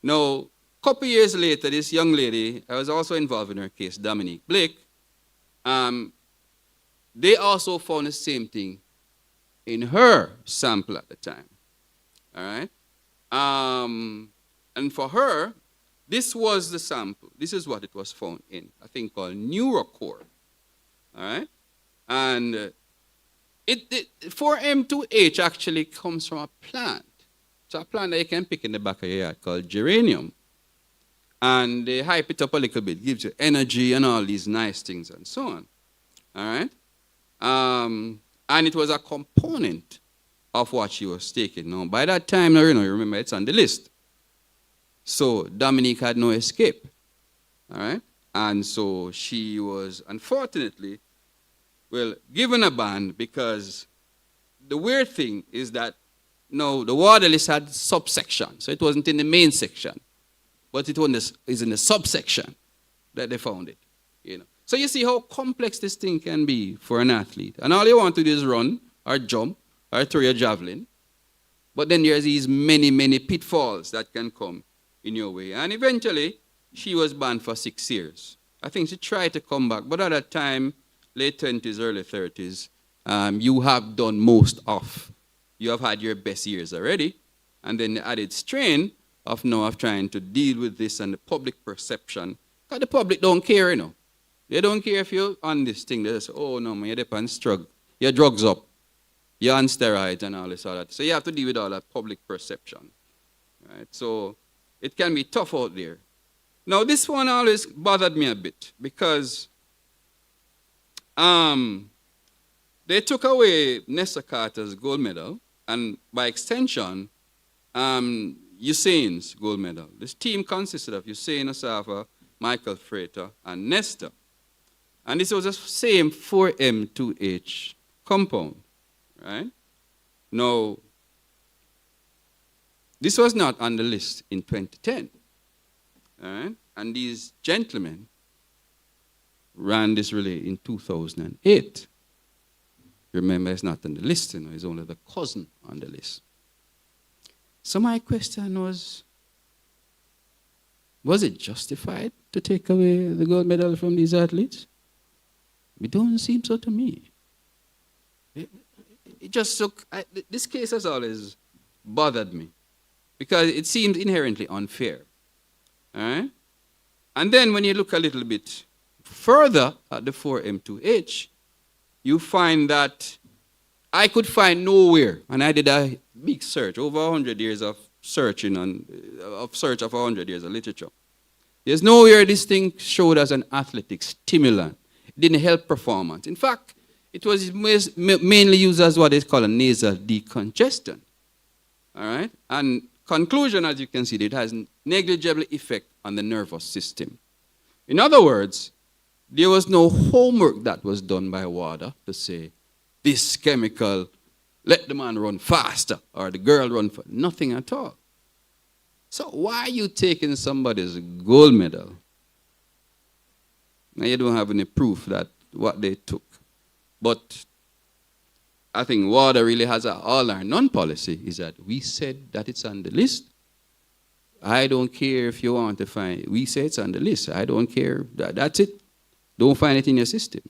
Now, a couple years later, this young lady, I was also involved in her case, Dominique Blake, they also found the same thing in her sample at the time. All right? And for her, this was the sample. This is what it was found in, a thing called neurocore. All right? And 4M2H actually comes from a plant. It's a plant that you can pick in the back of your yard called geranium. And they hype it up a little bit, gives you energy and all these nice things and so on. All right? And it was a component of what she was taking. Now, by that time, you remember, it's on the list. So Dominique had no escape. All right? And so she was, unfortunately, given a ban because the weird thing is that, the water list had subsection. So it wasn't in the main section. But it is in the subsection that they found it. So you see how complex this thing can be for an athlete. And all you want to do is run or jump or throw your javelin. But then there's these many, many pitfalls that can come in your way. And eventually, she was banned for 6 years. I think she tried to come back. But at that time, late 20s, early 30s, you have done most of. You have had your best years already. And then the added strain of trying to deal with this and the public perception. Because the public don't care, They don't care if you're on this thing. They just say, oh, no, man, you're on drug. Your drugs up. You're on steroids and all this, all that. So you have to deal with all that public perception. Right? So it can be tough out there. Now, this one always bothered me a bit because they took away Nessa Carter's gold medal and, by extension, Usain's gold medal. This team consisted of Usain Osafa, Michael Frater, and Nesta. And this was the same 4M2H compound, right? Now, this was not on the list in 2010, all right? And these gentlemen ran this relay in 2008. Remember, it's not on the list, it's only the cousin on the list. So my question was it justified to take away the gold medal from these athletes? It don't seem so to me. It just took, this case has always bothered me because it seemed inherently unfair. All right? And then when you look a little bit further at the 4M2H, you find that I could find nowhere, and I did a big search, over 100 years of searching, search of 100 years of literature. There's nowhere this thing showed as an athletic stimulant. It didn't help performance. In fact, it was mainly used as what is called a nasal decongestant. All right? And conclusion, as you can see, it has negligible effect on the nervous system. In other words, there was no homework that was done by WADA to say, this chemical, let the man run faster, or the girl run faster. Nothing at all. So why are you taking somebody's gold medal? Now you don't have any proof that what they took. But I think WADA really has an all or none policy, is that we said that it's on the list. I don't care if you want to find it. We say it's on the list. I don't care. That's it. Don't find it in your system.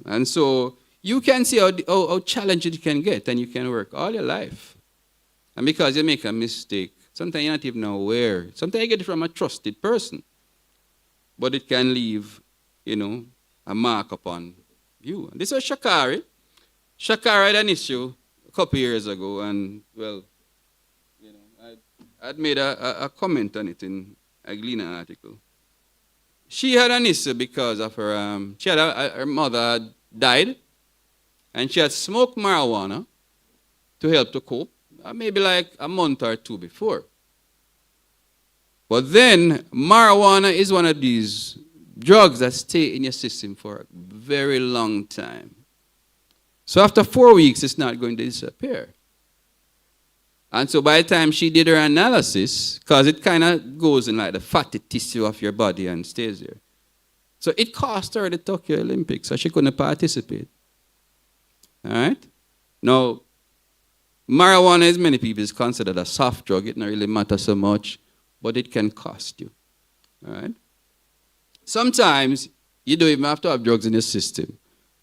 And so you can see how challenging it can get, and you can work all your life. And because you make a mistake, sometimes you're not even aware. Sometimes you get it from a trusted person. But it can leave, a mark upon you. And this was Shakari. Shakari had an issue a couple years ago, and, I'd made a comment on it in a Gleaner article. She had an issue because of her, her mother had died, and she had smoked marijuana to help to cope, maybe like a month or two before. But then, marijuana is one of these drugs that stay in your system for a very long time. So after 4 weeks, it's not going to disappear. And so by the time she did her analysis, because it kind of goes in like the fatty tissue of your body and stays there, So it cost her the Tokyo Olympics, so she couldn't participate. All right? Now, marijuana, as many people, is considered a soft drug. It doesn't really matter so much, but it can cost you. All right? Sometimes you don't even have to have drugs in your system.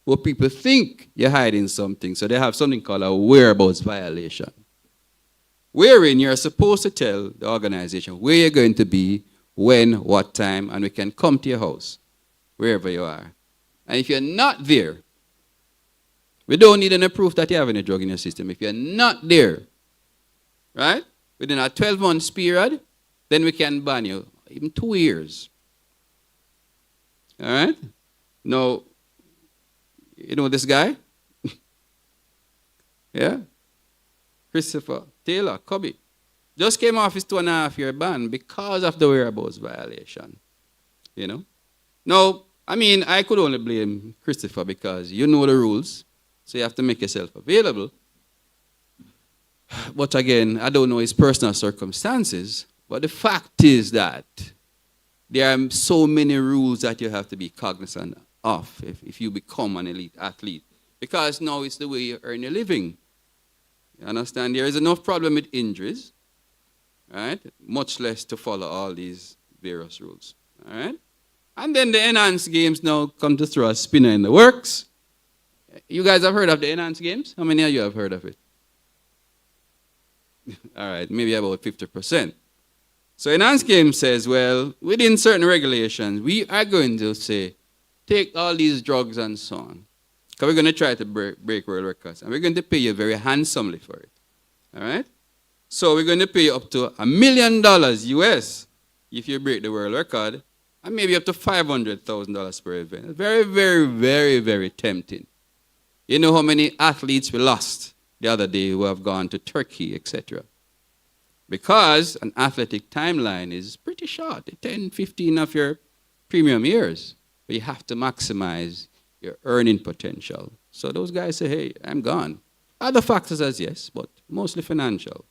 But people think you're hiding something, so they have something called a whereabouts violation. Wherein you're supposed to tell the organization where you're going to be, when, what time, and we can come to your house, wherever you are. And if you're not there, we don't need any proof that you have any drug in your system. If you're not there, right, within a 12-month period, then we can ban you, even 2 years. All right? Now, you know this guy? Yeah? Christopher Taylor, Cubby, just came off his 2.5-year ban because of the whereabouts violation. You know? Now, I mean, I could only blame Christopher because you know the rules, so you have to make yourself available. But again, I don't know his personal circumstances, but the fact is that there are so many rules that you have to be cognizant of if you become an elite athlete. Because now it's the way you earn your living. You understand? There is enough problem with injuries, right? Much less to follow all these various rules, all right? And then the enhanced games now come to throw a spinner in the works. You guys have heard of the enhanced games? How many of you have heard of it? All right, maybe about 50%. So enhanced games says, well, within certain regulations, we are going to say, take all these drugs and so on. Because we're going to try to break world records. And we're going to pay you very handsomely for it. All right? So we're going to pay you up to $1 million US if you break the world record. And maybe up to $500,000 per event. Very, very, very, very tempting. You know how many athletes we lost the other day who have gone to Turkey, etc. Because an athletic timeline is pretty short, 10, 15 of your premium years. But you have to maximize your earning potential. So those guys say, hey, I'm gone. Other factors as yes, but mostly financial.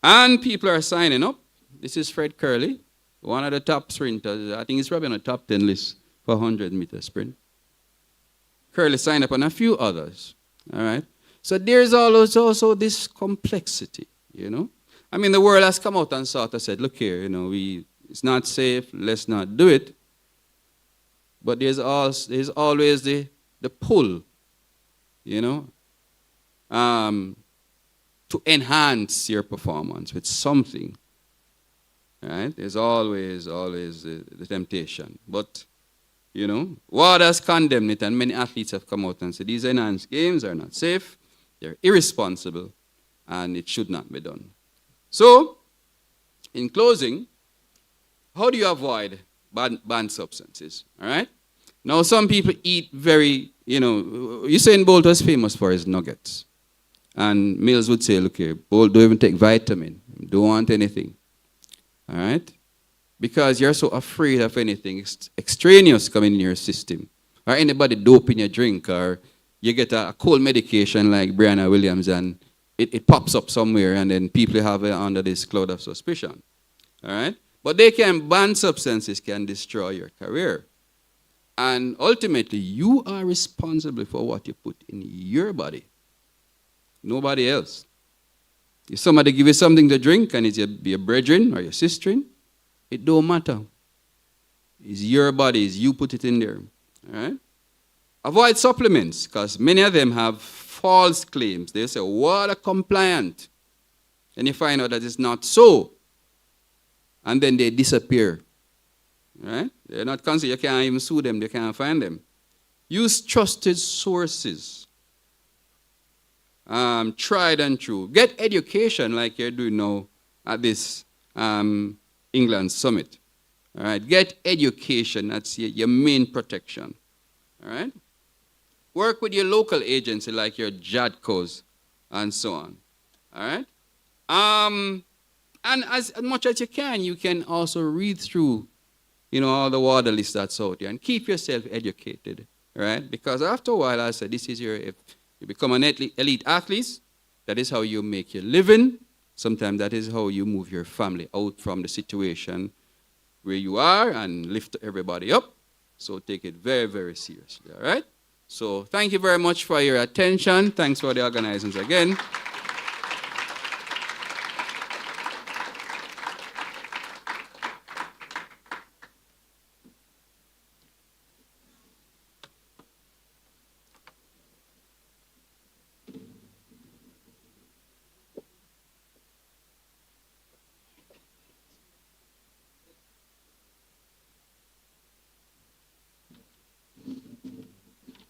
And people are signing up. This is Fred Curley, one of the top sprinters. I think he's probably on the top 10 list for 100-meter sprint. Curley signed up and a few others. All right? So there's also this complexity, you know? I mean, the world has come out and sort of said, look here, you know, it's not safe, let's not do it. But there's always the pull, you know, to enhance your performance with something. Right? There's always the temptation. But, you know, world has condemned it, and many athletes have come out and said these enhanced games are not safe, they're irresponsible, and it should not be done. So, in closing, how do you avoid banned substances? All right? Now, some people eat very, you know, Usain Bolt was famous for his nuggets. And males would say, look here, Bolt don't even take vitamin, don't want anything. All right? Because you're so afraid of anything extraneous coming in your system. Or anybody doping your drink, or you get a cold medication like Brianna Williams and it pops up somewhere and then people have it under this cloud of suspicion. All right? But banned substances can destroy your career. And ultimately, you are responsible for what you put in your body. Nobody else. If somebody give you something to drink and it's your brethren or your sister, it don't matter. It's your body, it's you put it in there. All right? Avoid supplements, because many of them have false claims. They say water compliant. And you find out that it's not so. And then they disappear. Right? They're not considered. You can't even sue them. They can't find them. Use trusted sources. Tried and true. Get education like you're doing now at this England summit. All right? Get education. That's your main protection. All right? Work with your local agency like your JADCOs and so on. All right? And as much as you can also read through, you know, all the water lists that's out there and keep yourself educated, right? Because after a while, I said, if you become an elite athlete, that is how you make your living. Sometimes that is how you move your family out from the situation where you are and lift everybody up. So take it very, very seriously, all right? So thank you very much for your attention. Thanks for the organizers again.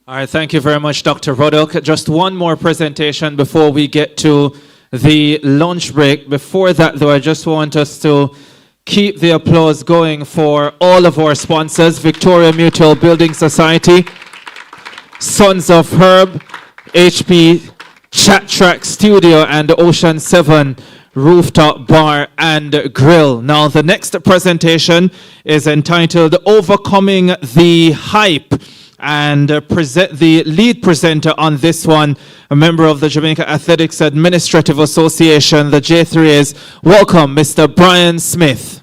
All right, thank you very much, Dr. Rodok. Just one more presentation before we get to the lunch break. Before that, though, I just want us to keep the applause going for all of our sponsors: Victoria Mutual Building Society, Sons of Herb, HP Chat Track Studio, and Ocean 7 Rooftop Bar and Grill. Now, the next presentation is entitled Overcoming the Hype. And the lead presenter on this one, a member of the Jamaica Athletics Administrative Association, the J3As. Welcome, Mr. Brian Smith.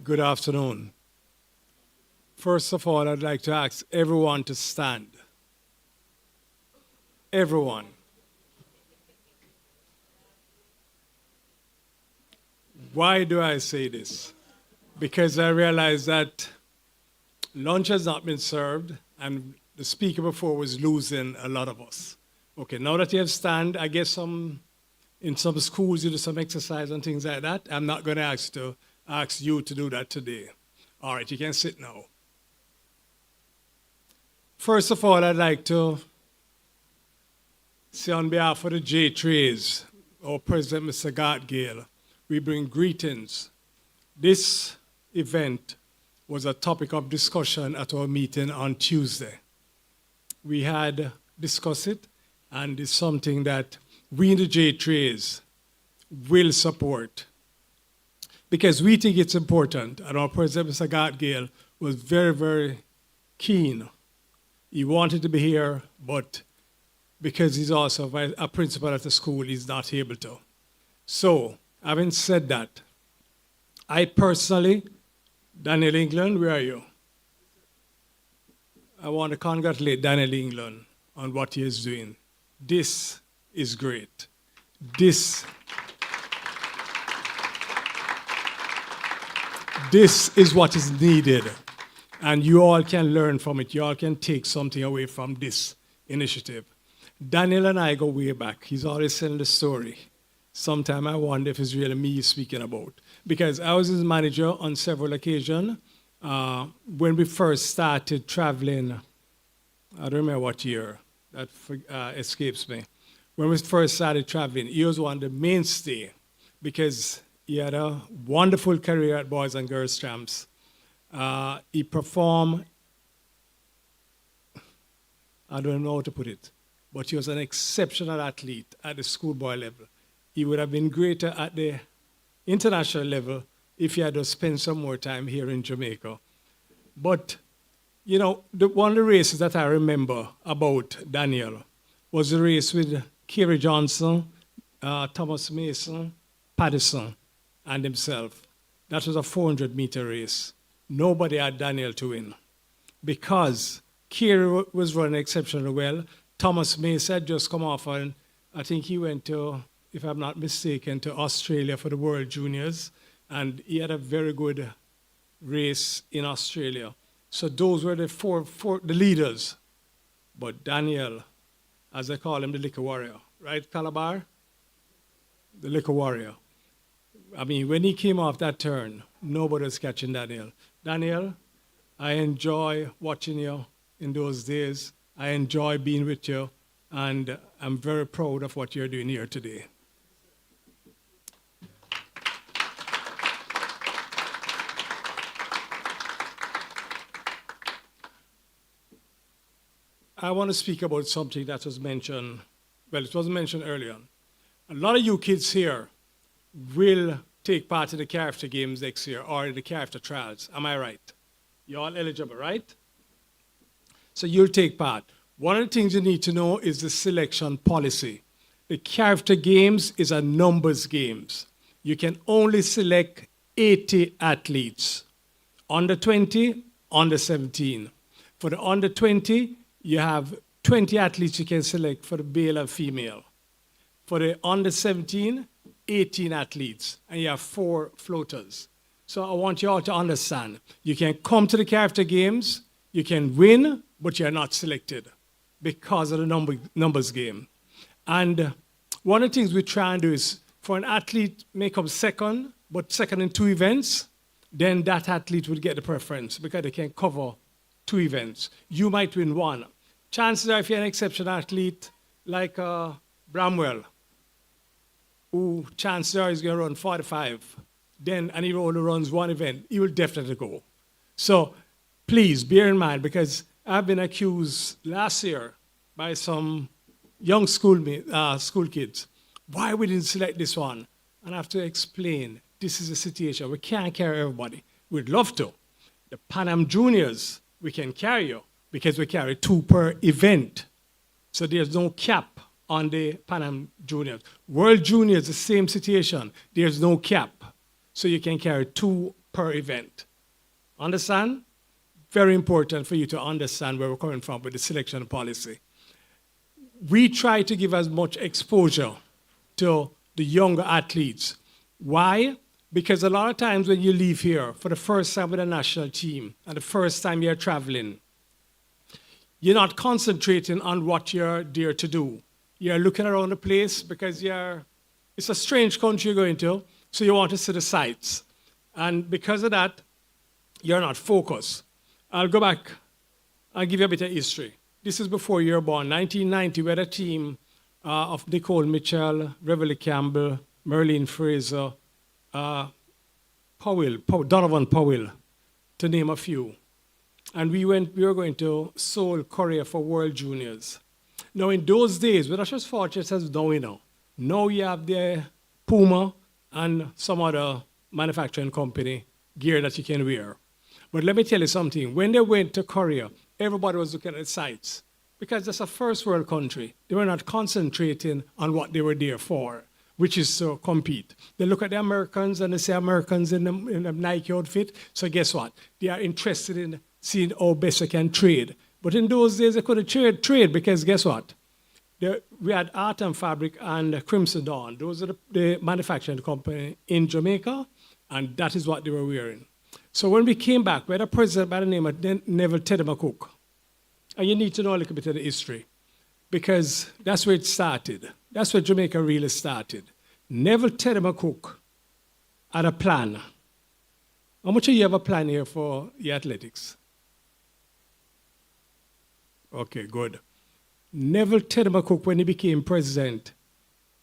Good afternoon. First of all, I'd like to ask everyone to stand. Everyone. Why do I say this? Because I realize that lunch has not been served, and the speaker before was losing a lot of us. Okay, now that you have stand, I guess in some schools you do some exercise and things like that. I'm not going to ask you to do that today. All right, you can sit now. First of all, I'd like to say on behalf of the J3s, our President, Mr. Gart Gale, we bring greetings. This event was a topic of discussion at our meeting on Tuesday. We had discussed it, and it's something that we in the J3s will support because we think it's important. And our President, Mr. Gart Gale, was very, very keen. He wanted to be here, but because he's also a principal at the school, he's not able to. So, having said that, I personally, Daniel England, where are you? I want to congratulate Daniel England on what he is doing. This is great. This is what is needed. And you all can learn from it. You all can take something away from this initiative. Daniel and I go way back. He's always telling the story. Sometimes I wonder if it's really me he's speaking about. Because I was his manager on several occasions. When we first started traveling, I don't remember what year, that escapes me. When we first started traveling, he was one of the mainstay because he had a wonderful career at Boys and Girls Champs. He performed, I don't know how to put it, but he was an exceptional athlete at the schoolboy level. He would have been greater at the international level if he had to spend some more time here in Jamaica. But, you know, one of the races that I remember about Daniel was the race with Kerry Johnson, Thomas Mason, Paddison, and himself. That was a 400-meter race. Nobody had Daniel to win because Kerry was running exceptionally well. Thomas Mason had just come off, and I think he went to, if I'm not mistaken, to Australia for the World Juniors, and he had a very good race in Australia. So those were the the leaders. But Daniel, as I call him, the liquor warrior, right, Calabar? The liquor warrior. I mean, when he came off that turn, nobody was catching Daniel. Daniel, I enjoy watching you in those days. I enjoy being with you, and I'm very proud of what you're doing here today. I want to speak about something that was mentioned, well, it wasn't mentioned earlier on. A lot of you kids here will take part in the character games next year or in the character trials. Am I right? You're all eligible, right? So you'll take part. One of the things you need to know is the selection policy. The character games is a numbers games. You can only select 80 athletes. Under 20, under 17. For the under 20, you have 20 athletes you can select for the male and female. For the under 17, 18 athletes, and you have 4 floaters. So I want you all to understand, you can come to the character games, you can win, but you're not selected because of the numbers game. And one of the things we try and do is, for an athlete may come second, but second in 2 events, then that athlete would get the preference because they can cover 2 events. You might win 1. Chances are if you're an exceptional athlete like Bramwell, who chances are is going to run 45, and he only runs 1 event, he will definitely go. So please bear in mind, because I've been accused last year by some young school kids, why we didn't select this one? And I have to explain, this is a situation. We can't carry everybody. We'd love to. The Pan Am Juniors, we can carry you because we carry 2 per event. So there's no cap on the Pan Am Juniors. World Juniors, the same situation. There's no cap. So you can carry 2 per event. Understand? Very important for you to understand where we're coming from with the selection policy. We try to give as much exposure to the younger athletes. Why? Because a lot of times when you leave here for the first time with a national team and the first time you're traveling, you're not concentrating on what you're there to do. You're looking around the place because it's a strange country you're going to, so you want to see the sights. And because of that, you're not focused. I'll go back. I'll give you a bit of history. This is before you were born. 1990, we had a team of Nicole Mitchell, Reveille Campbell, Merlene Fraser, Donovan Powell, to name a few. And we were going to Seoul, Korea for World Juniors. Now in those days, we're not just fortunate as now, Now you have the Puma and some other manufacturing company gear that you can wear. But let me tell you something. When they went to Korea, everybody was looking at the sights because that's a first world country. They were not concentrating on what they were there for, which is to compete. They look at the Americans and they say Americans in the Nike outfit. So guess what? They are interested in seeing how best they can trade. But in those days, they couldn't trade because guess what? We had Art and Fabric and Crimson Dawn. Those are the manufacturing company in Jamaica, and that is what they were wearing. So when we came back, we had a president by the name of Neville Teddy McCook. And you need to know a little bit of the history because that's where it started. That's where Jamaica really started. Neville Teddy McCook had a plan. How much of you have a plan here for your athletics? Okay, good. Neville Teddy McCook, when he became president,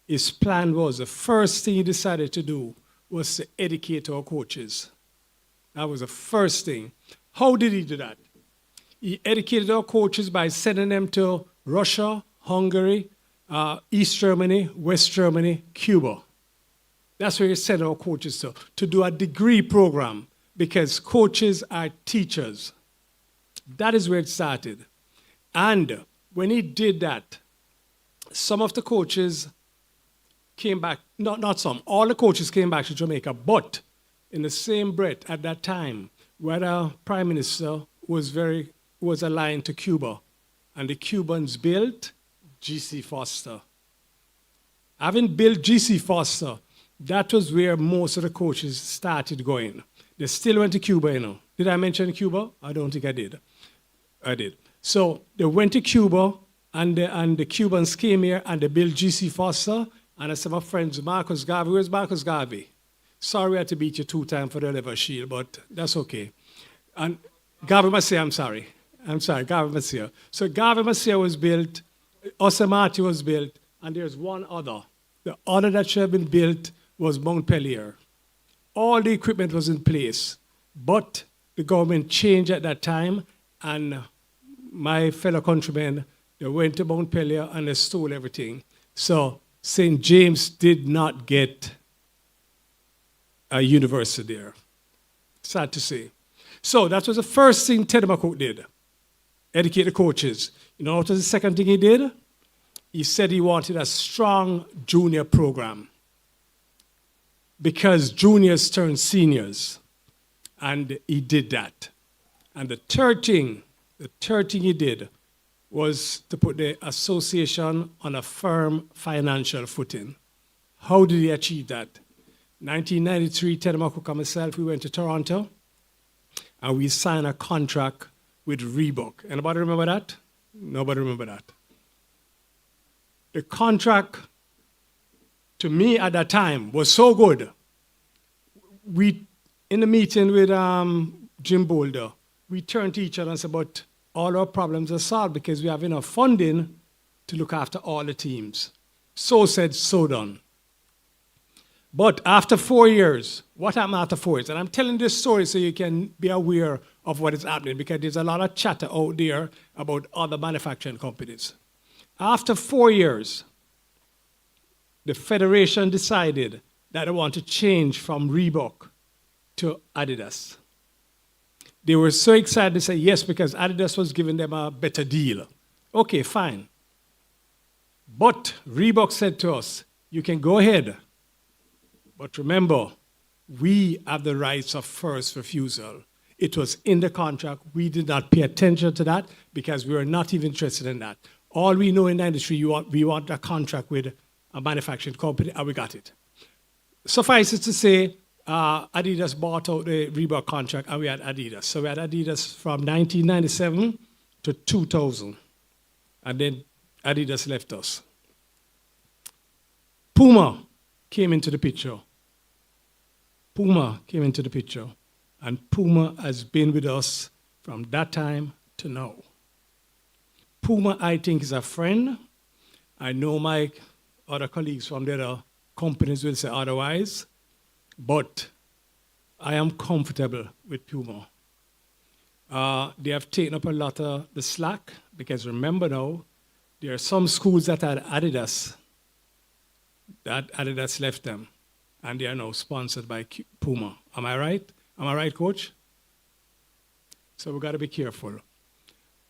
his plan was the first thing he decided to do was to educate our coaches. That was the first thing. How did he do that? He educated our coaches by sending them to Russia, Hungary, East Germany, West Germany, Cuba. That's where he sent our coaches to do a degree program because coaches are teachers. That is where it started. And when he did that, some of the coaches came back, not some, all the coaches came back to Jamaica, but in the same breath at that time, where our prime minister was aligned to Cuba, and the Cubans built G.C. Foster. Having built G.C. Foster, that was where most of the coaches started going. They still went to Cuba, Did I mention Cuba? I don't think I did. I did. So they went to Cuba, and the Cubans came here, and they built G.C. Foster, and I said, my friends, Marcus Garvey. Where's Marcus Garvey? Sorry I had to beat you 2 times for the lever shield, but that's okay. And Garvey Masia, I'm sorry, Garvey Masia. So Garvey Masia was built, Osamati was built, and there's one other. The other that should have been built was Montpelier. All the equipment was in place, but the government changed at that time, and my fellow countrymen, they went to Montpelier and they stole everything. So St. James did not get university there. Sad to say. So that was the first thing Ted McCook did, educate the coaches. You know what was the second thing he did? He said he wanted a strong junior program because juniors turn seniors, and he did that. And the third thing he did was to put the association on a firm financial footing. How did he achieve that? 1993, Ted McCook and myself, we went to Toronto, and we signed a contract with Reebok. Anybody remember that? Nobody remember that. The contract, to me at that time, was so good. We, in the meeting with Jim Boulder, we turned to each other and said, but all our problems are solved because we have enough funding to look after all the teams. So said, so done. But after 4 years, what happened after 4 years? And I'm telling this story so you can be aware of what is happening, because there's a lot of chatter out there about other manufacturing companies. After 4 years, the federation decided that they want to change from Reebok to Adidas. They were so excited to say yes because Adidas was giving them a better deal. Okay, fine. But Reebok said to us, you can go ahead, but remember, we have the rights of first refusal. It was in the contract. We did not pay attention to that because we were not even interested in that. All we know in the industry, we want a contract with a manufacturing company, and we got it. Suffice it to say, Adidas bought out the Reebok contract, and we had Adidas. So we had Adidas from 1997 to 2000, and then Adidas left us. Puma came into the picture. And Puma has been with us from that time to now. Puma, I think, is a friend. I know my other colleagues from the other companies will say otherwise, but I am comfortable with Puma. They have taken up a lot of the slack, because remember now, there are some schools that had Adidas, that Adidas left them, and they are now sponsored by Puma. Am I right? Am I right, Coach? So we've got to be careful.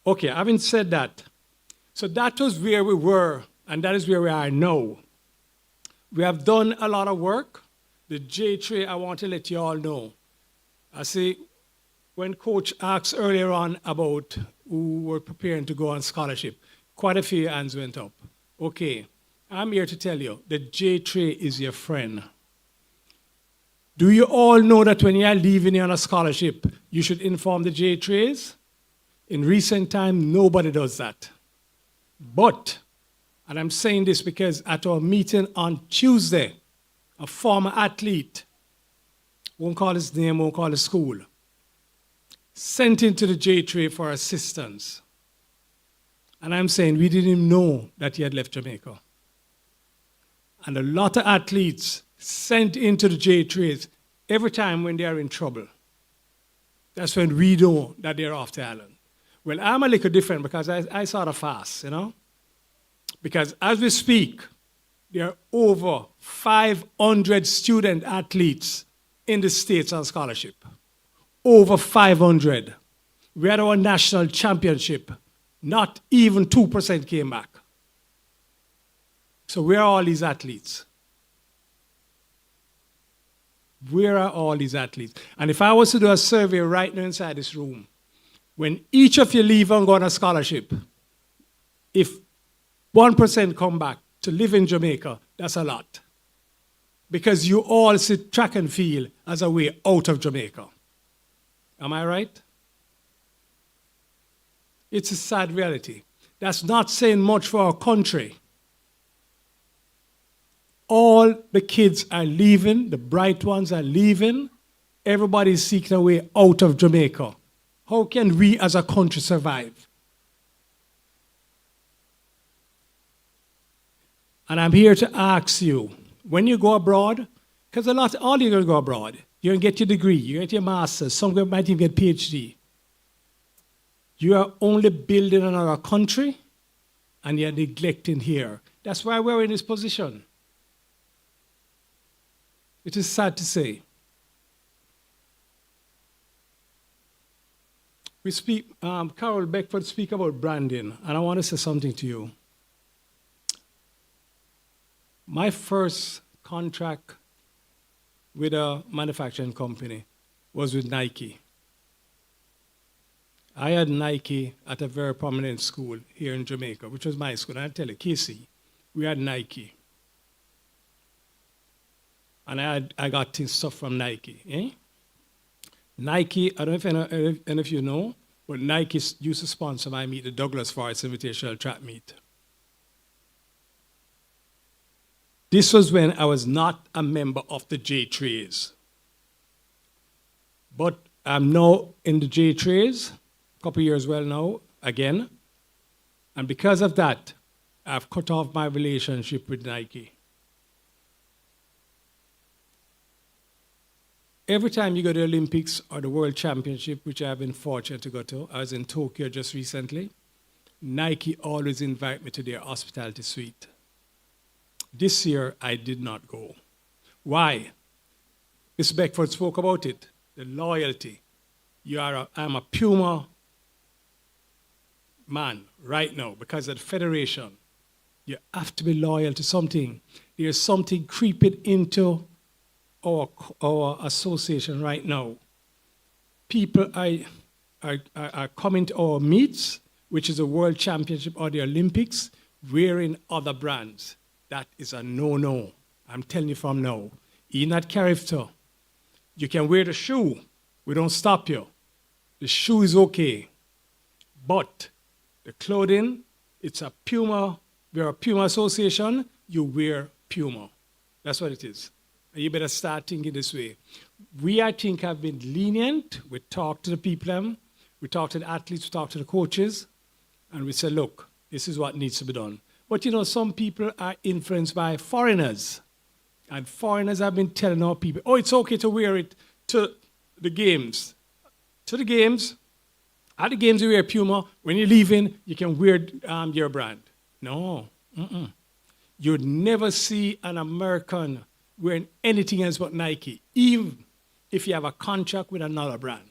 Okay, having said that, so that was where we were, and that is where we are now. We have done a lot of work. The J-Tray, I want to let you all know. I see, when Coach asked earlier on about who were preparing to go on scholarship, quite a few hands went up. Okay, I'm here to tell you, the J-Tray is your friend. Do you all know that when you are leaving on a scholarship, you should inform the J-Trays? In recent time, nobody does that. But, and I'm saying this because at our meeting on Tuesday, a former athlete, won't call his name, won't call his school, sent into the J-Tray for assistance. And I'm saying we didn't even know that he had left Jamaica. And a lot of athletes sent into the J-Trays every time when they are in trouble. That's when we know that they're off the island. Well, I'm a little different because I sort of fast, you know? Because as we speak, there are over 500 student athletes in the States on scholarship. Over 500. We had our national championship. Not even 2% came back. So where are all these athletes? Where are all these athletes? And if I was to do a survey right now inside this room, when each of you leave and go on a scholarship, if 1% come back to live in Jamaica, that's a lot. Because you all see track and field as a way out of Jamaica. Am I right? It's a sad reality. That's not saying much for our country. All the kids are leaving, the bright ones are leaving. Everybody's seeking a way out of Jamaica. How can we as a country survive? And I'm here to ask you, when you go abroad, because all you're going to go abroad, you're going to get your degree, you get your master's, some might even get PhD. You are only building another country, and you're neglecting here. That's why we're in this position. It is sad to say. We speak, Carol Beckford speak about branding, and I want to say something to you. My first contract with a manufacturing company was with Nike. I had Nike at a very prominent school here in Jamaica, which was my school. And I tell you, KC, we had Nike. And I got stuff from Nike. Eh? Nike, I don't know if you know, but Nike used to sponsor my meet, the Douglas Forest Invitational Track Meet. This was when I was not a member of the J-Trays. But I'm now in the J-Trays, a couple years well now, again. And because of that, I've cut off my relationship with Nike. Every time you go to the Olympics or the World Championship, which I've been fortunate to go to, I was in Tokyo just recently, Nike always invite me to their hospitality suite. This year, I did not go. Why? Mr. Beckford spoke about it, the loyalty. I'm a Puma man right now because of the federation. You have to be loyal to something. There's something creeping into our association right now. People are coming to our meets, which is the World Championship or the Olympics, wearing other brands. That is a no-no. I'm telling you from now. In that character, you can wear the shoe. We don't stop you. The shoe is okay. But the clothing, it's a Puma. We're a Puma association. You wear Puma. That's what it is. And you better start thinking this way. We, I think, have been lenient. We talk to the people. We talk to the athletes. We talk to the coaches. And we say, look, this is what needs to be done. But you know, some people are influenced by foreigners. And foreigners have been telling our people, oh, it's okay to wear it to the games. To the games. At the games, you wear Puma. When you're leaving, you can wear your brand. No. You'd never see an American wearing anything else but Nike, even if you have a contract with another brand.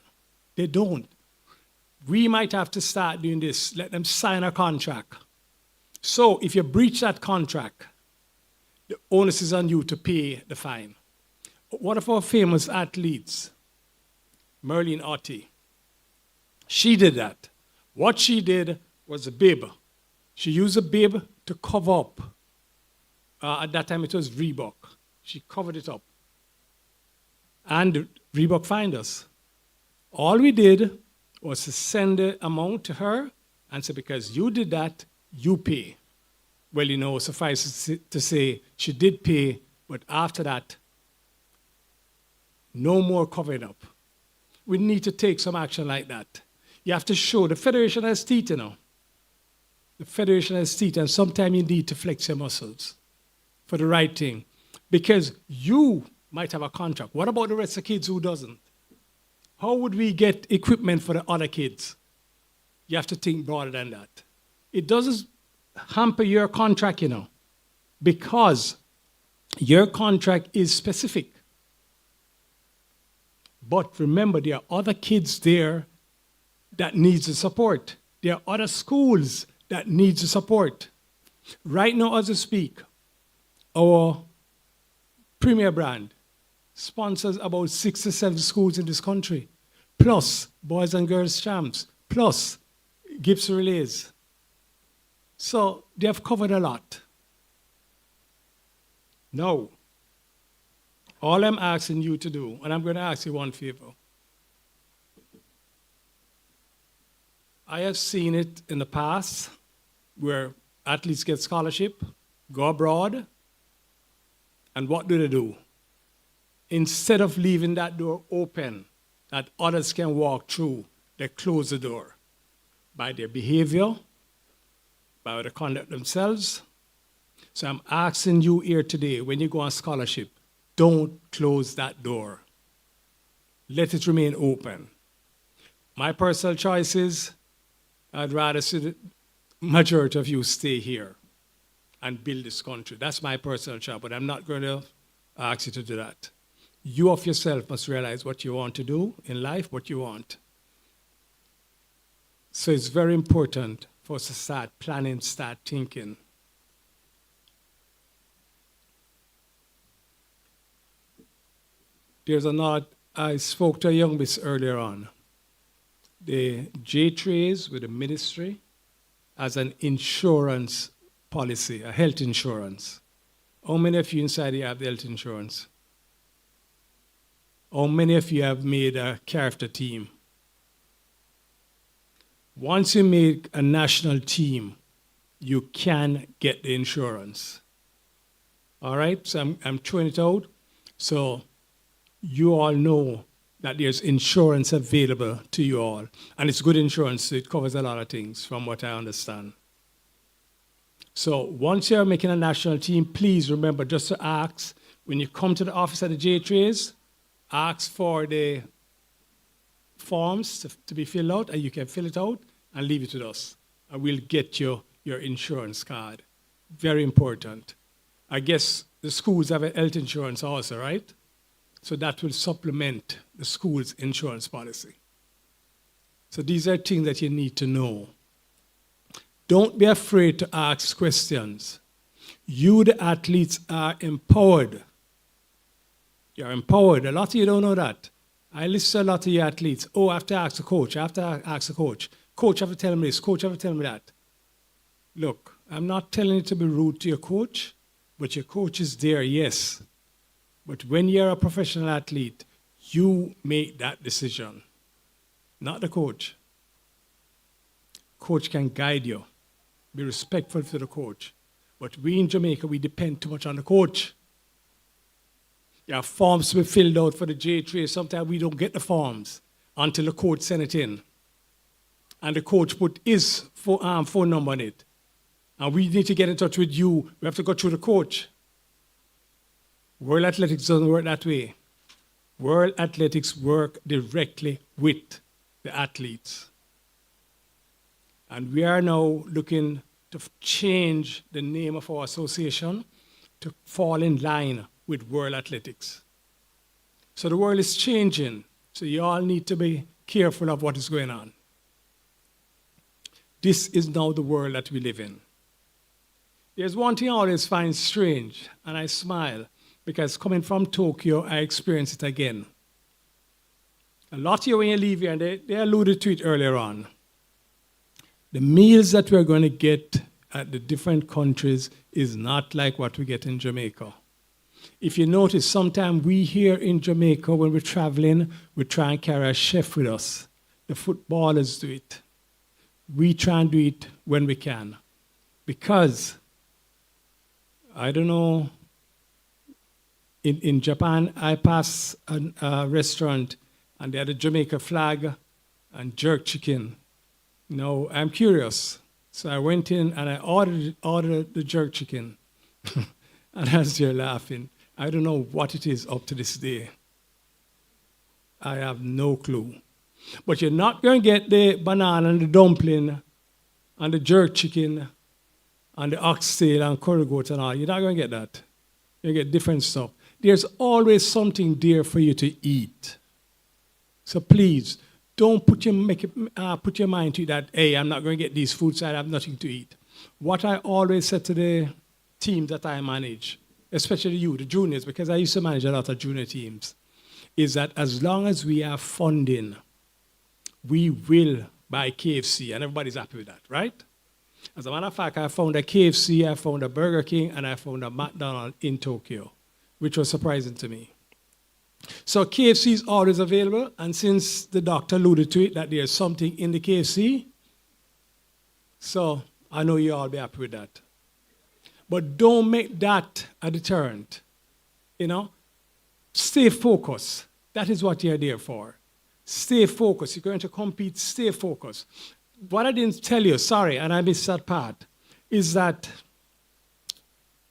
They don't. We might have to start doing this. Let them sign a contract. So if you breach that contract, the onus is on you to pay the fine. One of our famous athletes, Merlene Ottey, she did that. What she did was a bib. She used a bib to cover up. At that time, it was Reebok. She covered it up. And Reebok fined us. All we did was to send the amount to her and say, because you did that, you pay. Well, you know, suffice it to say, she did pay, but after that, no more covering up. We need to take some action like that. You have to show the federation has teeth, you know. The federation has teeth, and sometimes you need to flex your muscles for the right thing. Because you might have a contract. What about the rest of the kids who doesn't? How would we get equipment for the other kids? You have to think broader than that. It doesn't hamper your contract, you know, because your contract is specific. But remember, there are other kids there that needs the support. There are other schools that needs the support. Right now, as I speak, our premier brand sponsors about 6 to 7 schools in this country, plus boys and girls champs, plus Gibbs relays. So they have covered a lot. Now, all I'm asking you to do, and I'm going to ask you one favor. I have seen it in the past where athletes get scholarship, go abroad, and what do? Instead of leaving that door open that others can walk through, they close the door by their behavior, by the conduct themselves. So I'm asking you here today, when you go on scholarship, don't close that door. Let it remain open. My personal choice is I'd rather see the majority of you stay here and build this country. That's my personal choice, but I'm not going to ask you to do that. You of yourself must realize what you want to do in life, what you want. So it's very important for us to start planning, start thinking. There's a lot, I spoke to a young miss earlier on. The J-Trays with the ministry as an insurance policy, a health insurance. How many of you inside here have the health insurance? How many of you have made a character team? Once you make a national team, you can get the insurance. All right, so I'm throwing it out. So you all know that there's insurance available to you all. And it's good insurance, so it covers a lot of things from what I understand. So once you're making a national team, please remember just to ask, when you come to the office at the J-Trays, ask for the forms to be filled out, and you can fill it out and leave it with us. And we'll get you your insurance card. Very important. I guess the schools have a health insurance also, right? So that will supplement the school's insurance policy. So these are things that you need to know. Don't be afraid to ask questions. You, the athletes, are empowered. You're empowered. A lot of you don't know that. I listen to a lot of you athletes. Oh, I have to ask the coach. I have to ask the coach. Coach, have to tell me this. Coach, have to tell me that. Look, I'm not telling you to be rude to your coach, but your coach is there, yes. But when you're a professional athlete, you make that decision, not the coach. Coach can guide you. Be respectful to the coach. But we in Jamaica, we depend too much on the coach. There are forms to be filled out for the J-Tray. Sometimes we don't get the forms until the coach sent it in. And the coach put his phone number on it. And we need to get in touch with you. We have to go through the coach. World Athletics doesn't work that way. World Athletics work directly with the athletes. And we are now looking to change the name of our association to fall in line with World Athletics. So the world is changing, so you all need to be careful of what is going on. This is now the world that we live in. There's one thing I always find strange, and I smile, because coming from Tokyo, I experience it again. A lot of you, when you leave here, and they alluded to it earlier on, the meals that we're going to get at the different countries is not like what we get in Jamaica. If you notice, sometimes we here in Jamaica, when we're traveling, we try and carry a chef with us. The footballers do it. We try and do it when we can. Because, I don't know, in Japan, I passed a restaurant and they had a Jamaica flag and jerk chicken. Now, I'm curious. So I went in and I ordered the jerk chicken. And as you're laughing, I don't know what it is up to this day. I have no clue. But you're not going to get the banana and the dumpling and the jerk chicken and the oxtail and curry goat and all. You're not going to get that. You get different stuff. There's always something there for you to eat. So please, don't put your mind to that, hey, I'm not going to get these foods, I have nothing to eat. What I always said to the team that I manage, especially you, the juniors, because I used to manage a lot of junior teams, is that as long as we have funding, we will buy KFC, and everybody's happy with that, right? As a matter of fact, I found a KFC, I found a Burger King, and I found a McDonald's in Tokyo, which was surprising to me. So KFC is always available, and since the doctor alluded to it, that there's something in the KFC, so I know you all be happy with that. But don't make that a deterrent. You know, stay focused. That is what you're there for. Stay focused. You're going to compete, stay focused. What I didn't tell you, sorry, and I missed that part, is that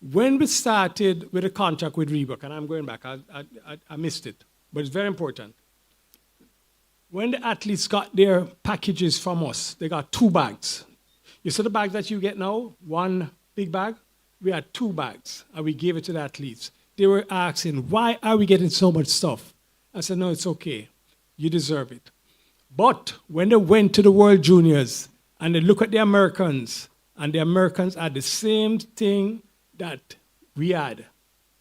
when we started with a contract with Reebok, and I'm going back, I missed it, but it's very important. When the athletes got their packages from us, they got 2 bags. You see the bag that you get now, 1 big bag? We had 2 bags, and we gave it to the athletes. They were asking, why are we getting so much stuff? I said, no, it's okay. You deserve it. But when they went to the World Juniors and they look at the Americans, and the Americans had the same thing that we had,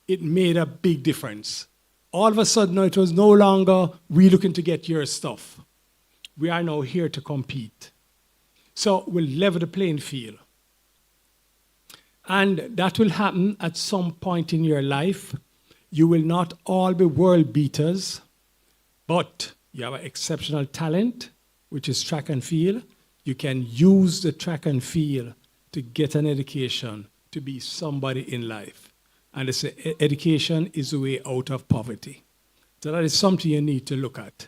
it made a big difference. All of a sudden, it was no longer we looking to get your stuff. We are now here to compete. So we'll level the playing field. And that will happen at some point in your life. You will not all be world beaters, but you have an exceptional talent, which is track and field. You can use the track and field to get an education, to be somebody in life. And they say education is the way out of poverty. So that is something you need to look at.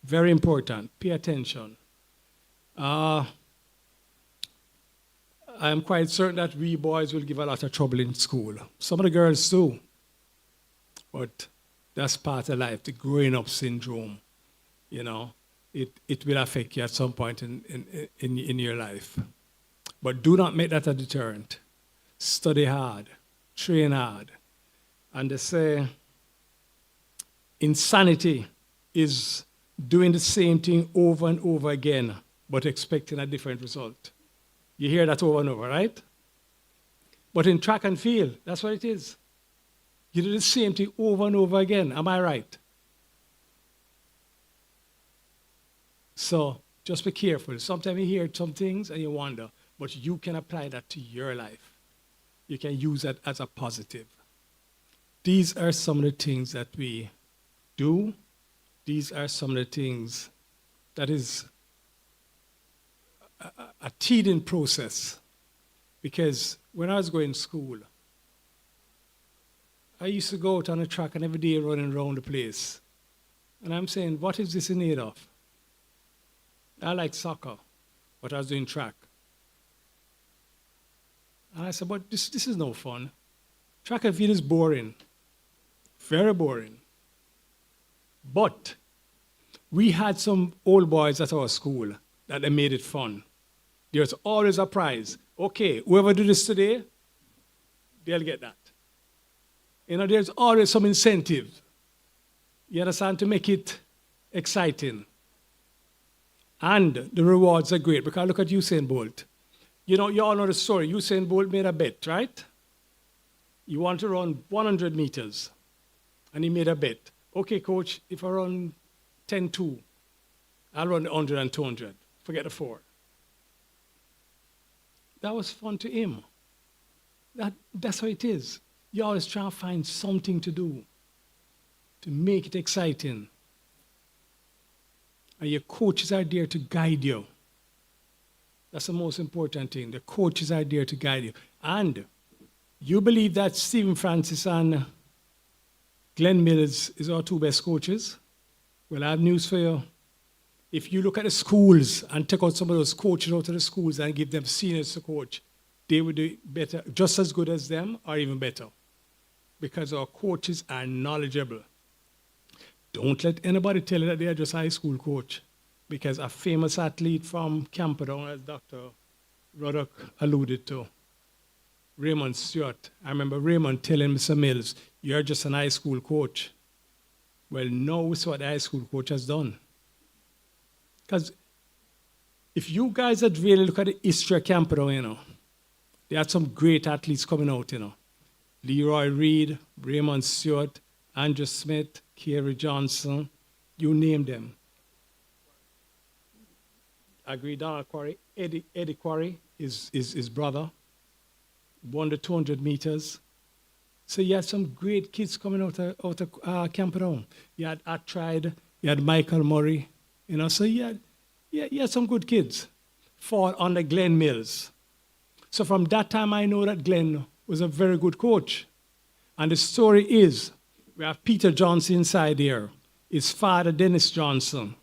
Very important. Pay attention. I am quite certain that we boys will give a lot of trouble in school. Some of the girls too. But that's part of life, the growing up syndrome. You know, it will affect you at some point in your life. But do not make that a deterrent. Study hard, train hard. And they say insanity is doing the same thing over and over again, but expecting a different result. You hear that over and over, right? But in track and field, that's what it is. You do the same thing over and over again. Am I right? So just be careful. Sometimes you hear some things and you wonder, but you can apply that to your life. You can use that as a positive. These are some of the things that we do. These are some of the things that is a teething process. Because when I was going to school, I used to go out on a track and every day running around the place. And I'm saying, what is this in need of? I like soccer, but I was doing track. And I said, but this is no fun. Track and field is boring. Very boring. But we had some old boys at our school that they made it fun. There's always a prize. Okay, whoever do this today, they'll get that. You know, there's always some incentive. You understand? To make it exciting. And the rewards are great, because look at Usain Bolt. You know, you all know the story. Usain Bolt made a bet, right? You want to run 100 meters. And he made a bet. Okay, coach, if I run 10-2, I'll run 100 and 200. Forget the 4. That was fun to him. That's how it is. You always try to find something to do to make it exciting. And your coaches are there to guide you. That's the most important thing. The coaches are there to guide you. And you believe that Stephen Francis and Glenn Mills is our two best coaches? Well, I have news for you. If you look at the schools and take out some of those coaches out of the schools and give them seniors to coach, they would do better, just as good as them, or even better. Because our coaches are knowledgeable. Don't let anybody tell you that they are just a high school coach. Because a famous athlete from Camperdown, as Dr. Ruddock alluded to, Raymond Stewart. I remember Raymond telling Mr. Mills, you're just an high school coach. Well, now it's what the high school coach has done. Because if you guys had really look at the history of Camperdown, you know, there are some great athletes coming out, you know. Leroy Reed, Raymond Stewart, Andrew Smith, Kerry Johnson, you name them. I agree, Donald Quarry. Eddie Quarry is his brother. Won the 200 meters. So you had some great kids coming out of Camperdown. You had Attride, you had Michael Murray, you know, so you had some good kids. Fought under Glenn Mills. So from that time, I know that Glenn was a very good coach. And the story is, we have Peter Johnson inside here. His father, Dennis Johnson.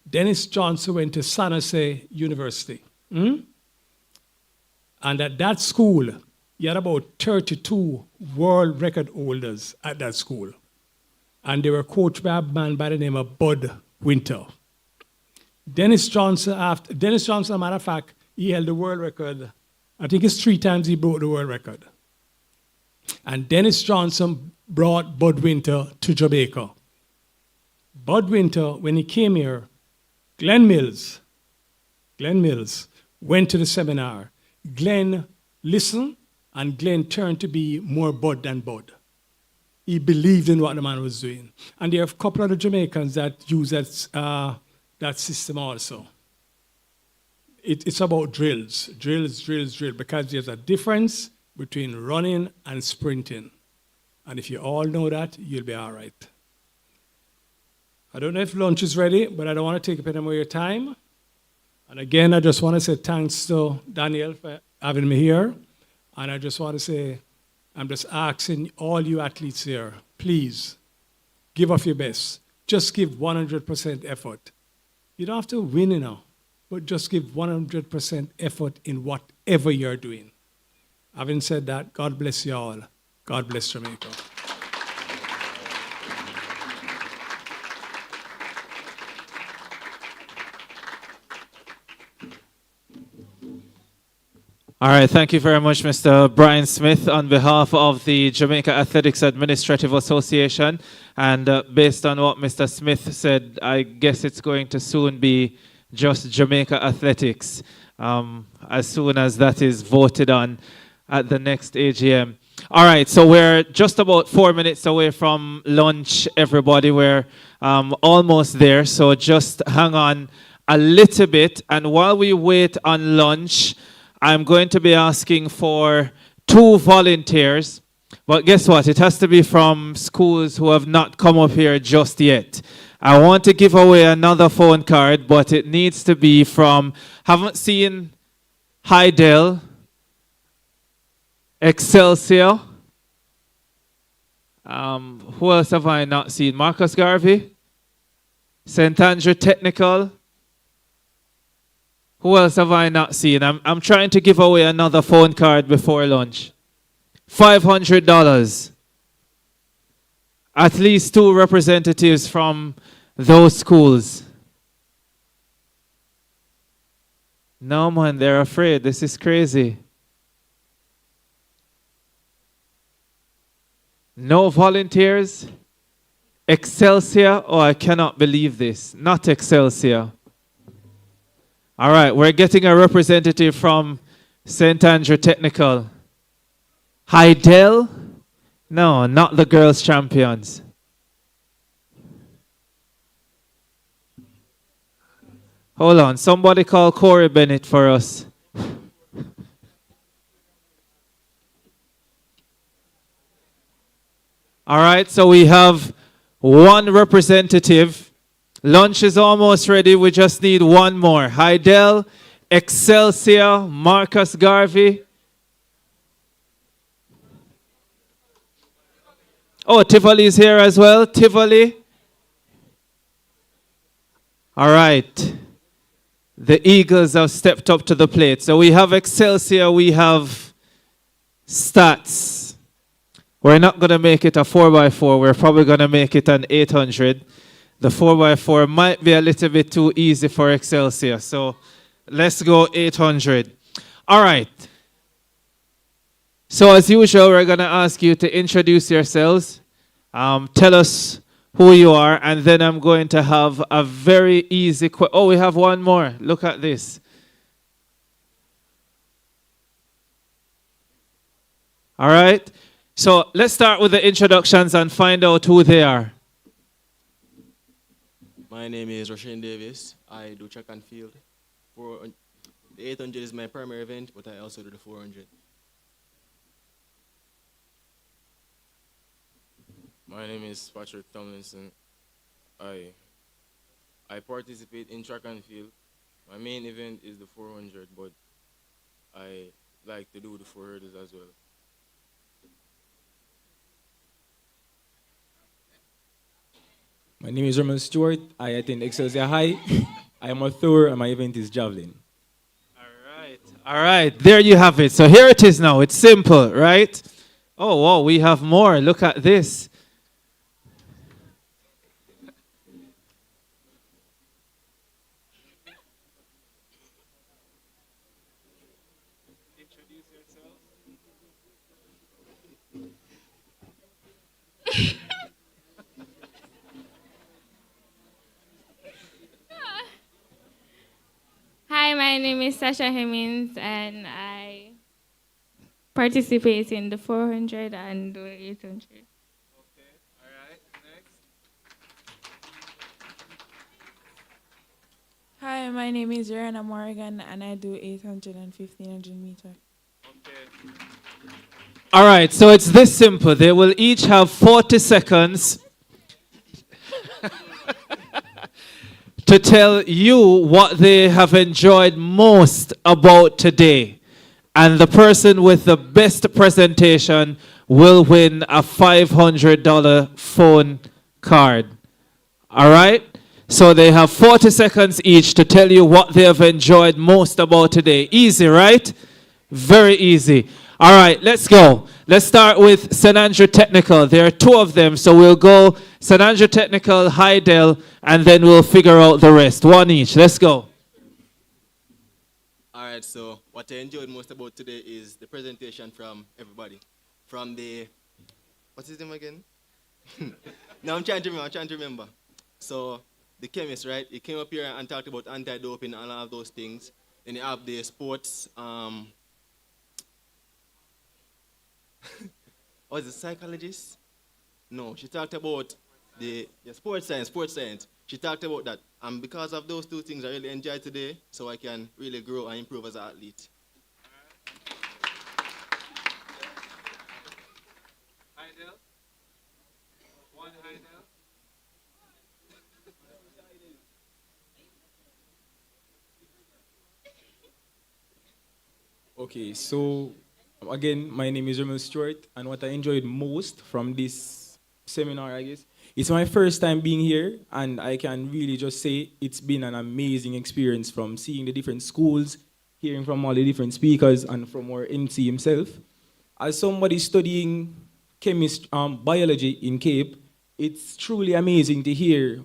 Dennis Johnson went to San Jose University. And at that school, you had about 32 world record holders at that school. And they were coached by a man by the name of Bud Winter. Dennis Johnson, as a matter of fact, he held the world record. I think it's 3 times he broke the world record. And Dennis Johnson brought Bud Winter to Jamaica. Bud Winter, when he came here, Glenn Mills. Glenn Mills went to the seminar. Glenn listened, and Glenn turned to be more Bud than Bud. He believed in what the man was doing. And there are a couple of the Jamaicans that use that system also. It's about drills, because there's a difference between running and sprinting. And if you all know that, you'll be all right. I don't know if lunch is ready, but I don't want to take up any more of your time. And again, I just want to say thanks to Daniel for having me here. And I just want to say, I'm just asking all you athletes here, please, give of your best. Just give 100% effort. You don't have to win, but just give 100% effort in whatever you're doing. Having said that, God bless you all. God bless Jamaica. All right, thank you very much, Mr. Brian Smith, on behalf of the Jamaica Athletics Administrative Association. And based on what Mr. Smith said, I guess it's going to soon be just Jamaica Athletics, as soon as that is voted on at the next AGM. All right, so we're just about 4 minutes away from lunch, everybody. We're almost there, so just hang on a little bit. And while we wait on lunch, I'm going to be asking for 2 volunteers. But guess what? It has to be from schools who have not come up here just yet. I want to give away another phone card, but it needs to be from, haven't seen Hydel, Excelsior. Who else have I not seen? Marcus Garvey, St. Andrew Technical. Who else have I not seen? I'm trying to give away another phone card before lunch. $500. At least 2 representatives from those schools. No, man, they're afraid. This is crazy. No volunteers? Excelsior? Oh, I cannot believe this. Not Excelsior. All right, we're getting a representative from St. Andrew Technical. Hydel? No, not the girls' champions. Hold on, somebody call Corey Bennett for us. All right, so we have 1 representative. Lunch is almost ready. We just need 1 more. Hydel, Excelsior, Marcus Garvey. Oh, Tivoli is here as well. Tivoli. All right. The Eagles have stepped up to the plate. So we have Excelsior, we have Stats. We're not going to make it a 4x4. We're probably going to make it an 800. The 4x4 might be a little bit too easy for Excelsior. So let's go 800. All right. So as usual, we're going to ask you to introduce yourselves. Tell us who you are. And then I'm going to have a very easy question. Oh, we have 1 more. Look at this. All right. So let's start with the introductions and find out who they are. My name is Roshan Davis. I do track and field. The 800 is my primary event, but I also do the 400. My name is Patrick Tomlinson. I participate in track and field. My main event is the 400, but I like to do the 400 as well. My name is Roman Stewart. I attend Excelsior High. I am a thrower and my event is javelin. All right, there you have it. So here it is now. It's simple, right? Oh, wow, we have more. Look at this. name is Sasha Hemmings, and I participate in the 400 and the 800. Hi, my name is Rihanna Morgan, and I do 800 and 1500 meter. All right, so it's this simple. They will each have 40 seconds to tell you what they have enjoyed most about today. And the person with the best presentation will win a $500 phone card. All right? So they have 40 seconds each to tell you what they have enjoyed most about today. Easy, right? Very easy. All right, let's go. Let's start with St. Andrew Technical. There are two of them, so we'll go St. Andrew Technical, Hydel, and then we'll figure out the rest. One each. Let's go. All right, so what I enjoyed most about today is the presentation from everybody. From the, what's his name again? No, I'm trying to remember. So the chemist, right? He came up here and talked about anti-doping and all of those things. Then you have the sports, was it psychologist? No, she talked about the sports science. She talked about that. And because of those two things, I really enjoyed today, so I can really grow and improve as an athlete. Okay, so again, my name is Ramil Stewart, and what I enjoyed most from this seminar, I guess, it's my first time being here, and I can really just say it's been an amazing experience from seeing the different schools, hearing from all the different speakers, and from our MC himself. As somebody studying biology in Cape, it's truly amazing to hear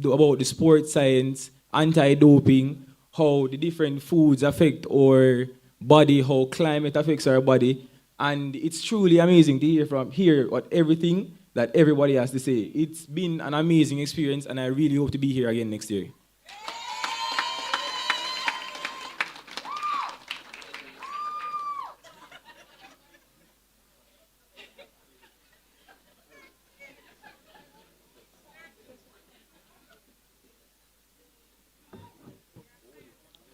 about the sports science, anti-doping, how the different foods affect our body, how climate affects our body. And it's truly amazing to hear what everything that everybody has to say. It's been an amazing experience, and I really hope to be here again next year.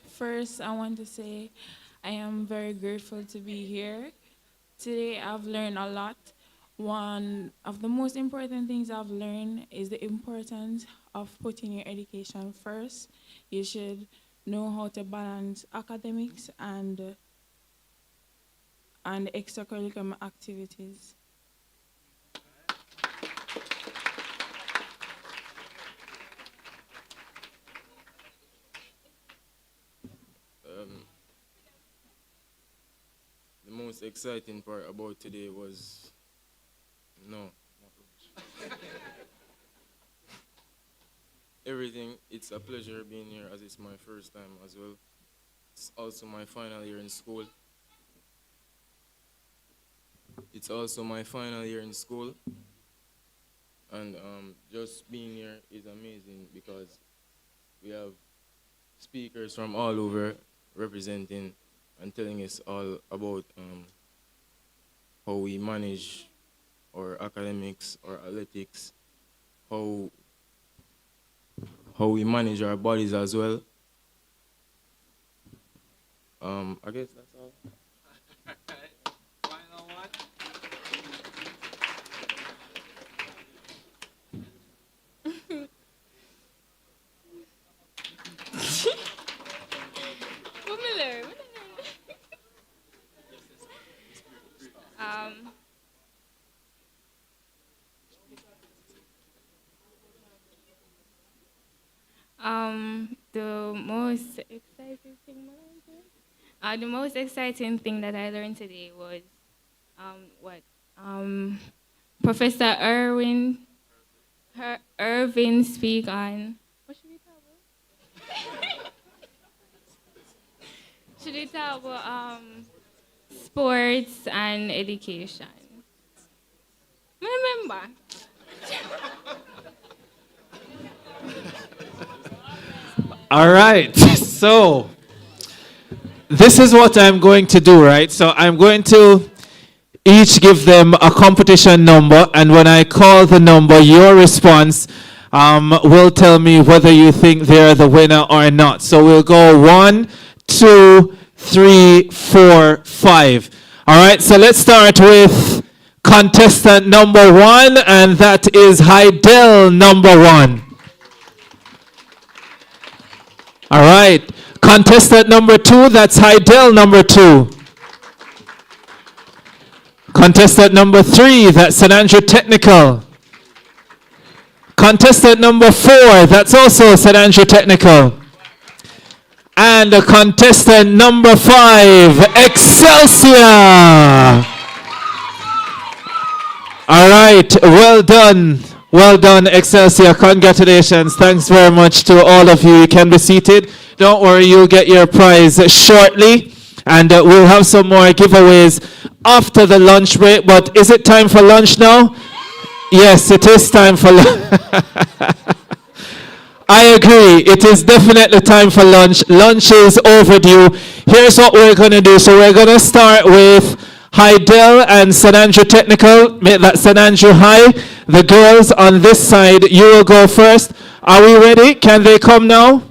First, I want to say I am very grateful to be here. Today, I've learned a lot. One of the most important things I've learned is the importance of putting your education first. You should know how to balance academics and extracurricular activities. The most exciting part about today was, no, not much. Everything, it's a pleasure being here as it's my first time as well. It's also my final year in school. It's also my final year in school. And just being here is amazing because we have speakers from all over representing and telling us all about how we manage our academics, our athletics, how we manage our bodies as well. I guess that's all. Final one. The most exciting thing that I learned today was Professor Irvin speak on. What should we talk about? Should we talk about sports and education? Remember. All right. So this is what I'm going to do, right? So I'm going to each give them a competition number, and when I call the number, your response will tell me whether you think they're the winner or not. So we'll go 1, 2, 3, 4, 5. All right, so let's start with contestant number 1, and that is Heidel number 1. All right, contestant number 2, that's Heidel number 2. Contestant number 3, that's St. Andrew Technical. Contestant number 4, that's also St. Andrew Technical. And contestant number 5, Excelsior. All right, well done. Well done, Excelsior. Congratulations. Thanks very much to all of you. You can be seated. Don't worry, you'll get your prize shortly. And we'll have some more giveaways after the lunch break. But is it time for lunch now? Yes, it is time for lunch. I agree. It is definitely time for lunch. Lunch is overdue. Here's what we're going to do. So we're going to start with Heidel and St. Andrew Technical. Make that St. Andrew High. The girls on this side, you will go first. Are we ready? Can they come now?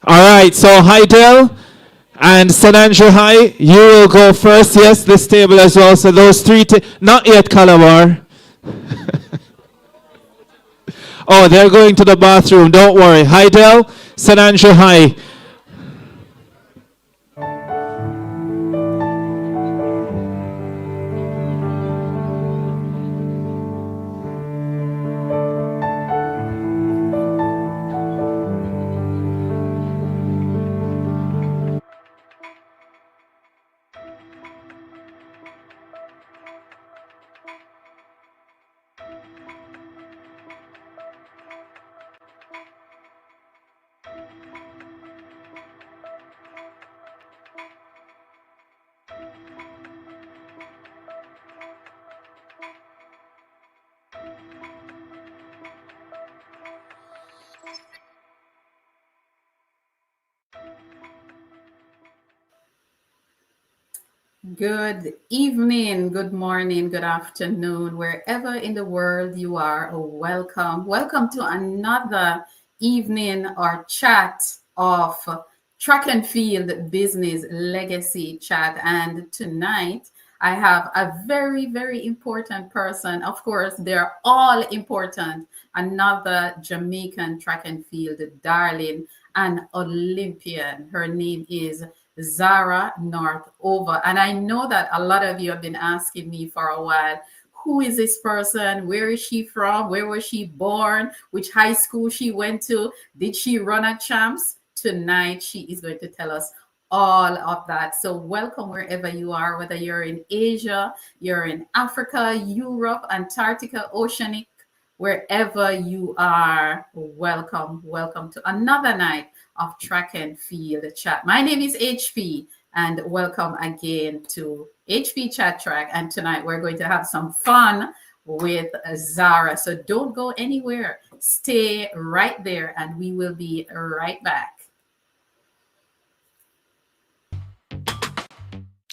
All right. So Heidel and St. Andrew High, you will go first. Yes, this table as well. So those three, not yet Calabar. Oh, they're going to the bathroom. Don't worry. Heidel, St. Andrew High. Good evening, good morning, good afternoon, wherever in the world you are. Welcome. Welcome to another evening or chat of track and field business legacy chat. And tonight I have a very, very important person. Of course, they're all important. Another Jamaican track and field darling, an Olympian. Her name is Zara Northover. And I know that a lot of you have been asking me for a while, who is this person? Where is she from? Where was she born? Which high school she went to? Did she run at champs? Tonight, she is going to tell us all of that. So welcome wherever you are, whether you're in Asia, you're in Africa, Europe, Antarctica, Oceanic, wherever you are, welcome. Welcome to another night of track and field chat. My name is HP, and welcome again to HP Chat Track. And tonight we're going to have some fun with Zara. So don't go anywhere. Stay right there, and we will be right back.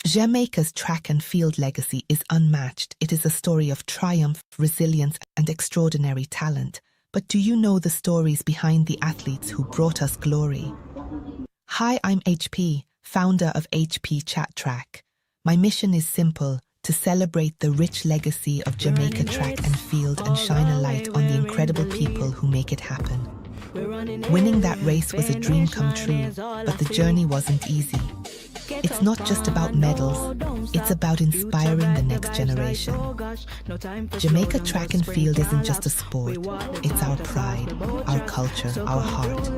Jamaica's track and field legacy is unmatched. It is a story of triumph, resilience, and extraordinary talent. But do you know the stories behind the athletes who brought us glory? Hi, I'm HP, founder of HP Chat Track. My mission is simple: to celebrate the rich legacy of Jamaica track and field and shine a light on the incredible people who make it happen. Winning that race was a dream come true, but the journey wasn't easy. It's not just about medals, it's about inspiring the next generation. Jamaica track and field isn't just a sport, it's our pride, our culture, our heart.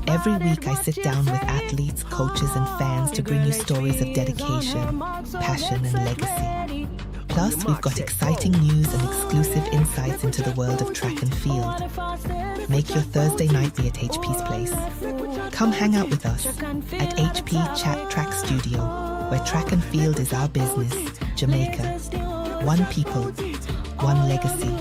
Every week I sit down with athletes, coaches and fans to bring you stories of dedication, passion and legacy. Plus, we've got exciting news and exclusive insights into the world of track and field. Make your Thursday night be at HP's place. Come hang out with us at HP Chat Track Studio, where track and field is our business. Jamaica. One people, one legacy.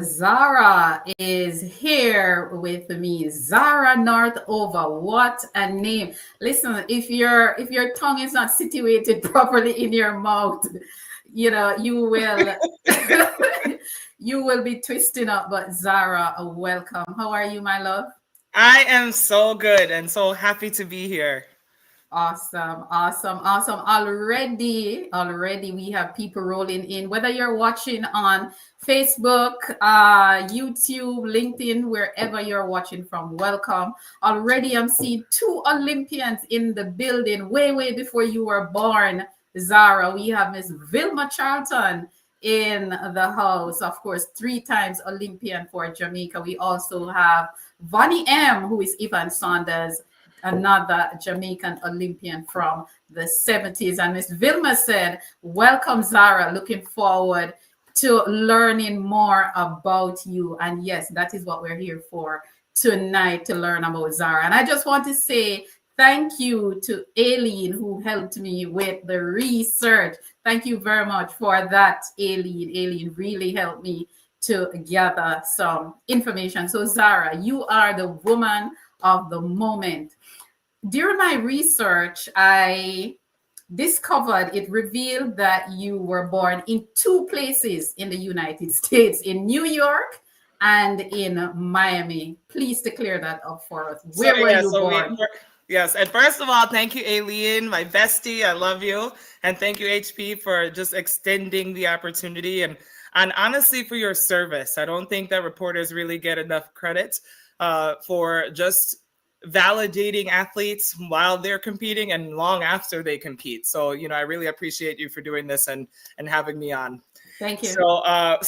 Zara is here with me. Zara Northover. What a name. Listen, if your tongue is not situated properly in your mouth, you will you will be twisting up. But Zara, welcome. How are you, my love? I am so good and so happy to be here. Awesome, awesome, awesome. Already we have people rolling in, whether you're watching on Facebook, YouTube, LinkedIn, wherever you're watching from, welcome. Already I'm seeing 2 Olympians in the building way before you were born, Zara. We have Miss Vilma Charlton in the house, of course, 3 times Olympian for Jamaica. We also have Vonnie M, who is Ivan Saunders, another Jamaican Olympian from the 70s. And Miss Vilma said, welcome, Zara. Looking forward to learning more about you. And yes, that is what we're here for tonight, to learn about Zara. And I just want to say thank you to Aileen, who helped me with the research. Thank you very much for that, Aileen. Aileen really helped me to gather some information. So Zara, you are the woman of the moment. During my research, I discovered it revealed that you were born in 2 places in the United States, in New York and in Miami. Please to clear that up for us. Where were you born? Yes, and first of all, thank you, Aileen, my bestie. I love you. And thank you, HP, for just extending the opportunity and honestly for your service. I don't think that reporters really get enough credit for just validating athletes while they're competing and long after they compete. So, I really appreciate you for doing this and having me on. Thank you. So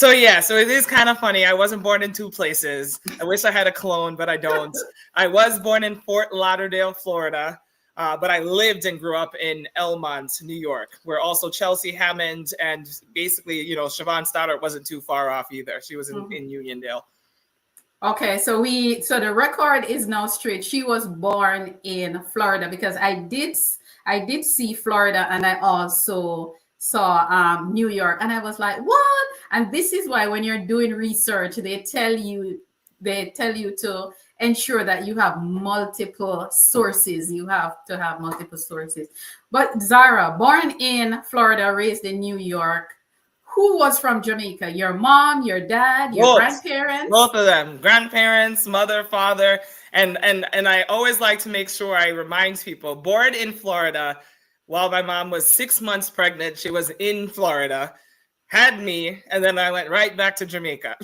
it is kind of funny. I wasn't born in 2 places. I wish I had a clone, but I don't. I was born in Fort Lauderdale, Florida, but I lived and grew up in Elmont, New York, where also Chelsea Hammond and basically, Siobhan Stoddard wasn't too far off either. She was in Uniondale. Okay, so the record is now straight. She was born in Florida, because I did see Florida, and I also saw New York, and I was like, what? And this is why when you're doing research, they tell you to ensure that you have multiple sources. You have to have multiple sources. But Zara, born in Florida, raised in New York. Who was from Jamaica? Your mom, your dad, your grandparents? Both of them. Grandparents, mother, father. And I always like to make sure I remind people, born in Florida, while my mom was 6 months pregnant, she was in Florida, had me, and then I went right back to Jamaica.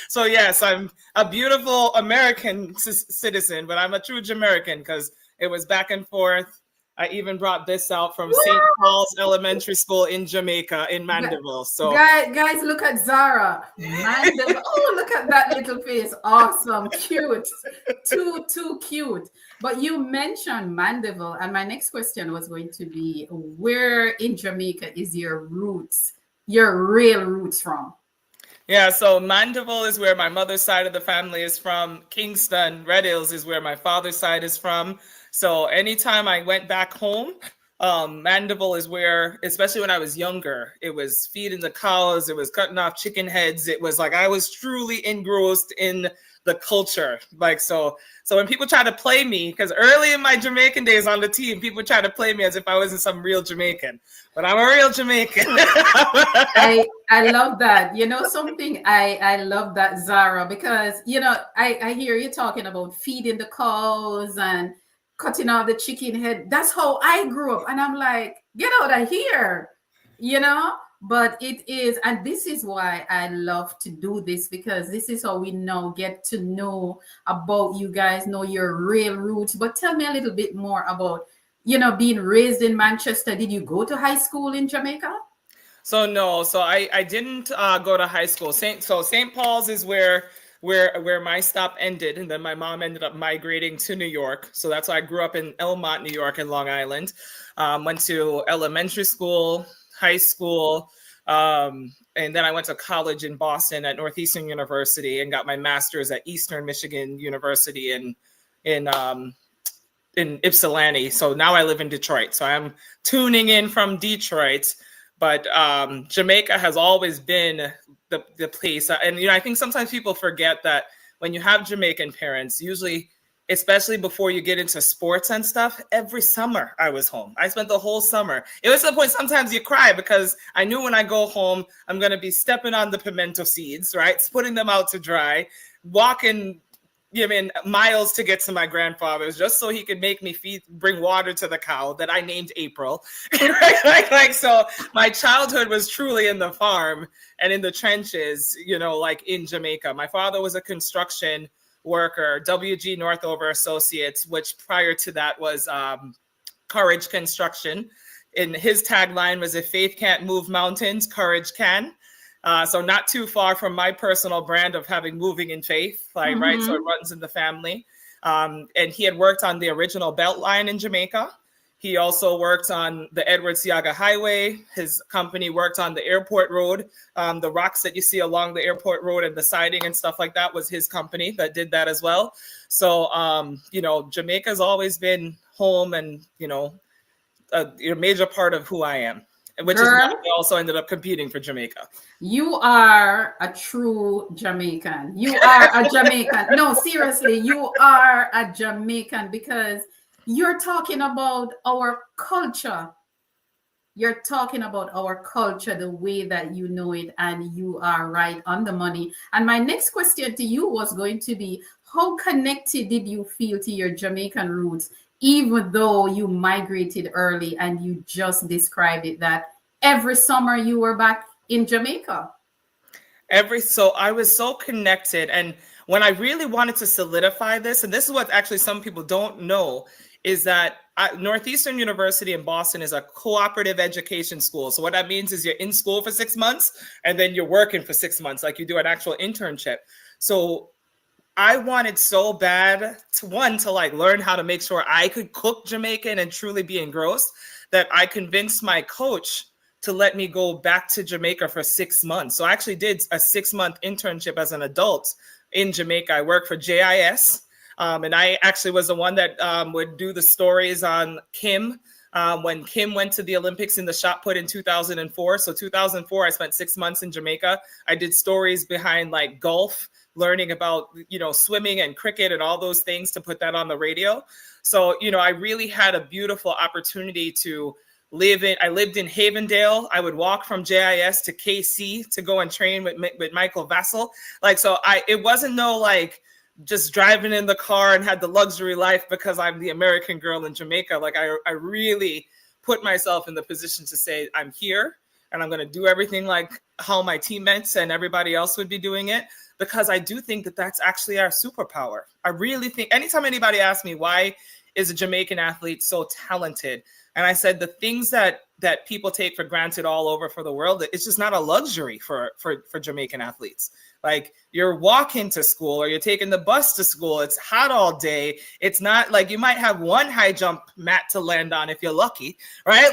So yes, I'm a beautiful American citizen, but I'm a true Jamaican because it was back and forth. I even brought this out from St. Paul's Elementary School in Jamaica, in Mandeville. So guys, look at Zara. Mandeville. Oh, look at that little face. Awesome. Cute. Too cute. But you mentioned Mandeville, and my next question was going to be, where in Jamaica is your roots, your real roots from? Yeah, so Mandeville is where my mother's side of the family is from. Kingston, Red Hills is where my father's side is from. So anytime I went back home, Mandeville is where, especially when I was younger, it was feeding the cows, it was cutting off chicken heads. It was like I was truly engrossed in the culture. Like, so when people try to play me, because early in my Jamaican days on the team, people try to play me as if I wasn't some real Jamaican, but I'm a real Jamaican. I love that. You know something? I love that, Zara, because, I hear you talking about feeding the cows and cutting off the chicken head. That's how I grew up. And I'm like, get out of here, But it is, and this is why I love to do this, because this is how we get to know about you guys, know your real roots. But tell me a little bit more about, being raised in Manchester. Did you go to high school in Jamaica? So no, I didn't go to high school. St. Paul's is where my stop ended, and then my mom ended up migrating to New York. So that's why I grew up in Elmont, New York, and Long Island. Went to elementary school, high school, and then I went to college in Boston at Northeastern University and got my master's at Eastern Michigan University in Ypsilanti. So now I live in Detroit. So I'm tuning in from Detroit. But Jamaica has always been the place. And, I think sometimes people forget that when you have Jamaican parents, usually, especially before you get into sports and stuff, every summer I was home. I spent the whole summer. It was to the point sometimes you cry because I knew when I go home, I'm going to be stepping on the pimento seeds, right? Putting them out to dry, walking miles to get to my grandfather's just so he could make me bring water to the cow that I named April. So my childhood was truly in the farm and in the trenches, like in Jamaica. My father was a construction worker, WG Northover Associates, which prior to that was Courage Construction. And his tagline was, if faith can't move mountains, courage can. So not too far from my personal brand of having moving in faith, right? So it runs in the family. And he had worked on the original Beltline in Jamaica. He also worked on the Edward Seaga Highway. His company worked on the airport road. The rocks that you see along the airport road and the siding and stuff like that was his company that did that as well. So, Jamaica's always been home and, a major part of who I am. Which is why I also ended up competing for Jamaica. You are a true Jamaican. You are a Jamaican. No, seriously, you are a Jamaican because you're talking about our culture. You're talking about our culture, the way that you know it, and you are right on the money. And my next question to you was going to be, how connected did you feel to your Jamaican roots, even though you migrated early and you just described it that every summer you were back in Jamaica? So I was so connected. And when I really wanted to solidify this, and this is what actually some people don't know, is that Northeastern University in Boston is a cooperative education school. So what that means is you're in school for 6 months and then you're working for 6 months, like you do an actual internship. So I wanted so bad to learn how to make sure I could cook Jamaican and truly be engrossed that I convinced my coach to let me go back to Jamaica for 6 months. So I actually did a 6-month internship as an adult in Jamaica. I worked for JIS, and I actually was the one that would do the stories on Kim when Kim went to the Olympics in the shot put in 2004. So 2004, I spent 6 months in Jamaica. I did stories behind like golf, learning about, swimming and cricket and all those things to put that on the radio. So, I really had a beautiful opportunity to I lived in Havendale. I would walk from JIS to KC to go and train with Michael Vassell. It wasn't just driving in the car and had the luxury life because I'm the American girl in Jamaica. I really put myself in the position to say, I'm here and I'm going to do everything like how my teammates and everybody else would be doing it, because I do think that that's actually our superpower. I really think anytime anybody asks me, why is a Jamaican athlete so talented? And I said, the things that people take for granted all over for the world, it's just not a luxury for Jamaican athletes. Like, you're walking to school or you're taking the bus to school. It's hot all day. It's not like you might have one high jump mat to land on if you're lucky, right?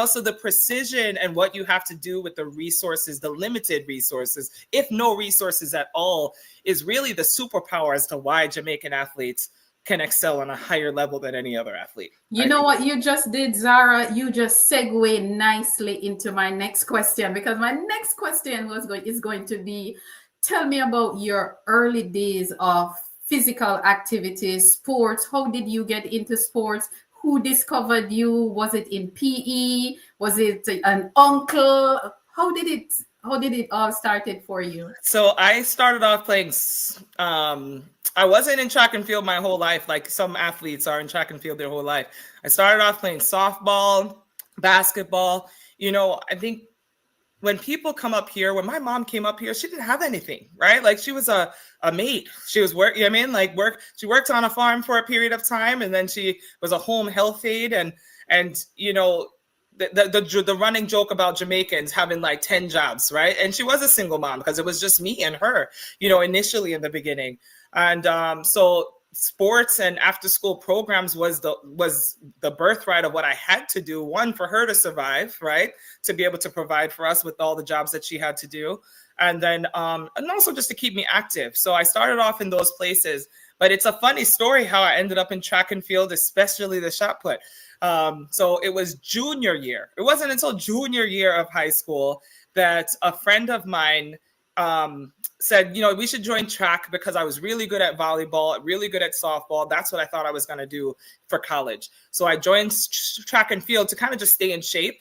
So the precision and what you have to do with the resources, the limited resources, if no resources at all, is really the superpower as to why Jamaican athletes can excel on a higher level than any other athlete. You know what you just did, Zara? You just segue nicely into my next question, because my next question is going to be, tell me about your early days of physical activities, sports. How did you get into sports? Who discovered you? Was it in PE? Was it an uncle? How did it all started for you? So I started off playing I wasn't in track and field my whole life, like some athletes are in track and field their whole life. I started off playing softball, basketball. I think when people come up here, when my mom came up here, she didn't have anything, right? Like, she was a maid. She was she worked on a farm for a period of time, and then she was a home health aide. And the running joke about Jamaicans having like 10 jobs, right? And she was a single mom because it was just me and her, initially in the beginning. And so sports and after school programs was the birthright of what I had to do. One, for her to survive, right? To be able to provide for us with all the jobs that she had to do. And then, and also just to keep me active. So I started off in those places. But it's a funny story how I ended up in track and field, especially the shot put. So it was junior year. It wasn't until junior year of high school that a friend of mine said, we should join track because I was really good at volleyball, really good at softball. That's what I thought I was going to do for college. So I joined track and field to kind of just stay in shape.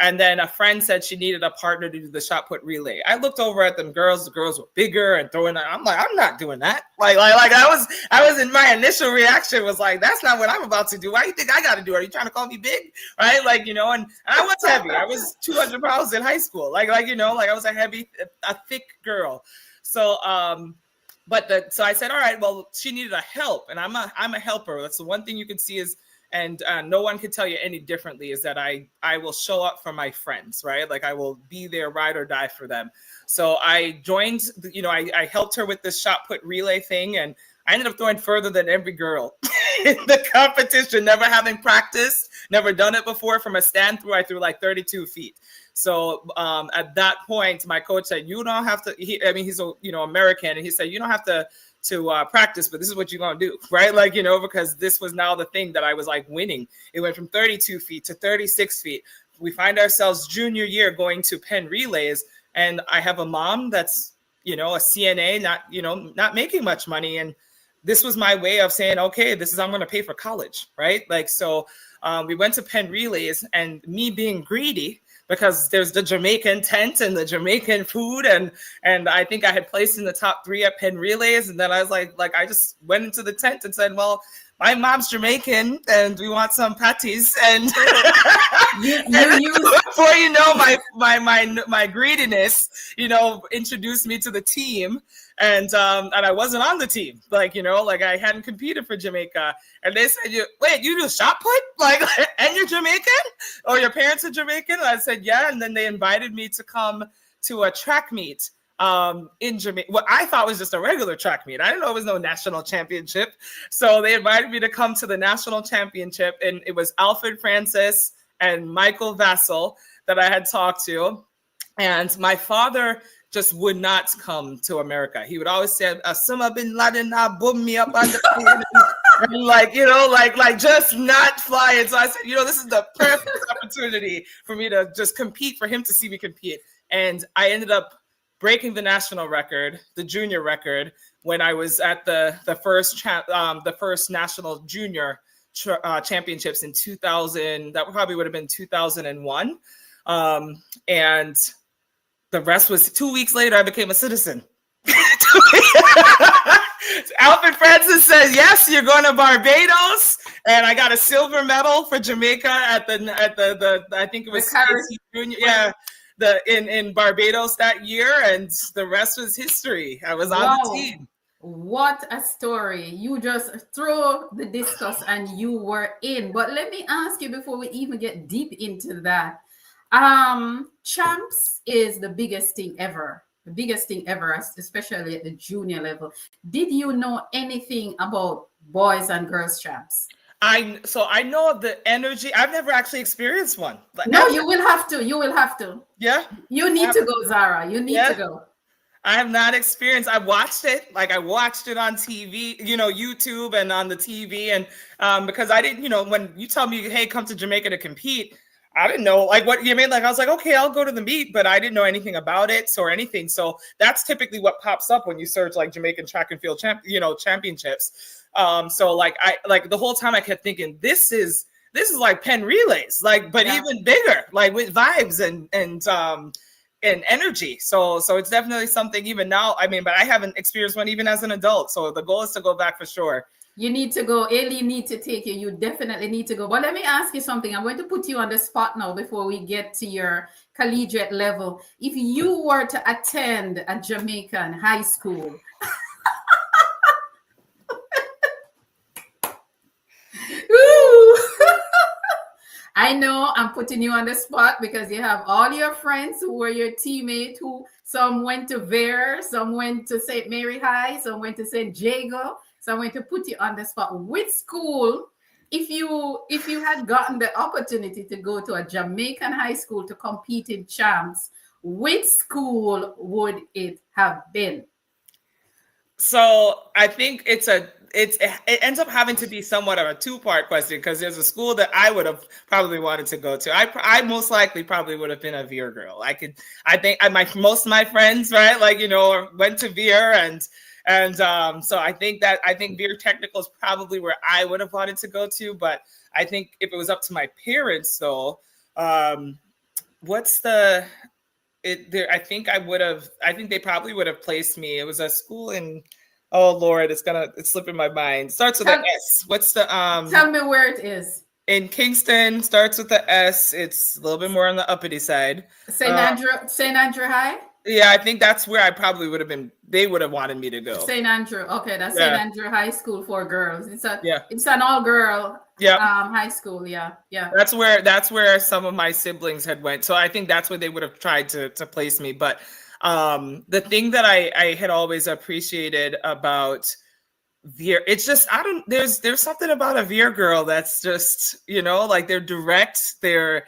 And then a friend said she needed a partner to do the shot put relay. I looked over at them girls. The girls were bigger and throwing. I'm like, I'm not doing that. Like I was in my initial reaction was like, that's not what I'm about to do. Why do you think I got to do it? Are you trying to call me big? Right? And I was heavy. I was 200 pounds in high school. I was a thick girl. So, so I said, all right, well, she needed a help, and I'm a helper. That's the one thing you can see is, and no one can tell you any differently, is that I will show up for my friends, right? Like I will be there, ride or die for them. So I joined, I helped her with this shot put relay thing, and I ended up throwing further than every girl in the competition, never having practiced, never done it before. From a stand through, I threw like 32 feet. So at that point, my coach said, you don't have to, he's American, and he said, you don't have to practice, but this is what you're going to do, right? Because this was now the thing that I was like winning. It went from 32 feet to 36 feet. We find ourselves junior year going to Penn relays, and I have a mom that's, a CNA, not making much money. And this was my way of saying, okay, I'm going to pay for college, right? We went to Penn relays, and me being greedy, because there's the Jamaican tent and the Jamaican food. And I think I had placed in the top 3 at Penn relays. And then I was like I just went into the tent and said, well, my mom's Jamaican and we want some patties. And before you know, my greediness, introduced me to the team. And I wasn't on the team, I hadn't competed for Jamaica. And they said, wait, you do shot put? And you're Jamaican? Or your parents are Jamaican? And I said, yeah. And then they invited me to come to a track meet in Jamaica. What I thought was just a regular track meet. I didn't know it was no national championship. So they invited me to come to the national championship. And it was Alfred Francis and Michael Vassell that I had talked to. And my father just would not come to America. He would always say, Osama bin Laden boom me up on the and just not flying. So I said, this is the perfect opportunity for me to just compete, for him to see me compete. And I ended up breaking the national record, the junior record, when I was at the first national junior championships in 2000. That probably would have been 2001. And the rest was 2 weeks later, I became a citizen. Alfred Francis says, yes, you're going to Barbados. And I got a silver medal for Jamaica at the I think it was junior, in Barbados that year. And the rest was history. I was on the team. What a story. You just throw the discus and you were in. But let me ask you before we even get deep into that. Champs is the biggest thing ever, especially at the junior level. Did you know anything about boys and girls champs? I know of the energy. I've never actually experienced one. No, you will have to. Yeah. You need to go, Zara. You need to go. I have not experienced. I watched it. I watched it on TV, YouTube and on the TV. And because I didn't, when you tell me, hey, come to Jamaica to compete, I didn't know what you mean. I was like, okay, I'll go to the meet, but I didn't know anything about it or anything. So that's typically what pops up when you search Jamaican track and field championships. So the whole time I kept thinking, this is like Penn relays, but even bigger, with vibes and energy. So it's definitely something even now. But I haven't experienced one even as an adult. So the goal is to go back for sure. You need to go. Ailey need to take you. You definitely need to go. But let me ask you something. I'm going to put you on the spot now before we get to your collegiate level. If you were to attend a Jamaican high school, I know I'm putting you on the spot because you have all your friends who were your teammates, who some went to Vere, some went to St. Mary High, some went to St. Jago. So I'm going to put you on the spot. Which school, if you had gotten the opportunity to go to a Jamaican high school to compete in champs, which school would it have been? So I think it's it ends up having to be somewhat of a two-part question, because there's a school that I would have probably wanted to go to. I most likely probably would have been a Veer girl. I think most of my friends, right, like, went to Veer, and so I think Veer Technical is probably where I would have wanted to go to. But I think if it was up to my parents, though, I think they probably would have placed me. It was a school in, oh Lord, it's slipping my mind. Starts with an S. What's the Tell me where it is. In Kingston, starts with the S. It's a little bit more on the uppity side. St. Andrew High? Yeah, I think that's where I probably would have been. They would have wanted me to go. St. Andrew. Okay, that's Yeah. St. Andrew High School for girls. It's an all-girl high school. Yeah. That's where some of my siblings had went. So I think that's where they would have tried to place me. But the thing that I had always appreciated about Veer, it's just there's something about a Veer girl that's just, like, they're direct, they're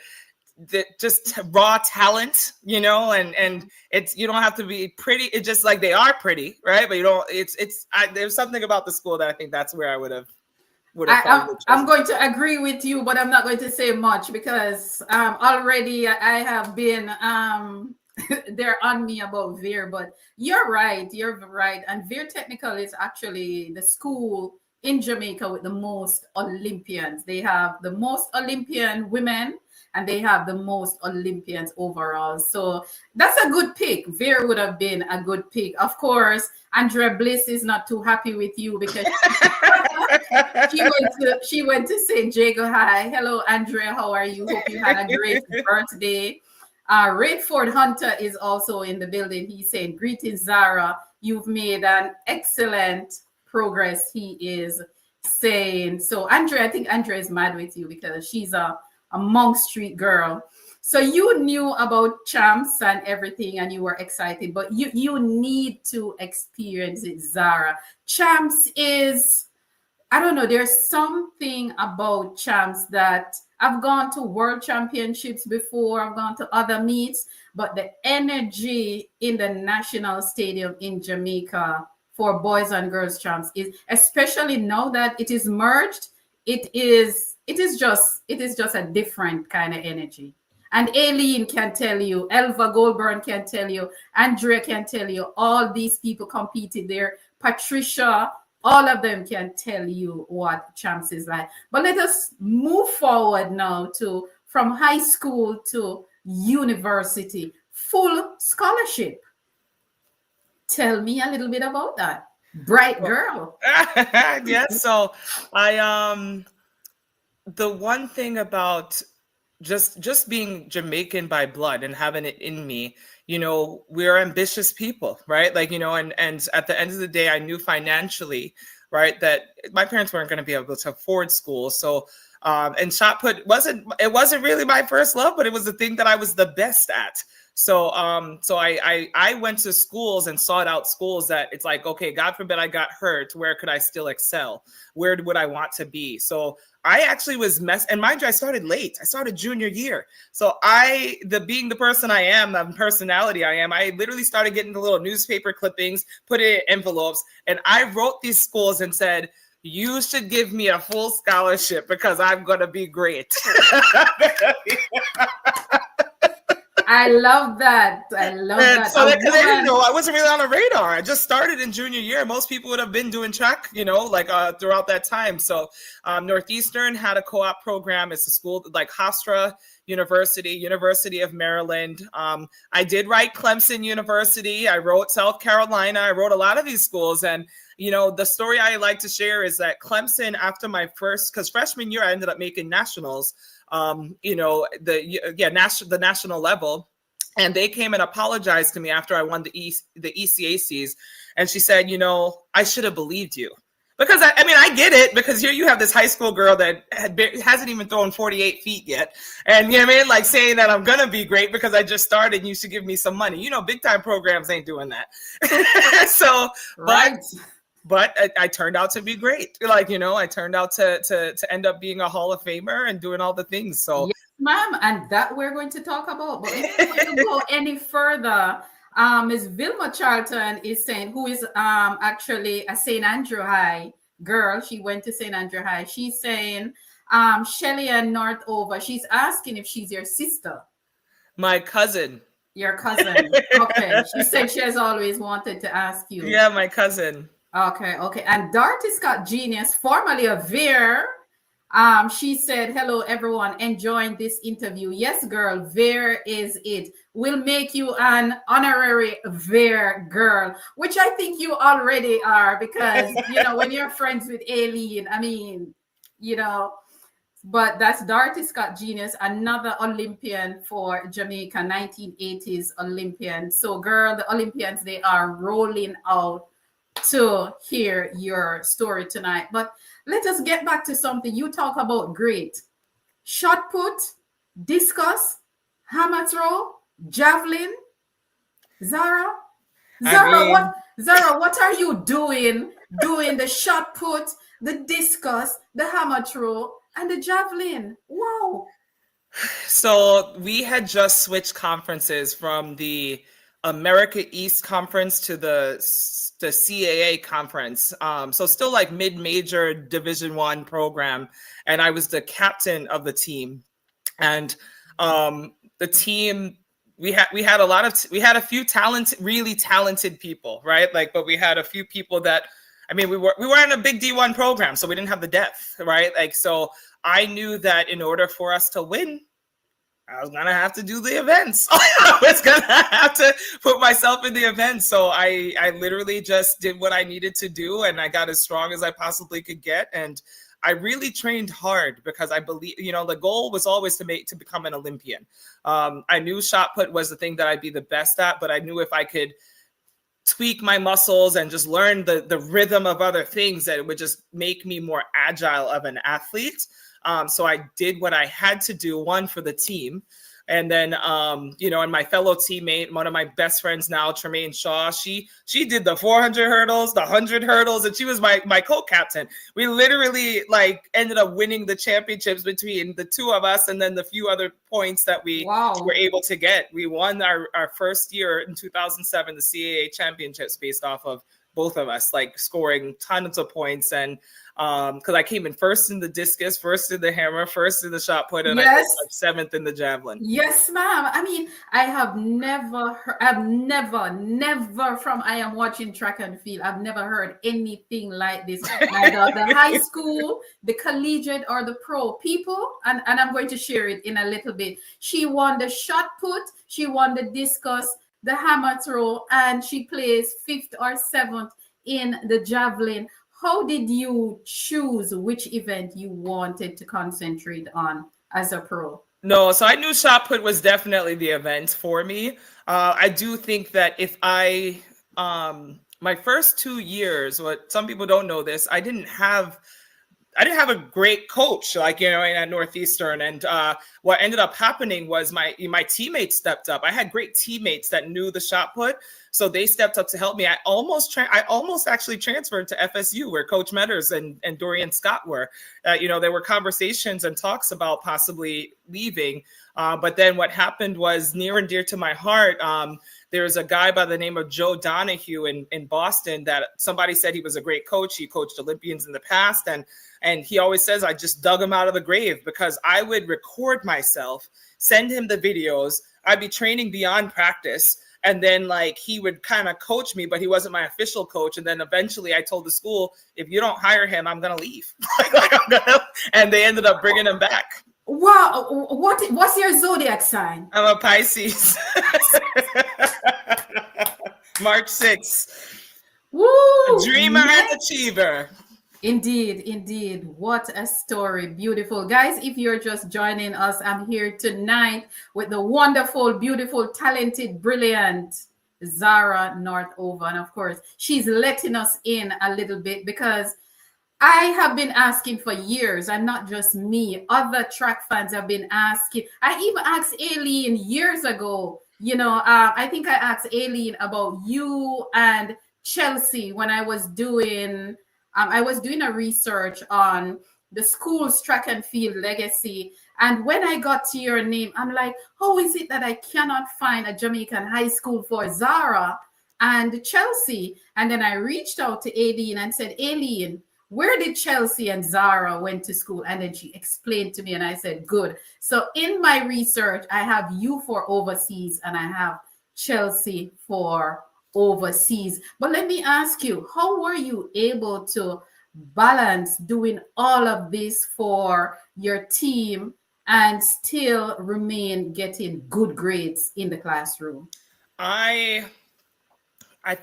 just raw talent, and it's, you don't have to be pretty. It's just like, they are pretty, right? But you don't. There's something about the school that I think that's where I would have. I'm going to agree with you, but I'm not going to say much, because already I have been they're on me about Veer. But you're right, and Veer Technical is actually the school in Jamaica with the most Olympians. They have the most Olympian women, and they have the most Olympians overall. So that's a good pick. Veer would have been a good pick. Of course, Andrea Bliss is not too happy with you, because she went to St. Jago High. Hello, Andrea. How are you? Hope you had a great birthday. Raidford Hunter is also in the building. He's saying, greetings, Zara. You've made an excellent progress, he is saying. So Andrea, I think Andrea is mad with you, because she's a Monk Street girl. So you knew about champs and everything, and you were excited, but you need to experience it, Zara. Champs is, I don't know, there's something about champs that I've gone to world championships before, I've gone to other meets, but the energy in the national stadium in Jamaica for boys and girls champs is, especially now that it is merged, it is just a different kind of energy. And Aileen can tell you, Elva Goldburn can tell you, Andrea can tell you, all these people competed there, Patricia, all of them can tell you what champs is like. But let us move forward now to from high school to university, full scholarship. Tell me a little bit about that. Bright girl. Yes. So the one thing about just being Jamaican by blood and having it in me, we're ambitious people, right? Like, and at the end of the day, I knew financially, right, that my parents weren't going to be able to afford school. So, and shot put wasn't really my first love, but it was the thing that I was the best at. So, I went to schools and sought out schools that it's like, okay, God forbid I got hurt. Where could I still excel? Where would I want to be? So I actually was and mind you, I started late. I started junior year. So being the person I am, the personality I am, I literally started getting the little newspaper clippings, put it in envelopes, and I wrote these schools and said, you should give me a full scholarship because I'm going to be great. I love that. So I wasn't really on the radar. I just started in junior year. Most people would have been doing track, throughout that time. So Northeastern had a co-op program. It's a school like Hofstra University of Maryland. I did write Clemson University. I wrote South Carolina. I wrote a lot of these schools. And, the story I like to share is that Clemson, after my because freshman year, I ended up making nationals. The national level, and they came and apologized to me after I won the ECACs, and she said, I should have believed you, because I get it, because here you have this high school girl that hasn't even thrown 48 feet yet, and like saying that I'm gonna be great because I just started and you should give me some money. Big time programs ain't doing that. So, right. But I turned out to be great. I turned out to end up being a Hall of Famer and doing all the things. So, yes, ma'am, and that we're going to talk about. But before you go any further, Ms. Vilma Charlton is saying, who is actually a St. Andrew High girl. She went to St. Andrew High. She's saying, Shelly and Northover. She's asking if she's your sister. My cousin. Your cousin. Okay. She said she has always wanted to ask you. Yeah, my cousin. Okay, okay. And Dorothy Scott Genius, formerly of Veer, she said, hello, everyone, enjoying this interview. Yes, girl, Veer is it. We'll make you an honorary Veer girl, which I think you already are because, you know, when you're friends with Aileen, I mean, you know, but that's Dorothy Scott Genius, another Olympian for Jamaica, 1980s Olympian. So, girl, the Olympians, they are rolling out to hear your story tonight. But let us get back to something. You talk about great shot put, discus, hammer throw, javelin. Zara, what are you doing the shot put, the discus, the hammer throw, and the javelin? Wow. So we had just switched conferences from the America East conference to the CAA conference. So still like mid-major Division I program, and I was the captain of the team. And the team, we had a few really talented people, right? Like, but we had a few people that, I mean, we were in a big D1 program, so we didn't have the depth, right? Like, so I knew that in order for us to win, I was gonna have to do the events. I was gonna have to put myself in the events. So I literally just did what I needed to do, and I got as strong as I possibly could get. And I really trained hard because I believe, you know, the goal was always to become an Olympian. I knew shot put was the thing that I'd be the best at, but I knew if I could tweak my muscles and just learn the rhythm of other things, that it would just make me more agile of an athlete. So I did what I had to do, one, for the team. And then, you know, and my fellow teammate, one of my best friends now, Tremaine Shaw, she did the 400 hurdles, the 100 hurdles, and she was my co-captain. We literally like ended up winning the championships between the two of us, and then the few other points that we were able to get. We won our first year in 2007, the CAA championships, based off of both of us, like scoring tons of points. And because I came in first in the discus, first in the hammer, first in the shot put, and I finished like seventh in the javelin. Yes, ma'am. I mean, I have never from I am watching track and field, I've never heard anything like this. Neither the high school, the collegiate, or the pro people. And I'm going to share it in a little bit. She won the shot put, she won the discus, the hammer throw, and she plays 5th or 7th in the javelin. How did you choose which event you wanted to concentrate on as a pro? No, so I knew shot put was definitely the event for me. I do think that if my first 2 years, what some people don't know this, I didn't have a great coach, like, you know, at Northeastern. And what ended up happening was my teammates stepped up. I had great teammates that knew the shot put, so they stepped up to help me. I almost actually transferred to FSU, where Coach Metters and Dorian Scott were. You know, there were conversations and talks about possibly leaving. But then what happened was near and dear to my heart. There's a guy by the name of Joe Donahue in Boston that somebody said he was a great coach. He coached Olympians in the past. And he always says, I just dug him out of the grave, because I would record myself, send him the videos. I'd be training beyond practice. And then like he would kind of coach me, but he wasn't my official coach. And then eventually I told the school, if you don't hire him, I'm going to leave. And they ended up bringing him back. Wow. What's your zodiac sign? I'm a Pisces. March 6th. Woo! A dreamer and achiever. Indeed. What a story. Beautiful. Guys, if you're just joining us, I'm here tonight with the wonderful, beautiful, talented, brilliant Zara Northover. And of course, she's letting us in a little bit, because I have been asking for years, and not just me, other track fans have been asking. I even asked Aileen years ago, you know, I think I asked Aileen about you and Chelsea when I was doing a research on the school's track and field legacy. And when I got to your name, I'm like, how is it that I cannot find a Jamaican high school for Zara and Chelsea? And then I reached out to Aileen and said, Aileen, where did Chelsea and Zara went to school? And then she explained to me, and I said, good. So in my research, I have you for overseas, and I have Chelsea for overseas. But let me ask you, how were you able to balance doing all of this for your team and still remain getting good grades in the classroom? I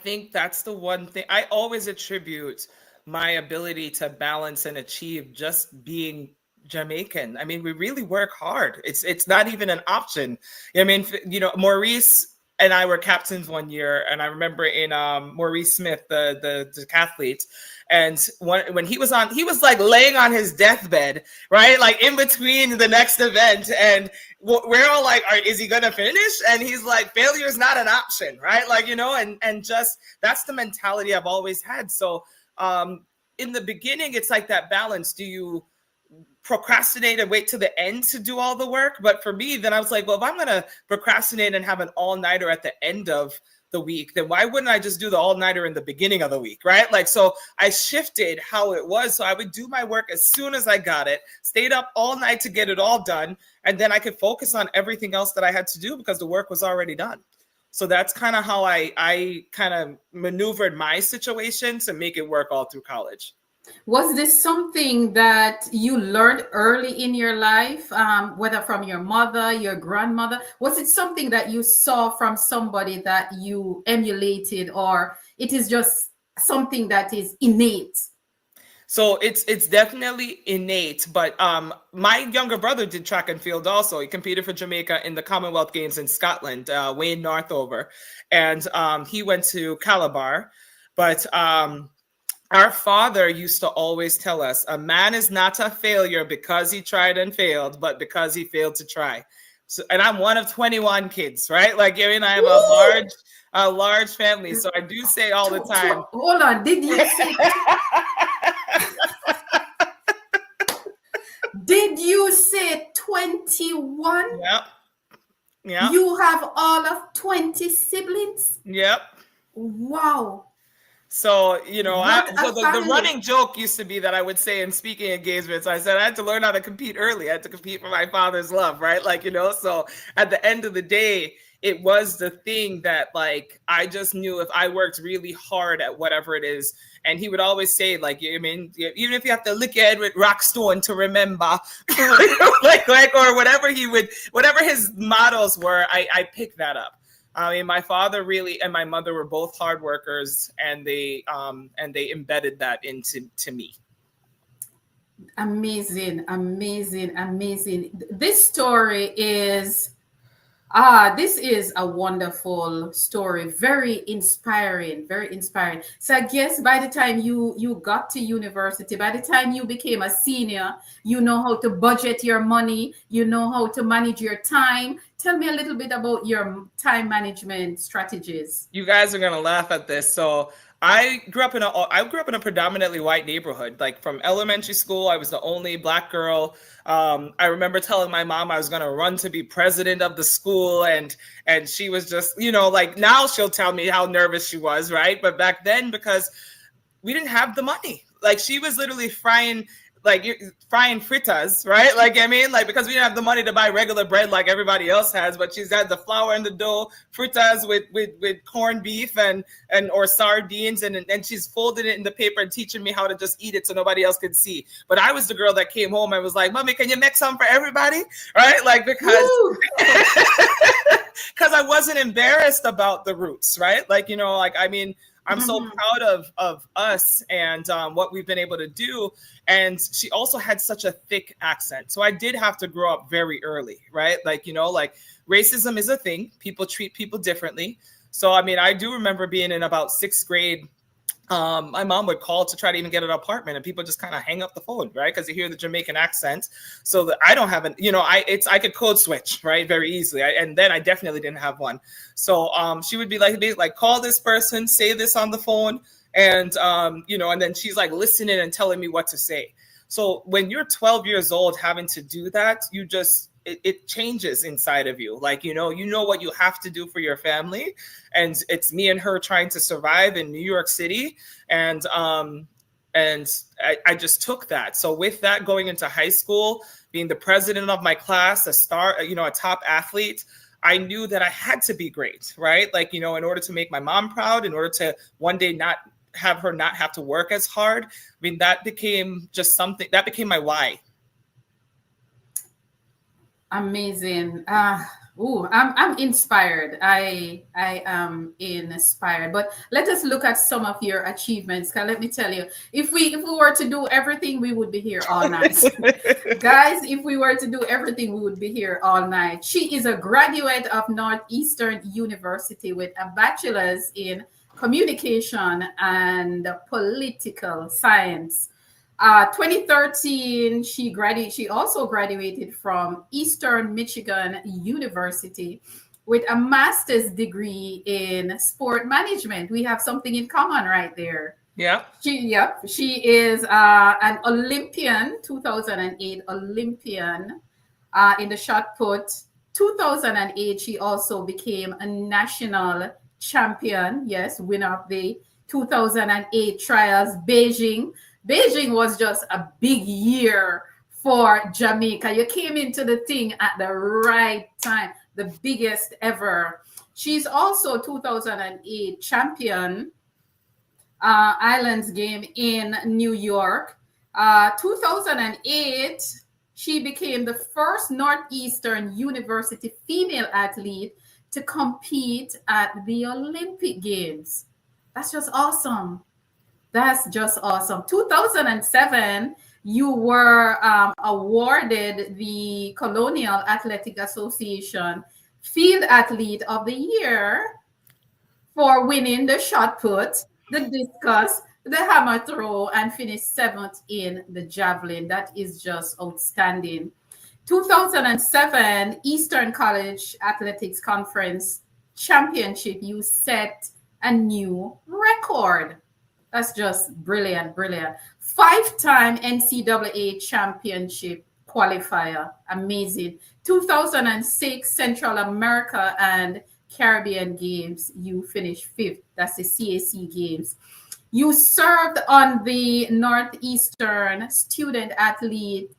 think that's the one thing I always attribute my ability to balance and achieve just being Jamaican. I mean, we really work hard. It's not even an option. I mean, Maurice and I were captains one year, and I remember in Maurice Smith, the decathlete, and when he was on, he was like laying on his deathbed, right? Like in between the next event, and we're all like, is he gonna finish? And he's like, failure is not an option, right? Like, and just that's the mentality I've always had. So in the beginning, it's like that balance. Do you procrastinate and wait to the end to do all the work? But for me, then I was like, well, if I'm gonna procrastinate and have an all-nighter at the end of the week, then why wouldn't I just do the all-nighter in the beginning of the week, right? Like, so I shifted how it was. So I would do my work as soon as I got it, stayed up all night to get it all done, and then I could focus on everything else that I had to do because the work was already done. So that's kind of how I kind of maneuvered my situation to make it work all through college. Was this something that you learned early in your life, whether from your mother, your grandmother? Was it something that you saw from somebody that you emulated, or it is just something that is innate? So it's definitely innate, but my younger brother did track and field also. He competed for Jamaica in the Commonwealth Games in Scotland, Wayne Northover, and he went to Calabar. But our father used to always tell us, a man is not a failure because he tried and failed, but because he failed to try. So, and I'm one of 21 kids, right? Like, I mean, I have a large family. So I do say all the time. Hold on, did you say? Did you say 21? Yep. Yeah. You have all of 20 siblings? Yep. Wow. So, the running joke used to be that I would say in speaking engagements, I said I had to learn how to compete early. I had to compete for my father's love, right? Like, so at the end of the day, it was the thing that, like, I just knew if I worked really hard at whatever it is. And he would always say, like, I mean, even if you have to lick your head with rock stone to remember, like, or whatever whatever his mottos were, I picked that up. I mean, my father really and my mother were both hard workers, and they embedded that into me. Amazing, amazing, amazing. This story is this is a wonderful story, very inspiring, very inspiring. So I guess by the time you got to university, by the time you became a senior, you know how to budget your money, you know how to manage your time. Tell me a little bit about your time management strategies. You guys are gonna laugh at this. So I grew up in a predominantly white neighborhood. Like, from elementary school, I was the only Black girl. I remember telling my mom I was going to run to be president of the school, and she was just, like, now she'll tell me how nervous she was, right? But back then, because we didn't have the money, like, she was literally frying fritters, right? Like, I mean, like, because we didn't have the money to buy regular bread like everybody else has, but she's had the flour and the dough, fritters with corned beef and or sardines, and she's folding it in the paper and teaching me how to just eat it so nobody else could see. But I was the girl that came home and was like, "Mommy, can you make some for everybody?" Right? Like, because I wasn't embarrassed about the roots, right? Like, like, I mean, I'm so proud of us and what we've been able to do. And she also had such a thick accent. So I did have to grow up very early, right? Like, like, racism is a thing. People treat people differently. So, I mean, I do remember being in about 6th grade. My mom would call to try to even get an apartment, and people just kind of hang up the phone, right? Because you hear the Jamaican accent. So that I don't have I could code switch, right, very easily. And then I definitely didn't have one. So she would be like, call this person, say this on the phone, and and then she's like listening and telling me what to say. So when you're 12 years old, having to do that, you just it changes inside of you. Like, you know what you have to do for your family. And it's me and her trying to survive in New York City. And And I just took that. So with that, going into high school, being the president of my class, a star, you know, a top athlete, I knew that I had to be great, right? Like, you know, in order to make my mom proud, in order to one day not have her not have to work as hard. I mean, that became just something that became my why. Amazing. I'm inspired. I am inspired. But let us look at some of your achievements. 'Cause let me tell you, if we were to do everything, we would be here all night. Guys, if we were to do everything, we would be here all night. She is a graduate of Northeastern University with a bachelor's in communication and political science. 2013, she also graduated from Eastern Michigan University with a master's degree in sport management. We have something in common right there. Yeah. She is an Olympian, 2008 Olympian in the shot put. 2008, she also became a national champion. Yes, winner of the 2008 trials, Beijing. Beijing was just a big year for Jamaica. You came into the thing at the right time, the biggest ever. She's also 2008 champion Islands game in New York. 2008, she became the first Northeastern University female athlete to compete at the Olympic Games. That's just awesome. That's just awesome. 2007, you were awarded the Colonial Athletic Association Field Athlete of the Year for winning the shot put, the discus, the hammer throw, and finished 7th in the javelin. That is just outstanding. 2007 Eastern College Athletics Conference Championship, you set a new record. That's just brilliant, brilliant. 5-time NCAA championship qualifier. Amazing. 2006 Central America and Caribbean Games, you finished 5th. That's the CAC Games. You served on the Northeastern Student Athlete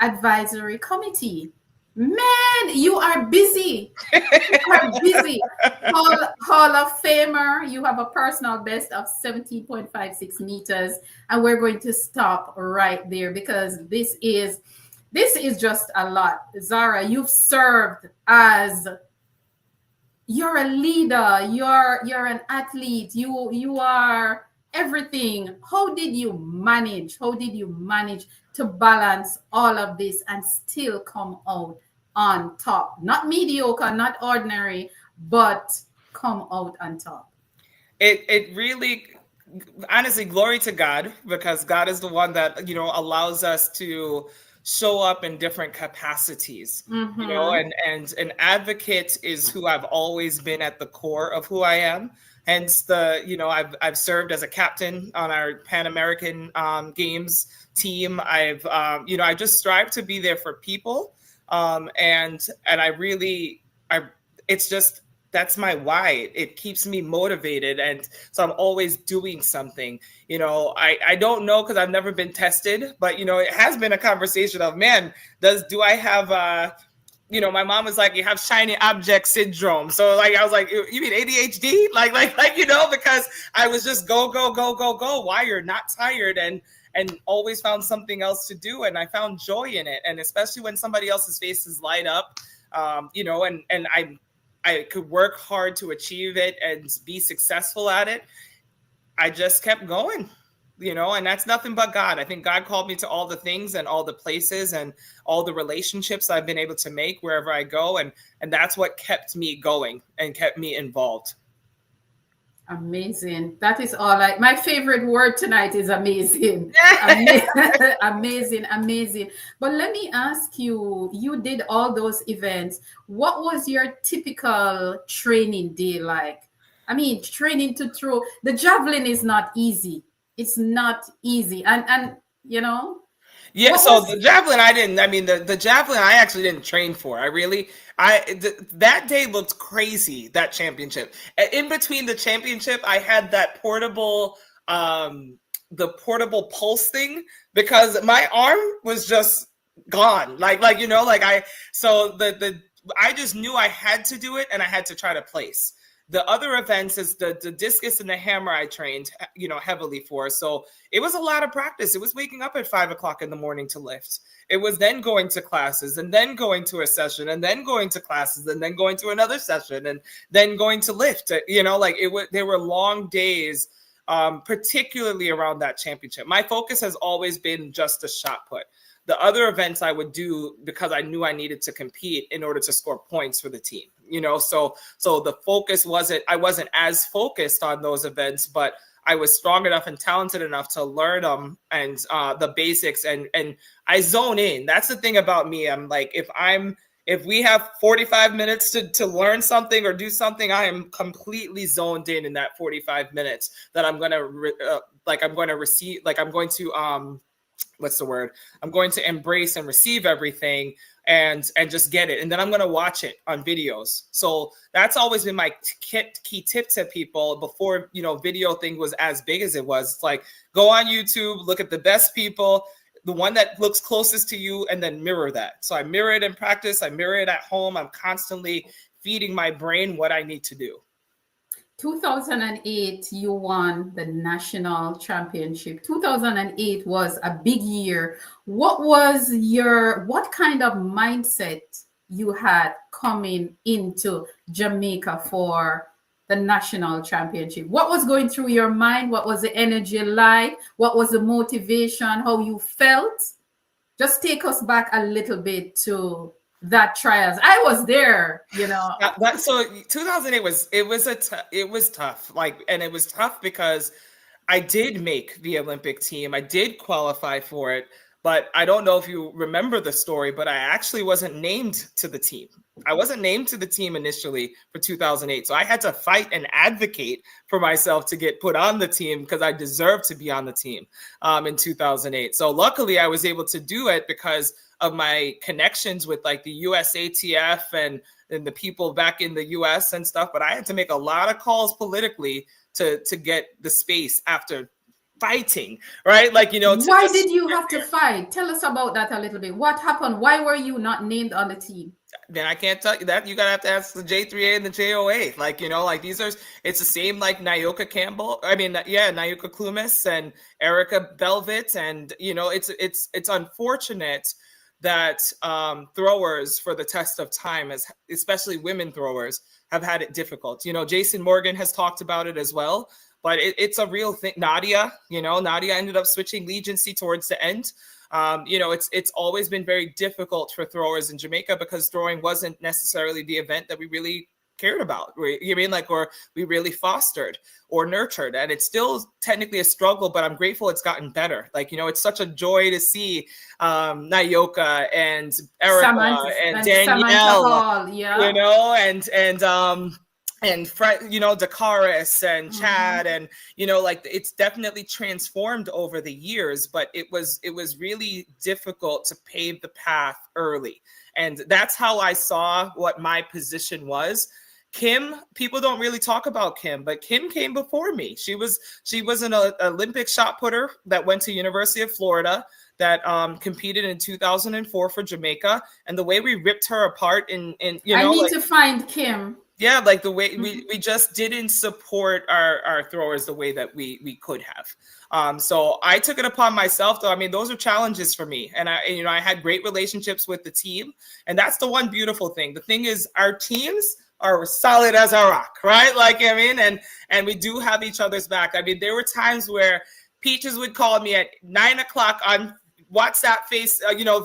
Advisory Committee. Man, you are busy. You are busy. Hall of Famer. You have a personal best of 17.56 meters. And we're going to stop right there because this is just a lot. Zara, you've served as, you're a leader, you're an athlete, you are everything. How did you manage to balance all of this and still come out on top? Not mediocre, not ordinary, but come out on top. It really, honestly, glory to God, because God is the one that, you know, allows us to show up in different capacities. Mm-hmm. You know, and an advocate is who I've always been at the core of who I am. Hence I've served as a captain on our Pan American Games team. I just strive to be there for people. And it's just, that's my why. It keeps me motivated. And so I'm always doing something. You know, I don't know, because I've never been tested, but, you know, it has been a conversation of, man, do I have, my mom was like, you have shiny object syndrome. So like, I was like, you mean ADHD? Like, because I was just go, wired, not tired, and always found something else to do. And I found joy in it. And especially when somebody else's faces light up, and I could work hard to achieve it and be successful at it. I just kept going, and that's nothing but God. I think God called me to all the things and all the places and all the relationships I've been able to make wherever I go. And that's what kept me going and kept me involved. Amazing. That is all. My favorite word tonight is amazing. Amazing. But let me ask you, you did all those events. What was your typical training day like? I mean, training to throw the javelin is not easy. It's not easy. And Yeah, the javelin, the javelin I actually didn't train for. That day looked crazy, that championship. In between the championship, I had that portable the portable pulse thing because my arm was just gone. Like you know, like I just knew I had to do it and I had to try to place. The other events is the discus and the hammer I trained, you know, heavily for. So it was a lot of practice. It was waking up at 5 o'clock in the morning to lift. It was then going to classes and then going to a session and then going to classes and then going to another session and then going to lift. You know, like there were long days, particularly around that championship. My focus has always been just a shot put. The other events I would do because I knew I needed to compete in order to score points for the team, you know, so the focus I wasn't as focused on those events, but I was strong enough and talented enough to learn them and the basics and I zone in. That's the thing about me. I'm like, if we have 45 minutes to learn something or do something, I am completely zoned in that 45 minutes that I'm going to receive, like I'm going to, what's the word? I'm going to embrace and receive everything and just get it. And then I'm going to watch it on videos. So that's always been my key tip to people before, you know, video thing was as big as it was. It's like, go on YouTube, look at the best people, the one that looks closest to you, and then mirror that. So I mirror it in practice. I mirror it at home. I'm constantly feeding my brain what I need to do. 2008, you won the national championship. 2008 was a big year. What kind of mindset you had coming into Jamaica for the national championship? What was going through your mind? What was the energy like? What was the motivation? How you felt? Just take us back a little bit to that trials. I was there, you know. So 2008 was tough. Like, and it was tough because I did make the Olympic team. I did qualify for it, but I don't know if you remember the story, but I actually wasn't named to the team. I wasn't named to the team initially for 2008. So I had to fight and advocate for myself to get put on the team because I deserved to be on the team in 2008. So luckily I was able to do it because of my connections with like the USATF and the people back in the US and stuff. But I had to make a lot of calls politically to get the space after fighting, right? Like, you know. Why did you have to fight? Tell us about that a little bit. What happened? Why were you not named on the team? Then I can't tell you that. You gotta have to ask the J3A and the JOA. Like, you know, like it's the same like Nayoka Klumis and Erica Belvit. And, you know, it's unfortunate that throwers for the test of time, especially women throwers, have had it difficult. You know, Jason Morgan has talked about it as well, but it's a real thing. Nadia ended up switching Legiancy towards the end. You know, it's always been very difficult for throwers in Jamaica because throwing wasn't necessarily the event that we really cared about, you mean, like, or we really fostered or nurtured. And it's still technically a struggle, but I'm grateful it's gotten better. Like, you know, it's such a joy to see Nayoka and Erica and Danielle, Hall, yeah. you know, and you know, Dakaris and Chad, and, you know, like it's definitely transformed over the years, but it was really difficult to pave the path early. And that's how I saw what my position was. Kim, people don't really talk about Kim, but Kim came before me. She was an Olympic shot putter that went to University of Florida, that competed in 2004 for Jamaica. And the way we ripped her apart in you know, I need to find Kim. Yeah, like the way we just didn't support our throwers the way that we could have. So I took it upon myself, though. I mean, those are challenges for me. And I had great relationships with the team. And that's the one beautiful thing. The thing is, our teams are solid as a rock, right? Like, I mean, and we do have each other's back. I mean, there were times where Peaches would call me at 9 o'clock on WhatsApp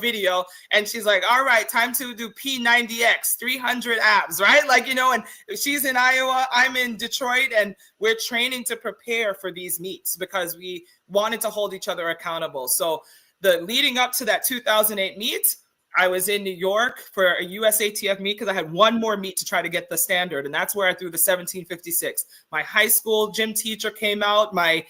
video, and she's like, all right, time to do P90X 300 abs, right? Like, you know, and she's in Iowa, I'm in Detroit, and we're training to prepare for these meets because we wanted to hold each other accountable. So the leading up to that 2008 meet, I was in New York for a USATF meet because I had one more meet to try to get the standard, and that's where I threw the 1756. My high school gym teacher came out, my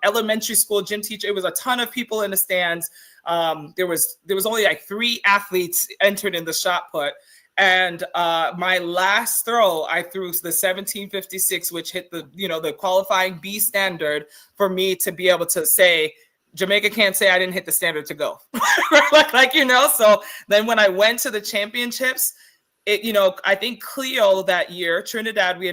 elementary school gym teacher. It was a ton of people in the stands. There was only like 3 athletes entered in the shot put, And my last throw, I threw the 1756, which hit the qualifying B standard for me to be able to say, Jamaica can't say I didn't hit the standard to go. So then when I went to the championships, I think Cleo that year, Trinidad, we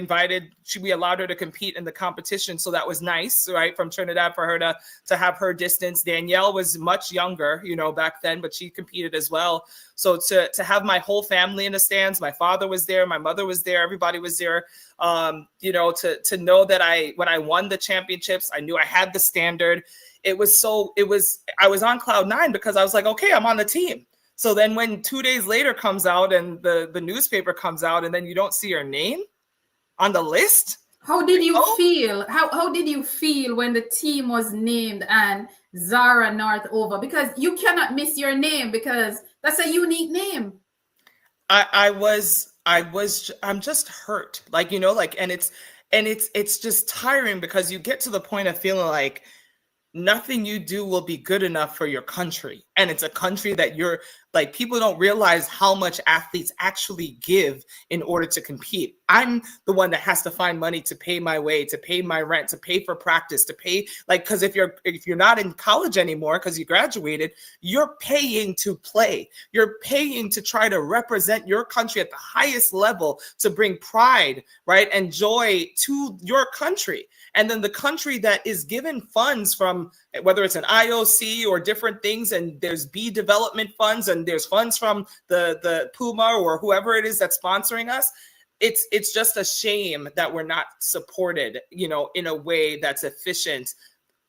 allowed her to compete in the competition. So that was nice, right? From Trinidad for her to have her distance. Danielle was much younger, back then, but she competed as well. So to have my whole family in the stands, my father was there, my mother was there, everybody was there. To know that when I won the championships, I knew I had the standard. I was on cloud nine because I was like, okay, I'm on the team. So then when 2 days later comes out and the newspaper comes out and then you don't see your name on the list. How did you feel? How did you feel when the team was named and Zara Northover? Because you cannot miss your name because that's a unique name. I'm just hurt. And it's just tiring because you get to the point of feeling like nothing you do will be good enough for your country. And it's a country that people don't realize how much athletes actually give in order to compete. I'm the one that has to find money to pay my way, to pay my rent, to pay for practice, to pay, because if you're not in college anymore because you graduated, you're paying to play. You're paying to try to represent your country at the highest level to bring pride, right, and joy to your country. And then the country that is given funds from, whether it's an IOC or different things, and there's B development funds and there's funds from the Puma or whoever it is that's sponsoring us. It's just a shame that we're not supported, in a way that's efficient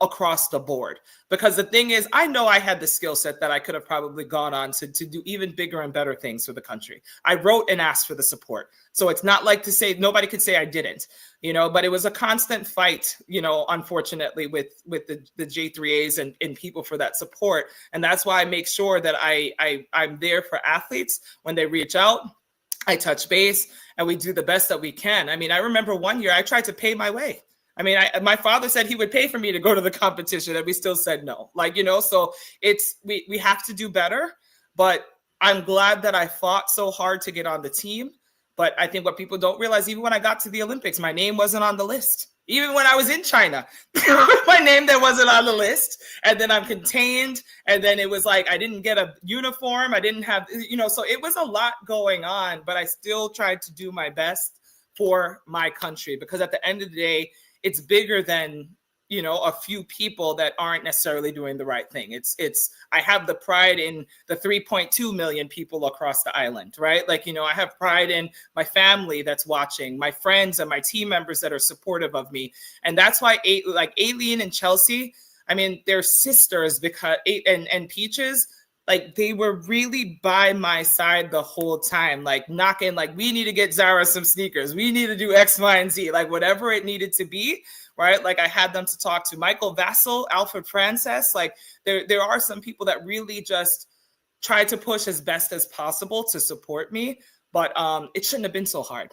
across the board. Because the thing is, I know I had the skill set that I could have probably gone on to do even bigger and better things for the country. I wrote and asked for the support. So it's not like to say, nobody could say I didn't, but it was a constant fight, unfortunately with the J3As and people for that support. And that's why I make sure that I'm there for athletes when they reach out. I touch base and we do the best that we can. I mean, I remember one year I tried to pay my way. I mean, my father said he would pay for me to go to the competition and we still said no. So we have to do better, but I'm glad that I fought so hard to get on the team. But I think what people don't realize, even when I got to the Olympics, my name wasn't on the list. Even when I was in China, my name that wasn't on the list. And then I'm contained. And then it was like, I didn't get a uniform. I didn't have, so it was a lot going on, but I still tried to do my best for my country, because at the end of the day, it's bigger than, a few people that aren't necessarily doing the right thing. I have the pride in the 3.2 million people across the island, right? I have pride in my family that's watching, my friends and my team members that are supportive of me. And that's why Aileen and Chelsea, I mean, they're sisters, because and Peaches, they were really by my side the whole time, knocking, we need to get Zara some sneakers. We need to do X, Y, and Z, whatever it needed to be, right? I had them to talk to Michael Vassell, Alfred Frances. There are some people that really just try to push as best as possible to support me, but it shouldn't have been so hard.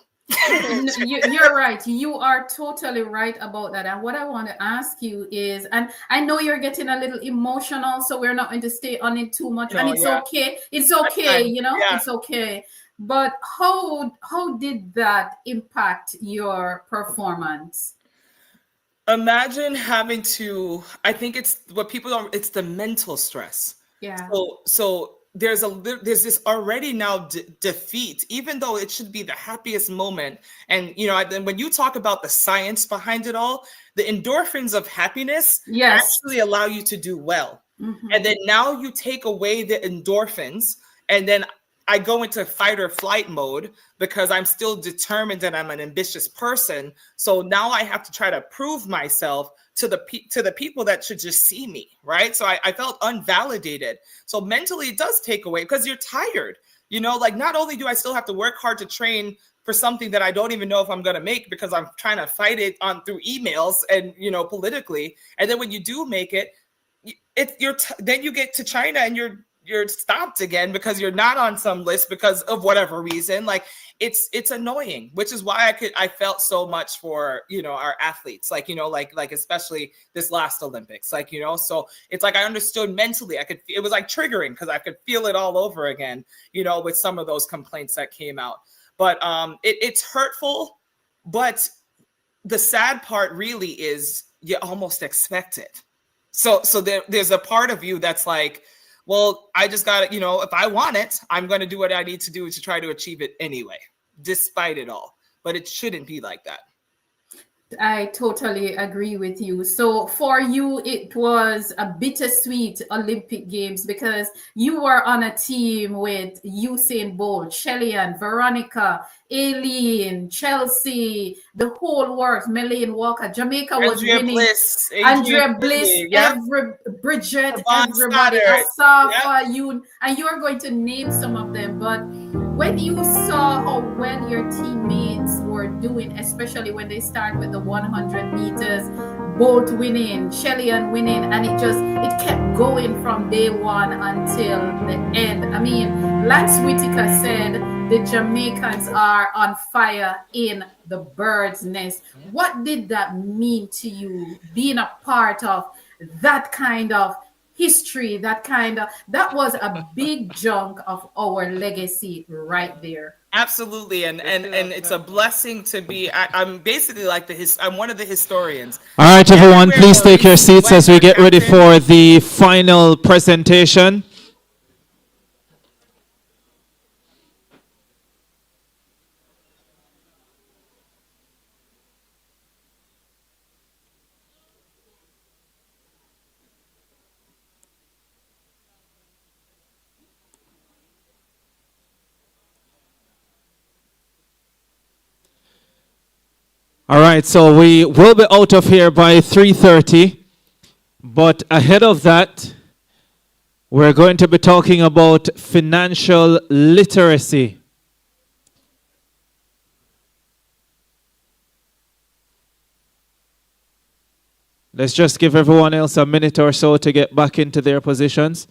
You're right. You are totally right about that. And what I want to ask you is, and I know you're getting a little emotional, so we're not going to stay on it too much. And it's okay. It's okay. It's okay. But how did that impact your performance? Imagine having to, I think it's what people don't, it's the mental stress. Yeah. So there's this already now defeat, even though it should be the happiest moment. And, when you talk about the science behind it all, the endorphins of happiness actually allow you to do well. Mm-hmm. And then now you take away the endorphins, and then I go into fight or flight mode because I'm still determined and I'm an ambitious person. So now I have to try to prove myself to the people that should just see me, right? So I felt unvalidated. So mentally it does take away, because you're tired. Not only do I still have to work hard to train for something that I don't even know if I'm going to make, because I'm trying to fight it through emails and, politically. And then when you do make it, then you get to China and you're stopped again because you're not on some list because of whatever reason. Like it's annoying, which is why I felt so much for, you know, our athletes, like, you know, like especially this last Olympics, like, you know, so it's like I understood mentally. It was like triggering because I could feel it all over again, you know, with some of those complaints that came out. But it's hurtful, but the sad part really is you almost expect it. So there's a part of you that's like, well, I just got to, you know, if I want it, I'm going to do what I need to do to try to achieve it anyway, despite it all. But it shouldn't be like that. I totally agree with you. So for you, it was a bittersweet Olympic Games because you were on a team with Usain Bolt, Shellyan, Veronica, Aileen, Chelsea, the whole world, Melaine Walker. Jamaica was Andrea winning. Bliss, Andrea Bliss, yep. Bridget, Siobhan everybody, Stoddard, Asafa, yep. you, and you are going to name some of them. But when you saw how well your teammates were doing, especially when they start with the 100 meters, Bolt winning, Shellyan winning, and it kept going from day one until the end. I mean, Lance Whitaker said the Jamaicans are on fire in the bird's nest. What did that mean to you, being a part of that kind of history, that was a big chunk of our legacy right there. Absolutely, and it's a blessing to be. I'm basically like I'm one of the historians. All right, everyone, Everywhere please take your Maurice seats went as we or get ready captain, for the final presentation. All right, so we will be out of here by 3:30, but ahead of that, we're going to be talking about financial literacy. Let's just give everyone else a minute or so to get back into their positions.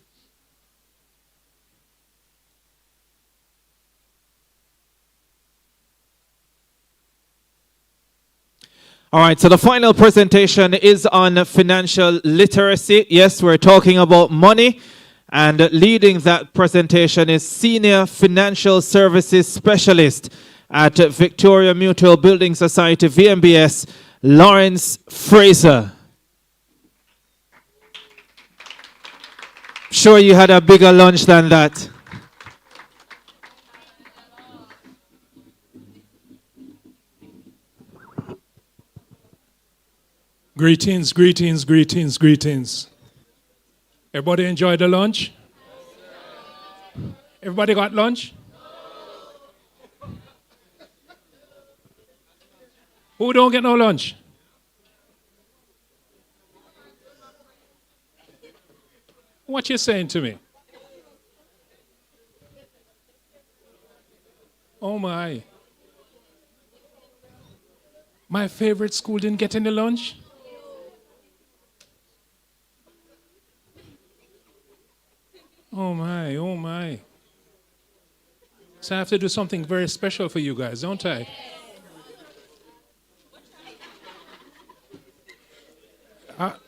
All right, so the final presentation is on financial literacy. Yes, we're talking about money, and leading that presentation is Senior Financial Services Specialist at Victoria Mutual Building Society, VMBS, Lawrence Fraser. Sure you had a bigger lunch than that. Greetings, greetings, greetings, greetings. Everybody enjoyed the lunch? Everybody got lunch? Who don't get no lunch? What you saying to me? Oh my. My favorite school didn't get any lunch? Oh my, oh my. So I have to do something very special for you guys, don't I?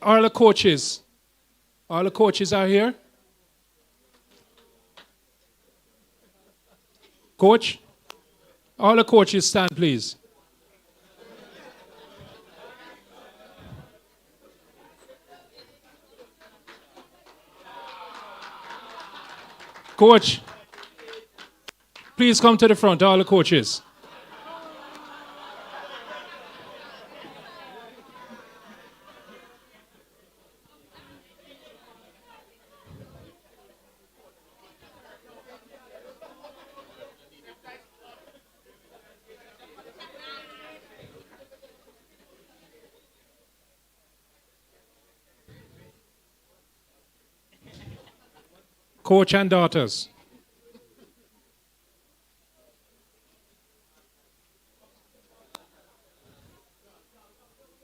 All the coaches are here? Coach? All the coaches stand, please. Coach, please come to the front, all the coaches. Coach and daughters.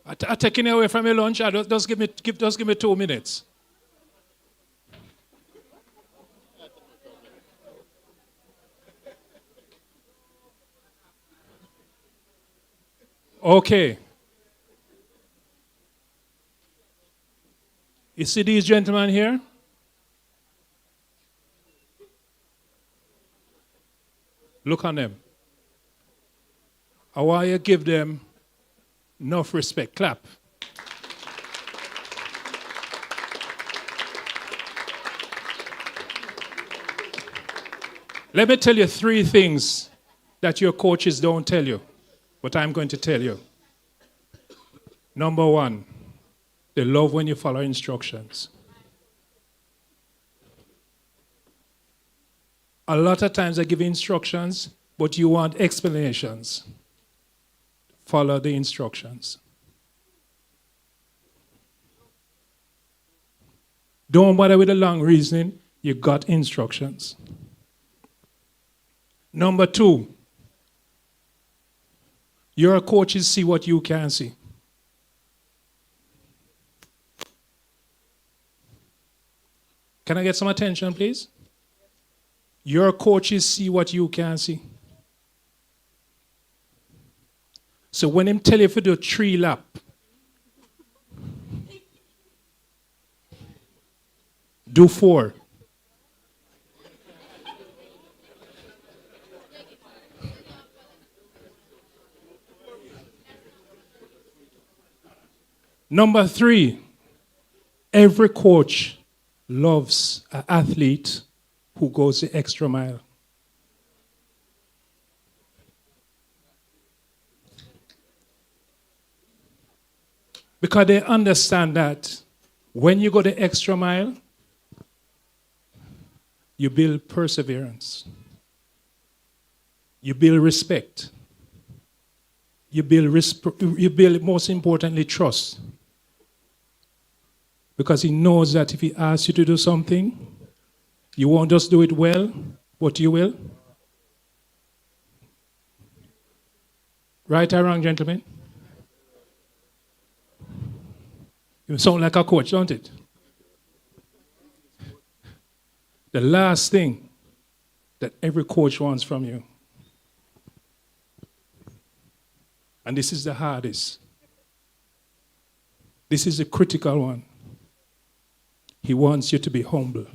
I'm taking away from your lunch. Just give me 2 minutes. Okay. You see these gentlemen here? Look on them. I want you to give them enough respect. Clap. Let me tell you 3 things that your coaches don't tell you, but I'm going to tell you. Number 1, they love when you follow instructions. A lot of times I give instructions, but you want explanations. Follow the instructions. Don't bother with the long reasoning. You got instructions. Number 2, your coaches see what you can't see. Can I get some attention, please? Your coaches see what you can't see. So when him tell you to do 3 lap, do 4. Number 3, every coach loves an athlete who goes the extra mile. Because they understand that when you go the extra mile, you build perseverance. You build respect. You build, most importantly, trust. Because he knows that if he asks you to do something, you won't just do it well, but you will. Right or wrong, gentlemen? You sound like a coach, don't it? The last thing that every coach wants from you, and this is the hardest, this is the critical one. He wants you to be humble.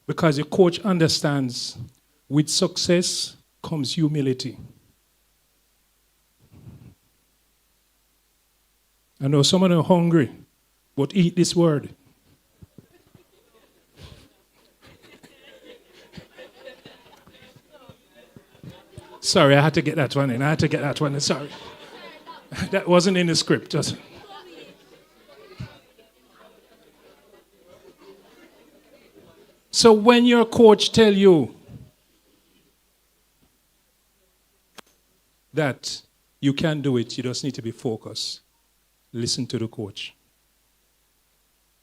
Because your coach understands with success comes humility. I know some of them are hungry, but eat this word. Sorry, I had to get that one in. Sorry. That wasn't in the script. Just. So when your coach tell you that you can do it, you just need to be focused. Listen to the coach.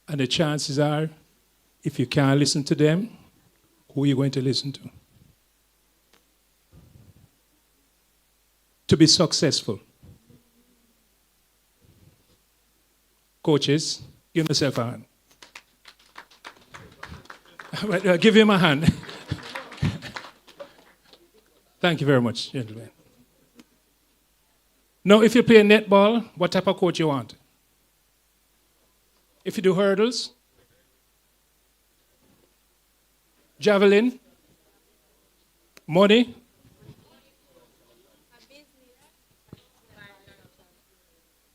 And the chances are, if you can't listen to them, who are you going to listen to? To be successful. Coaches, give yourself a hand. Give him a hand. Thank you very much, gentlemen. Now, if you play netball, what type of coach you want? If you do hurdles, javelin, money,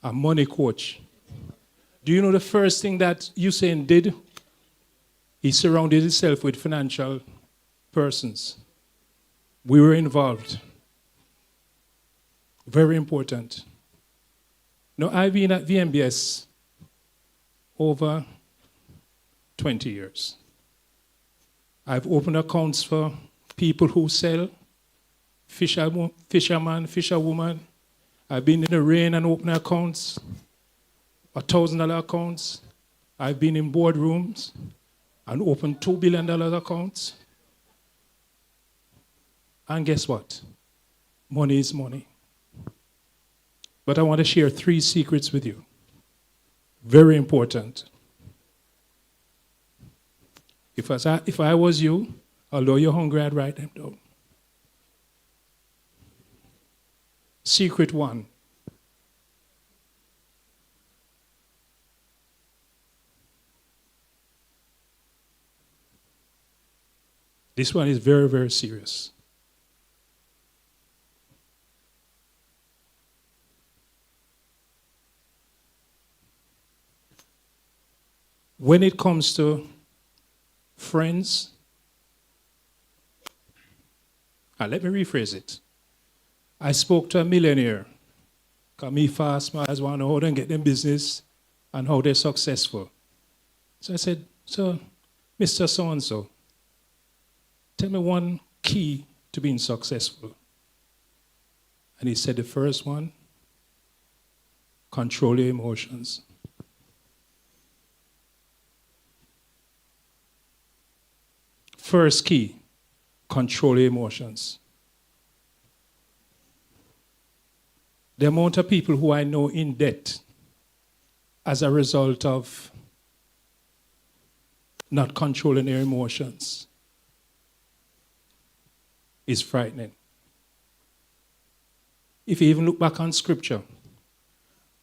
a money coach. Do you know the first thing that Usain did? He surrounded himself with financial persons. We were involved. Very important. Now, I've been at VMBS over 20 years. I've opened accounts for people who sell, fisherman, fisherwoman. I've been in the rain and opened accounts, $1,000 accounts. I've been in boardrooms and opened $2 billion accounts. And guess what? Money is money. But I want to share 3 secrets with you. Very important. If I was you, although you're hungry, I'd write them down. Secret one. This one is very, very serious. When it comes to friends, let me rephrase it. I spoke to a millionaire. Because me fast, I just want to know how they get them business and how they're successful. So I said, so, Mr. So-and-so, tell me one key to being successful. And he said the first one, control your emotions. First key, control your emotions. The amount of people who I know in debt as a result of not controlling their emotions is frightening. If you even look back on scripture,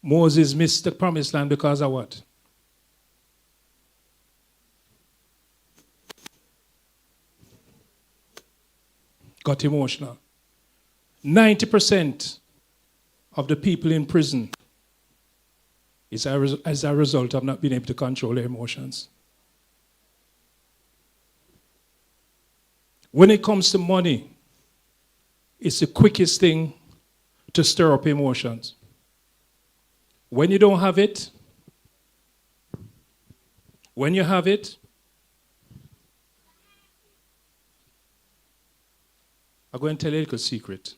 Moses missed the promised land because of what? Got emotional. 90% of the people in prison is as a result of not being able to control their emotions. When it comes to money, it's the quickest thing to stir up emotions. When you don't have it, when you have it, I'm going to tell you a little secret.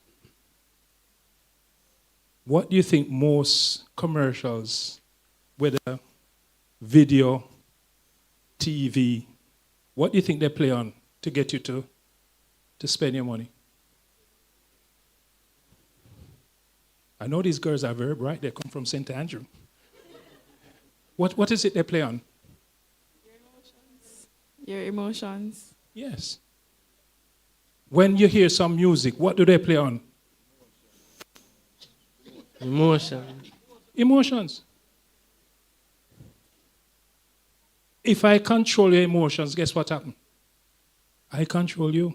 What do you think most commercials, whether video, TV, what do you think they play on to get you to spend your money? I know these girls are very bright. They come from St. Andrew. What is it they play on? Your emotions. Yes. When you hear some music, what do they play on? Emotions. Emotions. If I control your emotions, guess what happens? I control you.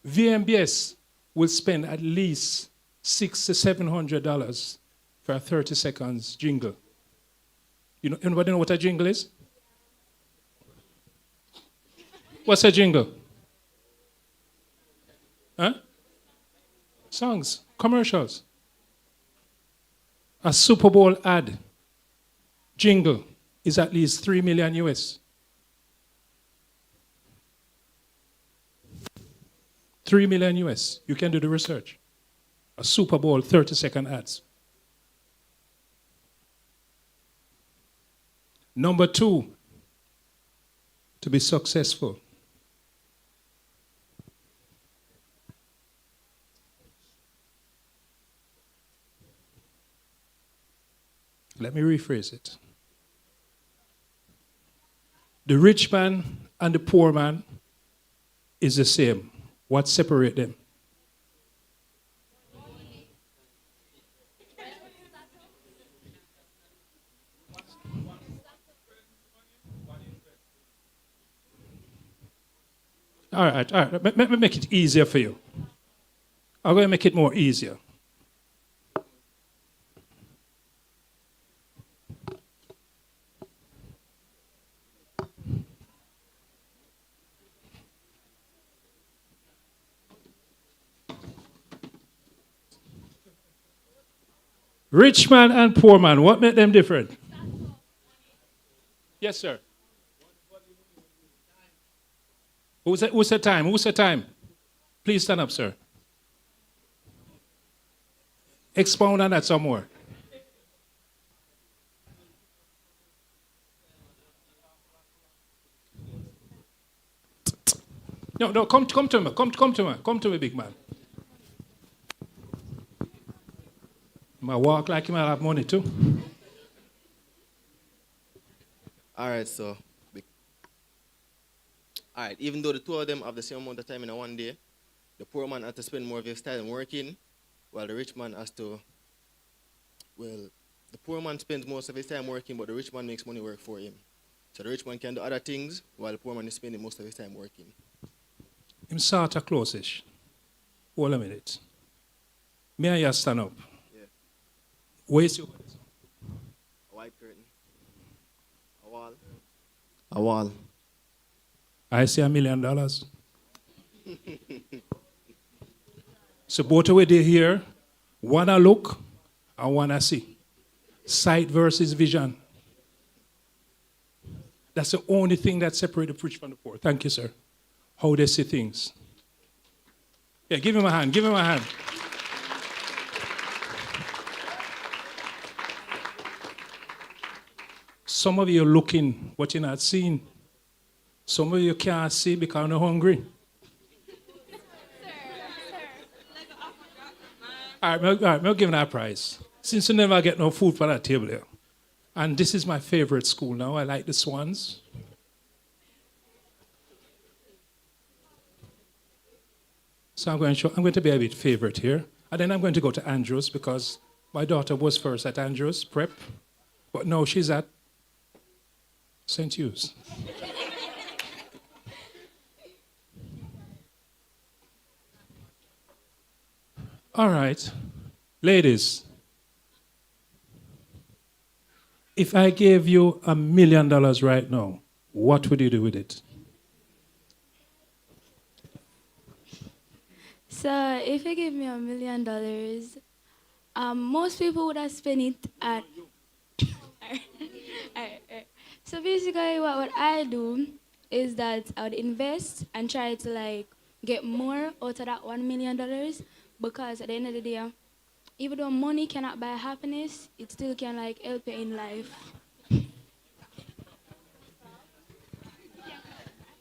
VMBS will spend at least $600 to $700 for a 30 seconds jingle. You know, anybody know what a jingle is? What's a jingle? Huh? Songs, commercials. A Super Bowl ad jingle is at least 3 million US. 3 million US. You can do the research. A Super Bowl 30-second ads. Number 2, to be successful. Let me rephrase it. The rich man and the poor man is the same. What separates them? All right. Let me make it easier for you. I'm going to make it more easier. Rich man and poor man, what made them different? Yes, sir. Who's the time? Who's the time? Please stand up, sir. Expound on that some more. No, come to me. Come to me, big man. I walk like him, I have money too. All right, so, all right, even though the two of them have the same amount of time in a one day, the poor man has to spend more of his time working, while the rich man has to, well, the poor man spends most of his time working, but the rich man makes money work for him. So the rich man can do other things, while the poor man is spending most of his time working. Him sort of close-ish. Hold a minute. May I just stand up? Yeah. Where's your... A white curtain. A wall. A wall. I say $1 million. So both of you here, one I look and one I see. Sight versus vision. That's the only thing that separates the rich from the poor. Thank you, sir. How they see things. Yeah, give him a hand. Give him a hand. Some of you are looking what you're not seeing. Some of you can't see because you're hungry. All right, I'm giving that prize. Since you never get no food for that table here. And this is my favorite school now. I like the Swans. So I'm going to be a bit favorite here. And then I'm going to go to Andrews because my daughter was first at Andrews Prep. But no, she's at St. Hugh's. All right, ladies. If I gave you $1 million right now, what would you do with it? So if you give me $1 million, most people would have spent it at... So basically what I do is that I would invest and try to like get more out of that $1 million because at the end of the day, even though money cannot buy happiness, it still can like help you in life.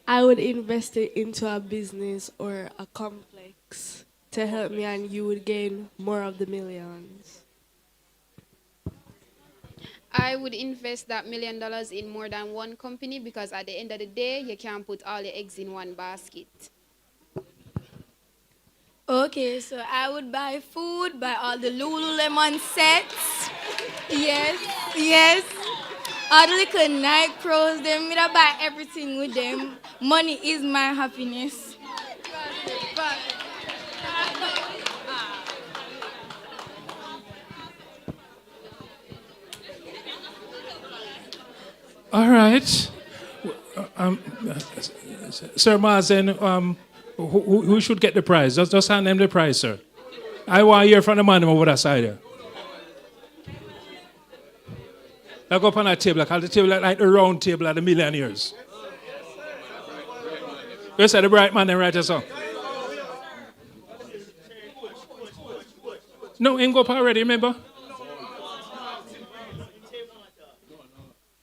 I would invest it into a business or a complex to help me, and you would gain more of the millions. I would invest that $1 million in more than one company because at the end of the day, you can't put all your eggs in one basket. Okay, so I would buy food, buy all the Lululemon sets. Yes, yes. All the little Nike Pros, them, I buy everything with them. Money is my happiness. All right. Sir Mazen, who should get the prize? Just hand them the prize, sir. I want to hear from the man over that side here. I go up on that table, like the table like the round table of the millionaires. You said the bright man and right or so. No, ain't go up already, remember?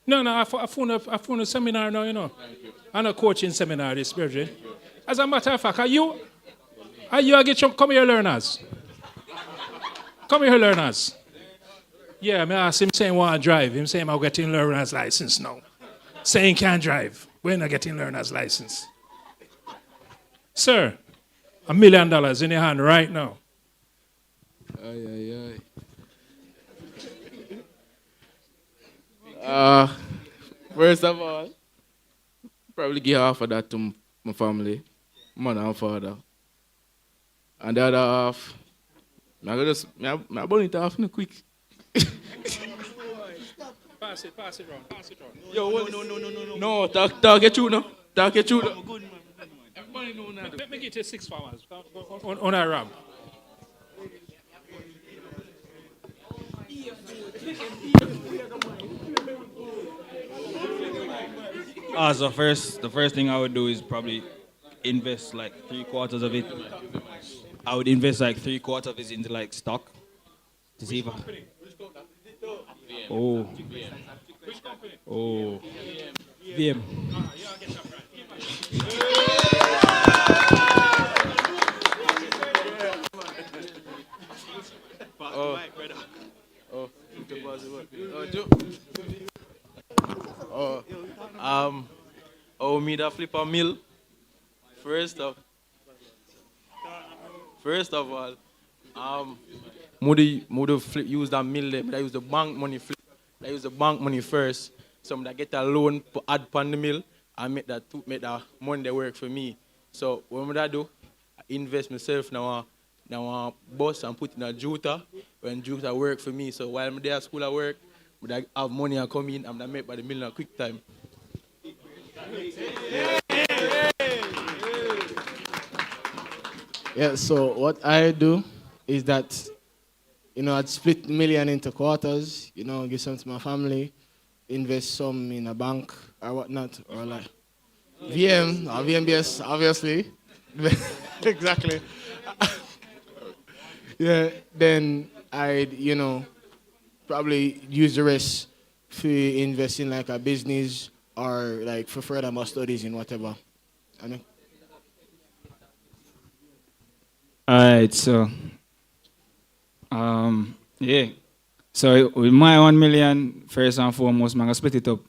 No, I found a seminar now, you know. I'm a coaching seminar this Virgin. As a matter of fact, are you come here learners? Come here learners. Yeah, I asked him saying want to drive. Him saying I'm getting learner's license now. Saying can't drive. We're not getting learner's license. Sir, $1 million in your hand right now. Aye, aye. First of all, probably give half of that to my family, mother and father. And the other half, I'm burn it off in a quick. Pass it round. Yo, no. Talk it through now. Talk it through now. Everybody know now. Let me get you 6 farmers on our ramp. So the first thing I would do is probably invest like 3/4 of it. I would invest like 3/4 of it into like stock to see if VM. Oh, me that flip a mill. First of, first of all, Moody flip, use that mill there, but I use the bank money flip. I use the bank money first. So I get a loan, add upon the mill, and make that money that work for me. So what would I do? I invest myself now a bus and put in a juta when juta work for me. So while I'm there at school at work, but I have money I come in, I'm gonna make by the mill in a quick time. Yeah, so what I do is that, I'd split the million into quarters, give some to my family, invest some in a bank or whatnot, or like VM or VMBS, obviously. Exactly. Yeah, then I'd, probably use the rest to invest in like a business or like for further my studies in whatever. I know. All right, so yeah. So with my 1 million, first and foremost, I'm gonna split it up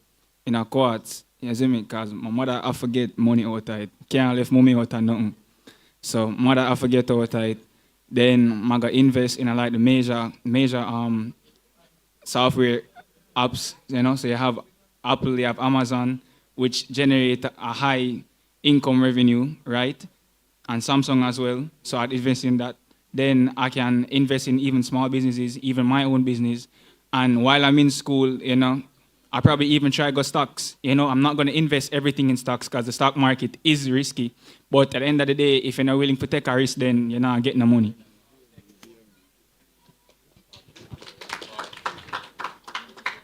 in a quarts. You see me? Cause my mother I forget money outside. Can't leave money out and nothing. So mother I forget outside. Then I'm gonna invest in like the major software apps. So you have Apple, you have Amazon, which generate a high income revenue, right? And Samsung as well. So I'd invest in that. Then I can invest in even small businesses, even my own business. And while I'm in school, I probably even try go stocks. I'm not going to invest everything in stocks because the stock market is risky. But at the end of the day, if you're not willing to take a risk, then you're not getting the money.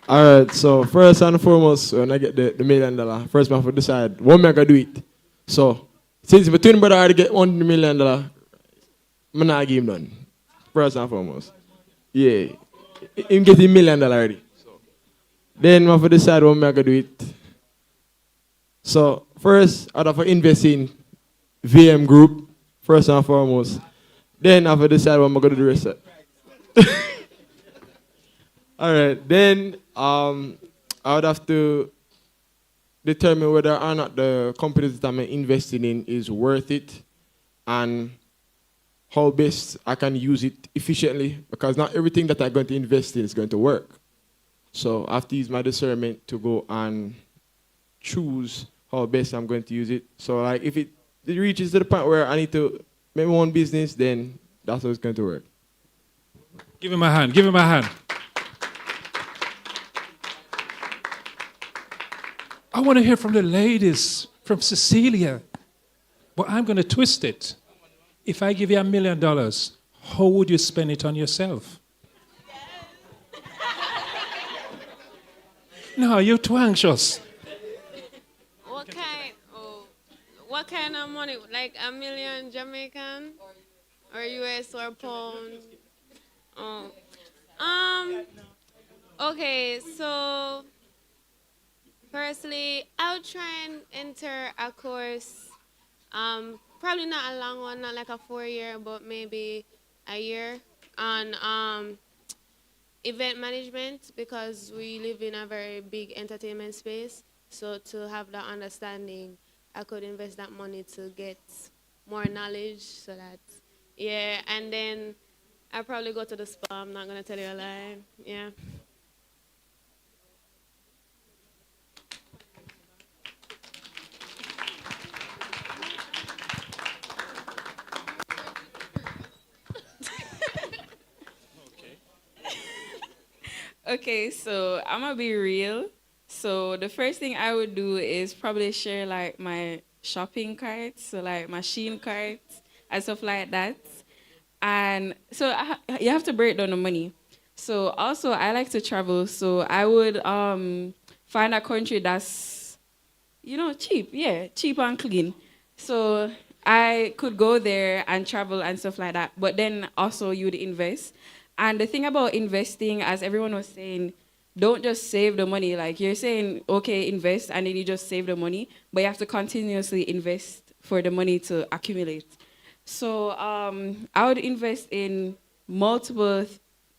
All right, so first and foremost, when I get the $1 million, first I have to decide what am I gonna do it. So since between brother already get $1 million, I'm not give him none. First and foremost. Yeah. Him get $1 million already. Then I have to decide what am I gonna do it. So first I'd have to invest in VM group, first and foremost. Then I have to decide what I'm gonna do the rest of it. All right, then I would have to determine whether or not the companies that I'm investing in is worth it and how best I can use it efficiently, because not everything that I'm going to invest in is going to work. So I have to use my discernment to go and choose how best I'm going to use it. So like if it reaches to the point where I need to make my own business, then that's how it's going to work. Give him a hand, give him a hand. I want to hear from the ladies, from Cecilia. But I'm going to twist it. If I give you $1 million, how would you spend it on yourself? No, you're too anxious. What kind of money? Like $1 million Jamaican? Or US or pound? Okay, so firstly, I'll try and enter a course, probably not a long one, not like a 4-year, but maybe a year on event management, because we live in a very big entertainment space. So to have that understanding, I could invest that money to get more knowledge, so that, yeah, and then I'll probably go to the spa. I'm not gonna tell you a lie, yeah. Okay, so I'm gonna be real. So the first thing I would do is probably share like my shopping carts, so like my Shein carts and stuff like that. And so you have to break down the money. So also I like to travel, so I would find a country that's cheap, yeah, cheap and clean. So I could go there and travel and stuff like that. But then also you would invest. And the thing about investing, as everyone was saying, don't just save the money. Like you're saying, okay, invest, and then you just save the money, but you have to continuously invest for the money to accumulate. So I would invest in multiple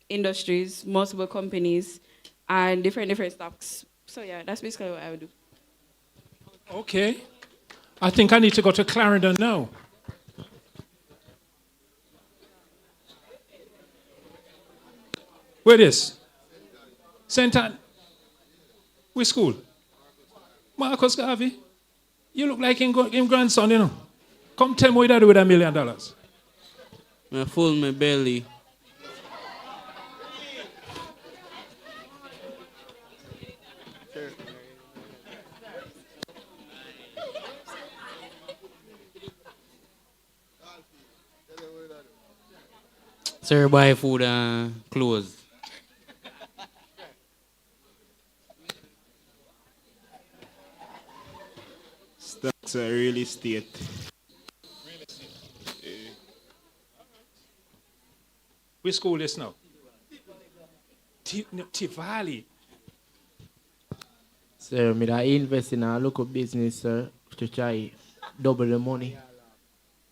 industries, multiple companies, and different stocks. So yeah, that's basically what I would do. Okay. I think I need to go to Clarendon now. Where this? St. Anne. Which school? Marcus Garvey. You look like him grandson, you know. Come tell me what you do with $1 million. I full my belly. Sir, buy food and clothes. Stocks are real estate. Which school is now? Tivoli. Sir, me I invest in a local business, sir, to try double the money.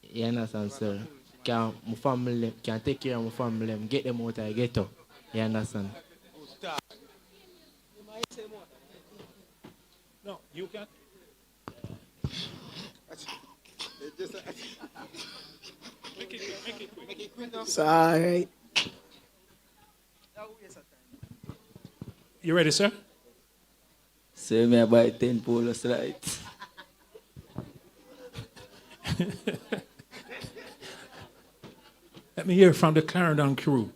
You understand, sir? My family can take care of my family, get them out of the ghetto. You understand? No, you can. Make it quick. Sorry. You ready, sir? Sir, me I buy 10 polo slides. Let me hear from the Clarendon crew.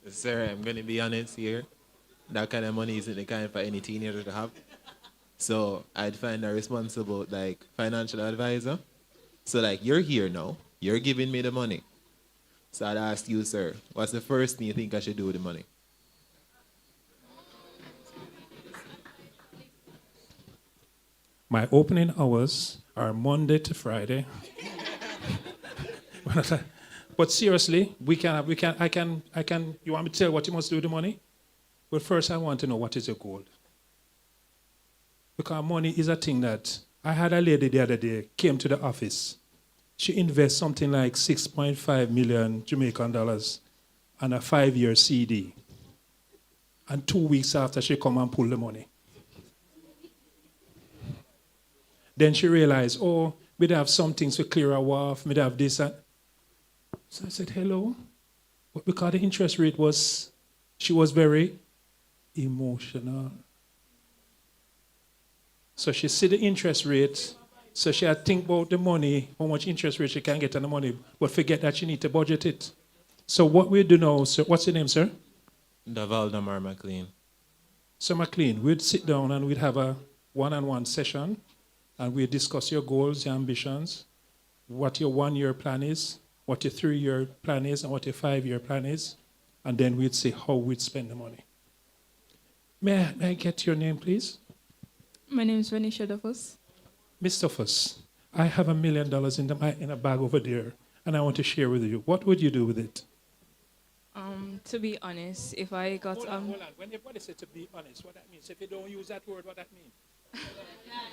Sir, I'm going to be honest here. That kind of money isn't the kind for any teenager to have. So I'd find a responsible, like, financial advisor. So, like, you're here now. You're giving me the money. So I'd ask you, sir, what's the first thing you think I should do with the money? My opening hours are Monday to Friday. But seriously, I can, you want me to tell what you must do with the money? But first I want to know what is your goal. Because money is a thing that, I had a lady the other day, came to the office. She invests something like 6.5 million Jamaican dollars on a 5-year CD. And 2 weeks after, she come and pull the money. Then she realized, oh, we'd have some things to clear our off, we'd have this. And so I said, hello. But because the interest rate was, she was very emotional. So she see the interest rate, so she had to think about the money, how much interest rate she can get on the money, but forget that she need to budget it. So what we do now, sir, what's your name, sir? Valdemar McLean. So McLean, we'd sit down and we'd have a one-on-one session, and we'd discuss your goals, your ambitions, what your 1-year plan is, what your 3-year plan is, and what your 5-year plan is, and then we'd say how we'd spend the money. May I get your name, please? My name is Renisha Duffus. Miss Duffus, I have $1 million in a bag over there, and I want to share with you. What would you do with it? To be honest, if I got Hold on. When you say to be honest, what that means? If you don't use that word, what that means?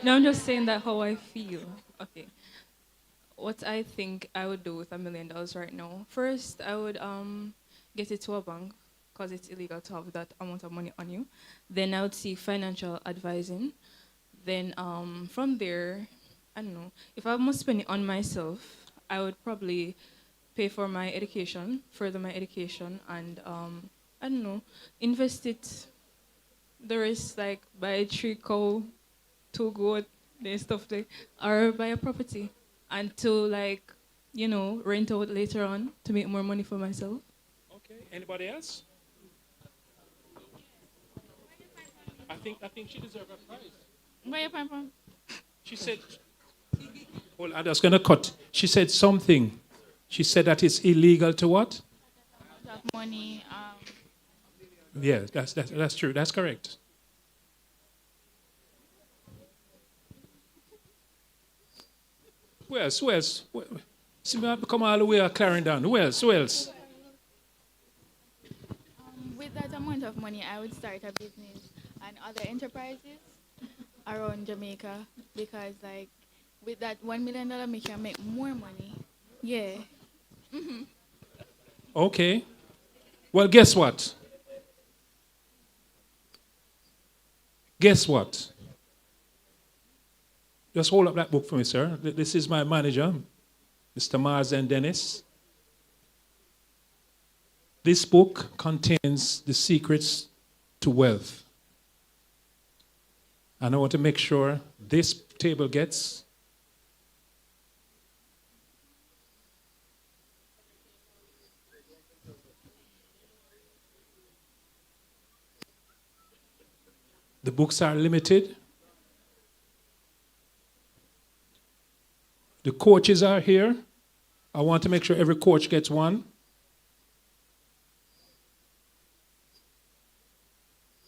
No, I'm just saying that how I feel. Okay. What I think I would do with $1 million right now. First, I would get it to a bank because it's illegal to have that amount of money on you. Then I would see financial advising. Then from there, I don't know, if I must spend it on myself, I would probably pay for my education, further my education, and I don't know, invest it. The rest, like buy 3 cow, 2 goat, and stuff like, or buy a property, and to like, you know, rent out later on to make more money for myself. Okay. Anybody else? I think she deserves a prize. Where you from? She said, well, I'm just going to cut. She said something. She said that it's illegal to what? Have money. Yeah, that's true. That's correct. Who else? See me come all the way to Clarendon. Who else? With that amount of money, I would start a business and other enterprises around Jamaica because, like, with that $1 million, we can make more money. Yeah. Mm-hmm. Okay. Well, guess what? Just hold up that book for me, sir. This is my manager, Mr. Mars and Dennis. This book contains the secrets to wealth. And I want to make sure this table gets the books are limited. The coaches are here. I want to make sure every coach gets one.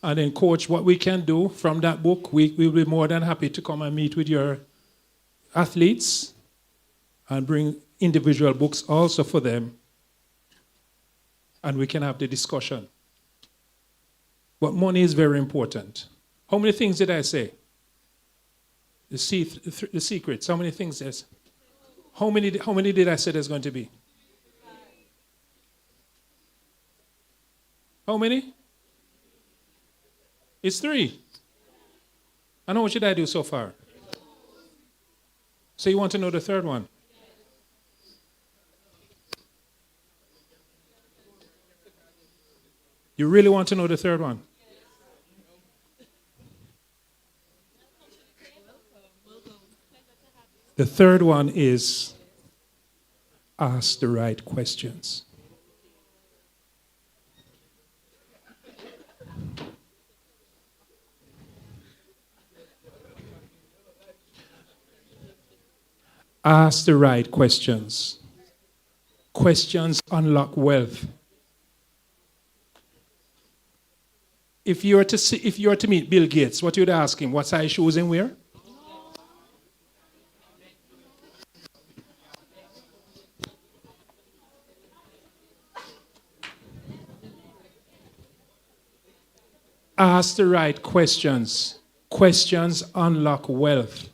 And then, coach, what we can do from that book, we'll be more than happy to come and meet with your athletes and bring individual books also for them. And we can have the discussion. But money is very important. How many things did I say? The secrets. How many things there's? How many did I say there's going to be? How many? It's 3. And what should I do so far? So you want to know the third one? You really want to know the third one? The third one is ask the right questions. Ask the right questions. Questions unlock wealth. If you were to meet Bill Gates, what you'd ask him? What size shoes and wear? Ask the right questions. Questions unlock wealth.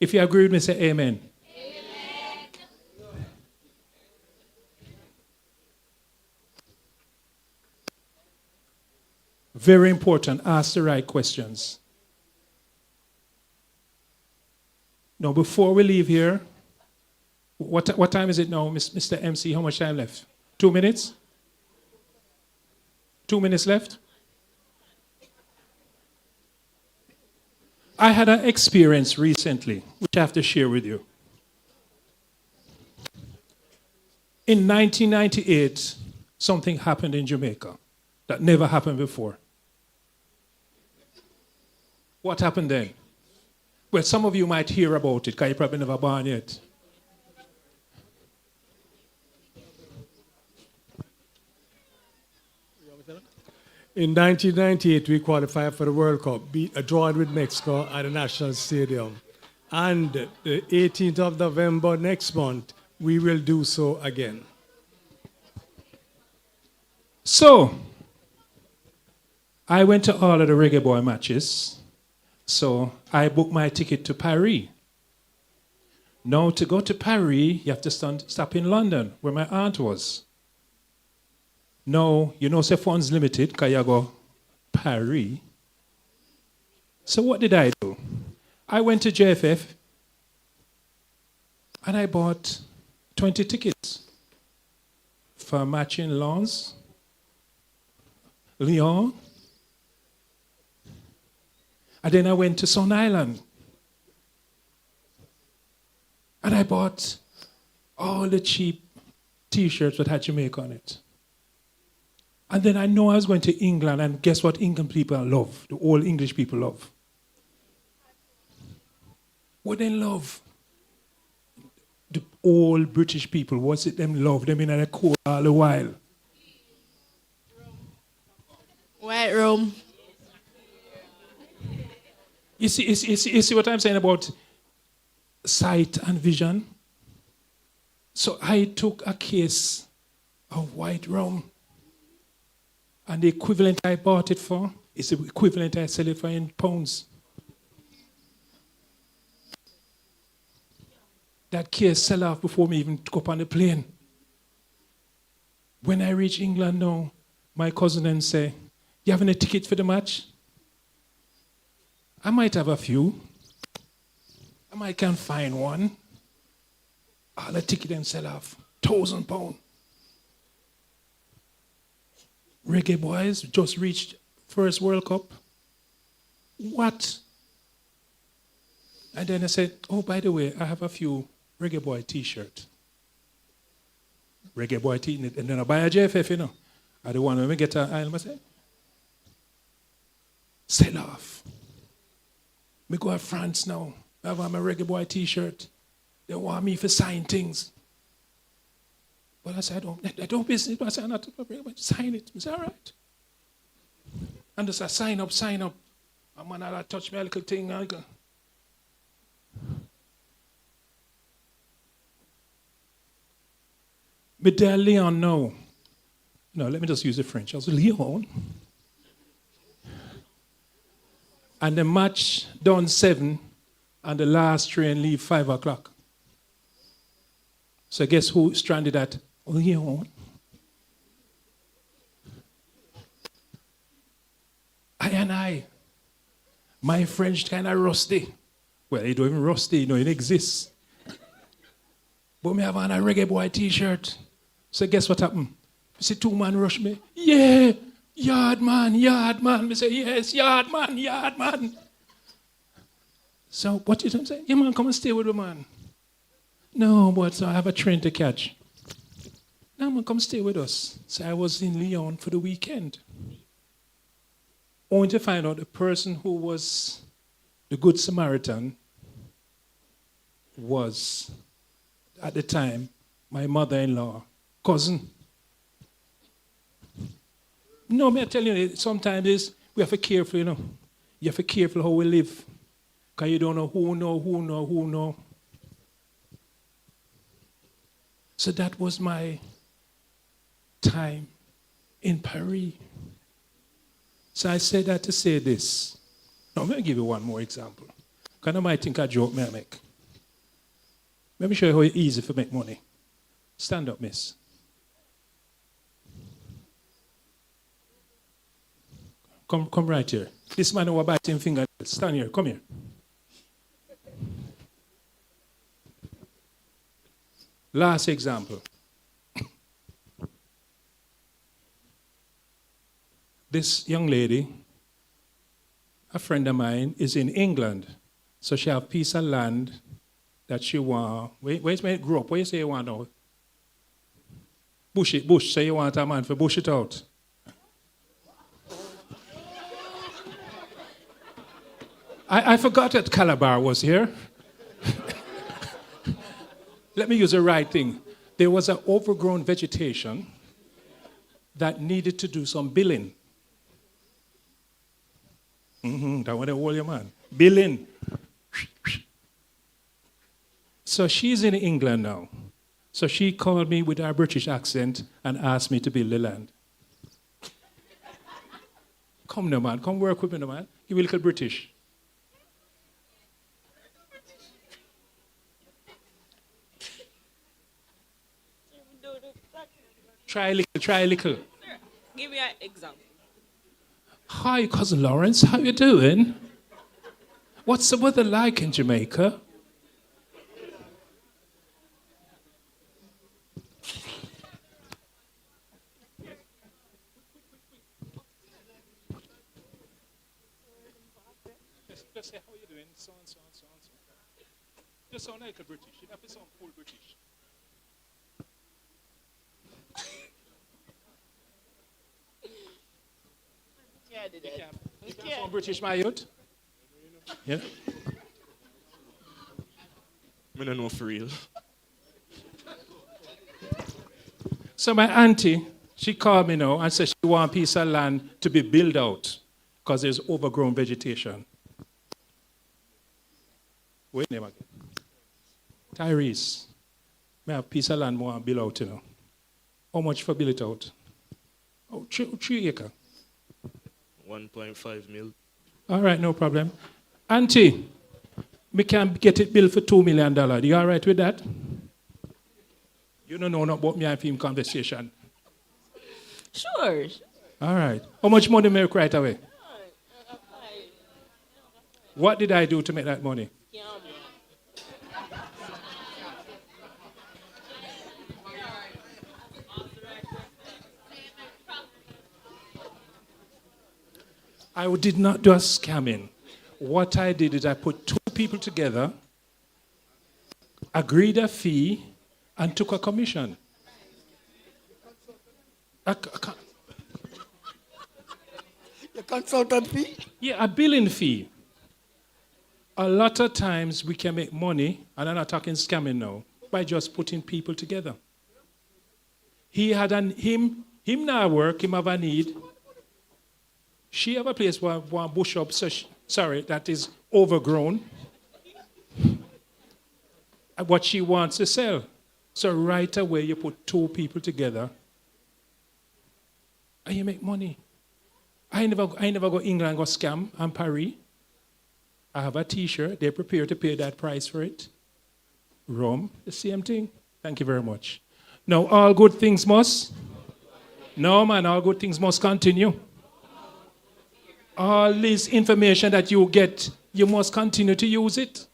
If you agree with me, say amen. Amen. Very important. Ask the right questions. Now, before we leave here, what time is it now, Mr. MC? How much time left? 2 minutes? 2 minutes left? I had an experience recently, which I have to share with you. In 1998, something happened in Jamaica that never happened before. What happened then? Well, some of you might hear about it, because you probably never born yet. In 1998, we qualified for the World Cup, drawing with Mexico at the National Stadium. And the 18th of November next month, we will do so again. So, I went to all of the Reggae Boy matches. So, I booked my ticket to Paris. Now, to go to Paris, you have to stop in London, where my aunt was. No, you know, say funds limited, because you go Paris. So what did I do? I went to JFF and I bought 20 tickets for a match in Lens, Lyon, and then I went to Sun Island. And I bought all the cheap T-shirts that had Jamaica on it. And then I know I was going to England, and guess what England people love? The old English people love. What they love? The old British people, what's it them love? Them in a cold all the while. White rum. You see what I'm saying about sight and vision? So I took a case of white rum. And the equivalent I bought it for is the equivalent I sell it for in pounds. That case sell off before me even took up on the plane. When I reach England now, my cousin then say, "You having a ticket for the match?" I might have a few. I might can find one. All the ticket them sell off £1,000. Reggae boys just reached first World Cup. What? And then I said, oh, by the way, I have a few Reggae Boy t-shirts. Reggae Boy t-shirt. And then I buy a JFF, you know. I the one when we get an island, I say, sell off. Me go to France now. I have my Reggae Boy t-shirt. They want me to sign things. But I said, I don't business. I said, I'm not sign it. I said, all right. And just sign up. I'm gonna touch my little thing. I go. But there Leon, no. No, let me just use the French. I was Leon. And the match done 7 and the last train leave 5 o'clock. So guess who stranded at Leon? I. My French kind of rusty. Well, it don't even rusty, you know, it exists. But me have on a Reggae Boy t-shirt. So guess what happened? You see 2 man rush me. Yeah, yard man. Me say, yes, yard man. So what you say? Yeah, man, come and stay with the man. No, but so I have a train to catch. No, man, come stay with us. So I was in Lyon for the weekend. Only to find out the person who was the Good Samaritan was, at the time, my mother-in-law, cousin. No, me I tell you, sometimes we have to be careful, you know. You have to be careful how we live. Because you don't know who know. So that was my time in Paris. So I said that to say this. Now, I'm going to give you one more example. Because I might think a joke may I make. Let me show you how it's easy to make money. Stand up, miss. Come right here. This man who was biting fingernails. Stand here. Come here. Last example. This young lady, a friend of mine, is in England. So she have a piece of land that she want. Where's my grow up? Where you say you want now? Bush. Say you want a man for bush it out. I forgot that Calabar was here. Let me use the right thing. There was an overgrown vegetation that needed to do some billing. That one they hold your man. Billing. So she's in England now. So she called me with her British accent and asked me to build the land. Come now, man. Come work with me now, man. Give me a little British. Try a little. Sir, give me an example. Hi, Cousin Lawrence. How you doing? What's the weather like in Jamaica? Just say, how you doing? So and so. Just sound like a British. You have to sound full British. You can't sound British, my youth. Yeah. I don't know for real. So my auntie, she called me now and said she want a piece of land to be built out because there's overgrown vegetation. Wait name again. Tyrese. I have a piece of land I want to build out, you know. How much for build it out? Oh, 3 acres. 1.5 mil. All right, no problem. Auntie, we can get it built for $2 million. You all right with that? You don't know about me and him conversation. Sure. All right. How much money make right away? What did I do to make that money? I did not do a scamming. What I did is I put two people together, agreed a fee, and took a commission. A consultant fee? Yeah, a billing fee. A lot of times we can make money, and I'm not talking scamming now, by just putting people together. He had him now work, him have a need. She have a place where one bush up, that is overgrown. What she wants to sell. So right away you put two people together and you make money. I never go England and go scam and Paris. I have a t-shirt, they're prepared to pay that price for it. Rome, the same thing. Thank you very much. Now all good things must? No man, all good things must continue. All this information that you get, you must continue to use it.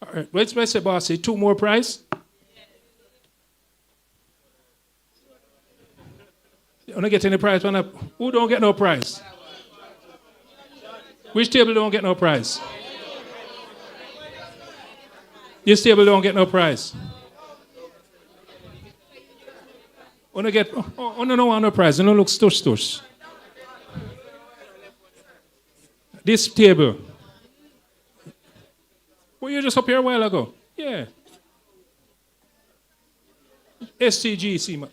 All right, let's say, boss, say 2 more prize. You don't get any prize? Who don't get no prize? Which table don't get no prize? This table don't get no prize. No want no prize. You don't look stush. This table. Were you just up here a while ago? Yeah. STGC.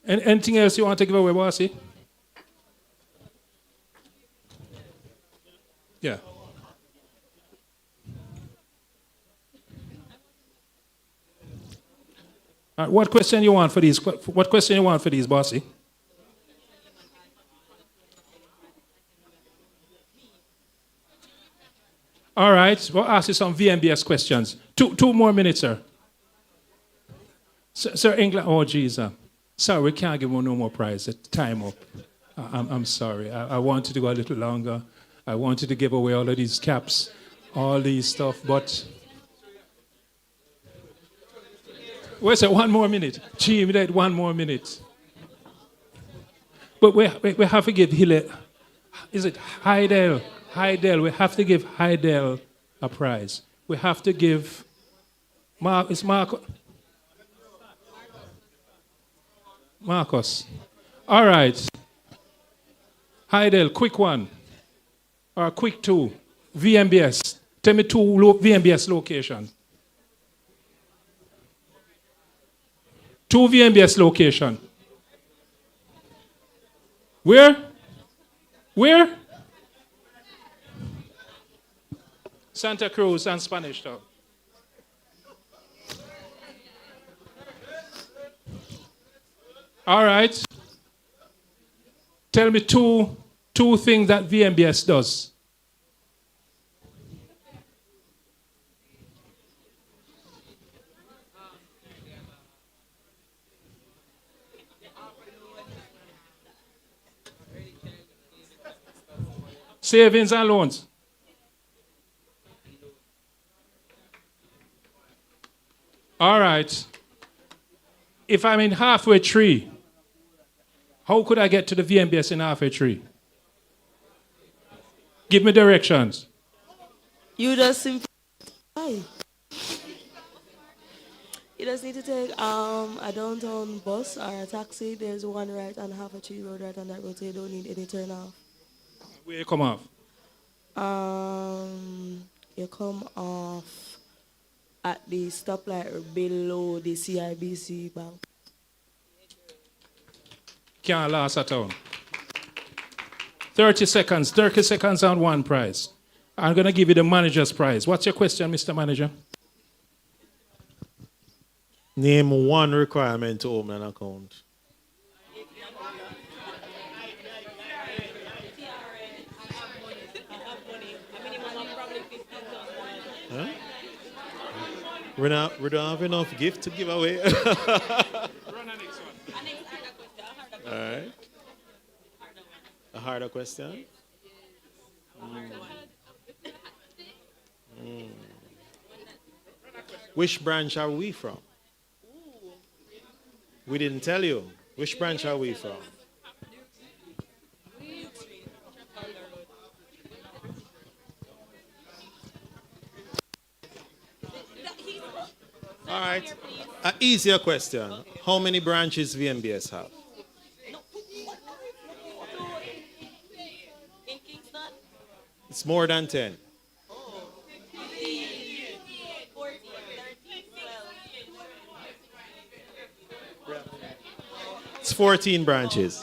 Anything else you want to give away, bossy? Yeah. All right, what question you want for these? What question you want for these, bossy? All right, we'll ask you some VMBS questions. Two more minutes, sir. Sir England, oh, Jesus. Sorry, we can't give him no more prize. Time up. I'm sorry. I wanted to go a little longer. I wanted to give away all of these caps, all these stuff, but... Wait, sir, 1 more minute. Gee, we need 1 more minute. But we have to give Hille... Is it Heidel? We have to give Heidel a prize. We have to give... It's Marcus. All right. Heidel, quick one. Or quick 2. VMBS. Tell me 2 VMBS location. 2 VMBS location. Where? Santa Cruz and Spanish Town. All right. Tell me two things that VMBS does. Savings and loans. All right. If I'm in halfway tree, how could I get to the VMBS in halfway tree? Give me directions. You just simply... You just need to take a downtown bus or a taxi. There's one right on half a tree road right on that road, so you don't need any turn off. Where you come off? You come off at the stoplight below the CIBC bank. Can't last at all. 30 seconds on one prize. I'm going to give you the manager's prize. What's your question, Mr. Manager? Name one requirement to open an account. Huh? We don't have enough gift to give away. All right. harder question? Mm. Which branch are we from? We didn't tell you. Which branch are we from? All right. An easier question. How many branches VMBS have? It's more than 10. It's 14 branches.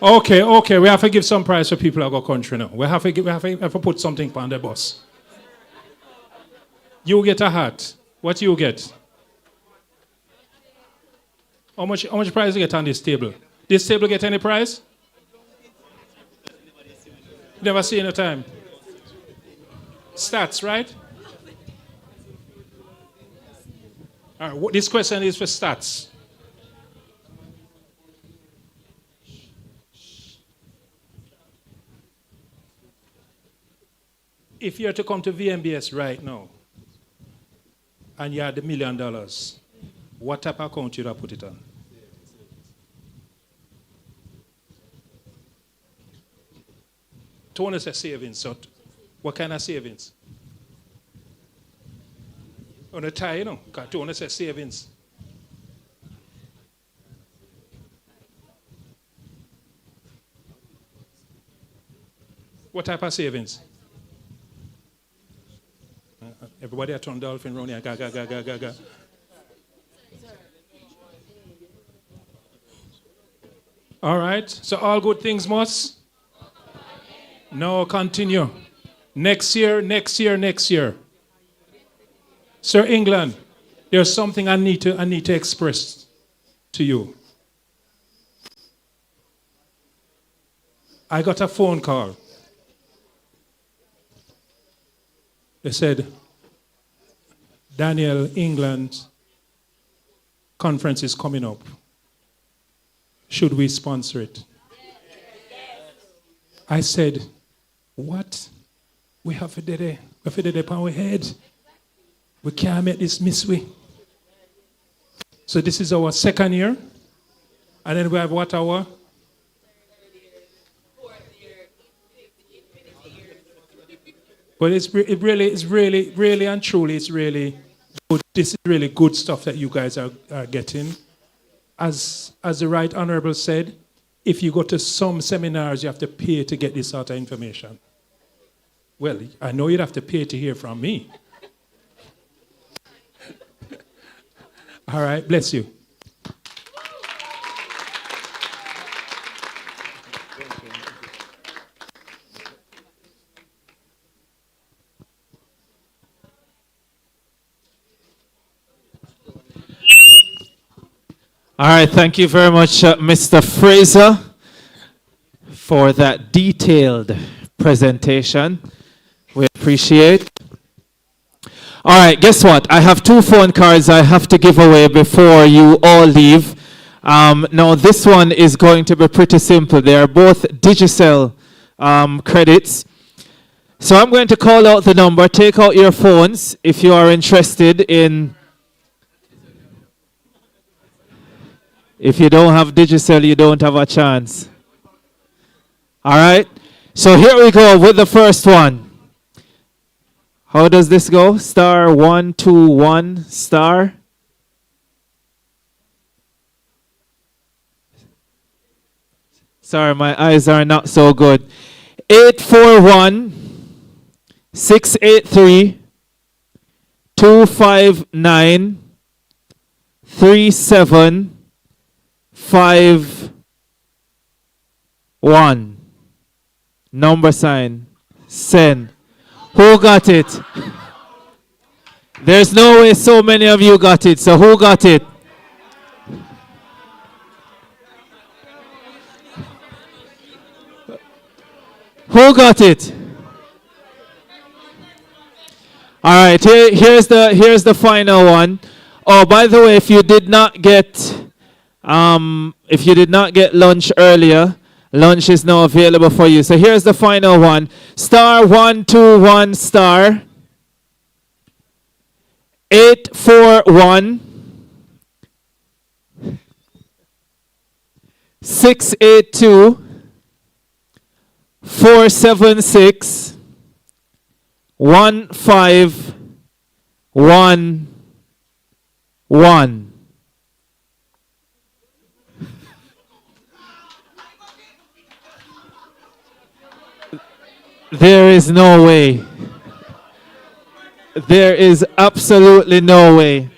Okay, we have to give some prize for people that go country now. We have to put something on the bus. You get a hat. What you get? How much prize you get on this table? This table get any prize? Never see any time. Stats, right? All right, this question is for stats. If you are to come to VMBS right now and you had $1 million, what type of account you would put it on? Tony says savings. So what kind of savings? On a tie, you know, because Tony says savings. What type of savings? Everybody at Dolphin around here. Ga. All right. So all good things must? No, continue. Next year. Sir England, there's something I need to express to you. I got a phone call. They said, Daniel, England conference is coming up. Should we sponsor it? I said, what? We have to do it. We have to do it on our head. We can't make this miss way. So this is our second year. And then we have what our? But it's really and truly, it's really good. This is really good stuff that you guys are getting. As the Right Honorable said, if you go to some seminars, you have to pay to get this sort of information. Well, I know you'd have to pay to hear from me. All right, bless you. All right, thank you very much, Mr. Fraser, for that detailed presentation. We appreciate. All right, guess what? I have 2 phone cards I have to give away before you all leave. Now, this one is going to be pretty simple. They are both Digicel credits. So I'm going to call out the number. Take out your phones if you are interested in. If you don't have Digicel, you don't have a chance. All right? So here we go with the first one. How does this go? Star 121 star. Sorry, my eyes are not so good. 841 683 259 3751. Number sign. Send. Who got it? There's no way so many of you got it. So who got it? Who got it? All right, here's the final one. Oh, by the way, if you did not get lunch earlier, lunch is now available for you. So here's the final one. *121 *841 682 476 1511. There is no way. There is absolutely no way.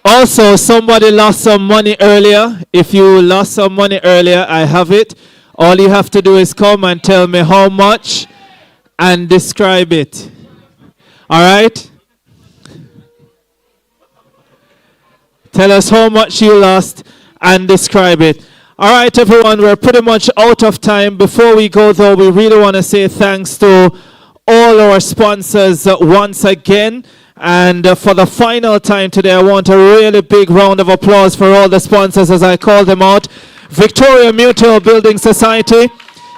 Also, somebody lost some money earlier. If you lost some money earlier, I have it. All you have to do is come and tell me how much and describe it. All right? Tell us how much you lost and describe it. All right, everyone, we're pretty much out of time. Before we go, though, we really want to say thanks to all our sponsors once again. And for the final time today, I want a really big round of applause for all the sponsors as I call them out. Victoria Mutual Building Society,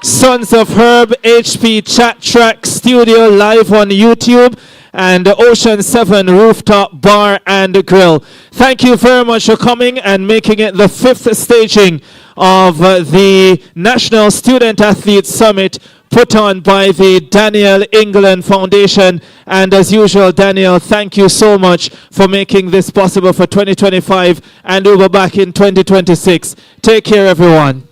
Sons of Herb, HP Chat Track Studio live on YouTube, and Ocean 7 Rooftop Bar and Grill. Thank you very much for coming and making it the 5th staging of the National Student Athlete Summit put on by the Daniel England Foundation. And as usual, Daniel, thank you so much for making this possible for 2025, and we'll be back in 2026. Take care, everyone.